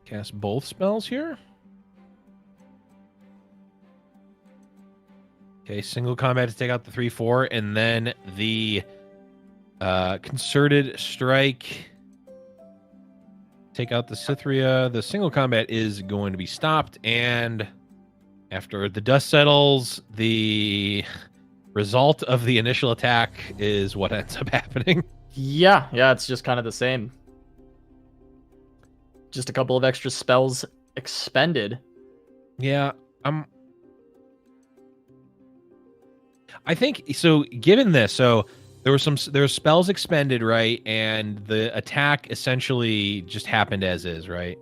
cast both spells here. Okay, single combat to take out the 3/4, and then the Concerted Strike. Take out the Cithria. The single combat is going to be stopped, and after the dust settles, the result of the initial attack is what ends up happening. Yeah, it's just kind of the same. Just a couple of extra spells expended. Yeah, I think so. Given this, so There were spells expended, right? And the attack essentially just happened as is, right?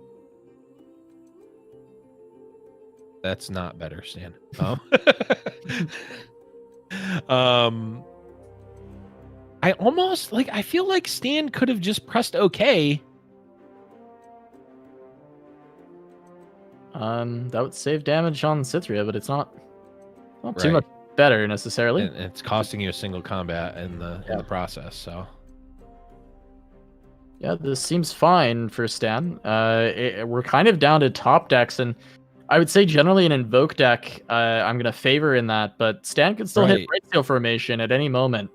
That's not better, Stan. I almost I feel like Stan could have just pressed OK. That would save damage on Cythria, but it's not too Right. much better necessarily. And it's costing you a single combat in the process. So yeah, this seems fine for Stan. We're kind of down to top decks, and I would say generally an Invoke deck I'm going to favor in that, but Stan can still hit Brightsteel Formation at any moment.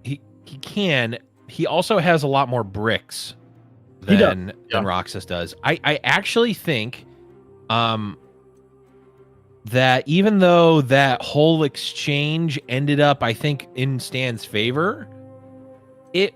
He can. He also has a lot more bricks than Roxas does. I actually think that even though that whole exchange ended up, I think, in Stan's favor, it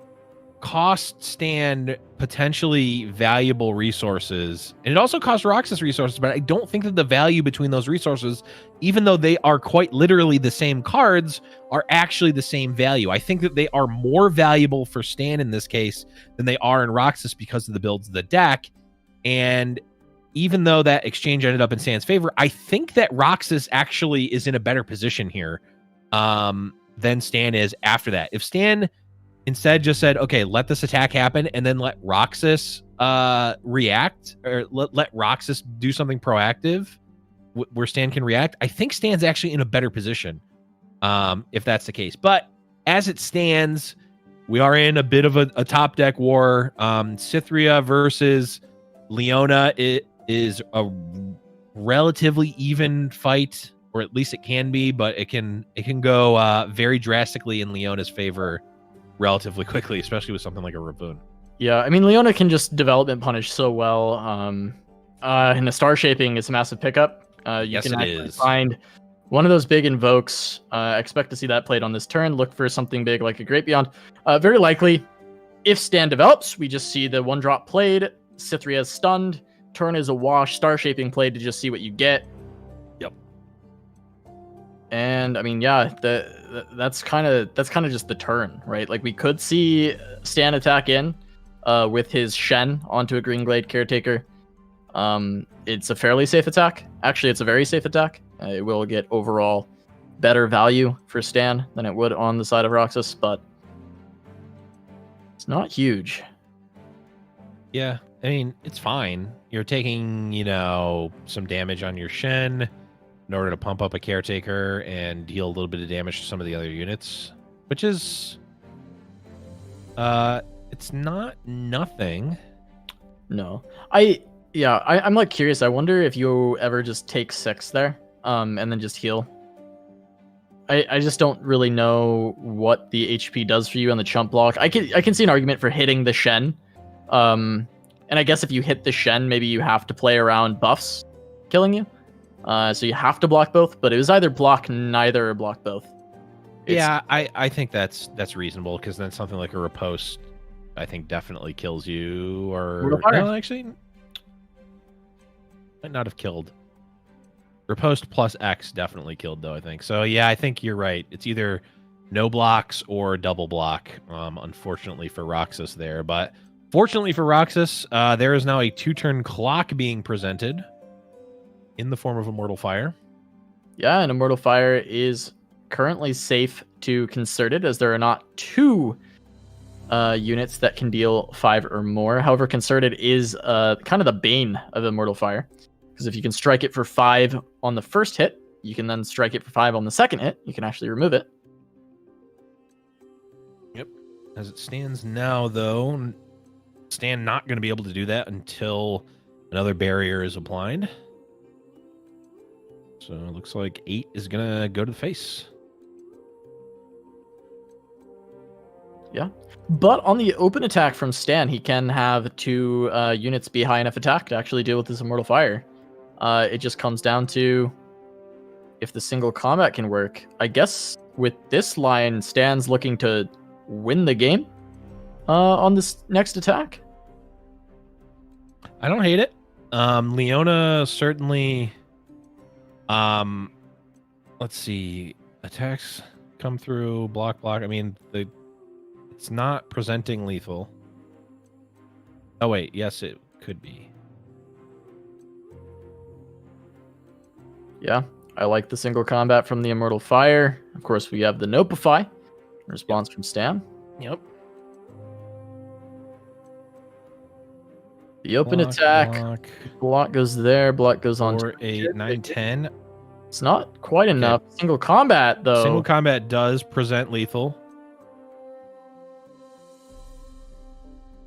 cost Stan potentially valuable resources, and it also cost Roxas resources, but I don't think that the value between those resources, even though they are quite literally the same cards, are actually the same value. I think that they are more valuable for Stan in this case than they are in Roxas because of the builds of the deck. And even though that exchange ended up in Stan's favor, I think that Roxas actually is in a better position here than Stan is after that. If Stan instead just said, okay, let this attack happen and then let Roxas react, or let Roxas do something proactive where Stan can react, I think Stan's actually in a better position if that's the case. But as it stands, we are in a bit of a top deck war. Cythria versus Leona, it is a relatively even fight, or at least it can be, but it can go very drastically in Leona's favor relatively quickly, especially with something like a Raboon. Yeah, I mean, Leona can just development punish so well. And the Star Shaping is a massive pickup. You can actually find one of those big invokes. Expect to see that played on this turn. Look for something big like a Great Beyond. Very likely, if Stan develops, we just see the 1-drop played. Cythria is stunned. Turn is a wash. Star Shaping played to just see what you get. Yep. And I mean, yeah, that's kind of just the turn, right? Like we could see Stan attack in with his Shen onto a Green Glade Caretaker. It's a fairly safe attack. Actually, it's a very safe attack. It will get overall better value for Stan than it would on the side of Roxas, but it's not huge. Yeah, I mean, it's fine. You're taking, some damage on your Shen in order to pump up a Caretaker and deal a little bit of damage to some of the other units, which is, it's not nothing. No, I'm like curious. I wonder if you ever just take 6 there, and then just heal. I just don't really know what the HP does for you on the chump block. I can see an argument for hitting the Shen. And I guess if you hit the Shen, maybe you have to play around buffs killing you. So you have to block both, but it was either block neither or block both. I think that's reasonable, because then something like a Riposte, I think, definitely kills you. Or no, actually, might not have killed. Riposte plus X definitely killed, though, I think. So yeah, I think you're right. It's either no blocks or double block. Unfortunately for Roxas there, but fortunately for Roxas, there is now a 2-turn clock being presented in the form of Immortal Fire. Yeah, and Immortal Fire is currently safe to Concerted, as there are not 2 units that can deal 5 or more. However, Concerted is kind of the bane of Immortal Fire, because if you can strike it for 5 on the first hit, you can then strike it for 5 on the second hit. You can actually remove it. Yep. As it stands now, though, Stan not going to be able to do that until another barrier is applied. So it looks like 8 is going to go to the face. Yeah. But on the open attack from Stan, he can have 2 units be high enough attack to actually deal with this Immortal Fire. It just comes down to if the single combat can work. I guess with this line, Stan's looking to win the game on this next attack. I don't hate it. Leona certainly... let's see. Attacks come through, block. I mean, the It's not presenting lethal. Oh wait, yes, it could be. Yeah, I like the single combat from the Immortal Fire. Of course, we have the Notify response from Stan. Yep. The open attack. Block goes there. Block goes on. 4, 8, 9, 10. It's not quite enough. Single combat, though. Single combat does present lethal.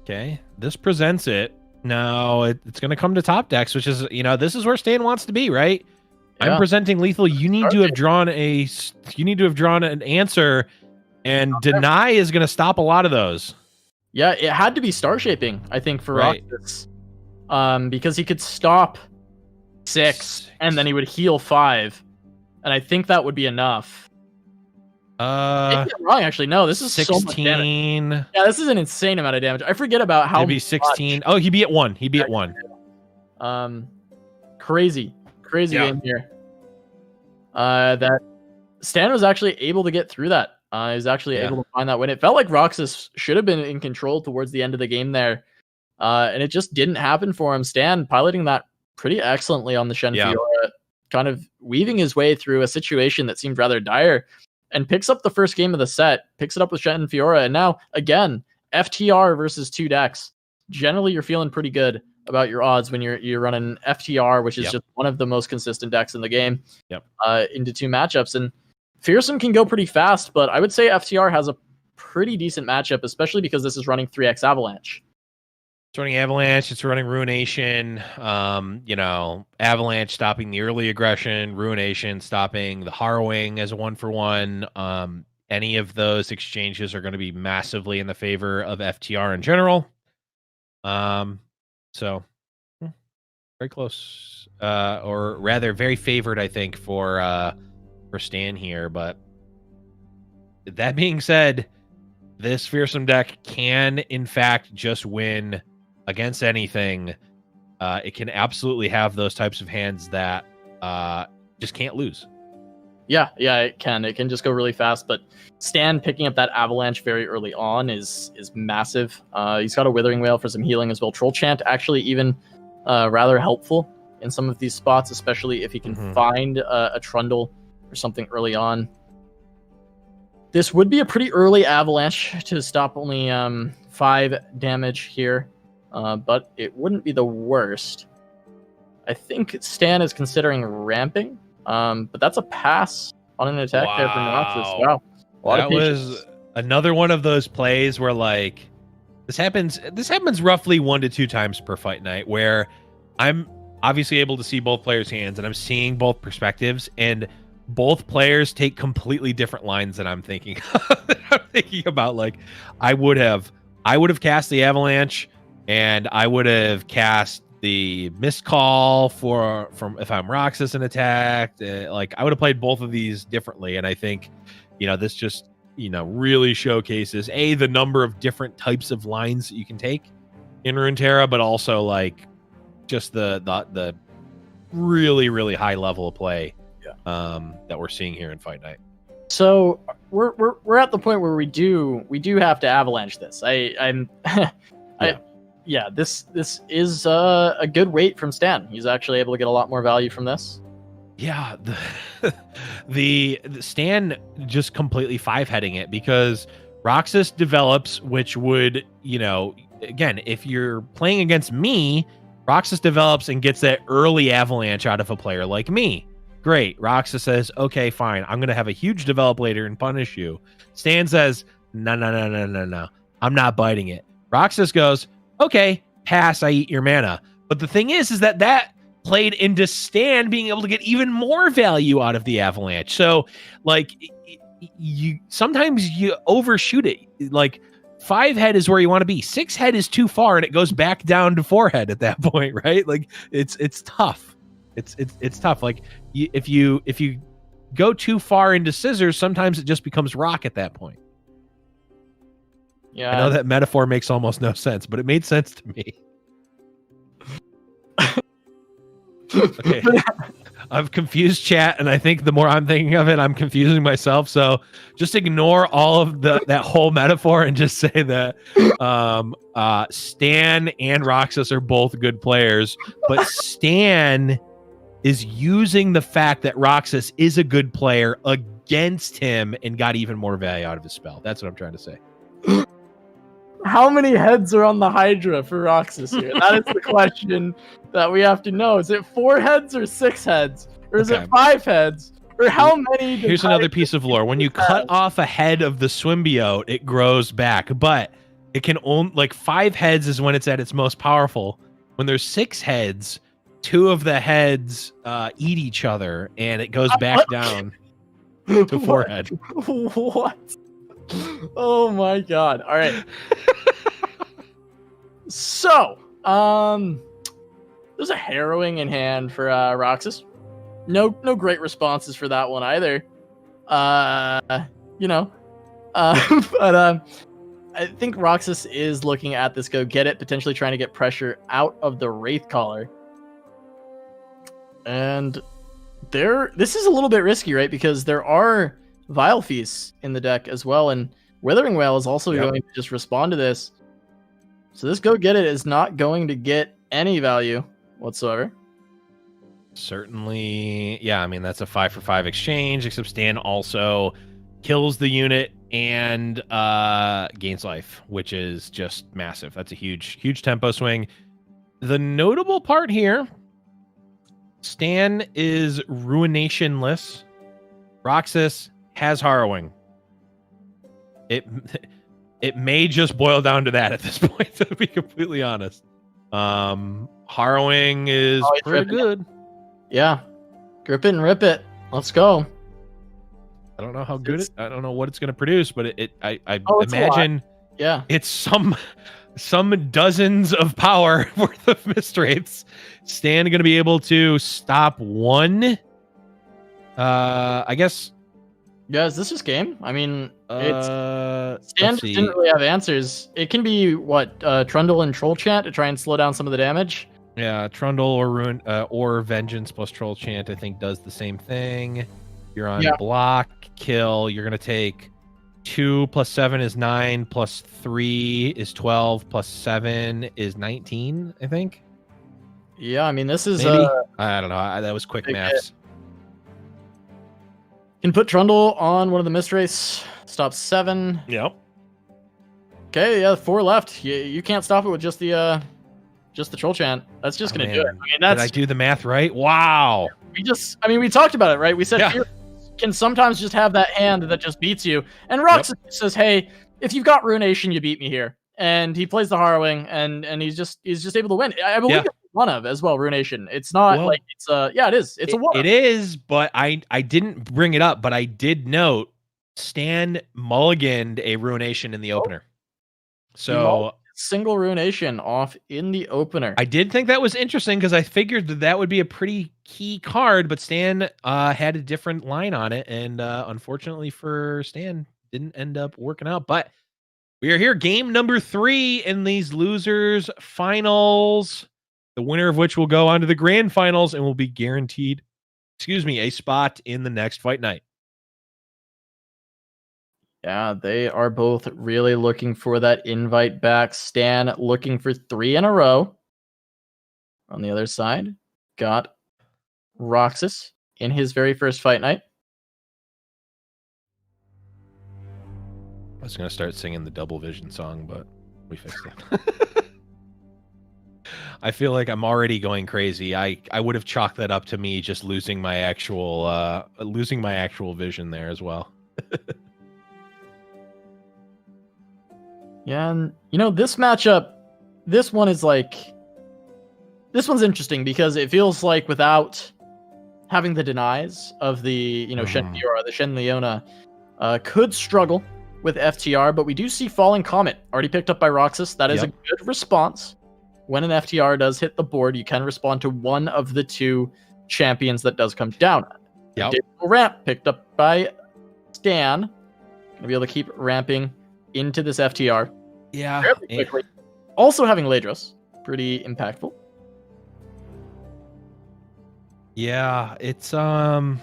Okay, this presents it. Now it's going to come to top decks, which is, this is where Stan wants to be, right? Yeah. I'm presenting lethal. You need to have drawn an answer, and deny is going to stop a lot of those. Yeah, it had to be star shaping, I think, for Roxas. Because he could stop 6 and then he would heal 5. And I think that would be enough. I'm wrong, actually. No, this is 16. So much damage. Yeah, this is an insane amount of damage. I forget about how. It'd be 16. Oh, he'd be at 1. He'd be at 1. Crazy game here. That Stan was actually able to get through that. He was actually able to find that win. It felt like Roxas should have been in control towards the end of the game there. And it just didn't happen for him. Stan piloting that pretty excellently on the Shen Fiora, kind of weaving his way through a situation that seemed rather dire, and picks up the first game of the set, picks it up with Shen Fiora, and now, again, FTR versus 2 decks. Generally, you're feeling pretty good about your odds when you're running FTR, which is just one of the most consistent decks in the game, into 2 matchups. And Fearsome can go pretty fast, but I would say FTR has a pretty decent matchup, especially because this is running 3x Avalanche. It's running Avalanche, it's running Ruination, Avalanche stopping the early aggression, Ruination stopping the Harrowing as a 1-for-1. Any of those exchanges are going to be massively in the favor of FTR in general. So very close. Or rather very favored, I think, for Stan here. But that being said, this Fearsome deck can in fact just win against anything. It can absolutely have those types of hands that just can't lose. Yeah, it can. It can just go really fast. But Stan picking up that Avalanche very early on is massive. He's got a Withering Wail for some healing as well. Troll Chant actually even rather helpful in some of these spots, especially if he can find a Trundle or something early on. This would be a pretty early Avalanche to stop only 5 damage here. But it wouldn't be the worst. I think Stan is considering ramping, but that's a pass on an attack there from Roxas. Wow. That was another one of those plays where, like, this happens roughly 1 to 2 times per fight night, where I'm obviously able to see both players' hands and I'm seeing both perspectives, and both players take completely different lines than I'm thinking. I'm thinking about, like, I would have cast the Avalanche, and I would have cast the missed call from if I'm Roxas and attacked. Like, I would have played both of these differently. And I think, this just, really showcases the number of different types of lines that you can take in Runeterra, but also, like, just the really, really high level of play that we're seeing here in Fight Night. So we're at the point where we do have to Avalanche this. This is a good wait from Stan. He's actually able to get a lot more value from this. Yeah, the Stan just completely 5-heading it, because Roxas develops, which would, again, if you're playing against me, Roxas develops and gets that early Avalanche out of a player like me. Great. Roxas says, okay, fine. I'm going to have a huge develop later and punish you. Stan says, no. I'm not biting it. Roxas goes, okay, pass, I eat your mana. But the thing is that played into Stan being able to get even more value out of the Avalanche. So, like, sometimes you overshoot it. Like, 5-head is where you want to be. 6-head is too far, and it goes back down to 4-head at that point, right? Like, it's tough. It's tough. Like, if you go too far into scissors, sometimes it just becomes rock at that point. Yeah, I know that metaphor makes almost no sense, but it made sense to me. Okay. I've confused chat, and I think the more I'm thinking of it, I'm confusing myself. So just ignore all of that whole metaphor and just say that Stan and Roxas are both good players, but Stan is using the fact that Roxas is a good player against him and got even more value out of his spell. That's what I'm trying to say. How many heads are on the Hydra for Roxas here? That is the question that we have to know. Is it 4 heads or 6 heads? Or is it 5 heads? Or how many? Here's another piece of lore. When you cut off a head of the symbiote, it grows back. But it can only, like, 5 heads is when it's at its most powerful. When there's 6 heads, 2 of the heads eat each other, and it goes back down to 4 head. What? Oh my god. All right. So, there's a harrowing in hand for Roxas. No great responses for that one either. But I think Roxas is looking at this go get it, potentially trying to get pressure out of the Wraithcaller. And this is a little bit risky, right? Because there are Vile Feasts in the deck as well, and Withering Wail is also going to just respond to this. So this go get it is not going to get any value whatsoever. Certainly, yeah. I mean, that's a 5-for-5 exchange, except Stan also kills the unit and gains life, which is just massive. That's a huge tempo swing. The notable part here, Stan is ruinationless. Roxas has harrowing. It may just boil down to that at this point, to be completely honest. Harrowing is pretty good. Yeah. Grip it and rip it. Let's go. I don't know how good I don't know what it's going to produce, but I imagine it's some dozens of power worth of Mistwraiths. Stan going to be able to stop one. I guess. Yeah, is this just game? I mean, Stan just didn't really have answers. It can be Trundle and Troll Chant to try and slow down some of the damage. Yeah, Trundle or Vengeance plus Troll Chant, I think, does the same thing. You're on block, kill. You're gonna take 2 + 7 is 9, + 3 is 12, + 7 is 19. I think. Yeah, I mean, this is I don't know. That was quick maths. Can put Trundle on one of the Mistwraiths. Stop 7. Yep. Okay, yeah, 4 left. You can't stop it with just the Troll Chant. That's just gonna do it. I mean, did I do the math right? Wow. We talked about it, right? We said Fear can sometimes just have that hand that just beats you. And Roxas says, "Hey, if you've got Ruination, you beat me here." And he plays the Harrowing, and he's just able to win. I believe it's one of as well, Ruination. It's not like it's it is. It's a one. It is, but I didn't bring it up, but I did note Stan mulliganed a Ruination in the opener. So single Ruination off in the opener. I did think that was interesting because I figured that would be a pretty key card, but Stan had a different line on it, and unfortunately for Stan, didn't end up working out. But we are here, game number 3 in these losers finals, the winner of which will go on to the grand finals and will be guaranteed, a spot in the next fight night. Yeah, they are both really looking for that invite back. Stan looking for 3 in a row. On the other side, got Roxas in his very first fight night. I was going to start singing the Double Vision song, but we fixed it. I feel like I'm already going crazy. I would have chalked that up to me just losing my actual vision there as well. Yeah, and this matchup, this one's interesting because it feels like without having the denies of the Shen Fiora, the Shen Leona could struggle with FTR, but we do see Falling Comet already picked up by Roxas. That is a good response. When an FTR does hit the board, you can respond to one of the 2 champions that does come down. Ramp picked up by Stan. Gonna be able to keep ramping into this FTR. Yeah. Fairly quickly. Also having Ladros. Pretty impactful. Yeah, it's Yeah,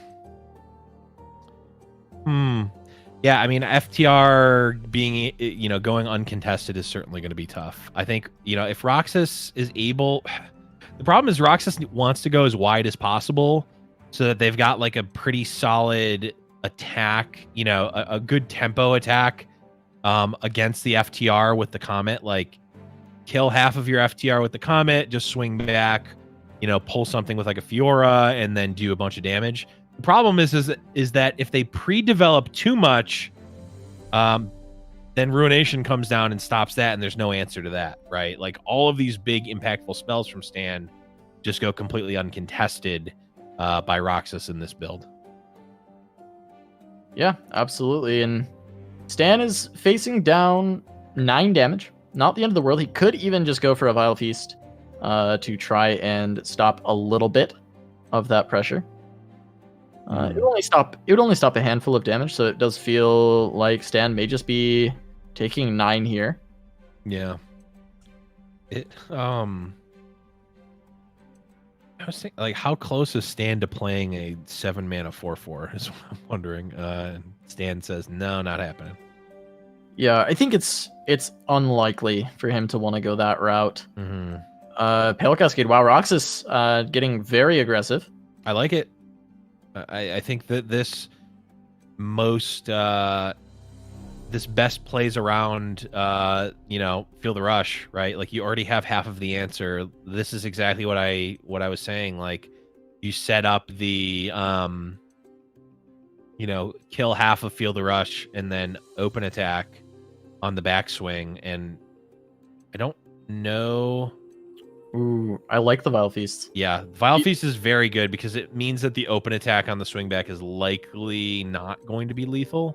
I mean, FTR being, going uncontested is certainly going to be tough. I think, if Roxas is able, the problem is Roxas wants to go as wide as possible so that they've got like a pretty solid attack, a good tempo attack against the FTR with the Comet. Like, kill half of your FTR with the Comet, just swing back, pull something with like a Fiora, and then do a bunch of damage. The problem is that if they pre-develop too much, then Ruination comes down and stops that, and there's no answer to that, right? Like, all of these big impactful spells from Stan just go completely uncontested by Roxas in this build. Yeah, absolutely. And Stan is facing down 9 damage. Not the end of the world. He could even just go for a Vile Feast to try and stop a little bit of that pressure. It would only stop a handful of damage, so it does feel like Stan may just be taking 9 here. Yeah. I was thinking, like, how close is Stan to playing a 7-mana 4/4 is what I'm wondering. Stan says no, not happening. Yeah, I think it's unlikely for him to want to go that route. Pale Cascade. Wow, Roxas getting very aggressive. I like it. I think that this best plays around, Feel the Rush, right? Like, you already have half of the answer. This is exactly what I was saying. Like, you set up the, kill half of Feel the Rush and then open attack on the backswing. And I don't know. Ooh, I like the Vile Feast. Yeah, Vile Feast is very good because it means that the open attack on the swing back is likely not going to be lethal.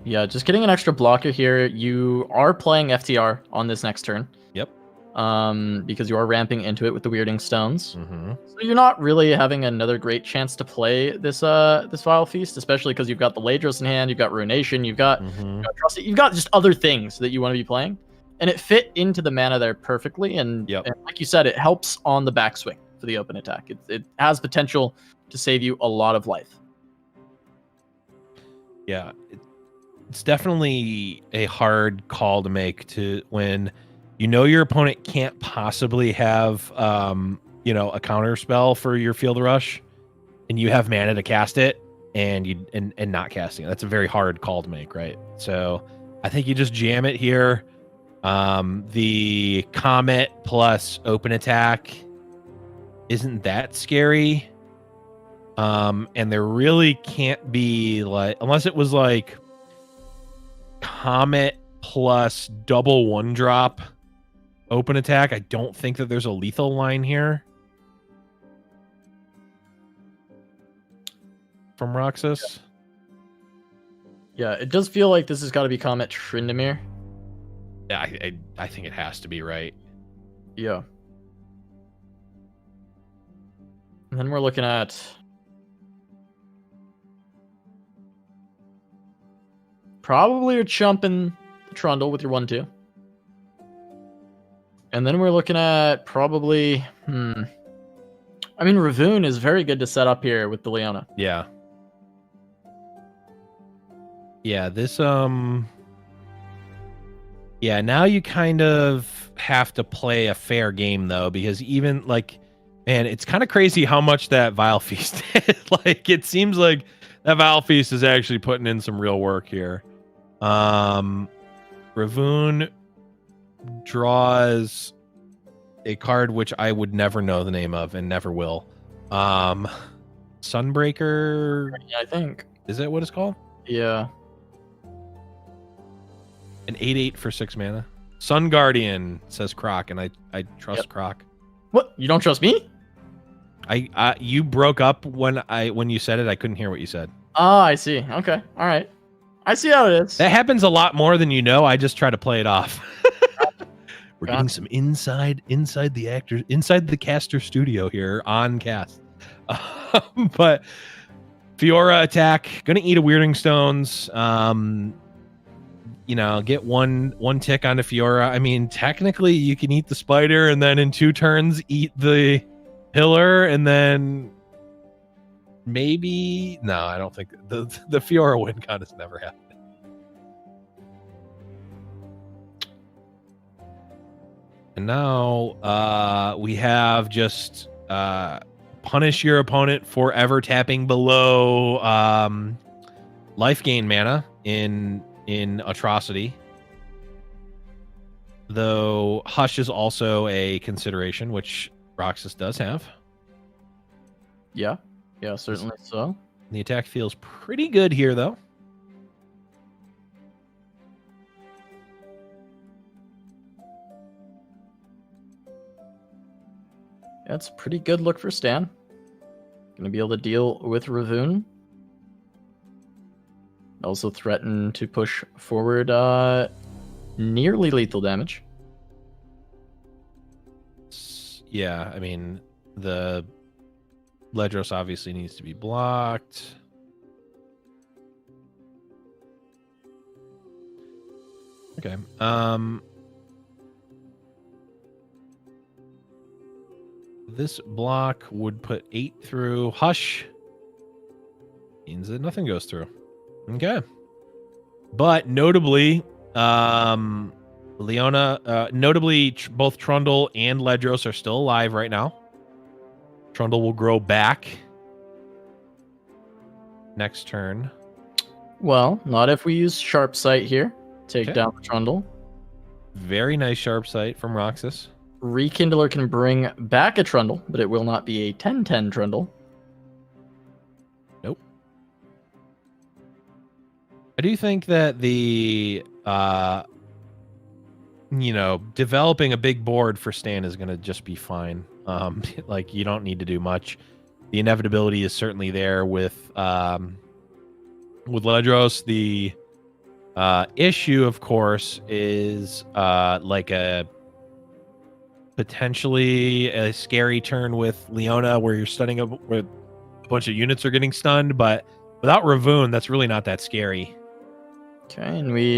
Yeah, just getting an extra blocker here. You are playing FTR on this next turn. Yep. Because you are ramping into it with the Weirding Stones. Mm-hmm. So you're not really having another great chance to play this Vile Feast, especially because you've got the Ladros in hand, you've got Ruination, you've got Trusty, you've got just other things that you want to be playing. And it fit into the mana there perfectly, and like you said, it helps on the backswing for the open attack. It has potential to save you a lot of life. Yeah, it's definitely a hard call to make when your opponent can't possibly have a counter spell for your Field Rush, and you have mana to cast it, and not casting it. That's a very hard call to make, right? So I think you just jam it here. The Comet plus open attack isn't that scary. And there really can't be, like, unless it was like Comet plus double 1-drop open attack, I don't think that there's a lethal line here from Roxas. Yeah, it does feel like this has got to be Comet Tryndamere. Yeah, I think it has to be, right? Yeah. And then we're looking at probably you're chumping the Trundle with your 1/2. And then we're looking at probably I mean, Ravoon is very good to set up here with the Leona. Yeah. Yeah, this yeah, now you kind of have to play a fair game, though, because even, like, man, it's kind of crazy how much that Vile Feast did. Like, it seems like that Vile Feast is actually putting in some real work here. Ravoon draws a card which I would never know the name of and never will. Sunbreaker? Yeah, I think. Is that what it's called? Yeah. An 8/8 for 6 mana. Sun Guardian, says Croc, and I trust Croc. What? You don't trust me? You broke up when you said it. I couldn't hear what you said. Oh, I see. Okay. All right. I see how it is. That happens a lot more than you know. I just try to play it off. We're getting some inside the caster studio here on cast. But Fiora attack, gonna eat a Weirding Stones. Get one tick onto Fiora. I mean, technically you can eat the spider and then in 2 turns eat the pillar, and then maybe no, I don't think the Fiora win con has never happened. And now we have just punish your opponent for ever tapping below life gain mana in Atrocity. Though Hush is also a consideration, which Roxas does have. Yeah, certainly so. The attack feels pretty good here, though. That's a pretty good look for Stan. Going to be able to deal with Ravoon. Also threaten to push forward nearly lethal damage. Yeah, I mean, the Ledros obviously needs to be blocked. Okay. This block would put 8 through. Hush means that nothing goes through. Okay. But notably, Leona, notably, both Trundle and Ledros are still alive right now. Trundle will grow back next turn. Well, not if we use Sharp Sight here. Take down the Trundle. Very nice Sharp Sight from Roxas. Rekindler can bring back a Trundle, but it will not be a 10-10 Trundle. Nope. I do think that the developing a big board for Stan is going to just be fine. Like, you don't need to do much. The inevitability is certainly there with Ledros. The issue, of course, is like a potentially a scary turn with Leona where you're stunning where a bunch of units are getting stunned, but without Ravoon, that's really not that scary. Okay, and we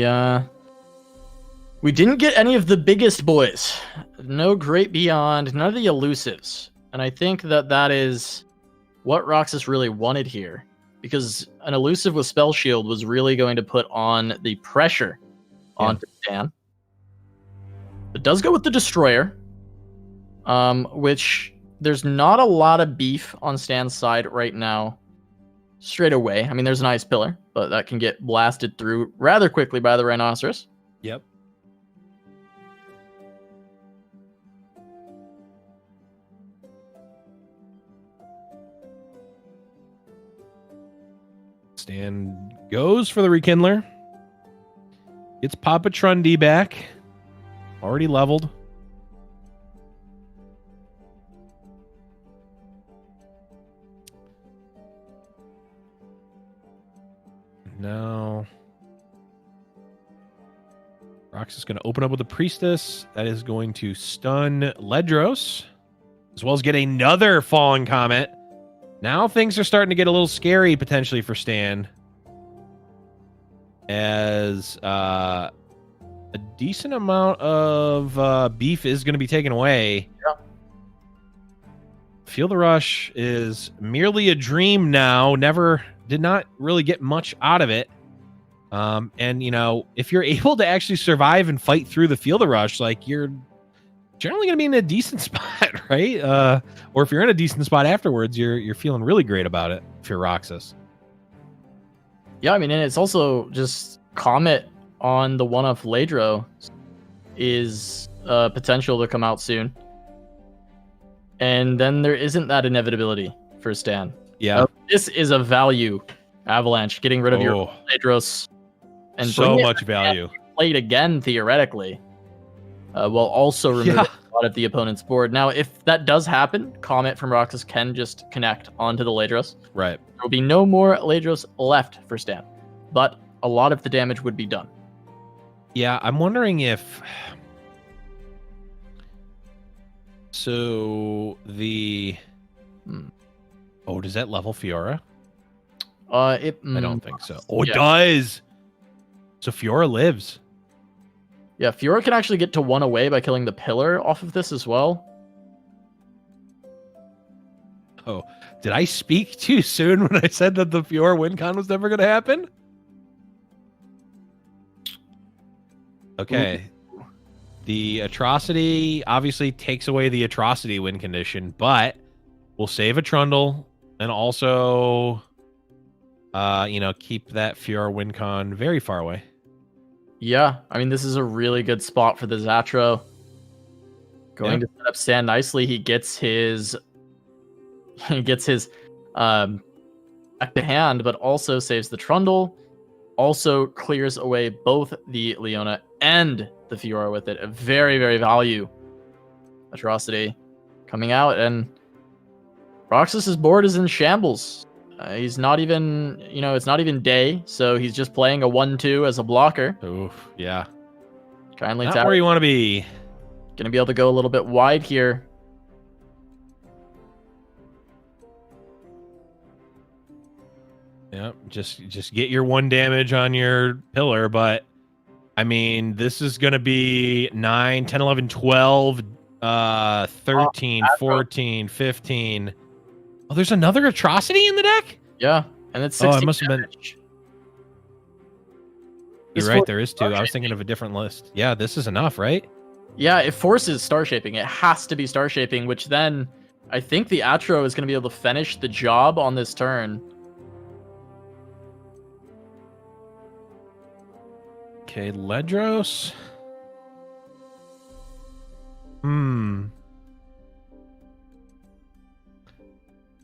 didn't get any of the biggest boys. No Great Beyond, none of the elusives. And I think that is what Roxas really wanted here, because an elusive with Spell Shield was really going to put on the pressure onto Stan. It does go with the Destroyer, which there's not a lot of beef on Stan's side right now straight away. I mean, there's an Ice Pillar, but that can get blasted through rather quickly by the Rhinoceros. Yep. Stan goes for the Rekindler. Gets Papa Trundy back. Already leveled. Now, Rox is going to open up with a Priestess. That is going to stun Ledros, as well as get another Fallen Comet. Now things are starting to get a little scary, potentially, for Stan. As a decent amount of beef is going to be taken away. Yeah. Feel the Rush is merely a dream now. Did not really get much out of it. And, if you're able to actually survive and fight through the Feel the Rush, like, you're generally going to be in a decent spot, right? Or if you're in a decent spot afterwards, you're feeling really great about it if you're Roxas. Yeah, I mean, and it's also just Comet on the one of Ledro is potential to come out soon. And then there isn't that inevitability for Stan. Yeah. This is a value Avalanche, getting rid of your Ledros. And so much value. Played again, theoretically, while also removing a lot of the opponent's board. Now, if that does happen, Comet from Roxas can just connect onto the Ledros. Right. There will be no more Ledros left for Stan, but a lot of the damage would be done. Yeah, I'm wondering if... So, the... Oh, does that level Fiora? I don't think so. Oh, it does! So Fiora lives. Yeah, Fiora can actually get to 1 away by killing the pillar off of this as well. Uh-oh. Did I speak too soon when I said that the Fiora WinCon was never going to happen? Okay. Ooh. The Atrocity obviously takes away the Atrocity win condition, but we'll save a Trundle and also, keep that Fiora WinCon very far away. Yeah, I mean, this is a really good spot for the Zatro. Going to set up Stan nicely. He gets his back to hand, but also saves the Trundle. Also clears away both the Leona and the Fiora with it. A very, very value Atrocity coming out, and Roxas's board is in shambles. He's not even, it's not even day, so he's just playing a 1-2 as a blocker. Oof, yeah. Kindly not where you want to be. Gonna be able to go a little bit wide here. Yep, just get your 1 damage on your pillar, but I mean, this is going to be 9, 10, 11, 12, 13, 14, 15. Oh, there's another Atrocity in the deck? Yeah, and it's 16 it must have been. You're right, there is 2. I was thinking of a different list. Yeah, this is enough, right? Yeah, it forces Star Shaping. It has to be Star Shaping, which then I think the Atro is going to be able to finish the job on this turn. Okay, Ledros.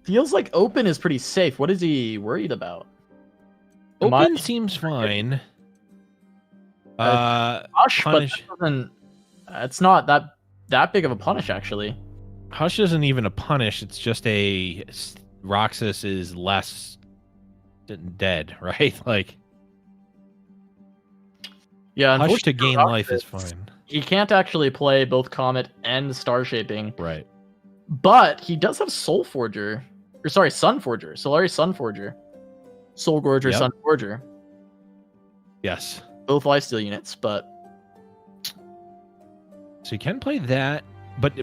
Feels like open is pretty safe. What is he worried about? Open seems fine. Hush, punish. But it's not that big of a punish, actually. Hush isn't even a punish. It's just a Roxas is less dead, right? Like, yeah, Hush to gain life is fine. He can't actually play both Comet and Star Shaping. Right. But he does have Soul Forger. Or sorry, Sun Forger. Solari Sun Forger. Soul Gorger, Sun Forger. Yes. Both lifesteal units, but so you can play that, but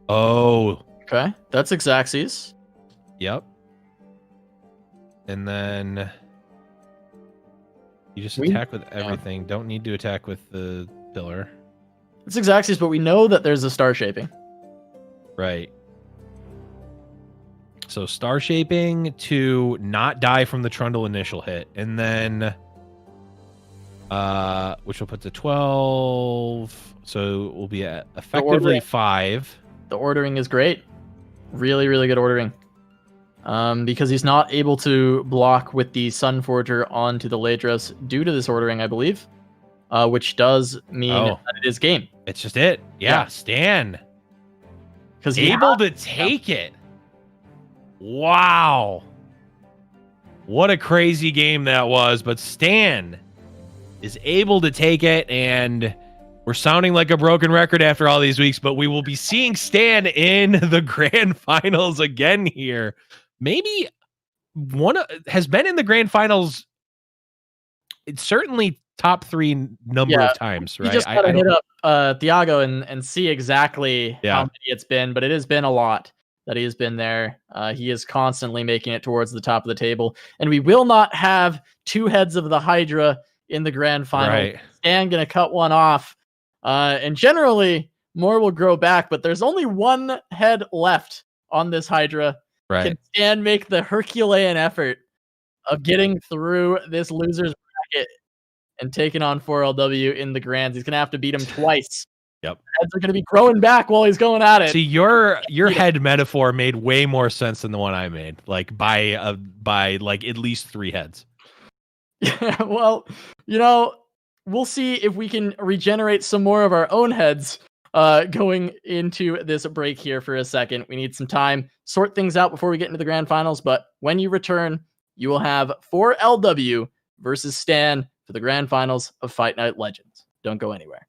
oh. Okay. That's Xaxes. Yep. And then you just attack with everything. Don't need to attack with the pillar. It's Xaxes, but we know that there's a Star Shaping. Right. So Star Shaping to not die from the Trundle initial hit. And then which will put to 12. So we'll be at effectively 5. The ordering is great. Really, really good ordering. Because he's not able to block with the Sun Forger onto the Ledros due to this ordering, I believe. Which does mean that it is game. It's just it. Yeah. Stan. Because able to take it. Wow. What a crazy game that was. But Stan is able to take it, and we're sounding like a broken record after all these weeks, but we will be seeing Stan in the grand finals again here. Maybe has been in the grand finals. It's certainly top 3 number of times, right? You just gotta hit up Thiago and see exactly how many it's been, but it has been a lot that he has been there. He is constantly making it towards the top of the table, and we will not have 2 heads of the Hydra in the grand final. Right. Stan gonna cut one off, and generally more will grow back, but there's only 1 head left on this Hydra. Right. Can Stan make the Herculean effort of getting through this loser's bracket and taking on 4LW in the grands? He's gonna have to beat him twice. Yep. Heads are gonna be growing back while he's going at it. See, your head metaphor made way more sense than the one I made. Like by like at least 3 heads. Yeah, well, we'll see if we can regenerate some more of our own heads going into this break here for a second. We need some time, sort things out before we get into the grand finals, but when you return, you will have 4LW versus Stan for the grand finals of Fight Night Legends. Don't go anywhere.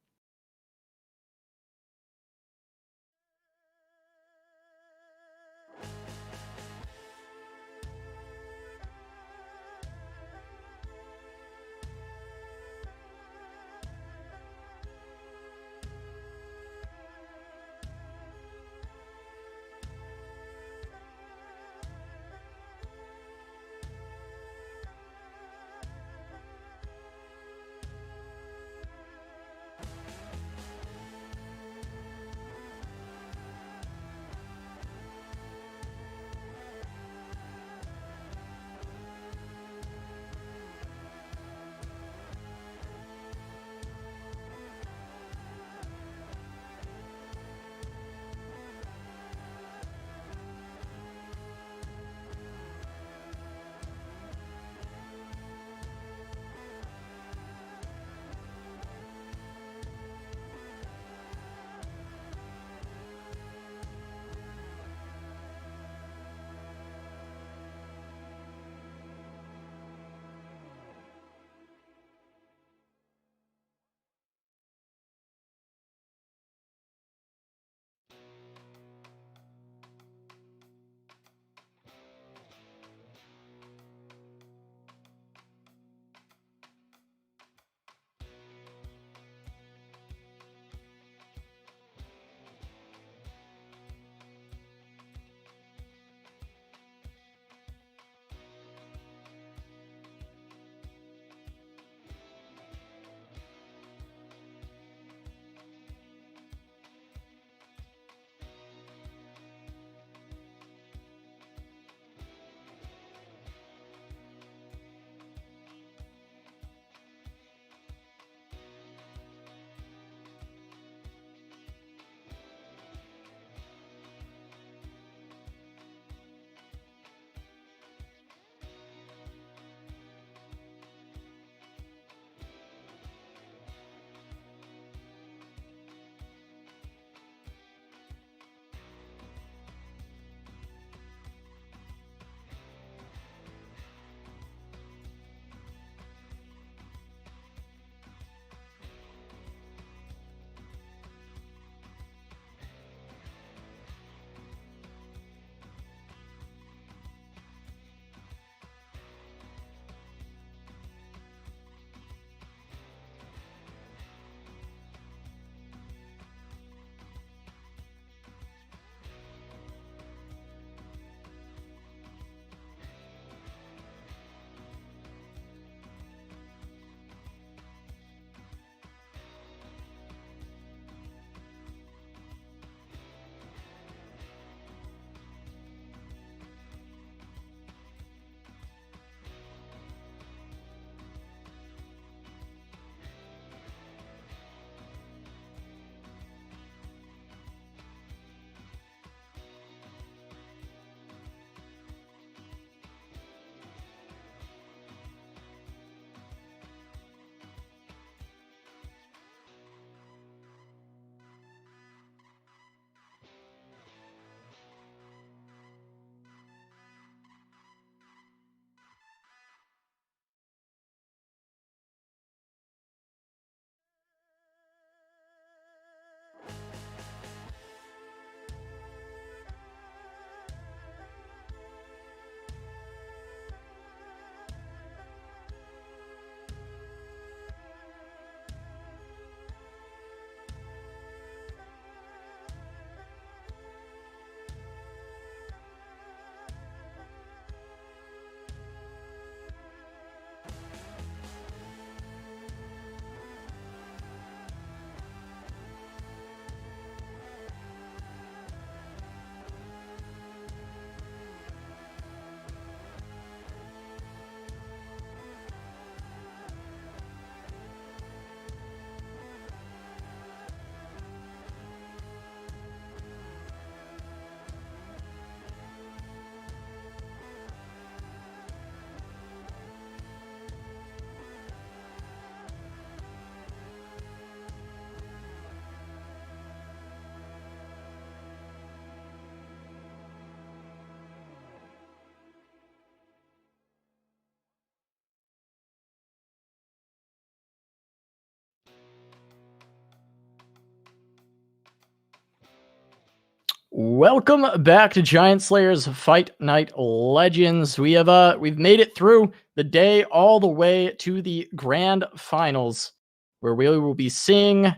Welcome back to Giant Slayer's Fight Night Legends. We've made it through the day all the way to the grand finals, where we will be seeing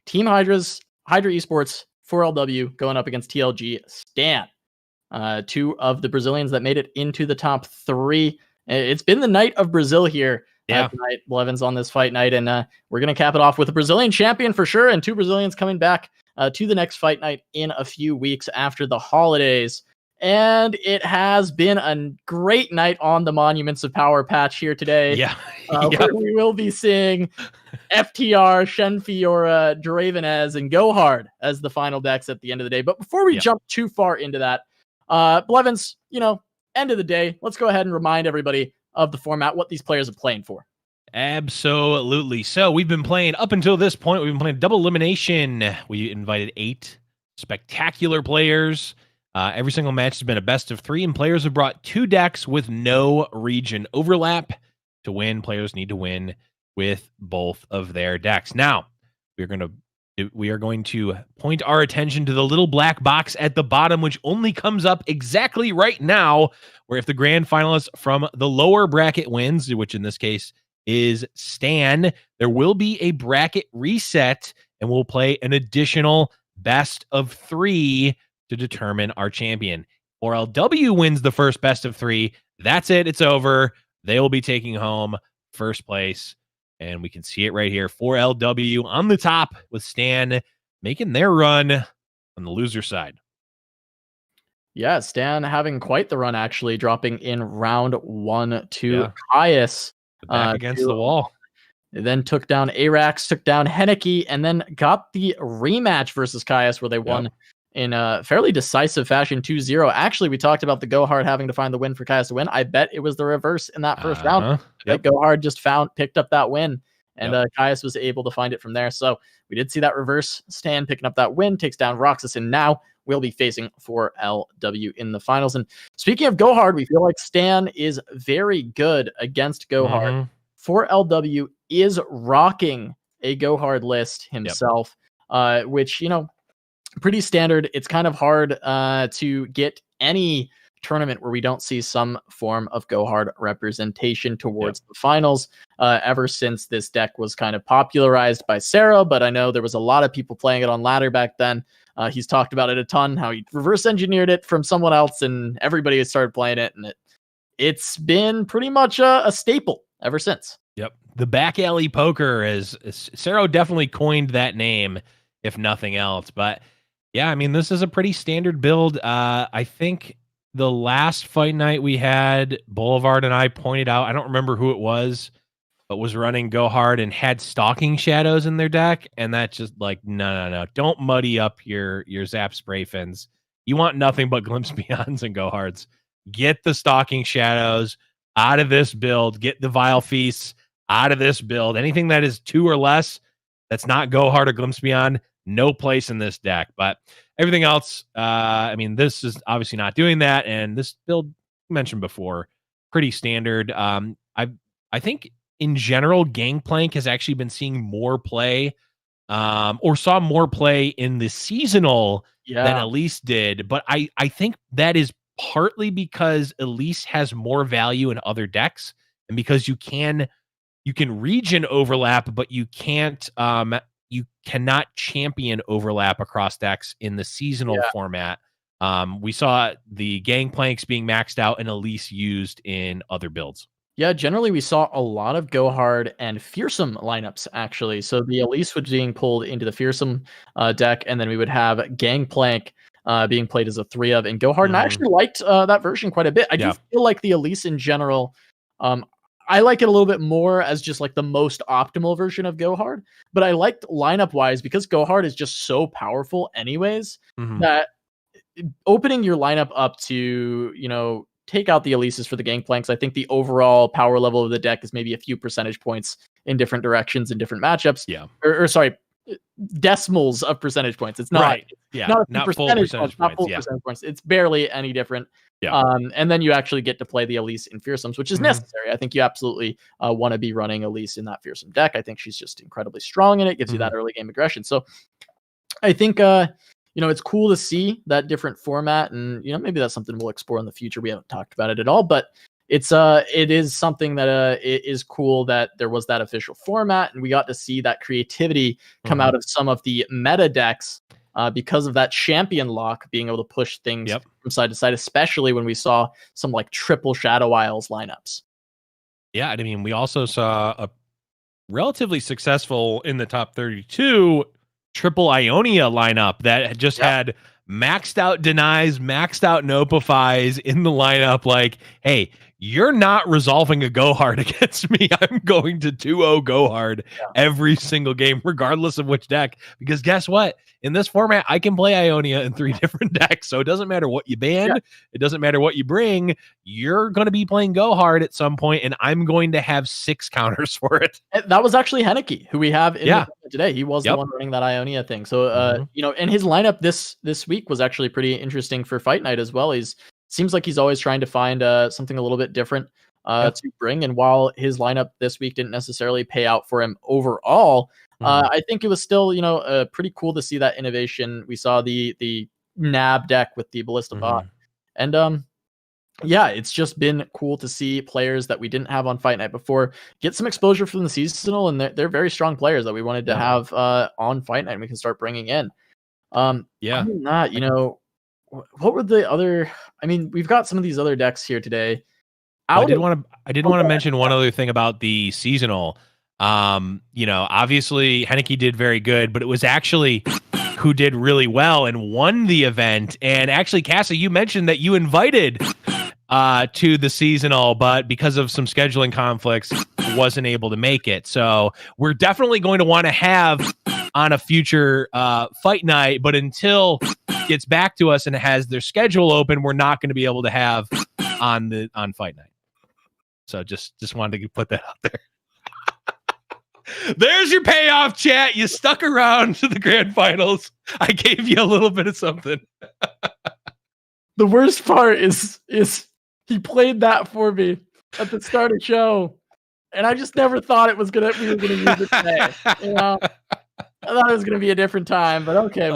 Team Hydra Esports 4LW going up against TLG Stan. Two of the Brazilians that made it into the top three. It's been the night of Brazil here tonight, Blevins, on this fight night, and we're going to cap it off with a Brazilian champion for sure, and two Brazilians coming back to the next fight night in a few weeks after the holidays. And it has been a great night on the Monuments of Power patch here today. Where we will be seeing FTR, Shen Fiora, Dravenez, and Go Hard as the final decks at the end of the day. But before we jump too far into that, Blevins, end of the day, let's go ahead and remind everybody of the format, what these players are playing for. Absolutely. So we've been playing, up until this point, we've been playing double elimination. We invited 8 spectacular players. Every single match has been a best of 3, and players have brought 2 decks with no region overlap. To win, players need to win with both of their decks. Now, we are going to point our attention to the little black box at the bottom, which only comes up exactly right now, where if the grand finalist from the lower bracket wins, which in this case is Stan, there will be a bracket reset, and we'll play an additional best of 3 to determine our champion. Or LW wins the first best of 3. That's it. It's over. They will be taking home first place. And we can see it right here. 4LW on the top with Stan making their run on the loser side. Yeah, Stan having quite the run, actually, dropping in round 1 to Caius. Back against the wall. Then took down Arax, took down Henneke, and then got the rematch versus Caius, where they won in a fairly decisive fashion, 2-0. Actually, we talked about the Go Hard having to find the win for Caius to win. I bet it was the reverse in that first round. Go Hard just picked up that win, and Caius was able to find it from there. So we did see that reverse. Stan picking up that win, takes down Roxas, and now we'll be facing 4LW in the finals. And speaking of Go Hard, we feel like Stan is very good against Go Hard. 4LW is rocking a Go Hard list himself, which, pretty standard. It's kind of hard to get any tournament where we don't see some form of Go Hard representation towards the finals ever since this deck was kind of popularized by Sarah, but I know there was a lot of people playing it on ladder back then. He's talked about it a ton, how he reverse engineered it from someone else, and everybody has started playing it, and it's been pretty much a staple ever since. The back alley poker is Sarah definitely coined that name, if nothing else. But yeah, I mean, this is a pretty standard build. I think the last fight night we had, Boulevard and I pointed out, I don't remember who it was, but was running Go Hard and had Stalking Shadows in their deck. And that's just like, no. Don't muddy up your Zap Spray Fins. You want nothing but Glimpse Beyonds and Go Hards. Get the Stalking Shadows out of this build. Get the Vile Feasts out of this build. Anything that is 2 or less, that's not Go Hard or Glimpse Beyond, no place in this deck. But everything else, I mean, this is obviously not doing that. And this build, mentioned before, pretty standard. I think in general, Gangplank has actually been seeing more play, or saw more play in the seasonal than Elise did. But I think that is partly because Elise has more value in other decks, and because you can region overlap, but you can't you cannot champion overlap across decks in the seasonal format. We saw the Gangplanks being maxed out and Elise used in other builds. Yeah, generally we saw a lot of Go Hard and Fearsome lineups, actually. So the Elise was being pulled into the Fearsome deck, and then we would have Gangplank being played as a 3 of and Go Hard. And I actually liked that version quite a bit. I do feel like the Elise in general, I like it a little bit more as just like the most optimal version of Go Hard, but I liked lineup wise, because Go Hard is just so powerful anyways, that opening your lineup up to, take out the Elises for the Gangplanks. I think the overall power level of the deck is maybe a few percentage points in different directions in different matchups. Or sorry, decimals of percentage points. It's not not full percentage points. It's barely any different. And then you actually get to play the Elise in Fearsomes, which is necessary. I think you absolutely want to be running Elise in that Fearsome deck. I think she's just incredibly strong, and it gives you that early game aggression. So I think it's cool to see that different format, and maybe that's something we'll explore in the future. We haven't talked about it at all, but it is something that it is cool that there was that official format, and we got to see that creativity come out of some of the meta decks because of that champion lock being able to push things from side to side, especially when we saw some like triple Shadow Isles lineups. Yeah, I mean, we also saw a relatively successful in the top 32 triple Ionia lineup that just had maxed out denies, maxed out notifies in the lineup. Like, hey, you're not resolving a go hard against me. I'm going to 2-0 go hard every single game, regardless of which deck. Because guess what? In this format, I can play Ionia in 3 different decks. So it doesn't matter what you ban. It doesn't matter what you bring. You're going to be playing go hard at some point, and I'm going to have 6 counters for it. That was actually Henneke, who we have in today. He was the one running that Ionia thing. So, and his lineup this week was actually pretty interesting for Fight Night as well. Seems like he's always trying to find something a little bit different to bring. And while his lineup this week didn't necessarily pay out for him overall, I think it was still, pretty cool to see that innovation. We saw the NAB deck with the Ballista Bot. And it's just been cool to see players that we didn't have on Fight Night before get some exposure from the seasonal, and they're very strong players that we wanted to have on Fight Night, and we can start bringing in. Other than that, what were the other? I mean, we've got some of these other decks here today. I did want to mention one other thing about the seasonal. Obviously Henneke did very good, but it was actually who did really well and won the event. And actually, Casa, you mentioned that you invited to the seasonal, but because of some scheduling conflicts, wasn't able to make it. So we're definitely going to want to have on a future Fight Night, but until it gets back to us and it has their schedule open, we're not going to be able to have on Fight Night. So just wanted to put that out there. There's your payoff, chat. You stuck around to the grand finals. I gave you a little bit of something. The worst part is he played that for me at the start of the show, and I just never thought we were gonna use it today. I thought it was gonna be a different time, but okay.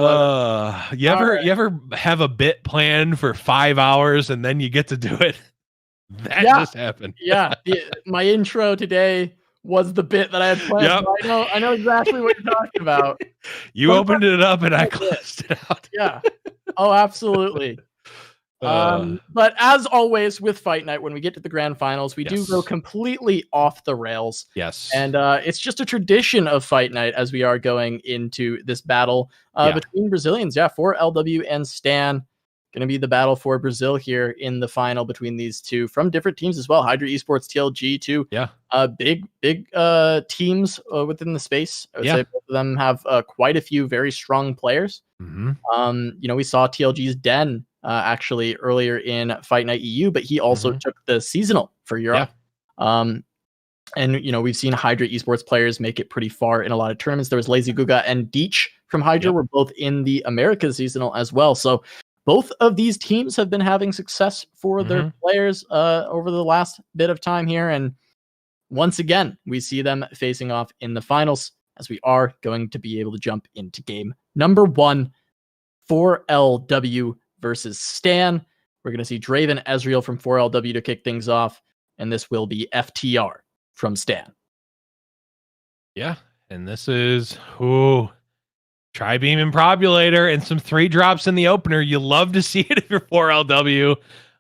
You ever have a bit planned for 5 hours and then you get to do it? That just happened. My intro today was the bit that I had planned. So I know exactly what you're talking about. You opened it up and I closed it out. Oh, absolutely. But as always with Fight Night, when we get to the grand finals, we do go completely off the rails. And it's just a tradition of Fight Night as we are going into this battle between Brazilians. For LW and Stan. Going to be the battle for Brazil here in the final between these two from different teams as well. Hydra Esports, TLG, too. Big teams within the space. I would say both of them have quite a few very strong players. We saw TLG's Den actually earlier in Fight Night EU, but he also took the seasonal for Europe. And we've seen Hydra Esports players make it pretty far in a lot of tournaments. There was Lazy Guga and Deech from Hydra were both in the Americas seasonal as well. So both of these teams have been having success for their players over the last bit of time here. And once again, we see them facing off in the finals as we are going to be able to jump into game number 1 for LW versus Stan. We're going to see Draven Ezreal from 4LW to kick things off, and this will be FTR from Stan. And this is Tri-Beam Improbulator and some 3 drops in the opener. You love to see it if you're 4LW.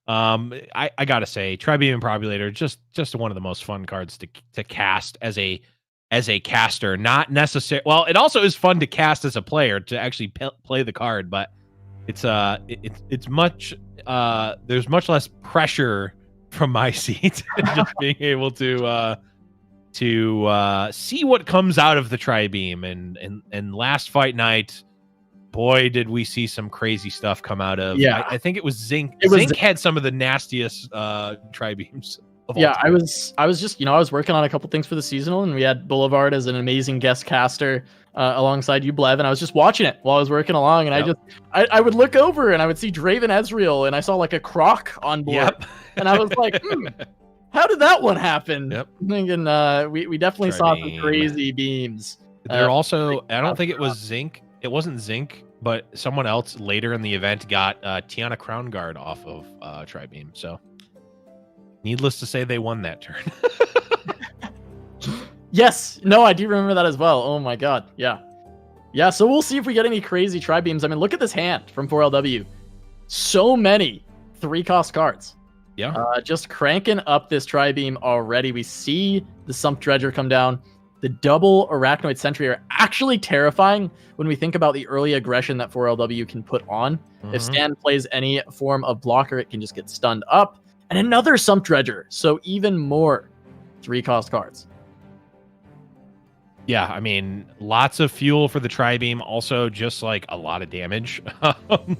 I gotta say, Tri-Beam Improbulator just one of the most fun cards to cast as a caster. Not necessary. Well, it also is fun to cast as a player to actually play the card, but it's much there's much less pressure from my seat just being able to see what comes out of the Tri-Beam. And last Fight Night, boy, did we see some crazy stuff come out of. I think it was Zinc. Zinc had some of the nastiest Tri-Beams of all time. I was just I was working on a couple things for the seasonal, and we had Boulevard as an amazing guest caster alongside you, Blev, and I was just watching it while I was working along, and I would look over and I would see Draven Ezreal, and I saw like a Croc on board, and I was like, how did that one happen? I'm thinking we definitely saw some crazy beams. They're also, I don't think it was Zinc. It wasn't Zinc but someone else later in the event got Tiana Crown Guard off of Tri-Beam. So, needless to say, they won that turn. Yes. No, I do remember that as well. Oh my god. Yeah. Yeah, so we'll see if we get any crazy Tri-Beams. I mean, look at this hand from 4LW. So many 3-cost cards. Yeah. Just cranking up this Tri-Beam already. We see the Sump Dredger come down. The double Arachnoid Sentry are actually terrifying when we think about the early aggression that 4LW can put on. If Stan plays any form of blocker, it can just get stunned up. And another Sump Dredger, so even more 3-cost cards. Yeah, I mean, lots of fuel for the Tri-Beam. Also, just like a lot of damage. Some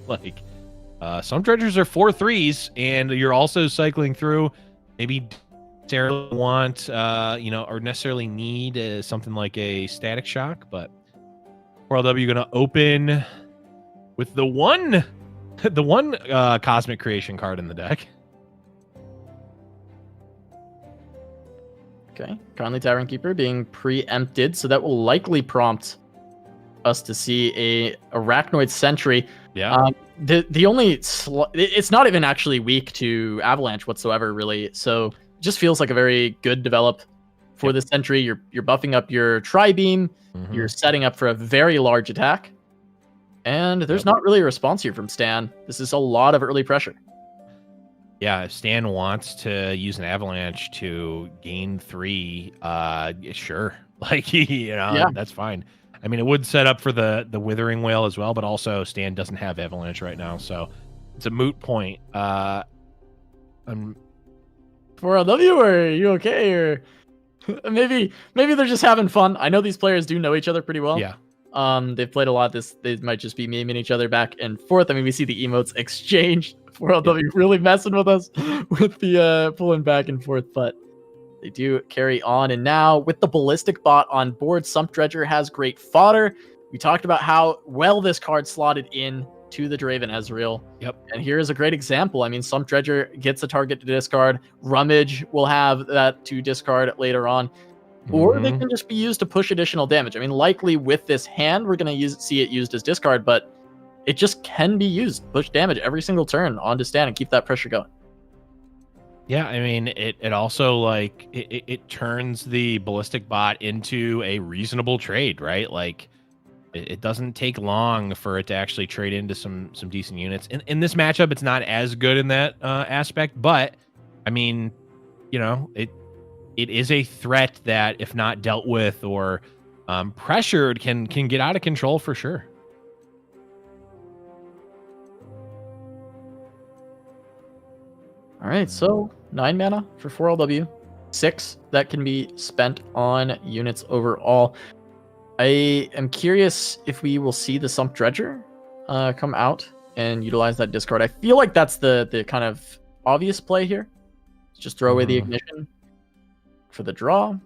dredgers are 4/3s, and you're also cycling through. Maybe necessarily want, or necessarily need something like a Static Shock. But 4LW going to open with the one Cosmic Creation card in the deck. Okay, Conley Tavern Keeper being preempted, so that will likely prompt us to see a Arachnoid Sentry. Yeah. The only it's not even actually weak to Avalanche whatsoever, really. So it just feels like a very good develop for the Sentry. You're buffing up your Tri-Beam. You're setting up for a very large attack, and there's not really a response here from Stan. This is a lot of early pressure. Yeah, if Stan wants to use an Avalanche to gain 3, sure. That's fine. I mean, it would set up for the Withering Whale as well, but also Stan doesn't have Avalanche right now, so it's a moot point. For LW, are you okay? Or maybe they're just having fun. I know these players do know each other pretty well. Yeah. They've played a lot of this. They might just be memeing each other back and forth. I mean, we see the emotes exchange. 4LW really messing with us with the pulling back and forth, but they do carry on. And now with the Ballistic Bot on board, Sump Dredger has great fodder. We talked about how well this card slotted in to the Draven Ezreal. Yep. And here is a great example. I mean, Sump Dredger gets a target to discard. Rummage will have that to discard later on. Or they can just be used to push additional damage. I mean, likely with this hand, we're going to see it used as discard, but it just can be used. Push damage every single turn onto Stan and keep that pressure going. Yeah, I mean, it also, it turns the Ballistic Bot into a reasonable trade, right? Like, it doesn't take long for it to actually trade into some decent units. In this matchup, it's not as good in that aspect, but, I mean, it is a threat that, if not dealt with or pressured, can get out of control for sure. All right, so 9 mana for 4LW, 6 that can be spent on units overall. I am curious if we will see the Sump Dredger come out and utilize that discard. I feel like that's the kind of obvious play here. Just throw away the ignition for the draw.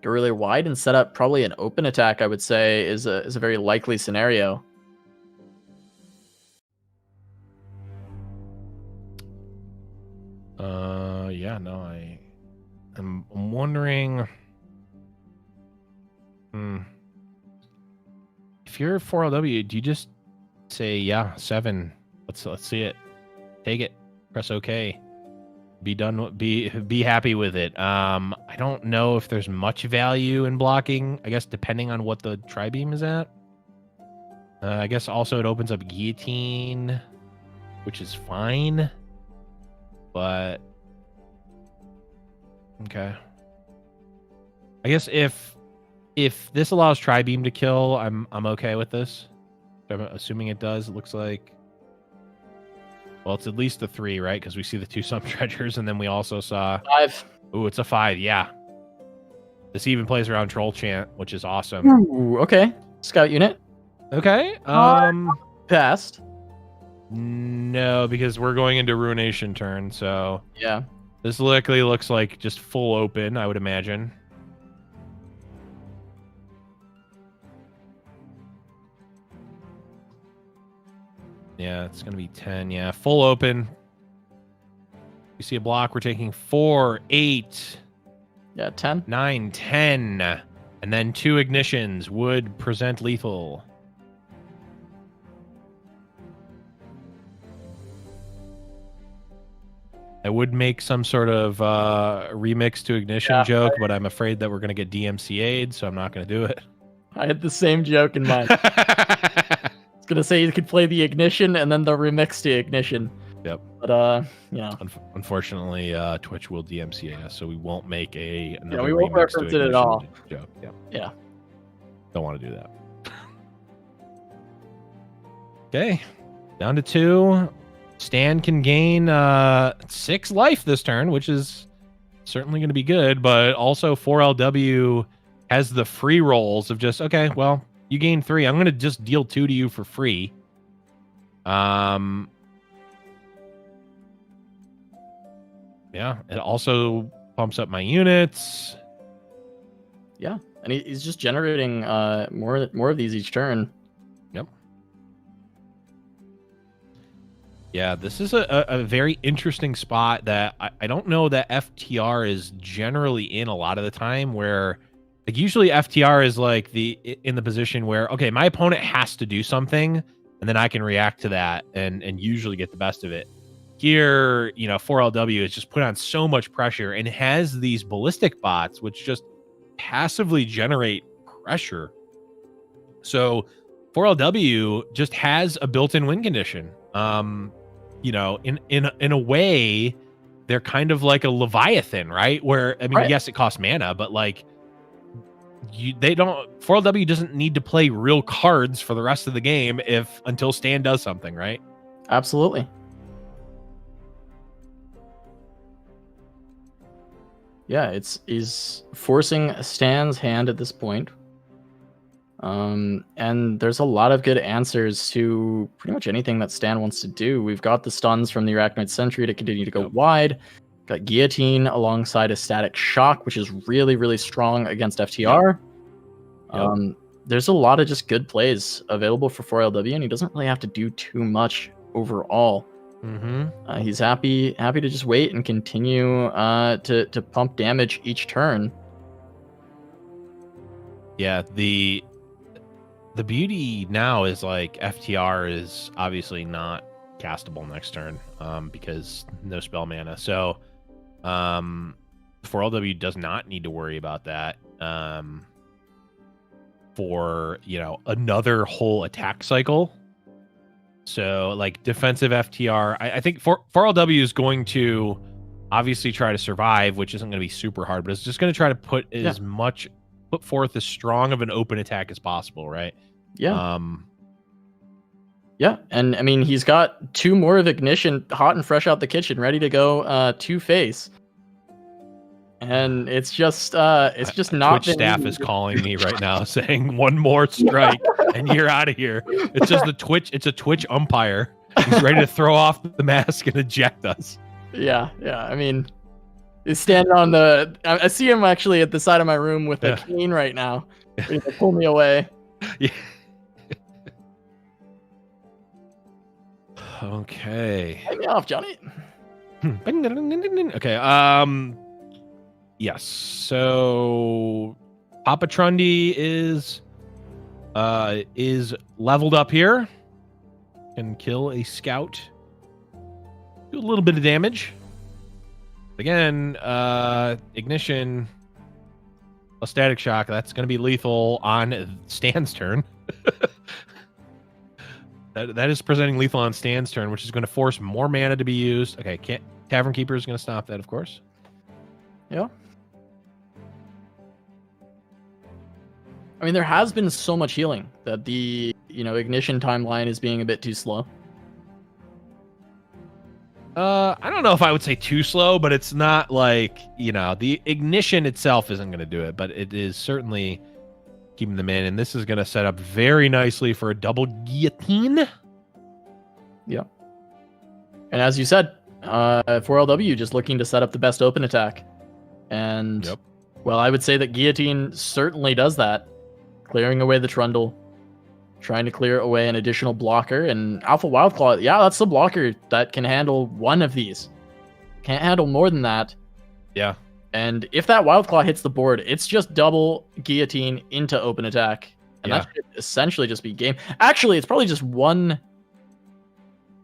Go really wide and set up probably an open attack, I would say, is a very likely scenario. I'm wondering if you're 4LW, do you just say 7? Let's see it. Take it. Press OK. Be done. Be happy with it. I don't know if there's much value in blocking. I guess depending on what the Tri-Beam is at. I guess also it opens up Guillotine, which is fine. But okay. I guess if this allows Tri-Beam to kill, I'm okay with this. I'm assuming it does. It looks like. Well, it's at least a 3, right? Because we see the 2 Sump Dredgers, and then we also saw 5. Ooh, it's a 5. Yeah. This even plays around Troll Chant, which is awesome. Ooh, okay. Scout unit. Okay. Passed. No, because we're going into Ruination turn, so yeah. This likely looks like just full open, I would imagine. Yeah, it's going to be 10. Yeah, full open. You see a block, we're taking 4, 8. Yeah, 10. 9, 10. And then 2 ignitions would present lethal. I would make some sort of remix to Ignition joke, but I'm afraid that we're going to get DMCA'd, so I'm not going to do it. I had the same joke in mind. I was going to say you could play the Ignition and then the remix to Ignition. Yep. But, you know. Unfortunately, Twitch will DMCA us, so we won't make another we won't reference it at all. Joke. Yeah. Don't want to do that. Okay. Down to 2. Stan can gain 6 life this turn, which is certainly going to be good, but also 4LW has the free rolls of just, okay, well, you gain 3. I'm going to just deal 2 to you for free. Yeah, it also pumps up my units. Yeah, and he's just generating more of these each turn. Yep. Yeah, this is a very interesting spot that I don't know that FTR is generally in a lot of the time, where like usually FTR is like in the position where, okay, my opponent has to do something and then I can react to that and usually get the best of it. Here, 4LW is just put on so much pressure and has these ballistic bots which just passively generate pressure. So 4LW just has a built-in win condition. In a way, they're kind of like a Leviathan, right? Where, I mean, right. Yes, it costs mana, but like, 4LW doesn't need to play real cards for the rest of the game until Stan does something, right? Absolutely. Yeah, he's forcing Stan's hand at this point. And there's a lot of good answers to pretty much anything that Stan wants to do. We've got the stuns from the Arachnoid Sentry to continue to go wide. Got Guillotine alongside a Static Shock, which is really, really strong against FTR. Yep. There's a lot of just good plays available for 4LW, and he doesn't really have to do too much overall. Mm-hmm. He's happy to just wait and continue to pump damage each turn. Yeah, the beauty now is like FTR is obviously not castable next turn because no spell mana. So 4LW does not need to worry about that for another whole attack cycle. So like defensive FTR, I think 4LW is going to obviously try to survive, which isn't going to be super hard, but it's just going to try to put forth as strong of an open attack as possible, right? Yeah. Yeah, and I mean he's got 2 more of Ignition hot and fresh out the kitchen, ready to go 2 face. And it's just not. Twitch staff is calling me right now saying 1 more strike and you're out of here. It's just it's a Twitch umpire. He's ready to throw off the mask and eject us. Yeah. I mean, he's standing on I see him actually at the side of my room with a cane right now. Ready to pull me away. Yeah. Okay. Take me off, Johnny. Okay. Yes. So Papa Trundy is leveled up here. Can kill a scout. Do a little bit of damage. Again, Ignition, a Static Shock. That's going to be lethal on Stan's turn. That is presenting lethal on Stan's turn, which is going to force more mana to be used. Okay, Tavern Keeper is going to stop that, of course. Yeah. I mean, there has been so much healing that the Ignition timeline is being a bit too slow. I don't know if I would say too slow, but it's not like, the Ignition itself isn't going to do it, but it is certainly keeping them in, and this is going to set up very nicely for a double guillotine. Yeah. And as you said, 4LW just looking to set up the best open attack. And, well, I would say that Guillotine certainly does that. Clearing away the Trundle, trying to clear away an additional blocker, and Alpha Wildclaw, yeah, that's the blocker that can handle 1 of these. Can't handle more than that. Yeah. And if that Wildclaw hits the board, it's just double Guillotine into open attack. And that should essentially just be game. Actually, it's probably just one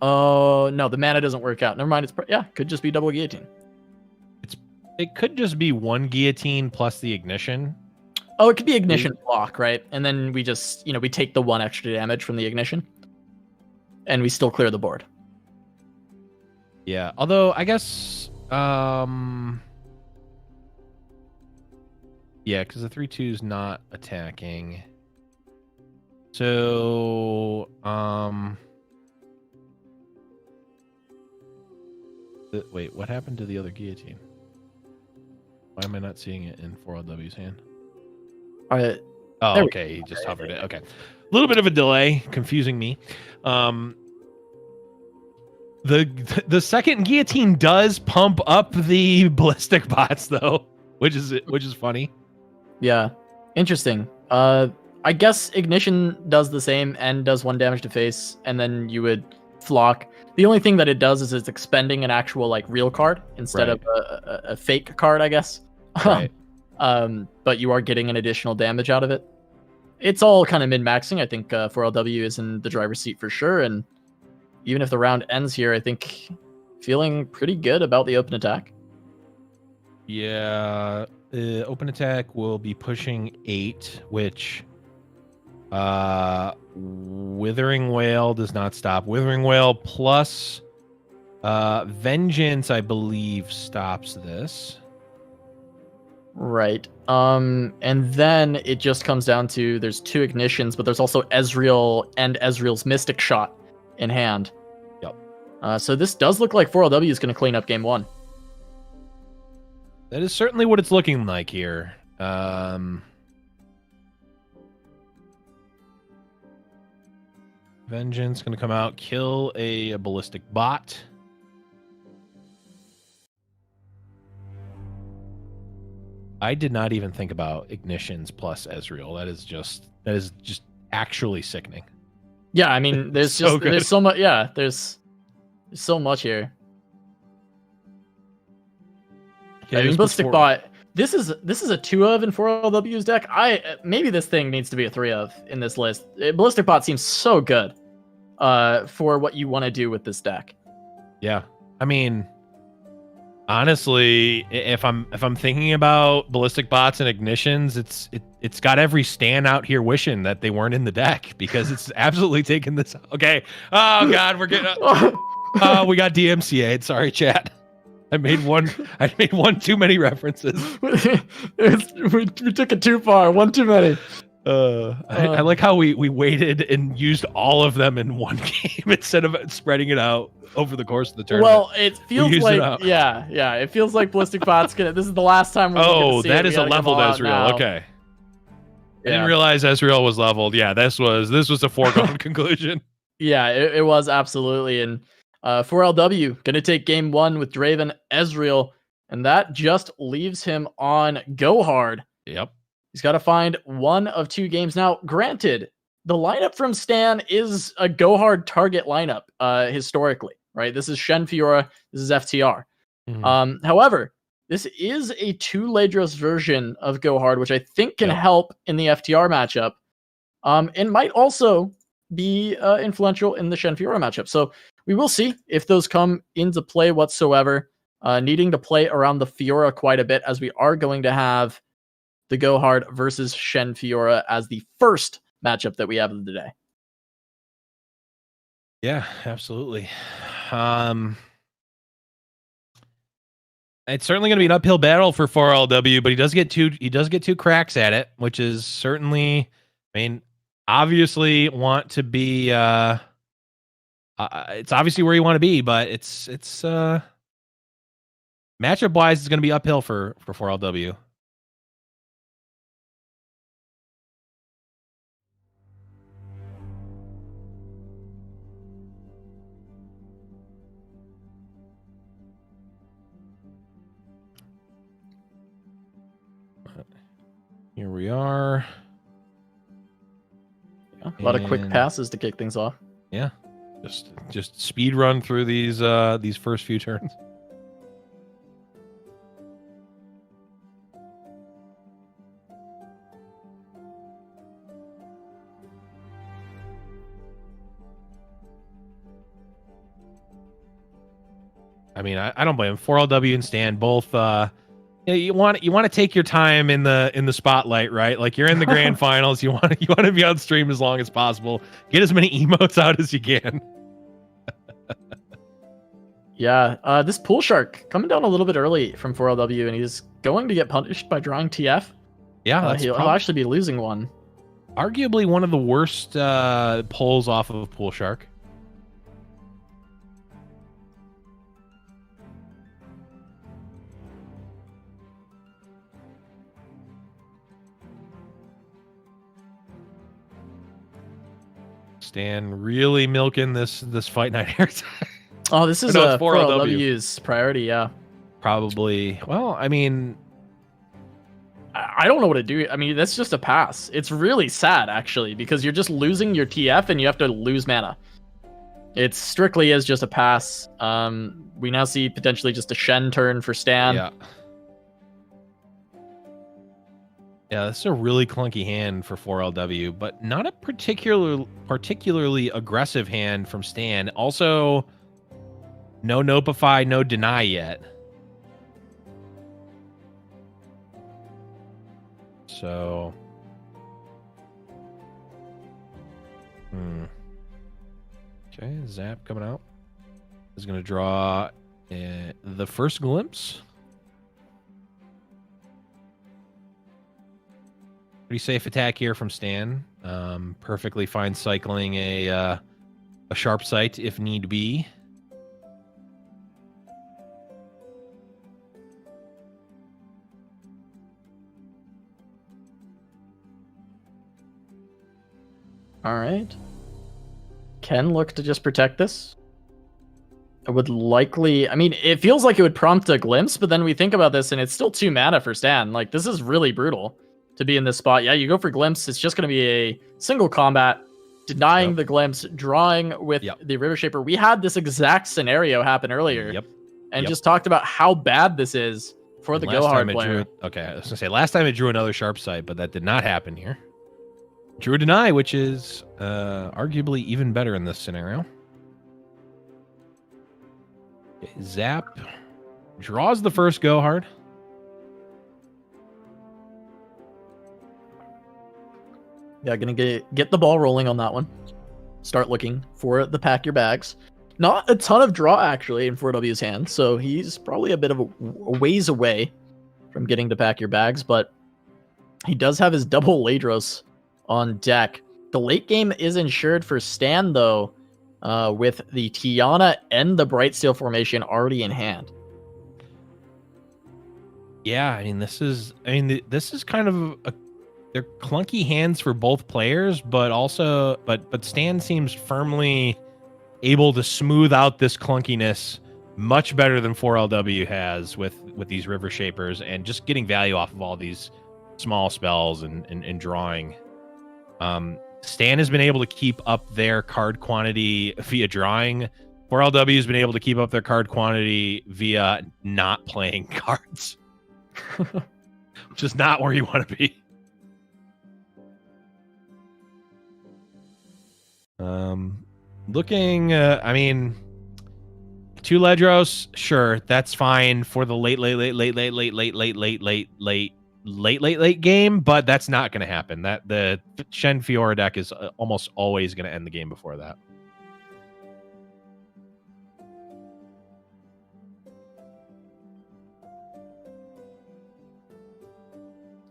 Oh, no, the mana doesn't work out. Never mind. Yeah, could just be double guillotine. It could just be one guillotine plus the ignition. Oh, it could be ignition block, right? And then we just, we take the 1 extra damage from the ignition. And we still clear the board. Yeah, although I guess... yeah, because the 3/2 is not attacking. So, wait, what happened to the other guillotine? Why am I not seeing it in 4LW's hand? Oh, okay, he just hovered it. Okay. A little bit of a delay, confusing me. The second guillotine does pump up the ballistic bots though, which is funny. Yeah. Interesting. I guess ignition does the same and does 1 damage to face, and then you would flock. The only thing that it does is it's expending an actual real card instead of a fake card, I guess. Right. But you are getting an additional damage out of it. It's all kind of min-maxing. I think 4LW is in the driver's seat for sure, and even if the round ends here, I think feeling pretty good about the open attack. Yeah, open attack will be pushing 8, which Withering Wail does not stop. Withering Wail plus Vengeance, I believe, stops this. Right. And then it just comes down to there's 2 ignitions, but there's also Ezreal and Ezreal's Mystic Shot in hand. Yep. So this does look like 4LW is going to clean up game 1. That is certainly what it's looking like here. Vengeance going to come out, kill a ballistic bot. I did not even think about ignitions plus Ezreal. That is just actually sickening. Yeah, I mean, there's so much. Yeah, there's so much here. Okay, I mean, ballistic bot. This is a 2 of in 4LW's deck. Maybe this thing needs to be a 3 of in this list. Ballistic bot seems so good for what you want to do with this deck. Yeah, I mean, honestly, if I'm thinking about ballistic bots and ignitions, it's got every stan out here wishing that they weren't in the deck, because it's absolutely taken this. Okay. Oh God, we're getting. We got DMCA'd. Sorry, chat. I made one too many references. we took it too far. One too many. I like how we waited and used all of them in one game instead of spreading it out over the course of the tournament. Well, it feels like it feels like ballistic bot's gonna. This is the last time we're gonna see that it. is a leveled Ezreal. Okay. I didn't realize Ezreal was leveled. Yeah, this was a foregone conclusion. Yeah, it was absolutely. And 4LW gonna take game 1 with Draven Ezreal, and that just leaves him on Go Hard. Yep. He's got to find 1 of 2 games. Now, granted, the lineup from Stan is a Go Hard target lineup historically, right? This is Shen Fiora, this is FTR. Mm-hmm. However, this is a 2 Ladros version of Go Hard, which I think can help in the FTR matchup, and might also be influential in the Shen Fiora matchup. So we will see if those come into play whatsoever. Needing to play around the Fiora quite a bit, as we are going to have the Go Hard versus Shen Fiora as the first matchup that we have of the day. Yeah, absolutely. It's certainly going to be an uphill battle for 4LW, but he does get 2 cracks at it, which is certainly, I mean, obviously want to be it's obviously where you want to be, but it's matchup wise it's going to be uphill for 4LW. Here we are. Yeah, a lot of quick passes to kick things off. Yeah, just speed run through these first few turns. I mean, I don't blame him. 4LW and Stan both. You want to take your time in the spotlight, right? Like you're in the grand finals. You want to be on stream as long as possible. Get as many emotes out as you can. Yeah, this pool shark coming down a little bit early from 4LW, and he's going to get punished by drawing TF. Yeah, he'll actually be losing one. Arguably one of the worst pulls off of Pool Shark. Stan really milking this fight night airtime. Oh, this is no, 4LW's priority, yeah. Probably. Well, I mean, I don't know what to do. I mean, that's just a pass. It's really sad, actually, because you're just losing your TF and you have to lose mana. It strictly is just a pass. We now see potentially just a Shen turn for Stan. Yeah. Yeah, this is a really clunky hand for 4LW, but not a particularly aggressive hand from Stan. Also, no Nopify, no Deny yet. So, okay, Zap coming out is going to draw the first glimpse. Pretty safe attack here from Stan. Perfectly fine cycling a sharp sight if need be. All right. Can look to just protect this. It would likely... I mean, it feels like it would prompt a glimpse, but then we think about this, and it's still 2 mana for Stan. Like, this is really brutal to be in this spot. Yeah, you go for glimpse. It's just going to be a single combat, denying the glimpse, drawing with the River Shaper. We had this exact scenario happen earlier, and just talked about how bad this is for the Go Hard player. Okay, I was going to say, last time it drew another sharp sight, but that did not happen here. Drew a Deny, which is arguably even better in this scenario. Okay, Zap draws the first Go Hard. Yeah, gonna get the ball rolling on that one. Start looking for the pack your bags. Not a ton of draw, actually, in 4W's hand, so he's probably a bit of a ways away from getting to pack your bags, but he does have his double Ladros on deck. The late game is insured for Stan, though, with the Tiana and the Brightsteel formation already in hand. Yeah, I mean, this is kind of they're clunky hands for both players, but also, but Stan seems firmly able to smooth out this clunkiness much better than 4LW has with these River Shapers and just getting value off of all these small spells and drawing. Stan has been able to keep up their card quantity via drawing. 4LW has been able to keep up their card quantity via not playing cards, which is not where you want to be. Looking, I mean, 2 Ledros, sure, that's fine for the late game, but that's not going to happen. That the Shen Fiora deck is almost always going to end the game before that.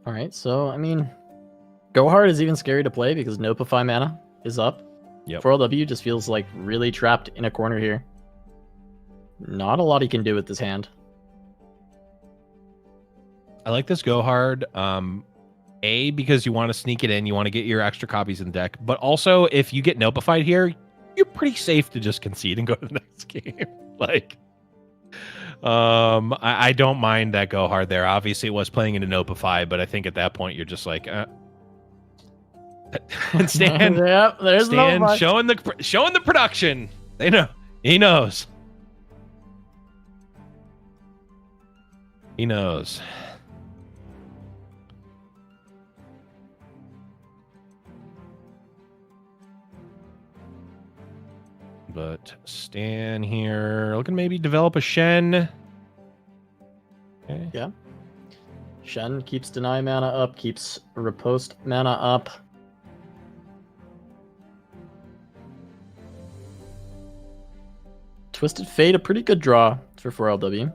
All right, so I mean, Go Hard is even scary to play because Nopify mana is up. 4LW just feels like really trapped in a corner here. Not a lot he can do with this hand. I like this Go Hard. A, because you want to sneak it in, you want to get your extra copies in the deck, but also if you get Nopified here, you're pretty safe to just concede and go to the next game. Like, I don't mind that Go Hard there. Obviously, it was playing into Nopify, but I think at that point you're just like, and Stan, there's Stan showing the production. They know. He knows. He knows. but Stan here looking to maybe develop a Shen. Okay. Yeah. Shen keeps deny mana up, keeps riposte mana up. Twisted Fate, a pretty good draw for 4LW.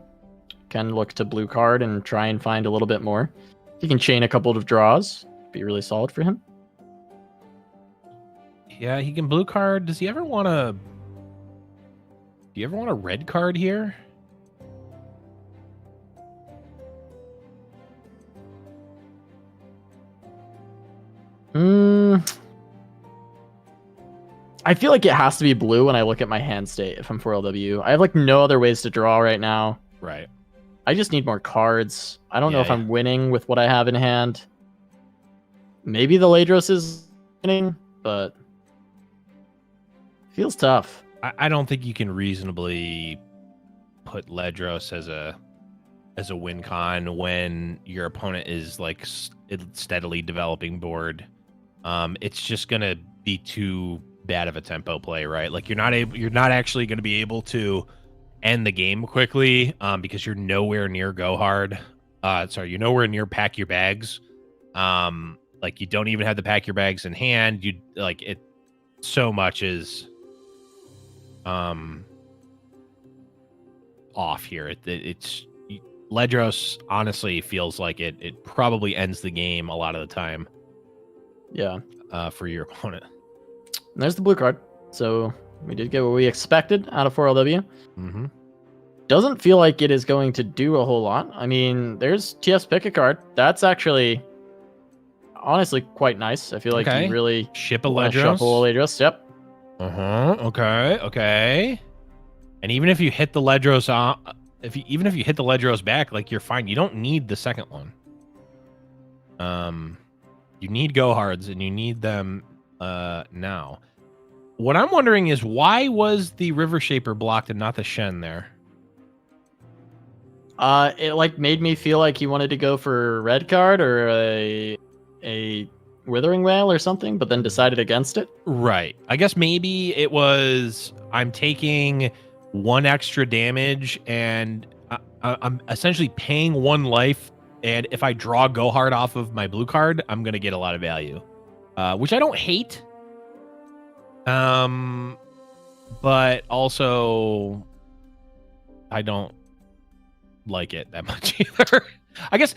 Can look to blue card and try and find a little bit more. If he can chain a couple of draws, be really solid for him. Yeah, he can blue card. Does he ever want to... Do you ever want a red card here? I feel like it has to be blue when I look at my hand state if I'm 4LW. I have like no other ways to draw right now. Right. I just need more cards. I don't know if I'm winning with what I have in hand. Maybe the Ladros is winning, but feels tough. I don't think you can reasonably put Ledros as a win con when your opponent is like steadily developing board. It's just gonna be too bad of a tempo play, right? Like you're not actually going to be able to end the game quickly because you're nowhere near go hard. You're nowhere near pack your bags. Like you don't even have to pack your bags in hand. You like it so much is off here. It's Ledros honestly feels like it probably ends the game a lot of the time. Yeah. For your opponent. And there's the blue card. So we did get what we expected out of 4LW. Mm-hmm. Doesn't feel like it is going to do a whole lot. I mean, there's TF's pick a card. That's actually honestly quite nice. I feel like you really ship a Ledros. Shuffle a Ledros. Yep. Okay. And even if you hit the Ledros even if you hit the Ledros back, like you're fine. You don't need the second one. You need go hards and you need them now. What I'm wondering is why was the River Shaper blocked and not the Shen there? It like made me feel like he wanted to go for red card or a Withering Wail or something, but then decided against it. Right. I guess maybe it was I'm taking one extra damage and I'm essentially paying one life, and if I draw go hard off of my blue card, I'm gonna get a lot of value. Which I don't hate. But also I don't like it that much either. I guess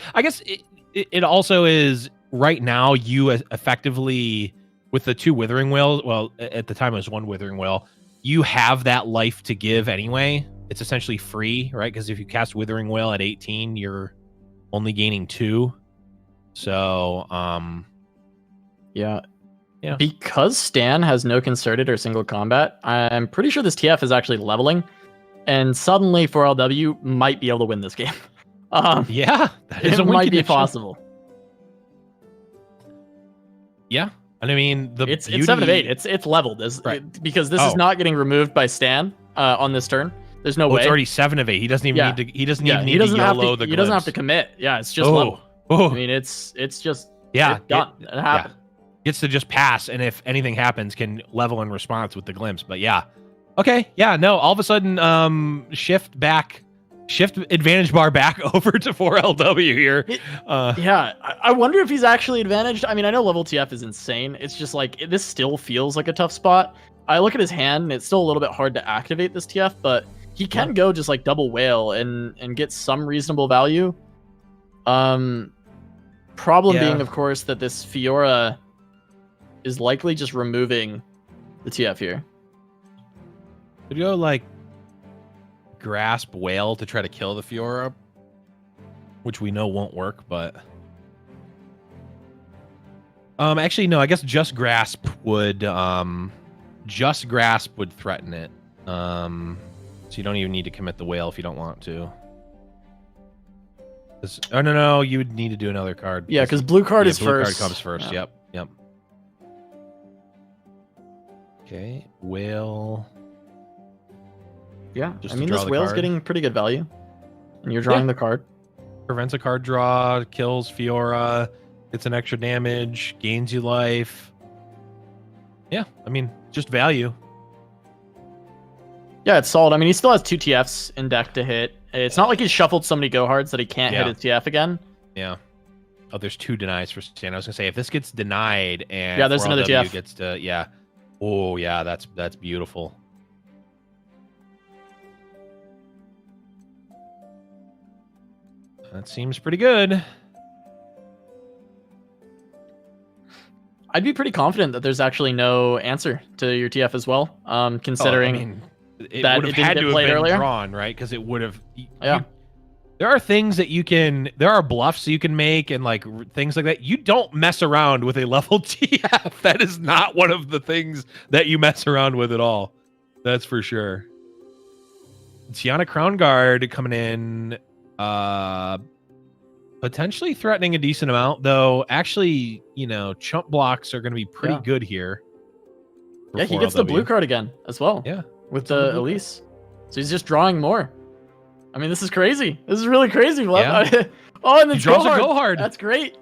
it also is right now you effectively with the two Withering Wails, well at the time it was one Withering Wail, you have that life to give anyway. It's essentially free, right? Because if you cast Withering Wail at 18, you're only gaining 2. So Yeah. Because Stan has no concerted or single combat, I'm pretty sure this TF is actually leveling, and suddenly 4LW might be able to win this game. Yeah, that is a win might be condition. possible. Yeah, and I mean it's 7 of 8. It's leveled because this is not getting removed by Stan on this turn. There's no way. It's already 7 of 8. He doesn't even need to. He doesn't even need to YOLO the. He doesn't have to commit. Yeah, it's just level. I mean, it's just done. It happened. Gets to just pass, and if anything happens, can level in response with the glimpse. But yeah, okay, yeah, no. All of a sudden, shift advantage bar back over to 4LW here. Yeah, I wonder if he's actually advantaged. I mean, I know level TF is insane. It's just like this still feels like a tough spot. I look at his hand, and it's still a little bit hard to activate this TF, but he can go just like double whale and get some reasonable value. Problem being, of course, that this Fiora is likely just removing the TF here. Could you go like grasp whale to try to kill the Fiora, which we know won't work, but actually no, I guess just grasp would threaten it. So you don't even need to commit the whale if you don't want to. Oh no, you would need to do another card. Yeah, because blue card is blue first. Card comes first. Yeah. Yep. Okay, whale. Yeah, Just I mean this whale's getting pretty good value, and you're drawing the card. Prevents a card draw, kills Fiora, gets an extra damage, gains you life. Yeah, I mean just value. Yeah, it's solid. I mean, he still has 2 TFs in deck to hit. It's not like he's shuffled so many go hards that he can't hit his TF again. Yeah. Oh, there's 2 denies for Stan. I was gonna say, if this gets denied and yeah, there's another TF. gets to, yeah. Oh yeah, that's beautiful. That seems pretty good. I'd be pretty confident that there's actually no answer to your TF as well, considering it that would it have had didn't to get have been earlier. drawn, right? Because it would have. Yeah. There are things that you can. There are bluffs you can make and like things like that. You don't mess around with a level TF. That is not one of the things that you mess around with at all. That's for sure. Tiana Crown Guard coming in. Potentially threatening a decent amount, though. Actually, you know, chump blocks are going to be pretty good here. Yeah, he gets the blue card again as well. Yeah, with the Elise. So he's just drawing more. I mean, this is crazy. This is really crazy. Yeah. Oh, and then go hard. That's great.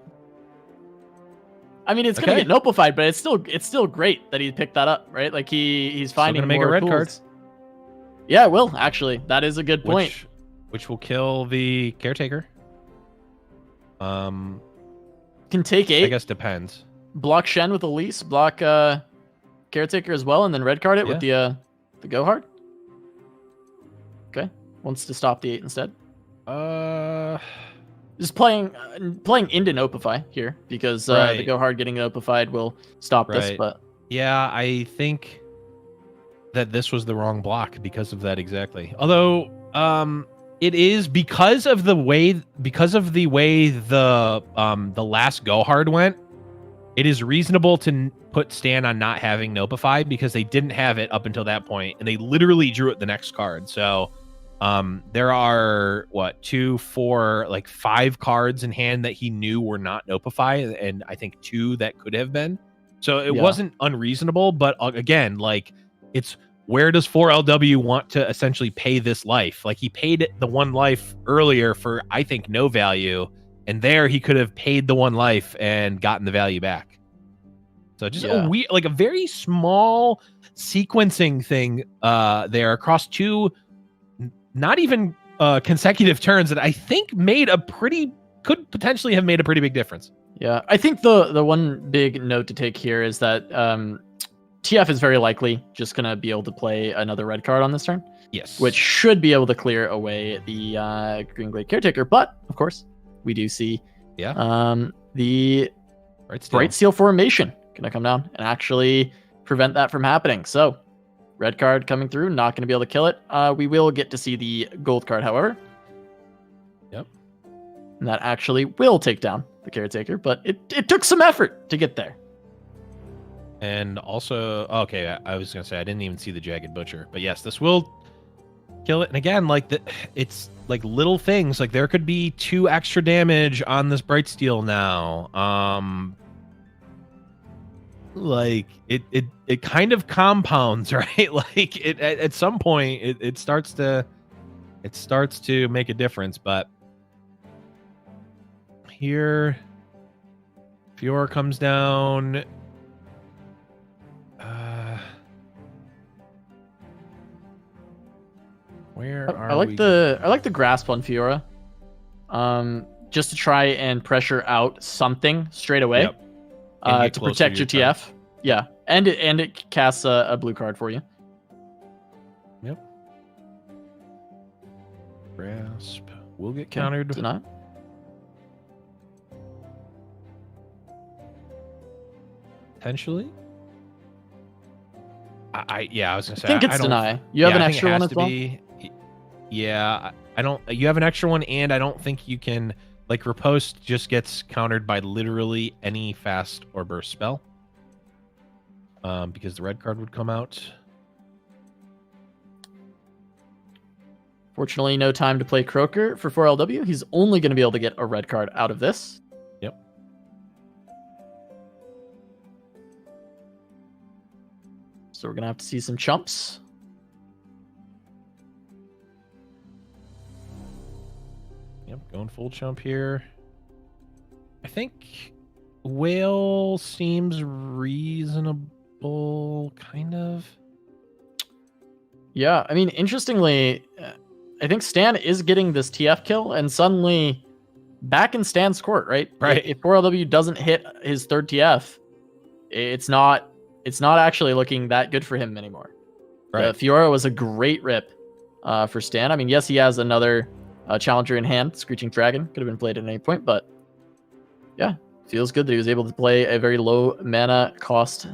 I mean, it's gonna get nopified, but it's still great that he picked that up, right? Like he's finding gonna make a red card. Yeah, it will actually. That is a good point. Which will kill the caretaker. Can take 8. I guess depends. Block Shen with Elise, block caretaker as well, and then red card it with the go hard. Okay, wants to stop the 8 instead. Just playing into nopify here because the go hard getting nopified will stop this. But yeah, I think that this was the wrong block because of that exactly. Although it is because of the way the last go hard went. It is reasonable to put Stan on not having Nopify because they didn't have it up until that point, and they literally drew it the next card. So there are 2, 4, like 5 cards in hand that he knew were not Nopify, and I think 2 that could have been. So it wasn't unreasonable, but again, like it's where does 4LW want to essentially pay this life? Like he paid the 1 life earlier for I think no value. And there he could have paid the 1 life and gotten the value back. So just a very small sequencing thing there across 2, not even consecutive turns that I think could potentially have made a pretty big difference. Yeah, I think the one big note to take here is that TF is very likely just going to be able to play another red card on this turn. Yes. Which should be able to clear away the Green Glade Caretaker. But, of course, we do see the Bright Steel formation going to come down and actually prevent that from happening. So, red card coming through, not going to be able to kill it. We will get to see the gold card, however. Yep. And that actually will take down the Caretaker, but it took some effort to get there. And also, okay, I was going to say, I didn't even see the Jagged Butcher. But yes, this will kill it. And again, like it's like little things. Like there could be 2 extra damage on this Bright Steel now. Like it kind of compounds, right? Like it at some point it starts to make a difference. But here, Fiora comes down. Where are I like we? I like the grasp on Fiora. Just to try and pressure out something straight away. To protect your TF. Yeah. And it casts a blue card for you. Yep. Grasp will get countered. Deny. Potentially. I was gonna say. I think it's deny. You have an extra one as well. Yeah, I don't. You have an extra one, and I don't think you can. Like Riposte just gets countered by literally any fast or burst spell. Because the red card would come out. Fortunately, no time to play Croaker for 4LW. He's only going to be able to get a red card out of this. Yep. So we're going to have to see some chumps. Yep, going full chump here. I think Whale seems reasonable, kind of. Yeah, I mean, interestingly, I think Stan is getting this TF kill, and suddenly back in Stan's court, right? Right. If 4LW doesn't hit his third TF, it's not actually looking that good for him anymore. Right. Fiora was a great rip for Stan. I mean, yes, he has another challenger in hand, Screeching Dragon. Could have been played at any point, but yeah, feels good that he was able to play a very low mana cost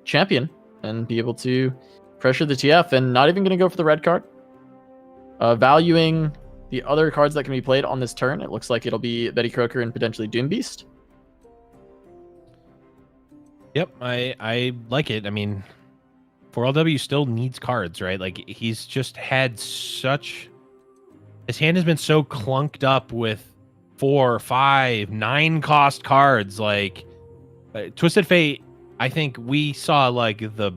champion and be able to pressure the TF and not even going to go for the red card. Valuing the other cards that can be played on this turn, it looks like it'll be Betty Croker and potentially Doom Beast. Yep, I like it. I mean, 4LW still needs cards, right? Like, he's just had such... His hand has been so clunked up with 4, 5, 9 cost cards. Like, Twisted Fate, I think we saw, like, the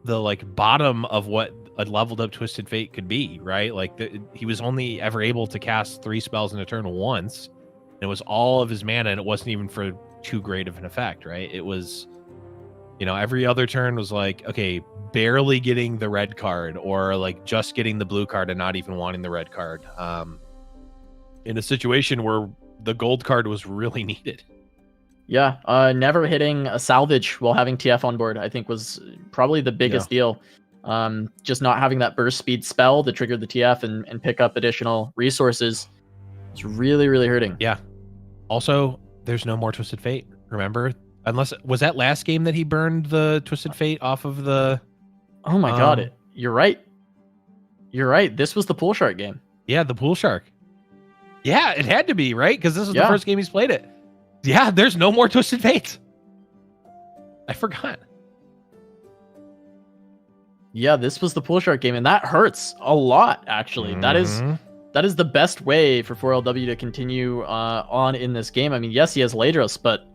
like, bottom of what a leveled up Twisted Fate could be, right? Like, he was only ever able to cast 3 spells in a turn once. And it was all of his mana, and it wasn't even for too great of an effect, right? It was... You know, every other turn was like, okay, barely getting the red card, or like just getting the blue card and not even wanting the red card. In a situation where the gold card was really needed. Yeah, never hitting a salvage while having TF on board, I think, was probably the biggest deal. Just not having that burst speed spell to trigger the TF and pick up additional resources. It's really, really hurting. Yeah. Also, there's no more Twisted Fate, remember? Unless, was that last game that he burned the Twisted Fate off of the... Oh my god, you're right. You're right. This was the Pool Shark game. Yeah, the Pool Shark. Yeah, it had to be, right? Because this was the first game he's played it. Yeah, there's no more Twisted Fates. I forgot. Yeah, this was the Pool Shark game, and that hurts a lot, actually. Mm-hmm. That is the best way for 4LW to continue on in this game. I mean, yes, he has Ladros, but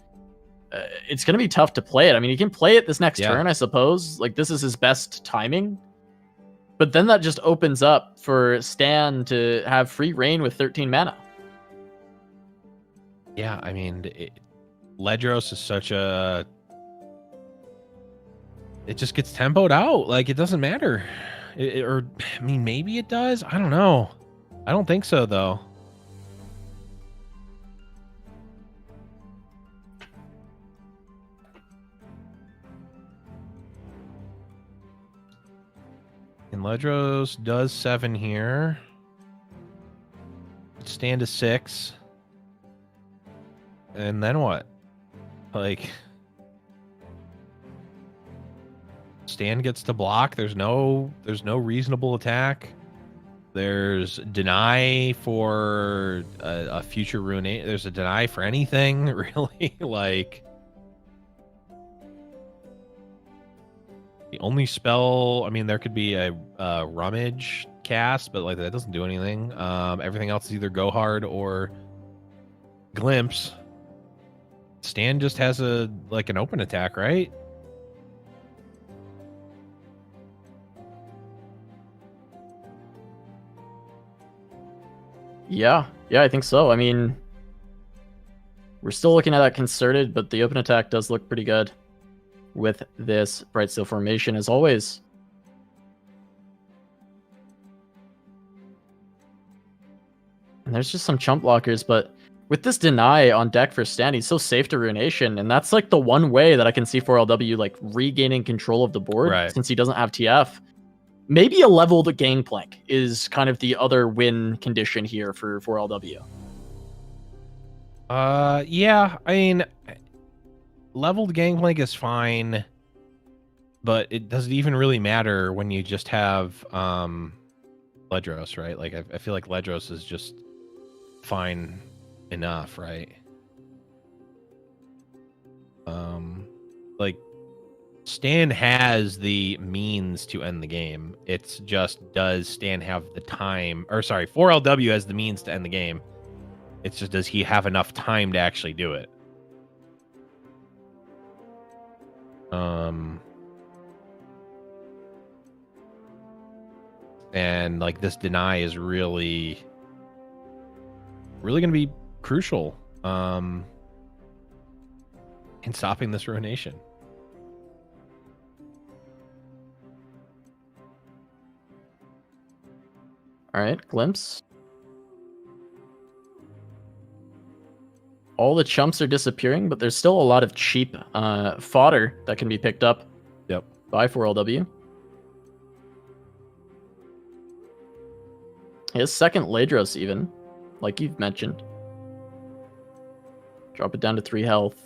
it's going to be tough to play it. I mean, he can play it this next turn, I suppose. Like, this is his best timing. But then that just opens up for Stan to have free reign with 13 mana. Yeah, I mean, Ledros is such a... It just gets tempoed out. Like, it doesn't matter. Or, I mean, maybe it does. I don't know. I don't think so, though. And Ledros does 7 here. Stand to 6. And then what? Like, Stan gets to block. There's no reasonable attack. There's deny for a future rune. There's a deny for anything, really. Like, the only spell, I mean, there could be a rummage cast, but like that doesn't do anything. Everything else is either go hard or glimpse. Stan just has an open attack, right? Yeah, I think so. I mean, we're still looking at that concerted, but the open attack does look pretty good with this Bright Steel formation, as always. And there's just some chump blockers, but with this deny on deck for Stan, he's so safe to Ruination, and that's like the one way that I can see 4LW like regaining control of the board, since he doesn't have TF. Maybe a leveled Gangplank is kind of the other win condition here for 4LW. Yeah, I mean, leveled Gangplank is fine, but it doesn't even really matter when you just have Ledros, right? Like, I feel like Ledros is just fine enough, right? Like, Stan has the means to end the game. It's just, does Stan have the time? Or sorry, 4LW has the means to end the game. It's just, does he have enough time to actually do it? And like, this deny is really going to be crucial in stopping this ruination. All right, glimpse. All the chumps are disappearing, but there's still a lot of cheap fodder that can be picked up. Yep. By 4LW. His second Ladros even, like you've mentioned. Drop it down to 3 health.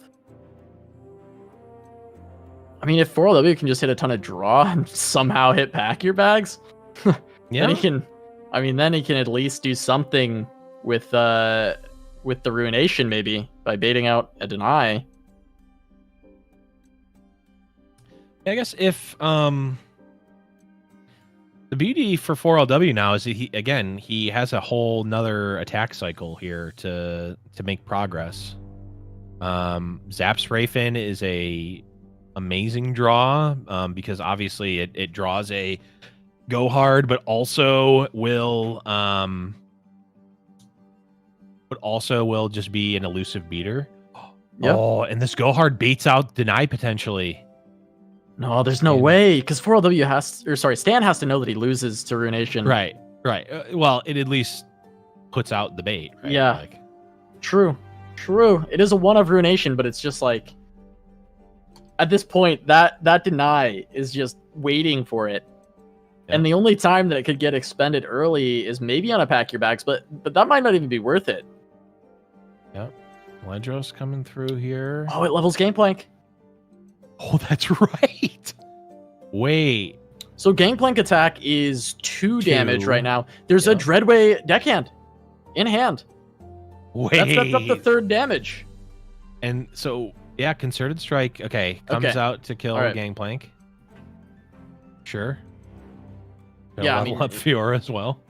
I mean, if 4LW can just hit a ton of draw and somehow hit pack your bags, yeah, then he can. I mean, then he can at least do something with the Ruination, maybe by baiting out a deny. I guess if the beauty for 4LW now is that he has a whole nother attack cycle here to make progress. Zap Sprayfin is a amazing draw because obviously it draws a go hard, but also will just be an elusive beater. Yep. Oh, and this go hard baits out deny potentially. No, there's no way, because 4LW Stan has to know that he loses to Ruination. Right. Well, it at least puts out the bait. Right? Yeah. Like... True. It is a one of Ruination, but it's just like at this point that deny is just waiting for it. Yeah. And the only time that it could get expended early is maybe on a pack your bags, but that might not even be worth it. Yep. Ledros coming through here. Oh, it levels Gangplank. Oh, that's right. Wait. So Gangplank attack is 2 damage right now. There's a Dreadway deckhand in hand. Wait. That stepped up to 3rd damage. And so, yeah, Concerted Strike. Okay, comes out to kill Gangplank. Sure. Yeah, level up Fiora as well.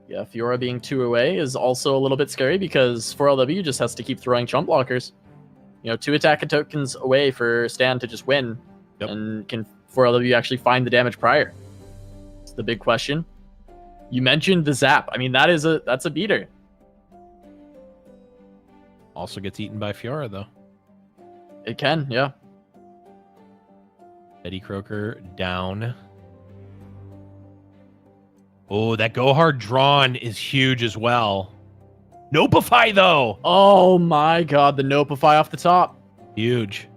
Yeah, Fiora being 2 away is also a little bit scary because 4LW just has to keep throwing chump blockers. 2 attack tokens away for Stan to just win. Yep. And can 4LW actually find the damage prior? It's the big question. You mentioned the zap. I mean, that's a beater. Also gets eaten by Fiora, though. It can, yeah. Eddie Croker down. Oh, that go hard drawn is huge as well. Nopeify, though. Oh my god, the Nopeify off the top. Huge.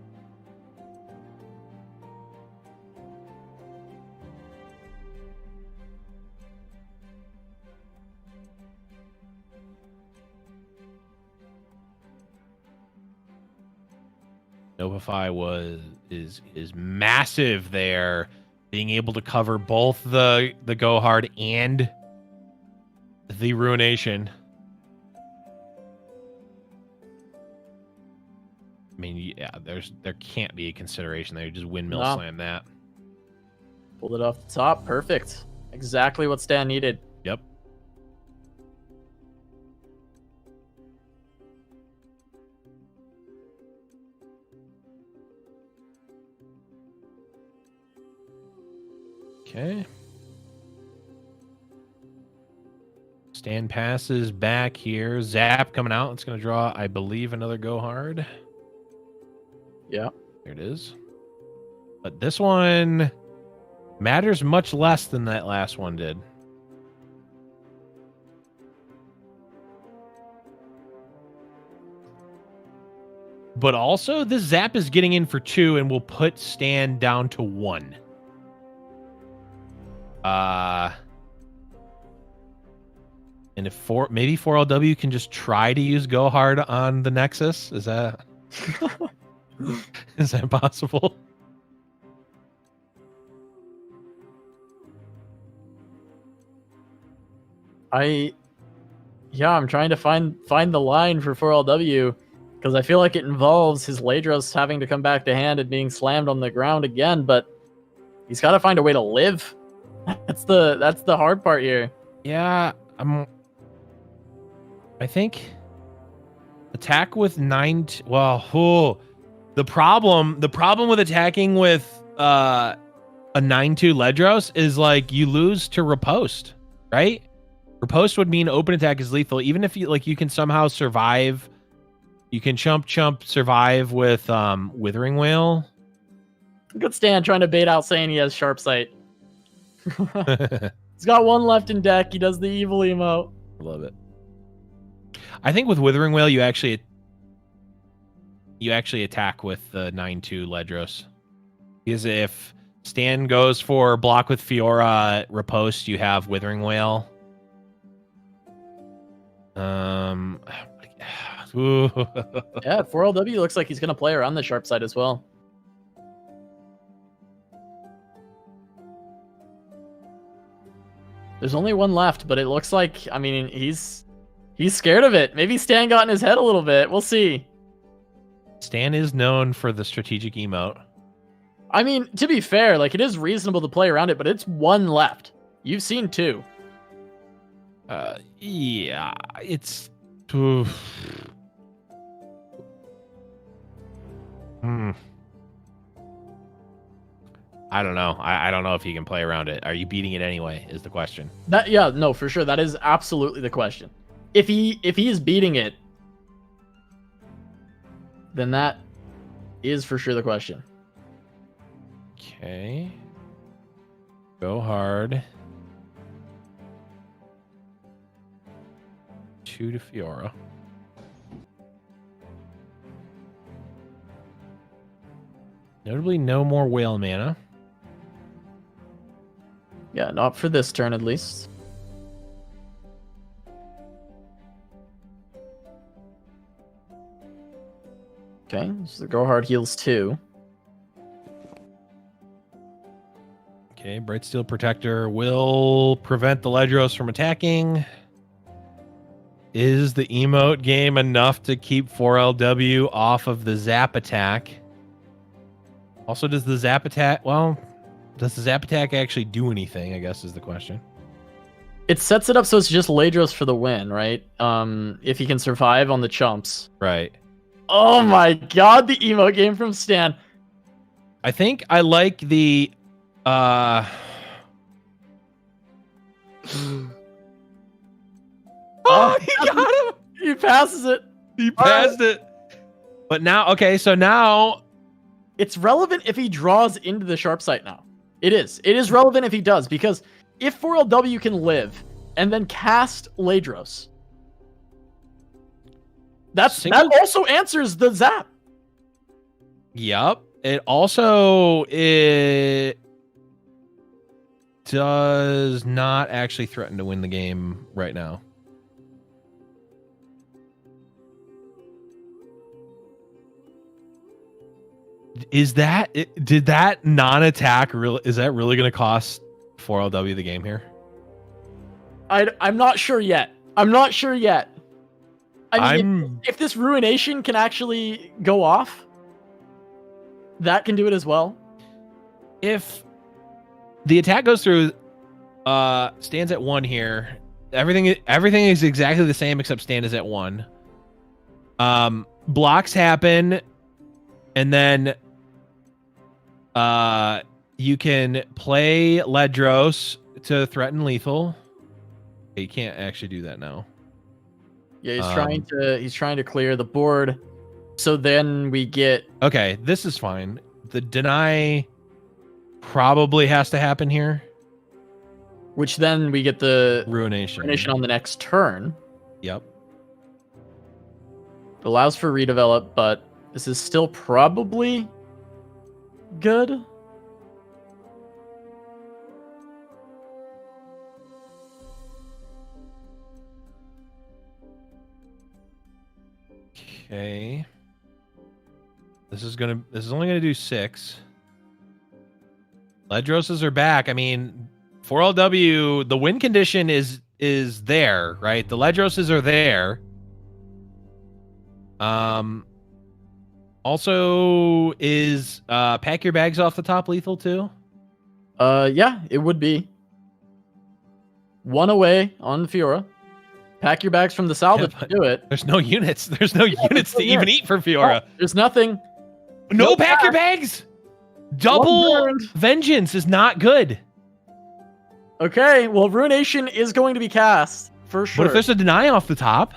Nopeify is massive there. Being able to cover both the go hard and the Ruination. I mean, yeah, there can't be a consideration there. You just windmill slam that. Pulled it off the top. Perfect. Exactly what Stan needed. Yep. Okay. Stan passes back here. Zap coming out. It's going to draw, I believe, another go hard. Yeah. There it is. But this one matters much less than that last one did. But also, this Zap is getting in for 2 and will put Stan down to 1. And if maybe 4LW can just try to use go hard on the Nexus, is that is that possible? I'm trying to find the line for 4LW because I feel like it involves his Ladros having to come back to hand and being slammed on the ground again, but he's got to find a way to live. That's the hard part here. Yeah, I think attack with 9. The problem with attacking with a 9-2 Ledros is like you lose to riposte, right? Riposte would mean open attack is lethal, even if you can somehow survive You can chump survive with Withering Wail. Good stand trying to bait out saying he has Sharp Sight. He's got one left in deck. He does the evil emote. Love it. I think with Withering Wail, you actually attack with the 9/2 Ledros. Because if Stan goes for block with Fiora, riposte, you have Withering Wail. Yeah, 4LW looks like he's going to play around the Sharp Side as well. There's only one left, but it looks like, I mean, he's scared of it. Maybe Stan got in his head a little bit. We'll see. Stan is known for the strategic emote. I mean, to be fair, like, it is reasonable to play around it, but it's one left. You've seen two. Yeah, it's... I don't know. I don't know if you can play around it. Are you beating it anyway, is the question. Yeah, no, for sure. That is absolutely the question. If he is beating it, then that is for sure the question. Okay. Go hard. 2 to Fiora. Notably, no more whale mana. Yeah, not for this turn at least. Okay, so the Go Hard heals 2. Okay, Bright Steel Protector will prevent the Ledros from attacking. Is the emote game enough to keep 4LW off of the zap attack? Also, does the zap attack... Well, does the zap attack actually do anything, I guess, is the question. It sets it up so it's just Ledros for the win, right? If he can survive on the chumps. Right. Oh my god, the emote game from Stan. I think I like the... Oh, he got him! He passes it. He passed it. But now, okay, so now... It's relevant if he draws into the Sharp Sight now. It is. It is relevant if he does, because if 4LW can live and then cast Ledros, that also answers the zap. Yep. It also does not actually threaten to win the game right now. Is that did that non-attack really? Is that really going to cost 4LW the game here? I'm not sure yet. I'm not sure yet. I mean, if this Ruination can actually go off, that can do it as well. If the attack goes through, stands at 1 here. Everything is exactly the same except stand is at 1. Blocks happen, and then you can play Ledros to threaten lethal. You can't actually do that now. Yeah, he's trying to clear the board. So then we get... Okay, this is fine. The deny probably has to happen here. Which then we get the Ruination on the next turn. Yep. It allows for redevelop, but this is still probably good. Okay. This is only gonna do 6. Ledroses are back. I mean, 4LW, the win condition is there, right? The Ledroses are there. Also, is pack your bags off the top lethal too? Yeah, it would be. 1 away on Fiora. Pack your bags from the salvage to do it. There's no units. There's no units to even eat for Fiora. Oh, there's nothing. No pack your bags. Double vengeance is not good. Okay, well, Ruination is going to be cast for sure. What if there's a deny off the top?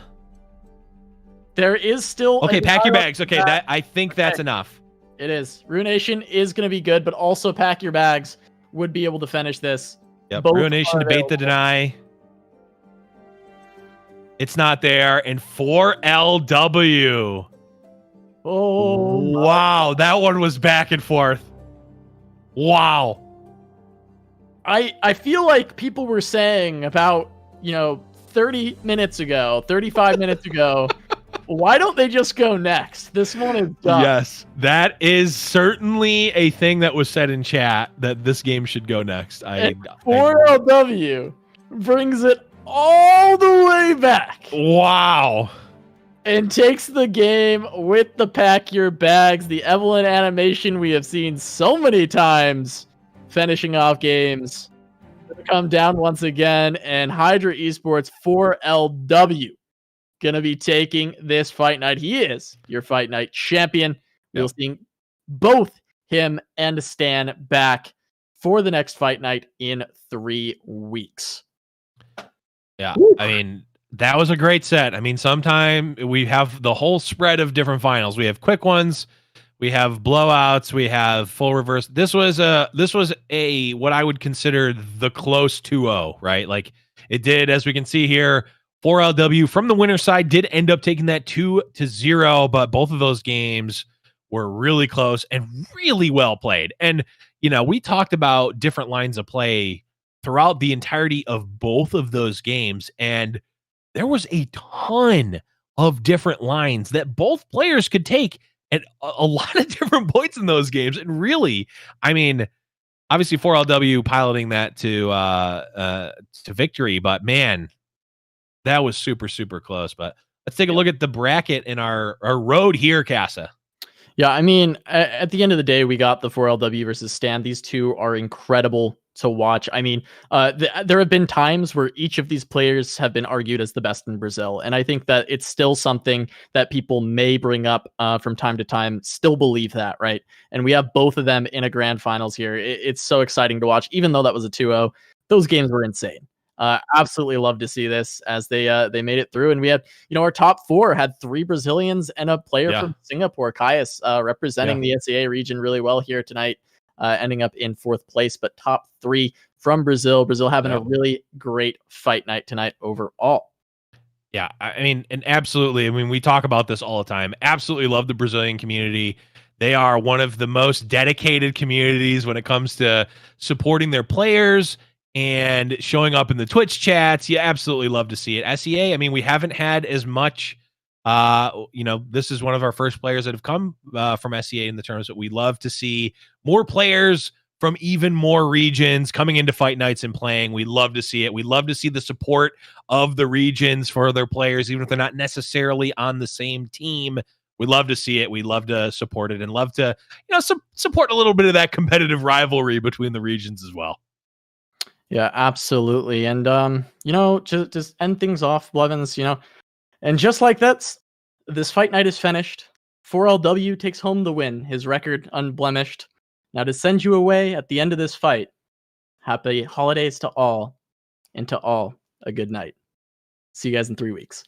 There is still Okay, pack your bags. Okay, that I think that's enough. It is. Ruination is going to be good, but also pack your bags would be able to finish this. Yep. Both Ruination, debate the deny. It's not there. And 4LW. Oh, wow. That one was back and forth. Wow. I feel like people were saying about, 30 minutes ago, 35 minutes ago, why don't they just go next? This one is done. Yes, that is certainly a thing that was said in chat, that this game should go next. 4LW brings it all the way back. Wow. And takes the game with the pack your bags, the Evelyn animation we have seen so many times, finishing off games. Come down once again, and Hydra Esports 4LW gonna be taking this fight night. He is your fight night champion. We'll see both him and Stan back for the next fight night in 3 weeks. Yeah, I mean, that was a great set. I mean, sometime we have the whole spread of different finals. We have quick ones, we have blowouts, we have full reverse. This was a what I would consider the close 2-0, right? Like, it did, as we can see here, 4LW from the winner side did end up taking that 2-0, but both of those games were really close and really well played. And, we talked about different lines of play throughout the entirety of both of those games, and there was a ton of different lines that both players could take at a lot of different points in those games. And really, I mean, obviously 4LW piloting that to victory, but man, that was super, super close. But let's take a look at the bracket in our road here, Casa. Yeah, I mean, at the end of the day, we got the 4LW versus Stan. These two are incredible to watch. I mean, there have been times where each of these players have been argued as the best in Brazil. And I think that it's still something that people may bring up from time to time, still believe that, right? And we have both of them in a grand finals here. It's so exciting to watch, even though that was a 2-0. Those games were insane. Absolutely love to see this as they made it through. And we had, our top 4 had 3 Brazilians and a player from Singapore, Caius, representing the SEA region really well here tonight, ending up in 4th place, but top 3 from Brazil. Brazil having a really great fight night tonight overall. Yeah, I mean, and absolutely. I mean, we talk about this all the time. Absolutely love the Brazilian community. They are one of the most dedicated communities when it comes to supporting their players and showing up in the Twitch chats. You absolutely love to see it. SEA, I mean, we haven't had as much, this is one of our first players that have come from SEA in the terms that we love to see more players from even more regions coming into fight nights and playing. We love to see it. We love to see the support of the regions for their players, even if they're not necessarily on the same team. We love to see it. We love to support it and love to, support a little bit of that competitive rivalry between the regions as well. Yeah, absolutely. And, just end things off, Blevins, and just like that, this fight night is finished. 4LW takes home the win, his record unblemished. Now, to send you away at the end of this fight, happy holidays to all, and to all, a good night. See you guys in 3 weeks.